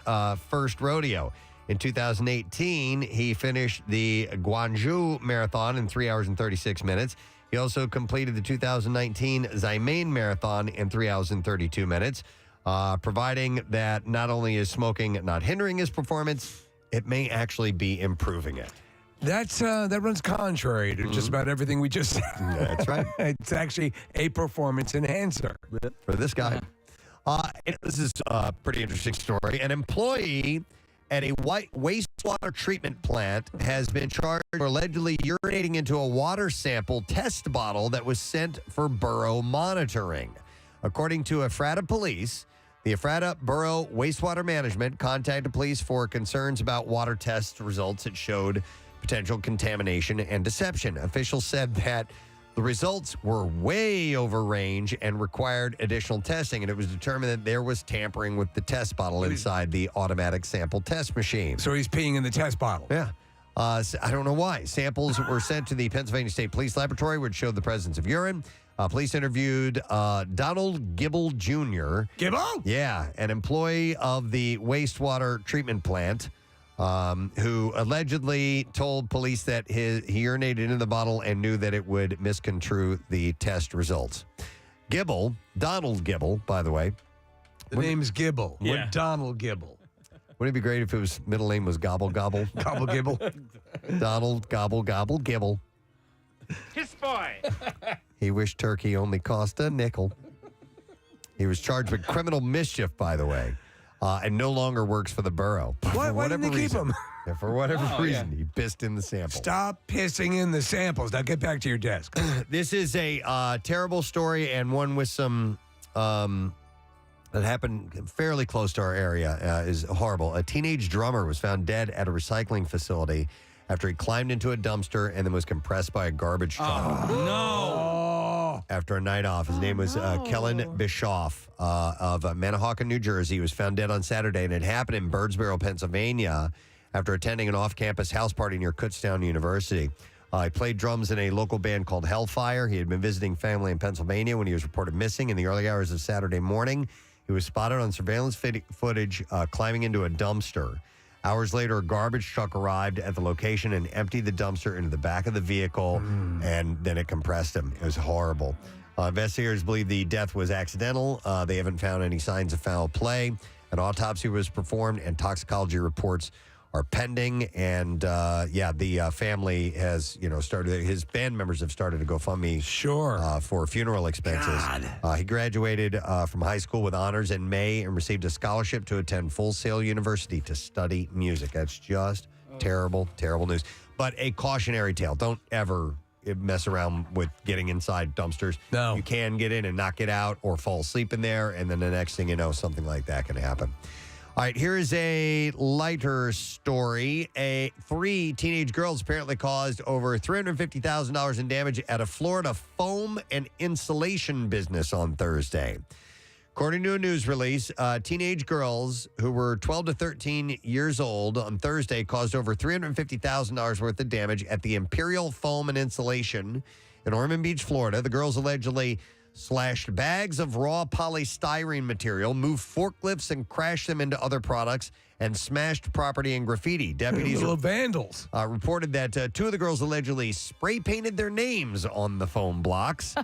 first rodeo. In 2018, he finished the Guangzhou Marathon in 3 hours and 36 minutes. He also completed the 2019 Xiamen Marathon in 3 hours and 32 minutes, providing that not only is smoking not hindering his performance, it may actually be improving it. That runs contrary to just about everything we just said. That's right. It's actually a performance enhancer. For this guy. This is a pretty interesting story. An employee at a wastewater treatment plant has been charged for allegedly urinating into a water sample test bottle that was sent for borough monitoring. According to Ephrata Police, the Ephrata Borough Wastewater Management contacted police for concerns about water test results that showed potential contamination and deception. Officials said that the results were way over range and required additional testing, and it was determined that there was tampering with the test bottle inside the automatic sample test machine. So he's peeing in the test bottle. Yeah. I don't know why. Samples were sent to the Pennsylvania State Police Laboratory, which showed the presence of urine. Police interviewed Donald Gibble Jr. Gibble? Yeah, an employee of the wastewater treatment plant, who allegedly told police that he urinated into the bottle and knew that it would misconstrue the test results. Gibble, Donald Gibble, by the way. The name's Gibble. Yeah. We're Donald Gibble. Wouldn't it be great if his middle name was Gobble Gobble? Gobble Gibble. Donald Gobble Gobble Gibble. His boy. He wished turkey only cost a nickel. He was charged with criminal mischief, by the way, and no longer works for the borough. Why didn't they keep him? For whatever reason, he pissed in the sample. Stop pissing in the samples. Now get back to your desk. This is a terrible story and one with some that happened fairly close to our area. Is horrible. A teenage drummer was found dead at a recycling facility after he climbed into a dumpster and then was compressed by a garbage truck. Oh, no. After a night off. His name was Kellen Bischoff of Manahawkin, New Jersey. He was found dead on Saturday, and it happened in Birdsboro, Pennsylvania, after attending an off-campus house party near Kutztown University. He played drums in a local band called Hellfire. He had been visiting family in Pennsylvania when he was reported missing in the early hours of Saturday morning. He was spotted on surveillance footage climbing into a dumpster. Hours later, a garbage truck arrived at the location and emptied the dumpster into the back of the vehicle, and then it compressed him. It was horrible. Investigators believe the death was accidental. They haven't found any signs of foul play. An autopsy was performed, and toxicology reports are pending. And the family has, started. His band members have started a GoFundMe for funeral expenses. He graduated from high school with honors in May and received a scholarship to attend Full Sail University to study music. That's just terrible, terrible news. But a cautionary tale: don't ever mess around with getting inside dumpsters. No, you can get in and not get out, or fall asleep in there, and then the next thing you know, something like that can happen. All right, here is a lighter story. 3 teenage girls apparently caused over $350,000 in damage at a Florida foam and insulation business on Thursday. According to a news release, teenage girls who were 12 to 13 years old on Thursday caused over $350,000 worth of damage at the Imperial Foam and Insulation in Ormond Beach, Florida. The girls allegedly slashed bags of raw polystyrene material, moved forklifts and crashed them into other products, and smashed property and graffiti. Deputies Little vandals. Reported that 2 of the girls allegedly spray painted their names on the foam blocks.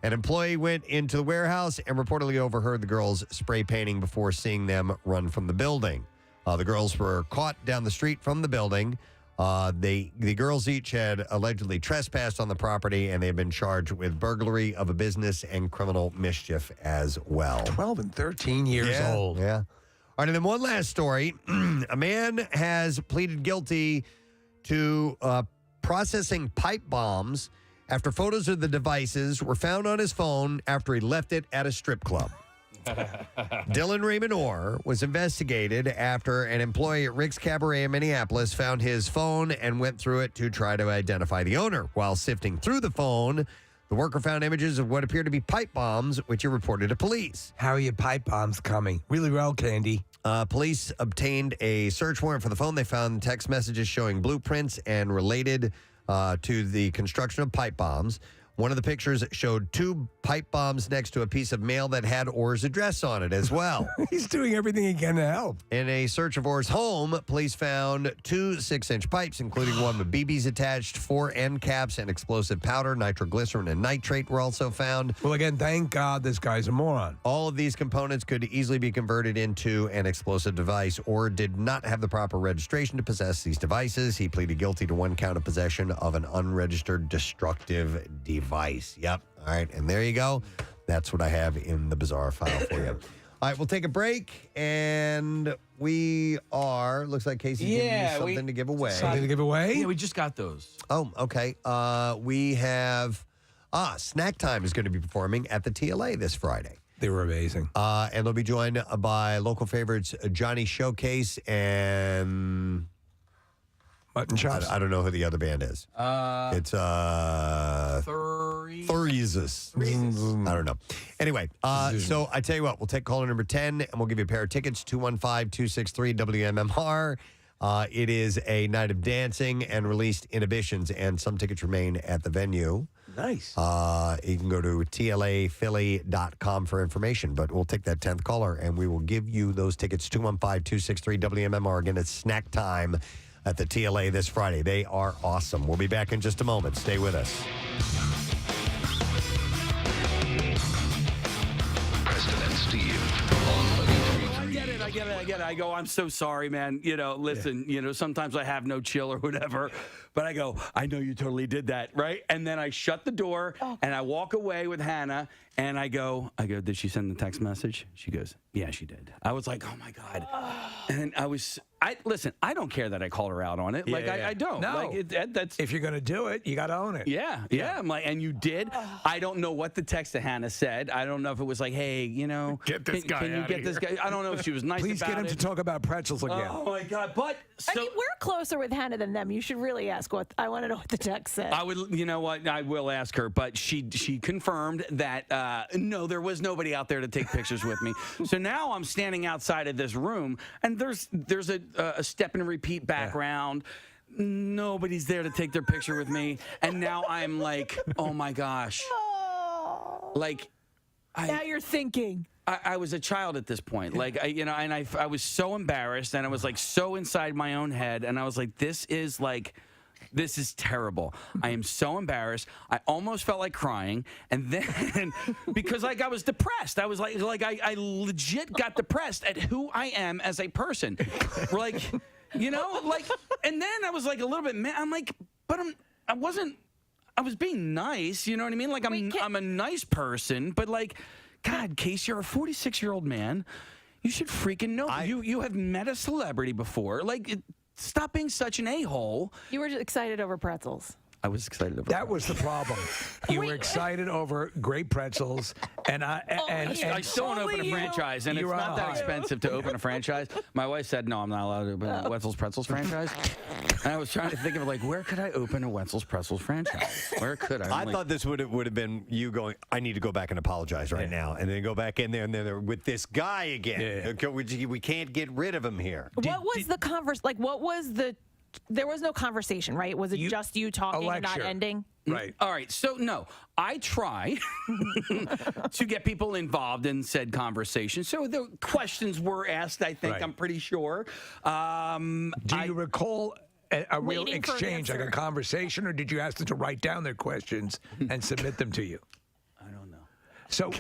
An employee went into the warehouse and reportedly overheard the girls spray painting before seeing them run from the building. The girls were caught down the street from the building. The girls each had allegedly trespassed on the property, and they've been charged with burglary of a business and criminal mischief as well. 12 and 13 years old. Yeah. All right, and then one last story. A man has pleaded guilty to processing pipe bombs after photos of the devices were found on his phone after he left it at a strip club. Dylan Raymond Orr was investigated after an employee at Rick's Cabaret in Minneapolis found his phone and went through it to try to identify the owner. While sifting through the phone, the worker found images of what appeared to be pipe bombs, which he reported to police. How are your pipe bombs coming? Really well, Candy. Police obtained a search warrant for the phone. They found text messages showing blueprints and related to the construction of pipe bombs. One of the pictures showed 2 pipe bombs next to a piece of mail that had Orr's address on it as well. He's doing everything he can to help. In a search of Orr's home, police found 2 6-inch pipes, including one with BBs attached, 4 end caps, and explosive powder. Nitroglycerin and nitrate were also found. Well, again, thank God this guy's a moron. All of these components could easily be converted into an explosive device. Orr did not have the proper registration to possess these devices. He pleaded guilty to 1 count of possession of an unregistered destructive device. Yep. All right. And there you go. That's what I have in the bizarre file for you. All right. We'll take a break. And we are, looks like Casey's giving you something to give away. Something to give away? Yeah, we just got those. Oh, okay. We have, Snack Time is going to be performing at the TLA this Friday. They were amazing. And they'll be joined by local favorites Johnny Showcase and Mutton Chops. I don't know who the other band is. It's Threeses. I don't know. Anyway, so I tell you what, we'll take caller number 10 and we'll give you a pair of tickets, 215-263 WMMR. It is a night of dancing and released inhibitions, and some tickets remain at the venue. Nice. You can go to tlaphilly.com for information, but we'll take that 10th caller and we will give you those tickets, 215-263 WMMR. Again, it's Snack Time at the TLA this Friday. They are awesome. We'll be back in just a moment. Stay with us. Preston and Steve on I get it. I go, I'm so sorry, man. Listen, sometimes I have no chill or whatever. But I go, I know you totally did that, right? And then I shut the door and I walk away with Hannah and I go, did she send the text message? She goes, yeah, she did. I was like, oh my God. And listen, I don't care that I called her out on it. I don't. No. That's if you're going to do it, you got to own it. Yeah. I'm like, and you did. I don't know what the text to Hannah said. I don't know if it was like, hey, get this guy can you out get of this here. guy? I don't know if she was nice Please about get him it. to talk about pretzels again. Oh my God. But I mean, we're closer with Hannah than them. You should really ask what I want to know what the text said. I would, you know what? I will ask her, but she confirmed that no, there was nobody out there to take pictures with me. So now I'm standing outside of this room, and there's a step and repeat background. Yeah. Nobody's there to take their picture with me, and now I'm like, oh my gosh, now you're thinking. I was a child at this point, I was so embarrassed, and I was like so inside my own head, and I was like, this is terrible. I am so embarrassed. I almost felt like crying, and then because I was depressed, I was I legit got depressed at who I am as a person, and then I was like a little bit mad. I'm like, but I was being nice, you know what I mean? I'm a nice person, but God, Case, you're a 46-year-old man. You should freaking know. You have met a celebrity before. Stop being such an a-hole. You were excited over pretzels. I was excited over that. Was the problem. You were excited over great pretzels, and I still want to open a franchise, and it's not that expensive to open a franchise. My wife said, no, I'm not allowed to open a Wetzel's Pretzels franchise. And I was trying to think of where could I open a Wetzel's Pretzels franchise? Where could I? I thought this would have been you going, I need to go back and apologize right now, and then go back in there and then they're with this guy again. Yeah. We can't get rid of him here. What was the conversation? What was the... There was no conversation, right? Was it just you talking and not ending? Right. All right. So, no, I try to get people involved in said conversation. So the questions were asked, I think. Right. I'm pretty sure. Do you recall a real exchange, like a conversation, or did you ask them to write down their questions and submit them to you? I don't know. So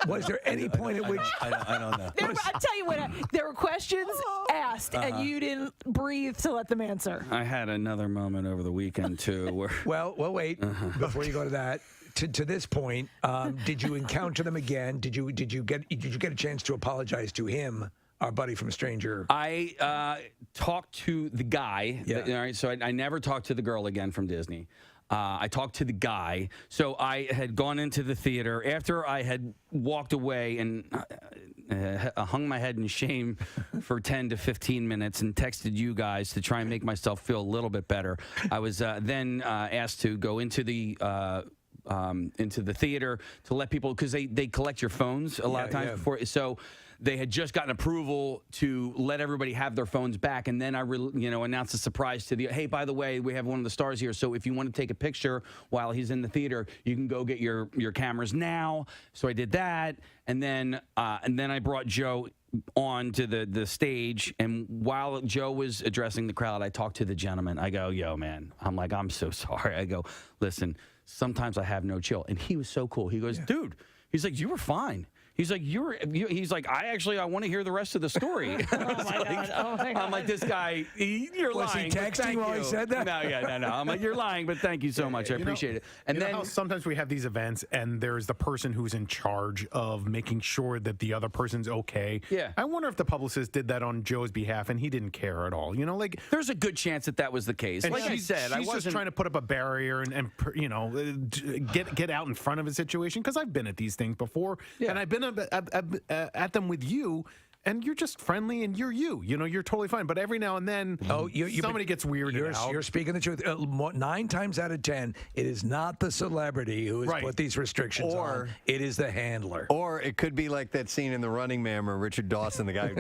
Was there any point at which I don't know. I tell you what, there were questions asked, and you didn't breathe to let them answer. I had another moment over the weekend too, where Well, wait. Before you go to that, to this point, did you encounter them again? Did you get a chance to apologize to him, our buddy from Stranger? I talked to the guy. Yeah. All right, so I never talked to the girl again from Disney. I talked to the guy. So I had gone into the theater after I had walked away and hung my head in shame for 10 to 15 minutes and texted you guys to try and make myself feel a little bit better. I was then asked to go into the theater to let people, because they collect your phones a lot of times before. So they had just gotten approval to let everybody have their phones back, and then I announced a surprise to hey, by the way, we have one of the stars here, so if you want to take a picture while he's in the theater, you can go get your cameras now. So I did that, and then I brought Joe on to the stage, and while Joe was addressing the crowd, I talked to the gentleman. I go, yo, man, I'm so sorry. I go, listen, sometimes I have no chill. And he was so cool. He goes, dude, he's like, you were fine. He's like, he's like, I want to hear the rest of the story. Oh my God. I'm like, this guy, you're Was lying. he texting while he said that? No. I'm like, you're lying, but thank you so much. I appreciate it. And you know then how sometimes we have these events and there's the person who's in charge of making sure that the other person's okay. Yeah. I wonder if the publicist did that on Joe's behalf and he didn't care at all. There's a good chance that was the case. And Like I said, I she's wasn't just trying to put up a barrier and get out in front of a situation, because I've been at these things before, and I've been at them with you, and you're just friendly and you're you're totally fine. But every now and then, somebody gets weirded out. You're speaking the truth. 9 times out of 10, it is not the celebrity who has put these restrictions on. It is the handler. Or it could be like that scene in The Running Man where Richard Dawson, the guy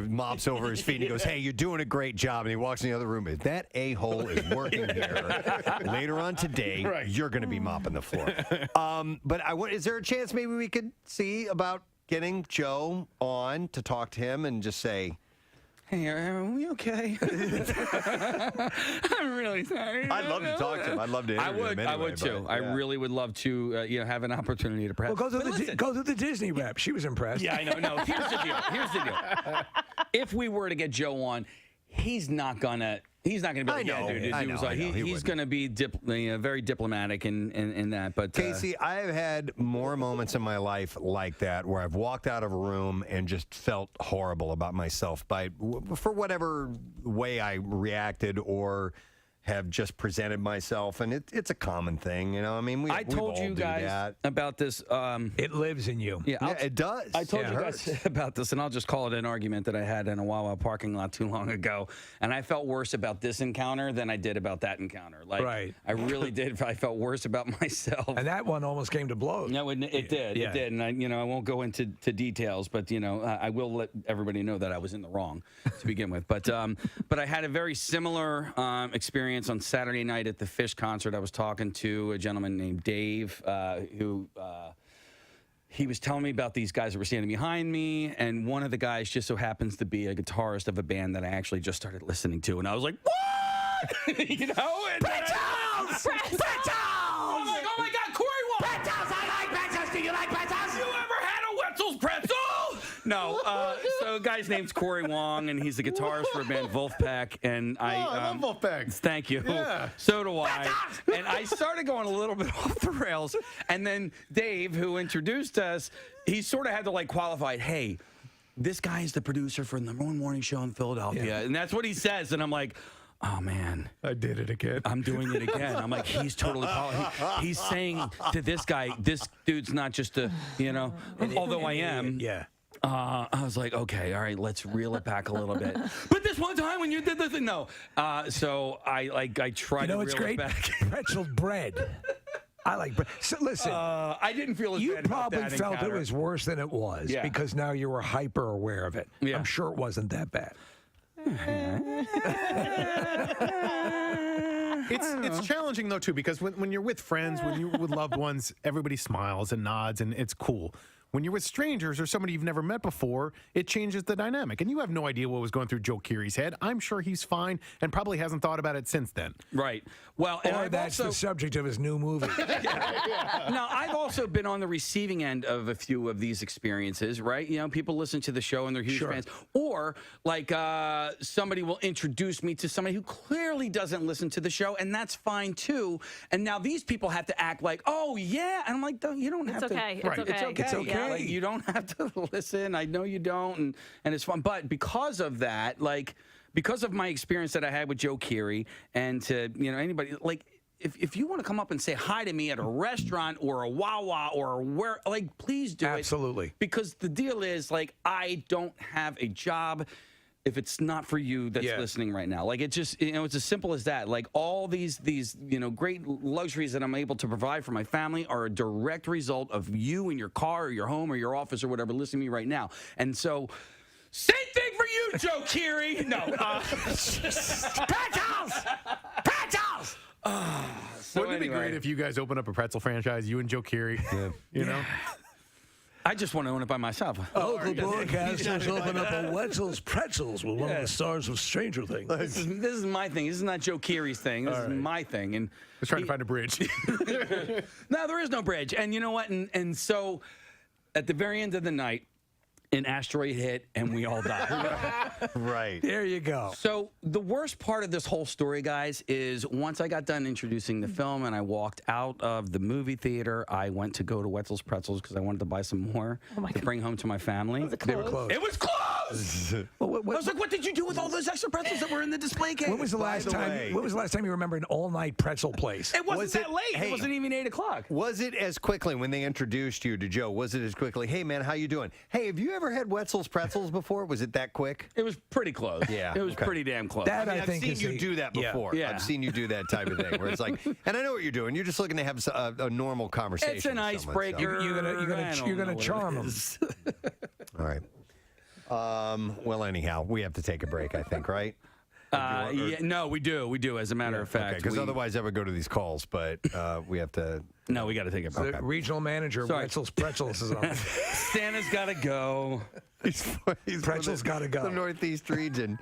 mops over his feet and he goes, hey, you're doing a great job. And he walks in the other room. If that a-hole is working here, later on today, you're going to be mopping the floor. But is there a chance maybe we could see about getting Joe on to talk to him and just say, hey, are we okay? I'm really sorry. I'd love to talk to him. I'd love to interview him anyway. I would too. I really would love to have an opportunity to perhaps. Well, go to the Disney rep. She was impressed. Yeah, I know. No, here's the deal. If we were to get Joe on, he's not gonna be like, he's going to be very diplomatic in that. But Casey, I have had more moments in my life like that where I've walked out of a room and just felt horrible about myself for whatever way I reacted or have just presented myself, and it's a common thing, I mean, I told you guys about this. It lives in you. Yeah, it does. I told you guys about this, and I'll just call it an argument that I had in a Wawa parking lot too long ago, and I felt worse about this encounter than I did about that encounter. I really did. I felt worse about myself. And that one almost came to blows. No, it did. Yeah. It did, and I won't go into details, but I will let everybody know that I was in the wrong to begin with. But I had a very similar experience on Saturday night at the Fish concert. I was talking to a gentleman named Dave who he was telling me about these guys that were standing behind me, and one of the guys just so happens to be a guitarist of a band that I actually just started listening to, and I was like, what? Pretzels! I'm like, oh my God, Corey Wong! Pretzels! I like pretzels! Do you like pretzels? You ever had a Wetzel's pretzel? No. So the guy's name's Corey Wong, and he's the guitarist for a band Wolfpack. And I love Wolfpack. Thank you. Yeah. So do I. And I started going a little bit off the rails. And then Dave, who introduced us, he sort of had to qualify it. Hey, this guy is the producer for the #1 morning show in Philadelphia. Yeah. And that's what he says. And I'm like, oh, man. I did it again. I'm doing it again. I'm like, he's totally he's saying to this guy, this dude's not just although I am. Yeah. I was like, okay, all right, let's reel it back a little bit. But this one time when you did the thing, no. So I tried to reel it back. Pretzel bread. I like bread. So listen, I didn't feel as you bad about probably that felt encounter. it was worse than it was because now you were hyper aware of it. Yeah. I'm sure it wasn't that bad. It's challenging though too, because when you're with friends, when you're with loved ones, everybody smiles and nods and it's cool. When you're with strangers or somebody you've never met before, it changes the dynamic. And you have no idea what was going through Joe Keery's head. I'm sure he's fine and probably hasn't thought about it since then. Right. Well, and Or I've that's also, the subject of his new movie. Now, I've also been on the receiving end of a few of these experiences, right? You know, people listen to the show and they're huge fans. Or, like, somebody will introduce me to somebody who clearly doesn't listen to the show, and that's fine, too. And now these people have to act like, oh, yeah. And I'm like, you don't have to. okay. It's Right. okay. It's okay. It's okay. Like, you don't have to listen. I know you don't, and it's fun. But because of that, like, because of my experience that I had with Joe Keery, and to, you know, anybody, like, if you want to come up and say hi to me at a restaurant or a Wawa or where, like, please do it. Absolutely. Because the deal is, like, I don't have a job if it's not for you that's listening right now. Like, it just, you know, it's as simple as that. Like, all these, you know, great luxuries that I'm able to provide for my family are a direct result of you in your car or your home or your office or whatever listening to me right now. And so, same thing for you, Joe Keery. No. Pretzels! Pretzels! Wouldn't it be great if you guys open up a pretzel franchise, you and Joe Keery? You know? I just want to own it by myself. Local broadcasters open up a Wetzel's Pretzels with one of the stars of Stranger Things. This is my thing. This is not Joe Keery's thing. This is my thing. And I was trying to find a bridge. No, there is no bridge. And you know what? And so at the very end of the night, an asteroid hit and we all died. Right. There you go. So the worst part of this whole story, guys, is once I got done introducing the film and I walked out of the movie theater, I went to go to Wetzel's Pretzels because I wanted to buy some more to bring home to my family. They were closed. It was closed! I was like, what did you do with all those extra pretzels that were in the display case? When was the last time? When was the last time you remember an all-night pretzel place? It wasn't that late. hey, it wasn't even 8 o'clock. Was it as quickly when they introduced you to Joe? Was it as quickly? Hey, man, how you doing? Hey, have you ever had Wetzel's Pretzels before? Was it that quick? It was pretty close. Yeah, It was pretty damn close. That I mean, I think I've seen you do that before. Yeah. I've seen you do that type of thing where it's like, and I know what you're doing. You're just looking to have a normal conversation. It's an with someone, icebreaker. so. You're gonna charm them. All right. Well, anyhow, we have to take a break, I think, right? Yeah, no, we do. As a matter of fact, because otherwise I would go to these calls, but we have to. No, we got to take a break. The regional manager, Sorry. Wetzel's Pretzels, is on. Santa's got to go. He's Pretzels got to go. The Northeast region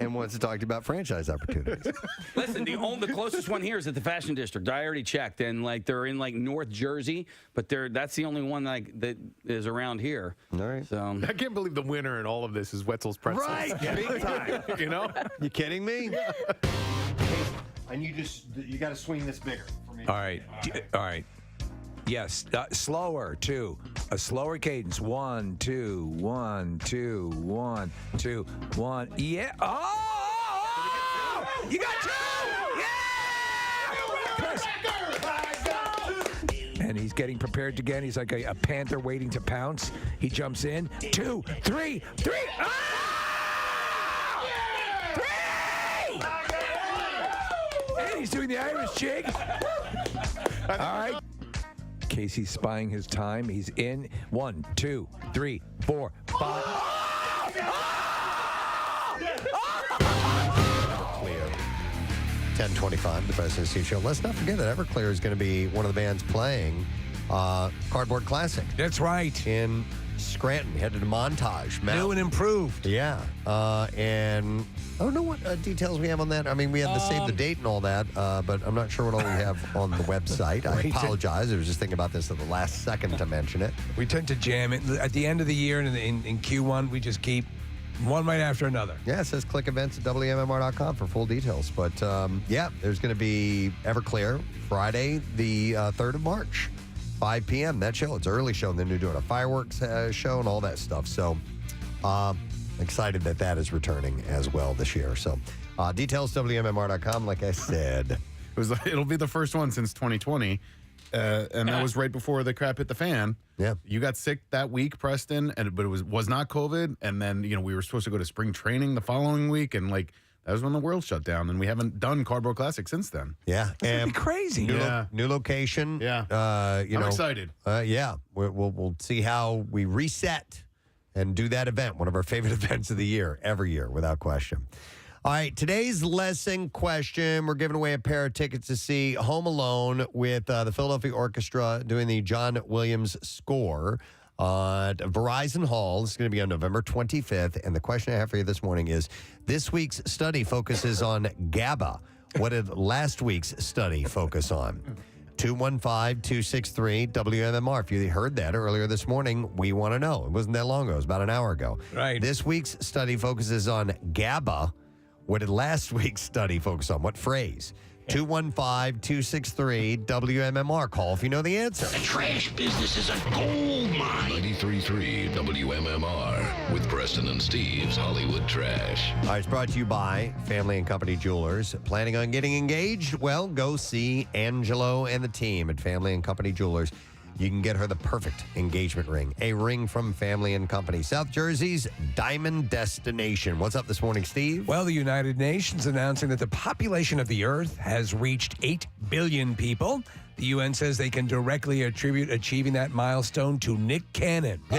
and wants to talk to you about franchise opportunities. Listen, the closest one here is at the Fashion District. I already checked, and like they're in like North Jersey, but that's the only one that is around here. All right. So I can't believe the winner in all of this is Wetzel's Pretzels. Right, big time. You know? You kidding me? And you got to swing this bigger for me. All right. All right. Yes. Slower, too. A slower cadence. 1, 2, 1, 2, 1, 2, 1. Yeah. Oh! You got 2! Yeah! And he's getting prepared again. He's like a panther waiting to pounce. He jumps in. 2, 3, 3. Ah! 3! And he's doing the Irish jig. All right. Casey's spying his time. He's in. 1, 2, 3, 4, 5. Everclear. 10:25, the Preston and Steve Show. Let's not forget that Everclear is going to be one of the bands playing Cardboard Classic. That's right. In Scranton, headed to Montage. New and improved. Yeah. And I don't know what details we have on that. I mean, we have to save the date and all that, but I'm not sure what all we have on the website. I apologize. I was just thinking about this at the last second to mention it. We tend to jam it. At the end of the year and in Q1, we just keep one right after another. Yeah, it says click events at WMMR.com for full details. But, yeah, there's going to be Everclear Friday, the 3rd of March, 5 p.m. That show. It's an early show, and then they're doing a fireworks show and all that stuff. So, excited that is returning as well this year. So, details, WMMR.com, like I said. It'll be the first one since 2020. And that was right before the crap hit the fan. Yeah. You got sick that week, Preston, but it was not COVID. And then, we were supposed to go to spring training the following week. And, that was when the world shut down. And we haven't done Cardboard Classic since then. Yeah. That'd be crazy. New location. Yeah. I'm excited. Yeah. We'll see how we reset and do that event, one of our favorite events of the year, every year, without question. All right, today's lesson question, we're giving away a pair of tickets to see Home Alone with the Philadelphia Orchestra doing the John Williams score. at Verizon Hall. This is going to be on November 25th. And the question I have for you this morning is, this week's study focuses on GABA. What did last week's study focus on? 215-263-WMMR. If you heard that earlier this morning, we want to know. It wasn't that long ago. It was about an hour ago. Right. This week's study focuses on GABA. What did last week's study focus on? What phrase? 215-263-WMMR. Call if you know the answer. The trash business is a gold mine. 93.3 WMMR with Preston and Steve's Hollywood Trash. All right, it's brought to you by Family and Company Jewelers. Planning on getting engaged? Well, go see Angelo and the team at Family and Company Jewelers. You can get her the perfect engagement ring, a ring from Family and Company. South Jersey's diamond destination. What's up this morning, Steve? Well, the United Nations announcing that the population of the Earth has reached 8 billion people. The UN says they can directly attribute achieving that milestone to Nick Cannon. Oh,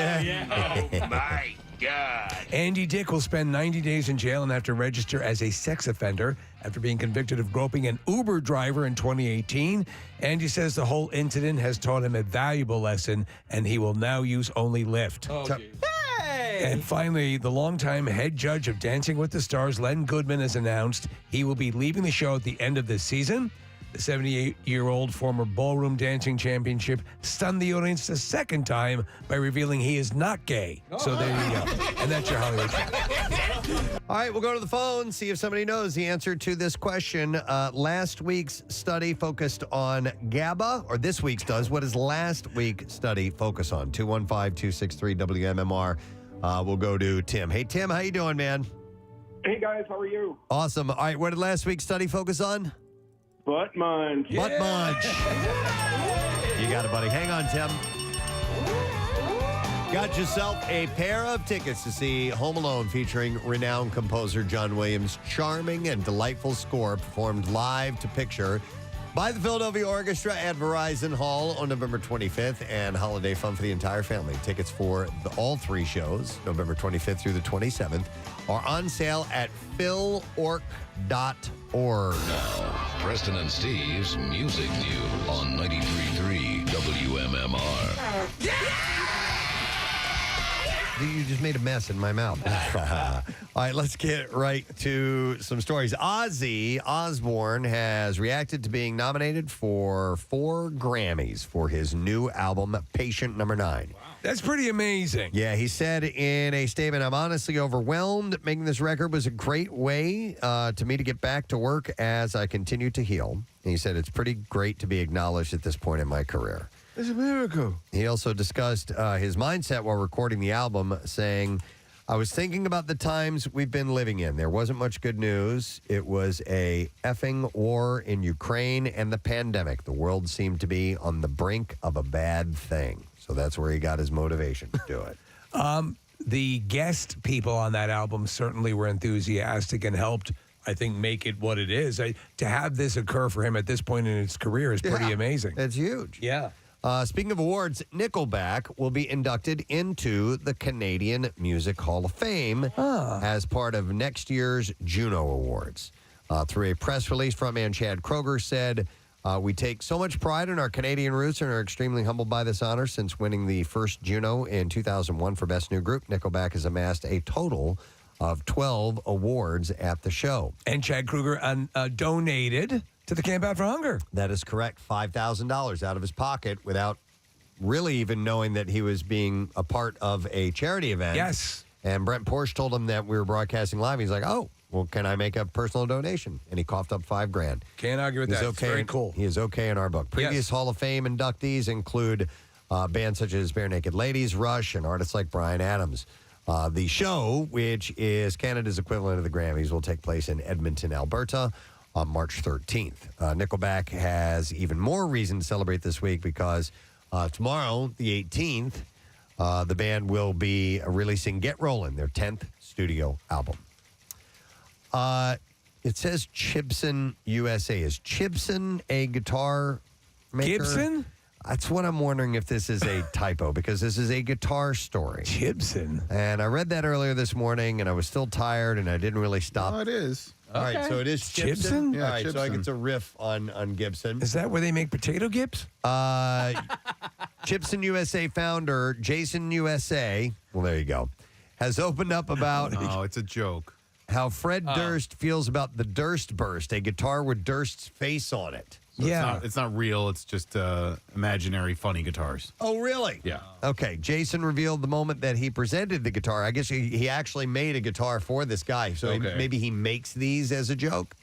my God. Andy Dick will spend 90 days in jail and have to register as a sex offender after being convicted of groping an Uber driver in 2018. Andy says the whole incident has taught him a valuable lesson, and he will now use only Lyft. And finally, the longtime head judge of Dancing with the Stars, Len Goodman, has announced he will be leaving the show at the end of this season. The 78-year-old former ballroom dancing championship stunned the audience a second time by revealing he is not gay. So there you go. And that's your Hollywood Trash. All right, we'll go to the phone, see if somebody knows the answer to this question. Last week's study focused on GABA, or this week's does. What does last week's study focus on? 215-263-WMMR. We'll go to Tim. Hey, Tim, how you doing, man? Hey, guys, how are you? Awesome. All right, what did last week's study focus on? Butt munch. Butt munch. You got it, buddy. Hang on, Tim. Got yourself a pair of tickets to see Home Alone featuring renowned composer John Williams' charming and delightful score performed live to picture by the Philadelphia Orchestra at Verizon Hall on November 25th, and holiday fun for the entire family. Tickets for all three shows, November 25th through the 27th, are on sale at philorc.org. Now, Preston and Steve's Music News on 93.3 WMMR. You just made a mess in my mouth. All right, let's get right to some stories. Ozzy Osbourne has reacted to being nominated for 4 Grammys for his new album, Patient Number 9. Wow. That's pretty amazing. Yeah, he said in a statement, "I'm honestly overwhelmed. Making this record was a great way to me to get back to work as I continue to heal." And he said, "It's pretty great to be acknowledged at this point in my career." It's a miracle. He also discussed his mindset while recording the album, saying, "I was thinking about the times we've been living in. There wasn't much good news. It was a effing war in Ukraine and the pandemic. The world seemed to be on the brink of a bad thing." So that's where he got his motivation to do it. The guest people on that album certainly were enthusiastic and helped, I think, make it what it is. To have this occur for him at this point in his career is pretty amazing. It's huge. Yeah. Speaking of awards, Nickelback will be inducted into the Canadian Music Hall of Fame as part of next year's Juno Awards. Through a press release, frontman Chad Kroeger said, "We take so much pride in our Canadian roots and are extremely humbled by this honor. Since winning the first Juno in 2001 for Best New Group, Nickelback has amassed a total of 12 awards at the show." And Chad Kroeger donated to the Camp Out for Hunger. That is correct. $5,000 out of his pocket without really even knowing that he was being a part of a charity event. Yes. And Brent Porsche told him that we were broadcasting live. He's like, "Oh, well, can I make a personal donation?" And he coughed up $5,000. Can't argue with He's that. okay. It's very cool. He is okay in our book. Previous Hall of Fame inductees include bands such as Bare Naked Ladies, Rush, and artists like Bryan Adams. The show, which is Canada's equivalent of the Grammys, will take place in Edmonton, Alberta on March 13th. Nickelback has even more reason to celebrate this week because tomorrow, the 18th, the band will be releasing Get Rollin', their 10th studio album. It says Chibson USA. Is Chibson a guitar maker? Gibson? That's what I'm wondering if this is a typo, because this is a guitar story. Gibson. And I read that earlier this morning, and I was still tired, and I didn't really stop. Oh, it is. All right, so it is Chibson. Chibson? All right, so Chibson. it's a riff on Gibson. Is that where they make potato gips? Chibson USA founder Jason USA, well, there you go, has opened up about Oh, it's a joke. how Fred Durst feels about the Durst Burst, a guitar with Durst's face on it. So it's not real. It's just imaginary, funny guitars. Oh, really? Yeah. Okay. Jason revealed the moment that he presented the guitar. I guess he actually made a guitar for this guy. So maybe he makes these as a joke.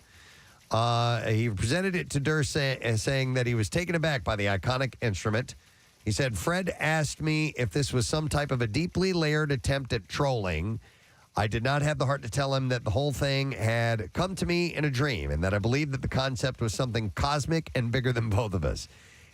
He presented it to Durst saying that he was taken aback by the iconic instrument. He said, Fred asked me if this was some type of a deeply layered attempt at trolling. I did not have the heart to tell him that the whole thing had come to me in a dream and that I believed that the concept was something cosmic and bigger than both of us.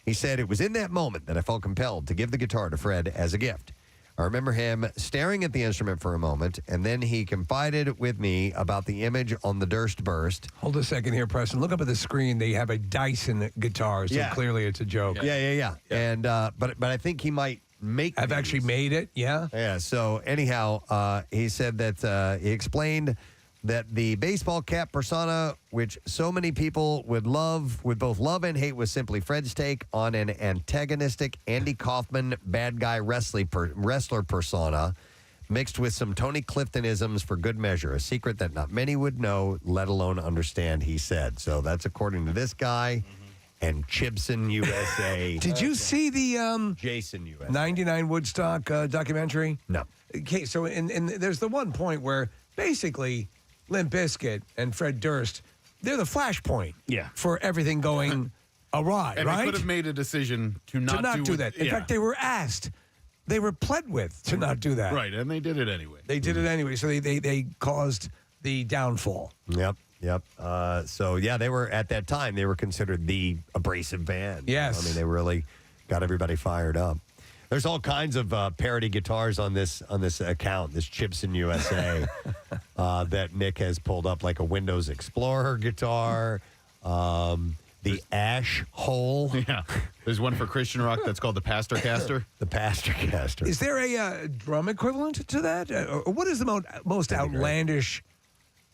He said, it was in that moment that I felt compelled to give the guitar to Fred as a gift. I remember him staring at the instrument for a moment, and then he confided with me about the image on the Durst Burst. Hold a second here, Preston. Look up at the screen. They have a Dyson guitar, so clearly it's a joke. Yeah. And but I think he might make I've these. actually made it, yeah. Yeah, so anyhow, he said that he explained that the baseball cap persona, which so many people would both love and hate, was simply Fred's take on an antagonistic Andy Kaufman bad guy wrestler persona, mixed with some Tony Cliftonisms for good measure, a secret that not many would know, let alone understand, he said. So that's according to this guy. And Chibson USA. Did you see the Jason USA 99 Woodstock documentary? No. Okay, so in there's the one point where basically Limp Bizkit and Fred Durst, they're the flashpoint for everything going awry, And right? they could have made a decision to not do that. In fact, they were asked, they were pled with to not do that. Right, and they did it anyway. They did it anyway, so they caused the downfall. Yep. So, they were, at that time, they were considered the abrasive band. Yes. I mean, they really got everybody fired up. There's all kinds of parody guitars on this account, this Chibson USA, that Nick has pulled up, like a Windows Explorer guitar, the Ash Hole. Yeah. There's one for Christian rock that's called the Pastor Caster. The Pastor Caster. Is there a drum equivalent to that? Or what is the most outlandish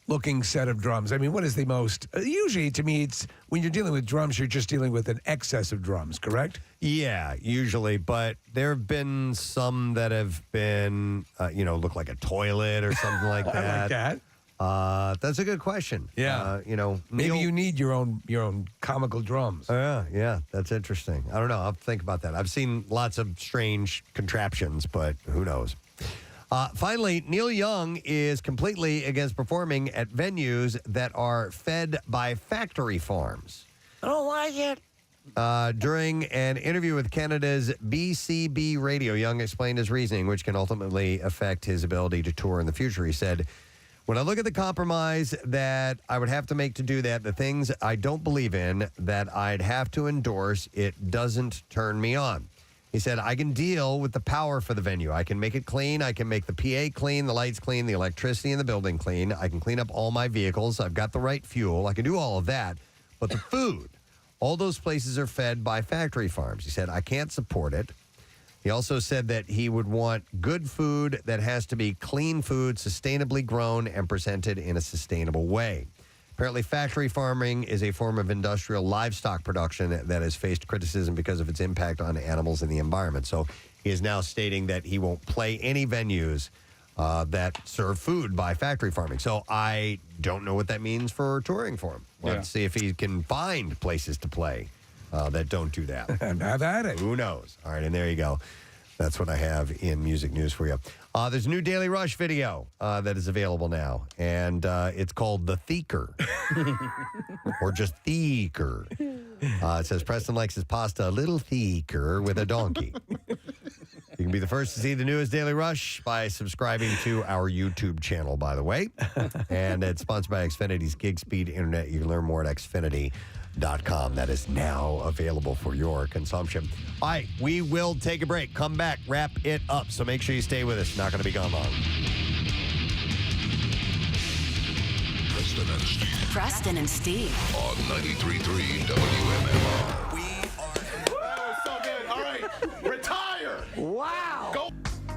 looking set of drums? I mean, what is the most... usually, to me, it's when you're dealing with drums, you're just dealing with an excess of drums, correct? Yeah, usually. But there have been some that have been, look like a toilet or something like that. I like that. That's a good question. Yeah. Neil, Maybe you need your own comical drums. Yeah, that's interesting. I don't know. I'll think about that. I've seen lots of strange contraptions, but who knows? Finally, Neil Young is completely against performing at venues that are fed by factory farms. I don't like it. During an interview with Canada's BCB Radio, Young explained his reasoning, which can ultimately affect his ability to tour in the future. He said, when I look at the compromise that I would have to make to do that, the things I don't believe in that I'd have to endorse, it doesn't turn me on. He said, I can deal with the power for the venue. I can make it clean. I can make the PA clean, the lights clean, the electricity in the building clean. I can clean up all my vehicles. I've got the right fuel. I can do all of that. But the food, all those places are fed by factory farms. He said, I can't support it. He also said that he would want good food that has to be clean food, sustainably grown, and presented in a sustainable way. Apparently, factory farming is a form of industrial livestock production that has faced criticism because of its impact on animals and the environment. So he is now stating that he won't play any venues that serve food by factory farming. So I don't know what that means for touring for him. Let's see if he can find places to play that don't do that. And have at it. Who knows? All right, and there you go. That's what I have in music news for you. There's a new Daily Rush video that is available now, and it's called The Theaker, or just Theaker. It says, Preston likes his pasta a little thicker with a donkey. You can be the first to see the newest Daily Rush by subscribing to our YouTube channel, by the way. And it's sponsored by Xfinity's Gig Speed Internet. You can learn more at Xfinity.com. That is now available for your consumption. All right, we will take a break. Come back, wrap it up. So make sure you stay with us. Not going to be gone long. Preston and Steve. On 93.3 WMMR. That was so good. All right, retire. Wow. Go.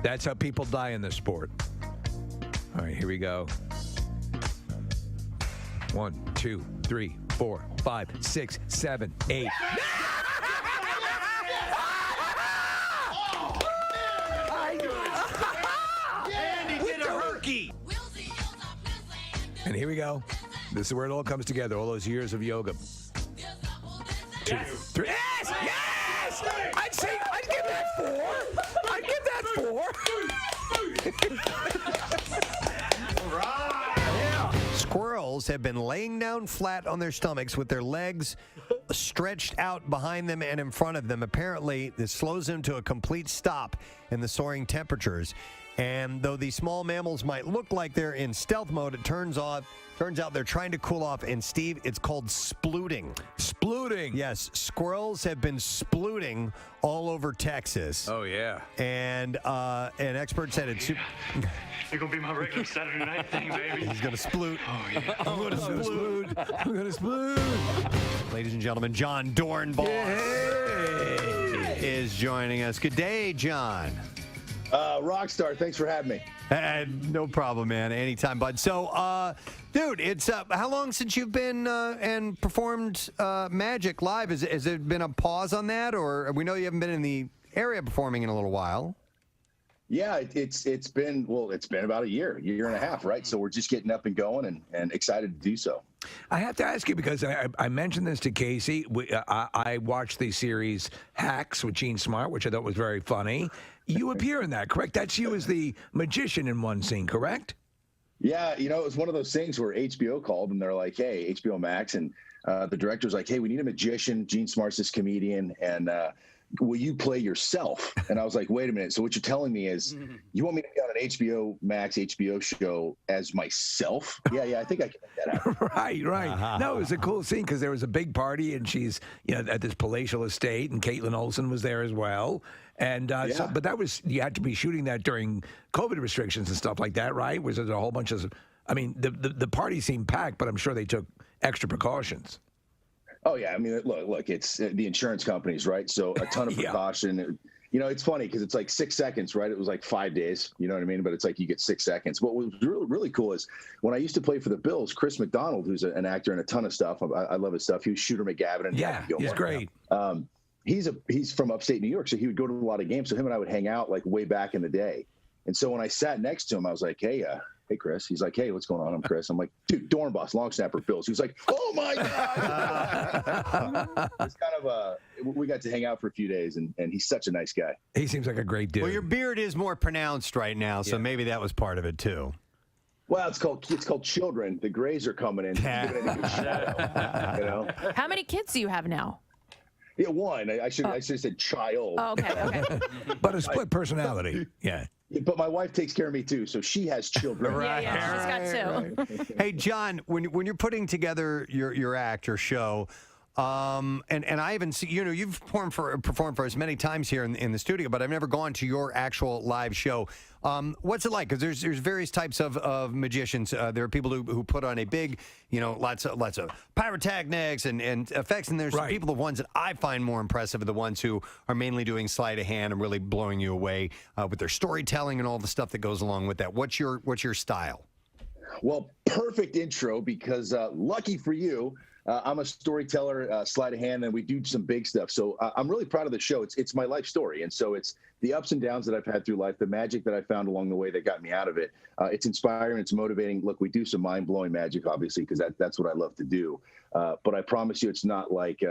That's how people die in this sport. All right, here we go. 1, 2, 3, 4, 5, 6, 7, 8. Andy did a herky. And here we go. This is where it all comes together. All those years of yoga. 2, 3. Yes! Yes! I'd give that 4. I'd give that 4. Squirrels have been laying down flat on their stomachs with their legs stretched out behind them and in front of them. Apparently, this slows them to a complete stop in the soaring temperatures. And though these small mammals might look like they're in stealth mode, it turns out they're trying to cool off. And Steve, it's called splooting. Splooting. Yes, squirrels have been splooting all over Texas. Oh yeah. And an expert said it's. You're gonna be my regular Saturday night thing, baby. He's gonna sploot. Oh yeah. I'm gonna sploot. I'm gonna sploot. Ladies and gentlemen, John Dornbach is joining us. Good day, John. Rockstar, thanks for having me. No problem, man. Anytime, bud. So, dude, it's how long since you've been and performed Magic live? Has there been a pause on that, or we know you haven't been in the area performing in a little while? Yeah, it's been about a year and a half, right? So we're just getting up and going and excited to do so. I have to ask you because I mentioned this to Casey. I watched the series Hacks with Gene Smart, which I thought was very funny. You appear in that, correct? That's you as the magician in one scene, correct? Yeah, it was one of those things where HBO called and they're like, "Hey, HBO Max," and the director's like, "Hey, we need a magician. Gene Smart's this comedian, and will you play yourself?" And I was like, "Wait a minute. So what you're telling me is you want me to be on an HBO Max HBO show as myself?" Yeah, I think I can make that happen. Right. No, it was a cool scene because there was a big party and she's at this palatial estate, and Caitlin Olsen was there as well. And but that was, you had to be shooting that during COVID restrictions and stuff like that, right? Was it a whole bunch of, I mean, the party seemed packed, but I'm sure they took extra precautions. Oh yeah, I mean, look, it's the insurance companies, right? So a ton of precaution. It's funny because it's like 6 seconds, right? It was like 5 days, you know what I mean? But it's like you get 6 seconds. What was really, really cool is when I used to play for the Bills, Chris McDonald, who's an actor in a ton of stuff. I love his stuff. He was Shooter McGavin. And yeah, he's great. He's from upstate New York, so he would go to a lot of games. So him and I would hang out like way back in the day. And so when I sat next to him, I was like, hey, Chris. He's like, hey, what's going on? I'm Chris. I'm like, dude, Dornbach, long snapper, Bills. He was like, oh my God. It's kind of we got to hang out for a few days, and he's such a nice guy. He seems like a great dude. Well, your beard is more pronounced right now, so maybe that was part of it too. Well, it's called Children. The grays are coming in. Giving it a good shadow, How many kids do you have now? Yeah, one. I should have said child. Oh, okay. But a split personality. Yeah. But my wife takes care of me too, so she has children. Right. Yeah, she's got two. Hey, John, when you're putting together your act, your show, and I haven't seen, you've performed for us many times here in the studio, but I've never gone to your actual live show. What's it like? Because there's various types of magicians. There are people who put on a big, lots of pyrotechnics and effects, and there's people, the ones that I find more impressive are the ones who are mainly doing sleight of hand and really blowing you away with their storytelling and all the stuff that goes along with that. What's your style? Well, perfect intro, because lucky for you, I'm a storyteller, sleight of hand, and we do some big stuff. So I'm really proud of the show. It's my life story. And so it's the ups and downs that I've had through life, the magic that I found along the way that got me out of it. It's inspiring. It's motivating. Look, we do some mind-blowing magic, obviously, because that's what I love to do. But I promise you, it's not like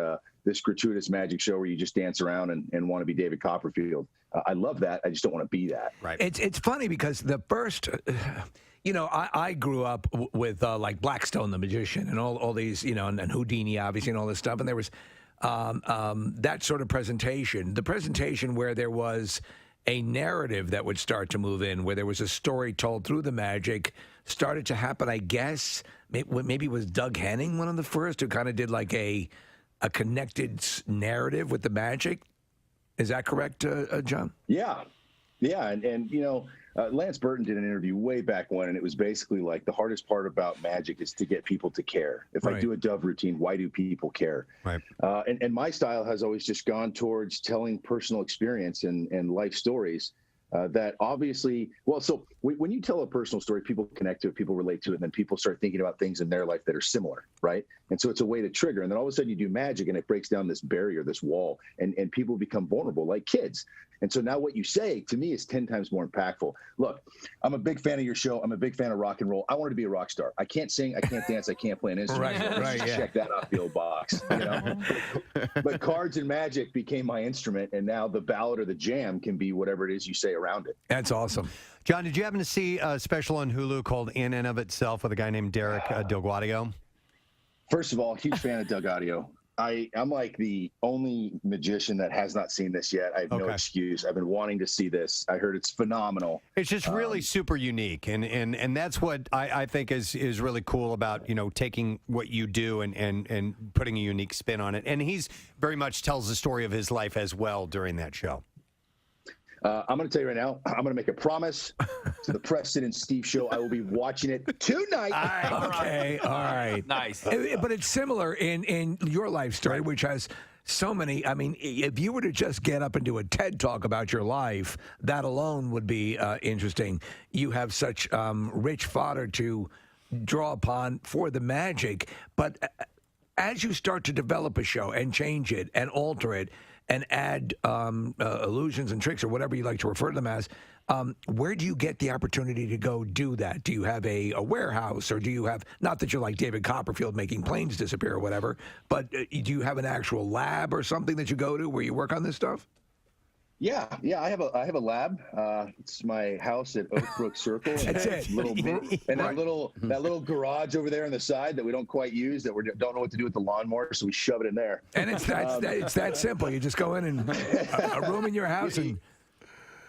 this gratuitous magic show where you just dance around and want to be David Copperfield. I love that. I just don't want to be that. Right. It's funny because the first... I grew up with like Blackstone the Magician and all these, and Houdini, obviously, and all this stuff. And there was that sort of presentation. The presentation where there was a narrative that would start to move in, where there was a story told through the magic, started to happen, I guess. Maybe it was Doug Henning, one of the first, who kind of did like a connected narrative with the magic. Is that correct, John? Yeah. And Lance Burton did an interview way back when, and it was basically like the hardest part about magic is to get people to care. If I do a dove routine, why do people care? Right. And my style has always just gone towards telling personal experience and life stories that obviously, so when you tell a personal story, people connect to it, people relate to it, and then people start thinking about things in their life that are similar, right? And so it's a way to trigger. And then all of a sudden you do magic and it breaks down this barrier, this wall, and people become vulnerable like kids. And so now what you say to me is 10 times more impactful. Look, I'm a big fan of your show. I'm a big fan of rock and roll. I wanted to be a rock star. I can't sing, I can't dance, I can't play an instrument. Check that off the old box. You know? But cards and magic became my instrument, and now the ballad or the jam can be whatever it is you say around it. That's awesome. John, did you happen to see a special on Hulu called In and of Itself with a guy named Derek Delgadio? First of all, huge fan of Delgadio. I'm like the only magician that has not seen this yet. I have no excuse. I've been wanting to see this. I heard it's phenomenal. It's just really super unique, and that's what I think is really cool about, you know, taking what you do and putting a unique spin on it. And he's very much tells the story of his life as well during that show. I'm going to tell you right now, I'm going to make a promise to the Preston and Steve show. I will be watching it tonight. All right. Nice. But it's similar in your life story, which has so many. I mean, if you were to just get up and do a TED Talk about your life, that alone would be interesting. You have such rich fodder to draw upon for the magic. But as you start to develop a show and change it and alter it, and add illusions and tricks or whatever you like to refer to them as, where do you get the opportunity to go do that? Do you have a warehouse, or do you have, not that you're like David Copperfield making planes disappear or whatever, but do you have an actual lab or something that you go to where you work on this stuff? Yeah, I have a lab. It's my house at Oak Brook Circle. That's it. That little garage over there on the side that we don't quite use, that we don't know what to do with the lawnmower, so we shove it in there. And it's that simple. You just go in and a room in your house and.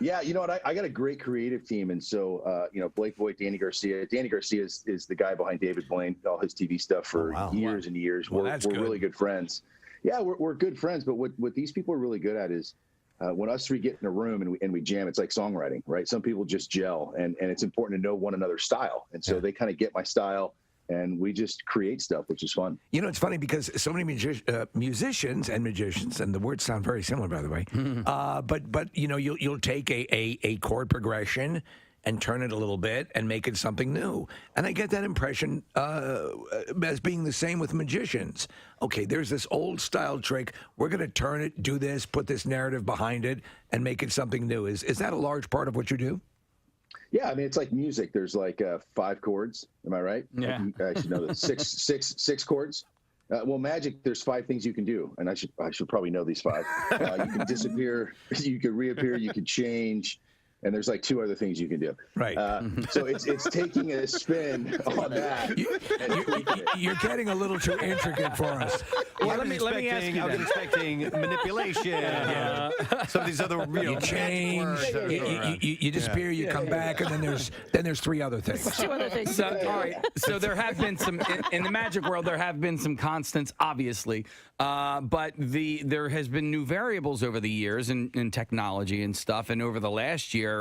Yeah, you know what? I got a great creative team, and so Blake Voigt, Danny Garcia. Danny Garcia is the guy behind David Blaine, all his TV stuff for years and years. Well, we're really good friends. Yeah, we're good friends. But what these people are really good at is. When us three get in a room and we jam, it's like songwriting, right? Some people just gel, and it's important to know one another's style. And so they kind of get my style, and we just create stuff, which is fun. You know, it's funny because so many musicians and magicians, and the words sound very similar, by the way, but you know, you'll take a chord progression and turn it a little bit and make it something new. And I get that impression as being the same with magicians. Okay, there's this old style trick. We're going to turn it, do this, put this narrative behind it, and make it something new. Is that a large part of what you do? Yeah, I mean, it's like music. There's like 5 chords. Am I right? Yeah. I should know that. Six chords. Well, magic, there's 5 things you can do, and I should probably know these 5. You can disappear, you can reappear, you can change. And there's like 2 other things you can do. Right. So it's taking a spin on that. You're getting a little too intricate for us. Well, let me ask you. I was expecting manipulation. Some of these other you change. You disappear. You come back, and then there's 3 other things. 2 other things. So, all right. So there have been some in the magic world. There have been some constants, obviously, but there has been new variables over the years in technology and stuff. And over the last year,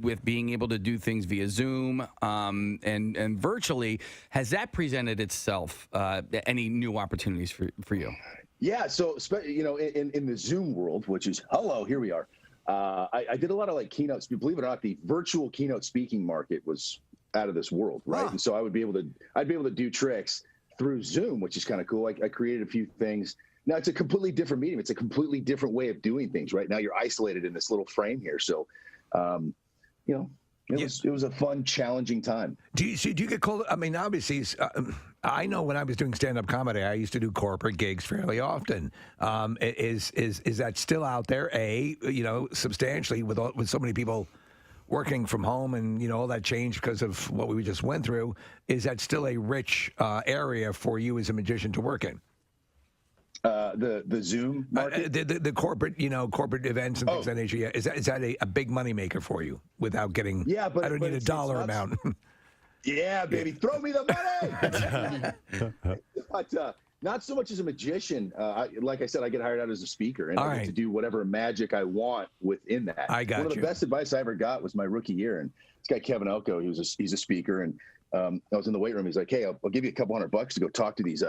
with being able to do things via Zoom and virtually, has that presented itself any new opportunities for you? Yeah, so you know, in the Zoom world, which is here we are. I did a lot of like keynotes. Believe it or not, the virtual keynote speaking market was out of this world, right? And so I'd be able to do tricks through Zoom, which is kind of cool. I created a few things. Now it's a completely different medium. It's a completely different way of doing things. Right now you're isolated in this little frame here, so. You know, it was a fun, challenging time. Do you get called? I mean, obviously, I know when I was doing stand-up comedy, I used to do corporate gigs fairly often. Is that still out there? You know, substantially with so many people working from home and you know all that change because of what we just went through. Is that still a rich area for you as a magician to work in? The Zoom market? The corporate, you know, corporate events and things of that nature. Yeah. Is that a big money maker for you without getting? Yeah, but I don't need a dollar amount. Yeah, baby, throw me the money. But not so much as a magician. Like I said, I get hired out as a speaker, and I get to do whatever magic I want within that. I got One of the best advice I ever got was my rookie year, and this guy Kevin Elko, he's a speaker, and I was in the weight room. He's like, "Hey, I'll give you a couple $100 to go talk to these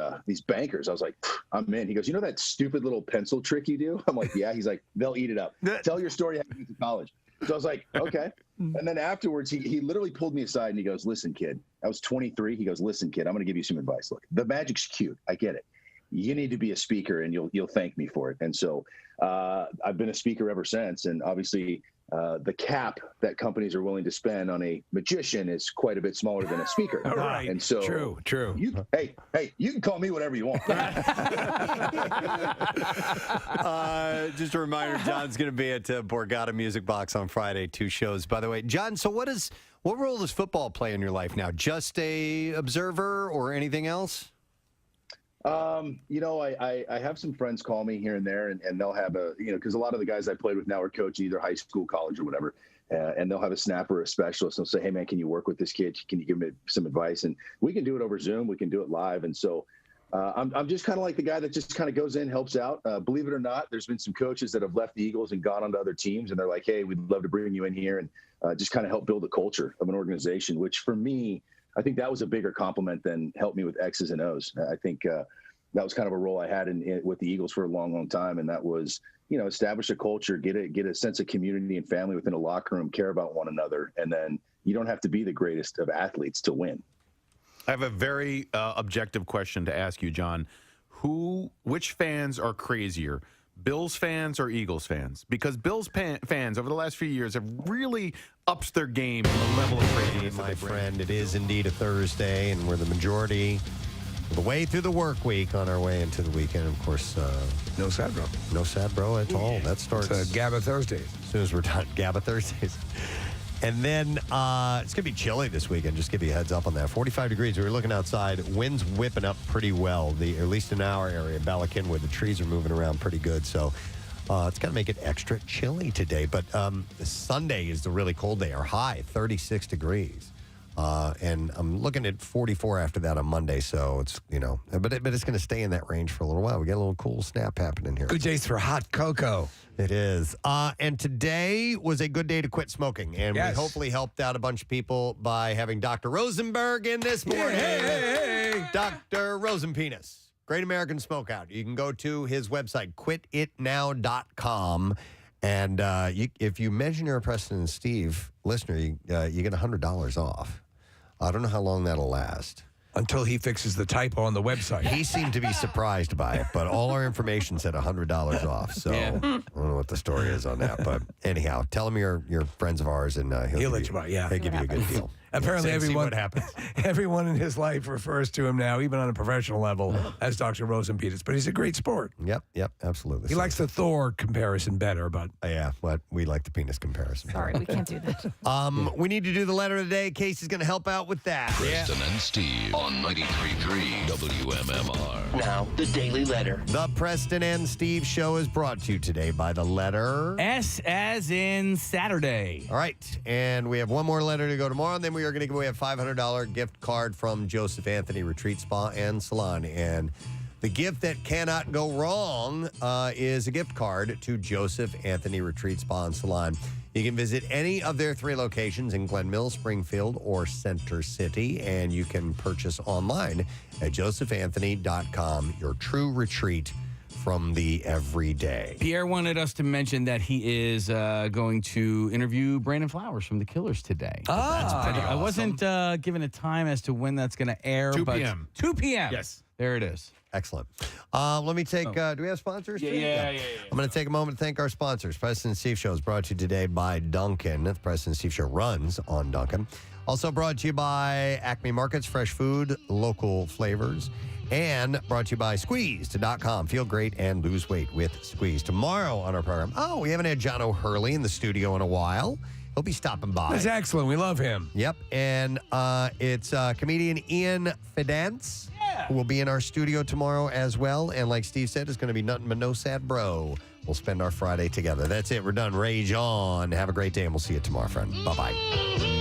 bankers." I was like, "I'm in." He goes, "You know that stupid little pencil trick you do?" I'm like, "Yeah." He's like, "They'll eat it up. Tell your story how you went to college." So I was like, okay. And then afterwards, he literally pulled me aside and he goes, listen, kid, I was 23. He goes, listen, kid, I'm going to give you some advice. Look, the Magic's cute. I get it. You need to be a speaker and you'll thank me for it. And so I've been a speaker ever since. And obviously the cap that companies are willing to spend on a magician is quite a bit smaller than a speaker. Right. And so True. Hey, you can call me whatever you want. Just a reminder, John's going to be at Borgata Music Box on Friday, 2 shows. By the way, John, so what role does football play in your life now? Just a observer or anything else? I have some friends call me here and there, and they'll have because a lot of the guys I played with now are coaching either high school, college, or whatever, and they'll have a snapper or a specialist. And they'll say, hey, man, can you work with this kid? Can you give me some advice? And we can do it over Zoom. We can do it live. And so I'm just kind of like the guy that just kind of goes in, helps out. Believe it or not, there's been some coaches that have left the Eagles and gone on to other teams, and they're like, hey, we'd love to bring you in here and just kind of help build the culture of an organization, which for me, I think that was a bigger compliment than help me with X's and O's. I think that was kind of a role I had with the Eagles for a long, long time. And that was, establish a culture, get a sense of community and family within a locker room, care about one another. And then you don't have to be the greatest of athletes to win. I have a very objective question to ask you, John. Which fans are crazier, Bills fans or Eagles fans? Because Bills fans over the last few years have really upped their game in the level of craziness. My friend, it is indeed a Thursday, and we're the majority of the way through the work week on our way into the weekend. Of course, no sad bro. No sad bro at all. That starts GABA Thursdays. As soon as we're done, GABA Thursdays. And then it's going to be chilly this weekend. Just give you a heads up on that. 45 degrees. We were looking outside. Wind's whipping up pretty well, at least in our area, Bala Cynwyd. The trees are moving around pretty good. So it's going to make it extra chilly today. But Sunday is the really cold day. Our high, 36 degrees. And I'm looking at 44 after that on Monday. So it's, but it's going to stay in that range for a little while. We got a little cool snap happening here. Good days for hot cocoa. It is. And today was a good day to quit smoking. And we hopefully helped out a bunch of people by having Dr. Rosenberg in this morning. Hey. Dr. Rosenpenis. Great American Smokeout. You can go to his website, quititnow.com. And if you mention you're a Preston and Steve listener, you get $100 off. I don't know how long that'll last. Until he fixes the typo on the website. He seemed to be surprised by it, but all our information said $100 off. So I don't know what the story is on that. But anyhow, tell him you're friends of ours, and he'll let you buy. Yeah, he'll give you a good deal. Apparently, what happens. Everyone in his life refers to him now, even on a professional level, as Dr. Rosenpenis. But he's a great sport. Yep, absolutely. He likes the Thor comparison better, but we like the penis comparison. Sorry, we can't do that. We need to do the letter of the day. Casey's going to help out with that. Preston and Steve on 93.3 WMMR. Now, the Daily Letter. The Preston and Steve Show is brought to you today by the letter S as in Saturday. All right, and we have one more letter to go tomorrow, and then we are going to give away a $500 gift card from Joseph Anthony Retreat Spa and Salon. And the gift that cannot go wrong is a gift card to Joseph Anthony Retreat Spa and Salon. You can visit any of their 3 locations in Glen Mills, Springfield, or Center City, and you can purchase online at josephanthony.com, your true retreat from the everyday. Pierre wanted us to mention that he is going to interview Brandon Flowers from The Killers today. That's pretty awesome. I wasn't given a time as to when that's going to air. 2 but p.m. 2 p.m. Yes. There it is. Excellent. Let me take, do we have sponsors? Yeah. I'm going to take a moment to thank our sponsors. Preston and Steve Show is brought to you today by Dunkin'. The Preston and Steve Show runs on Dunkin'. Also brought to you by Acme Markets, fresh food, local flavors. And brought to you by Squeezed.com. Feel great and lose weight with Squeeze. Tomorrow on our program, we haven't had John O'Hurley in the studio in a while. He'll be stopping by. That's excellent. We love him. Yep. And it's comedian Ian Fidance, who will be in our studio tomorrow as well. And like Steve said, it's going to be nothing but no sad bro. We'll spend our Friday together. That's it. We're done. Rage on. Have a great day, and we'll see you tomorrow, friend. Bye-bye.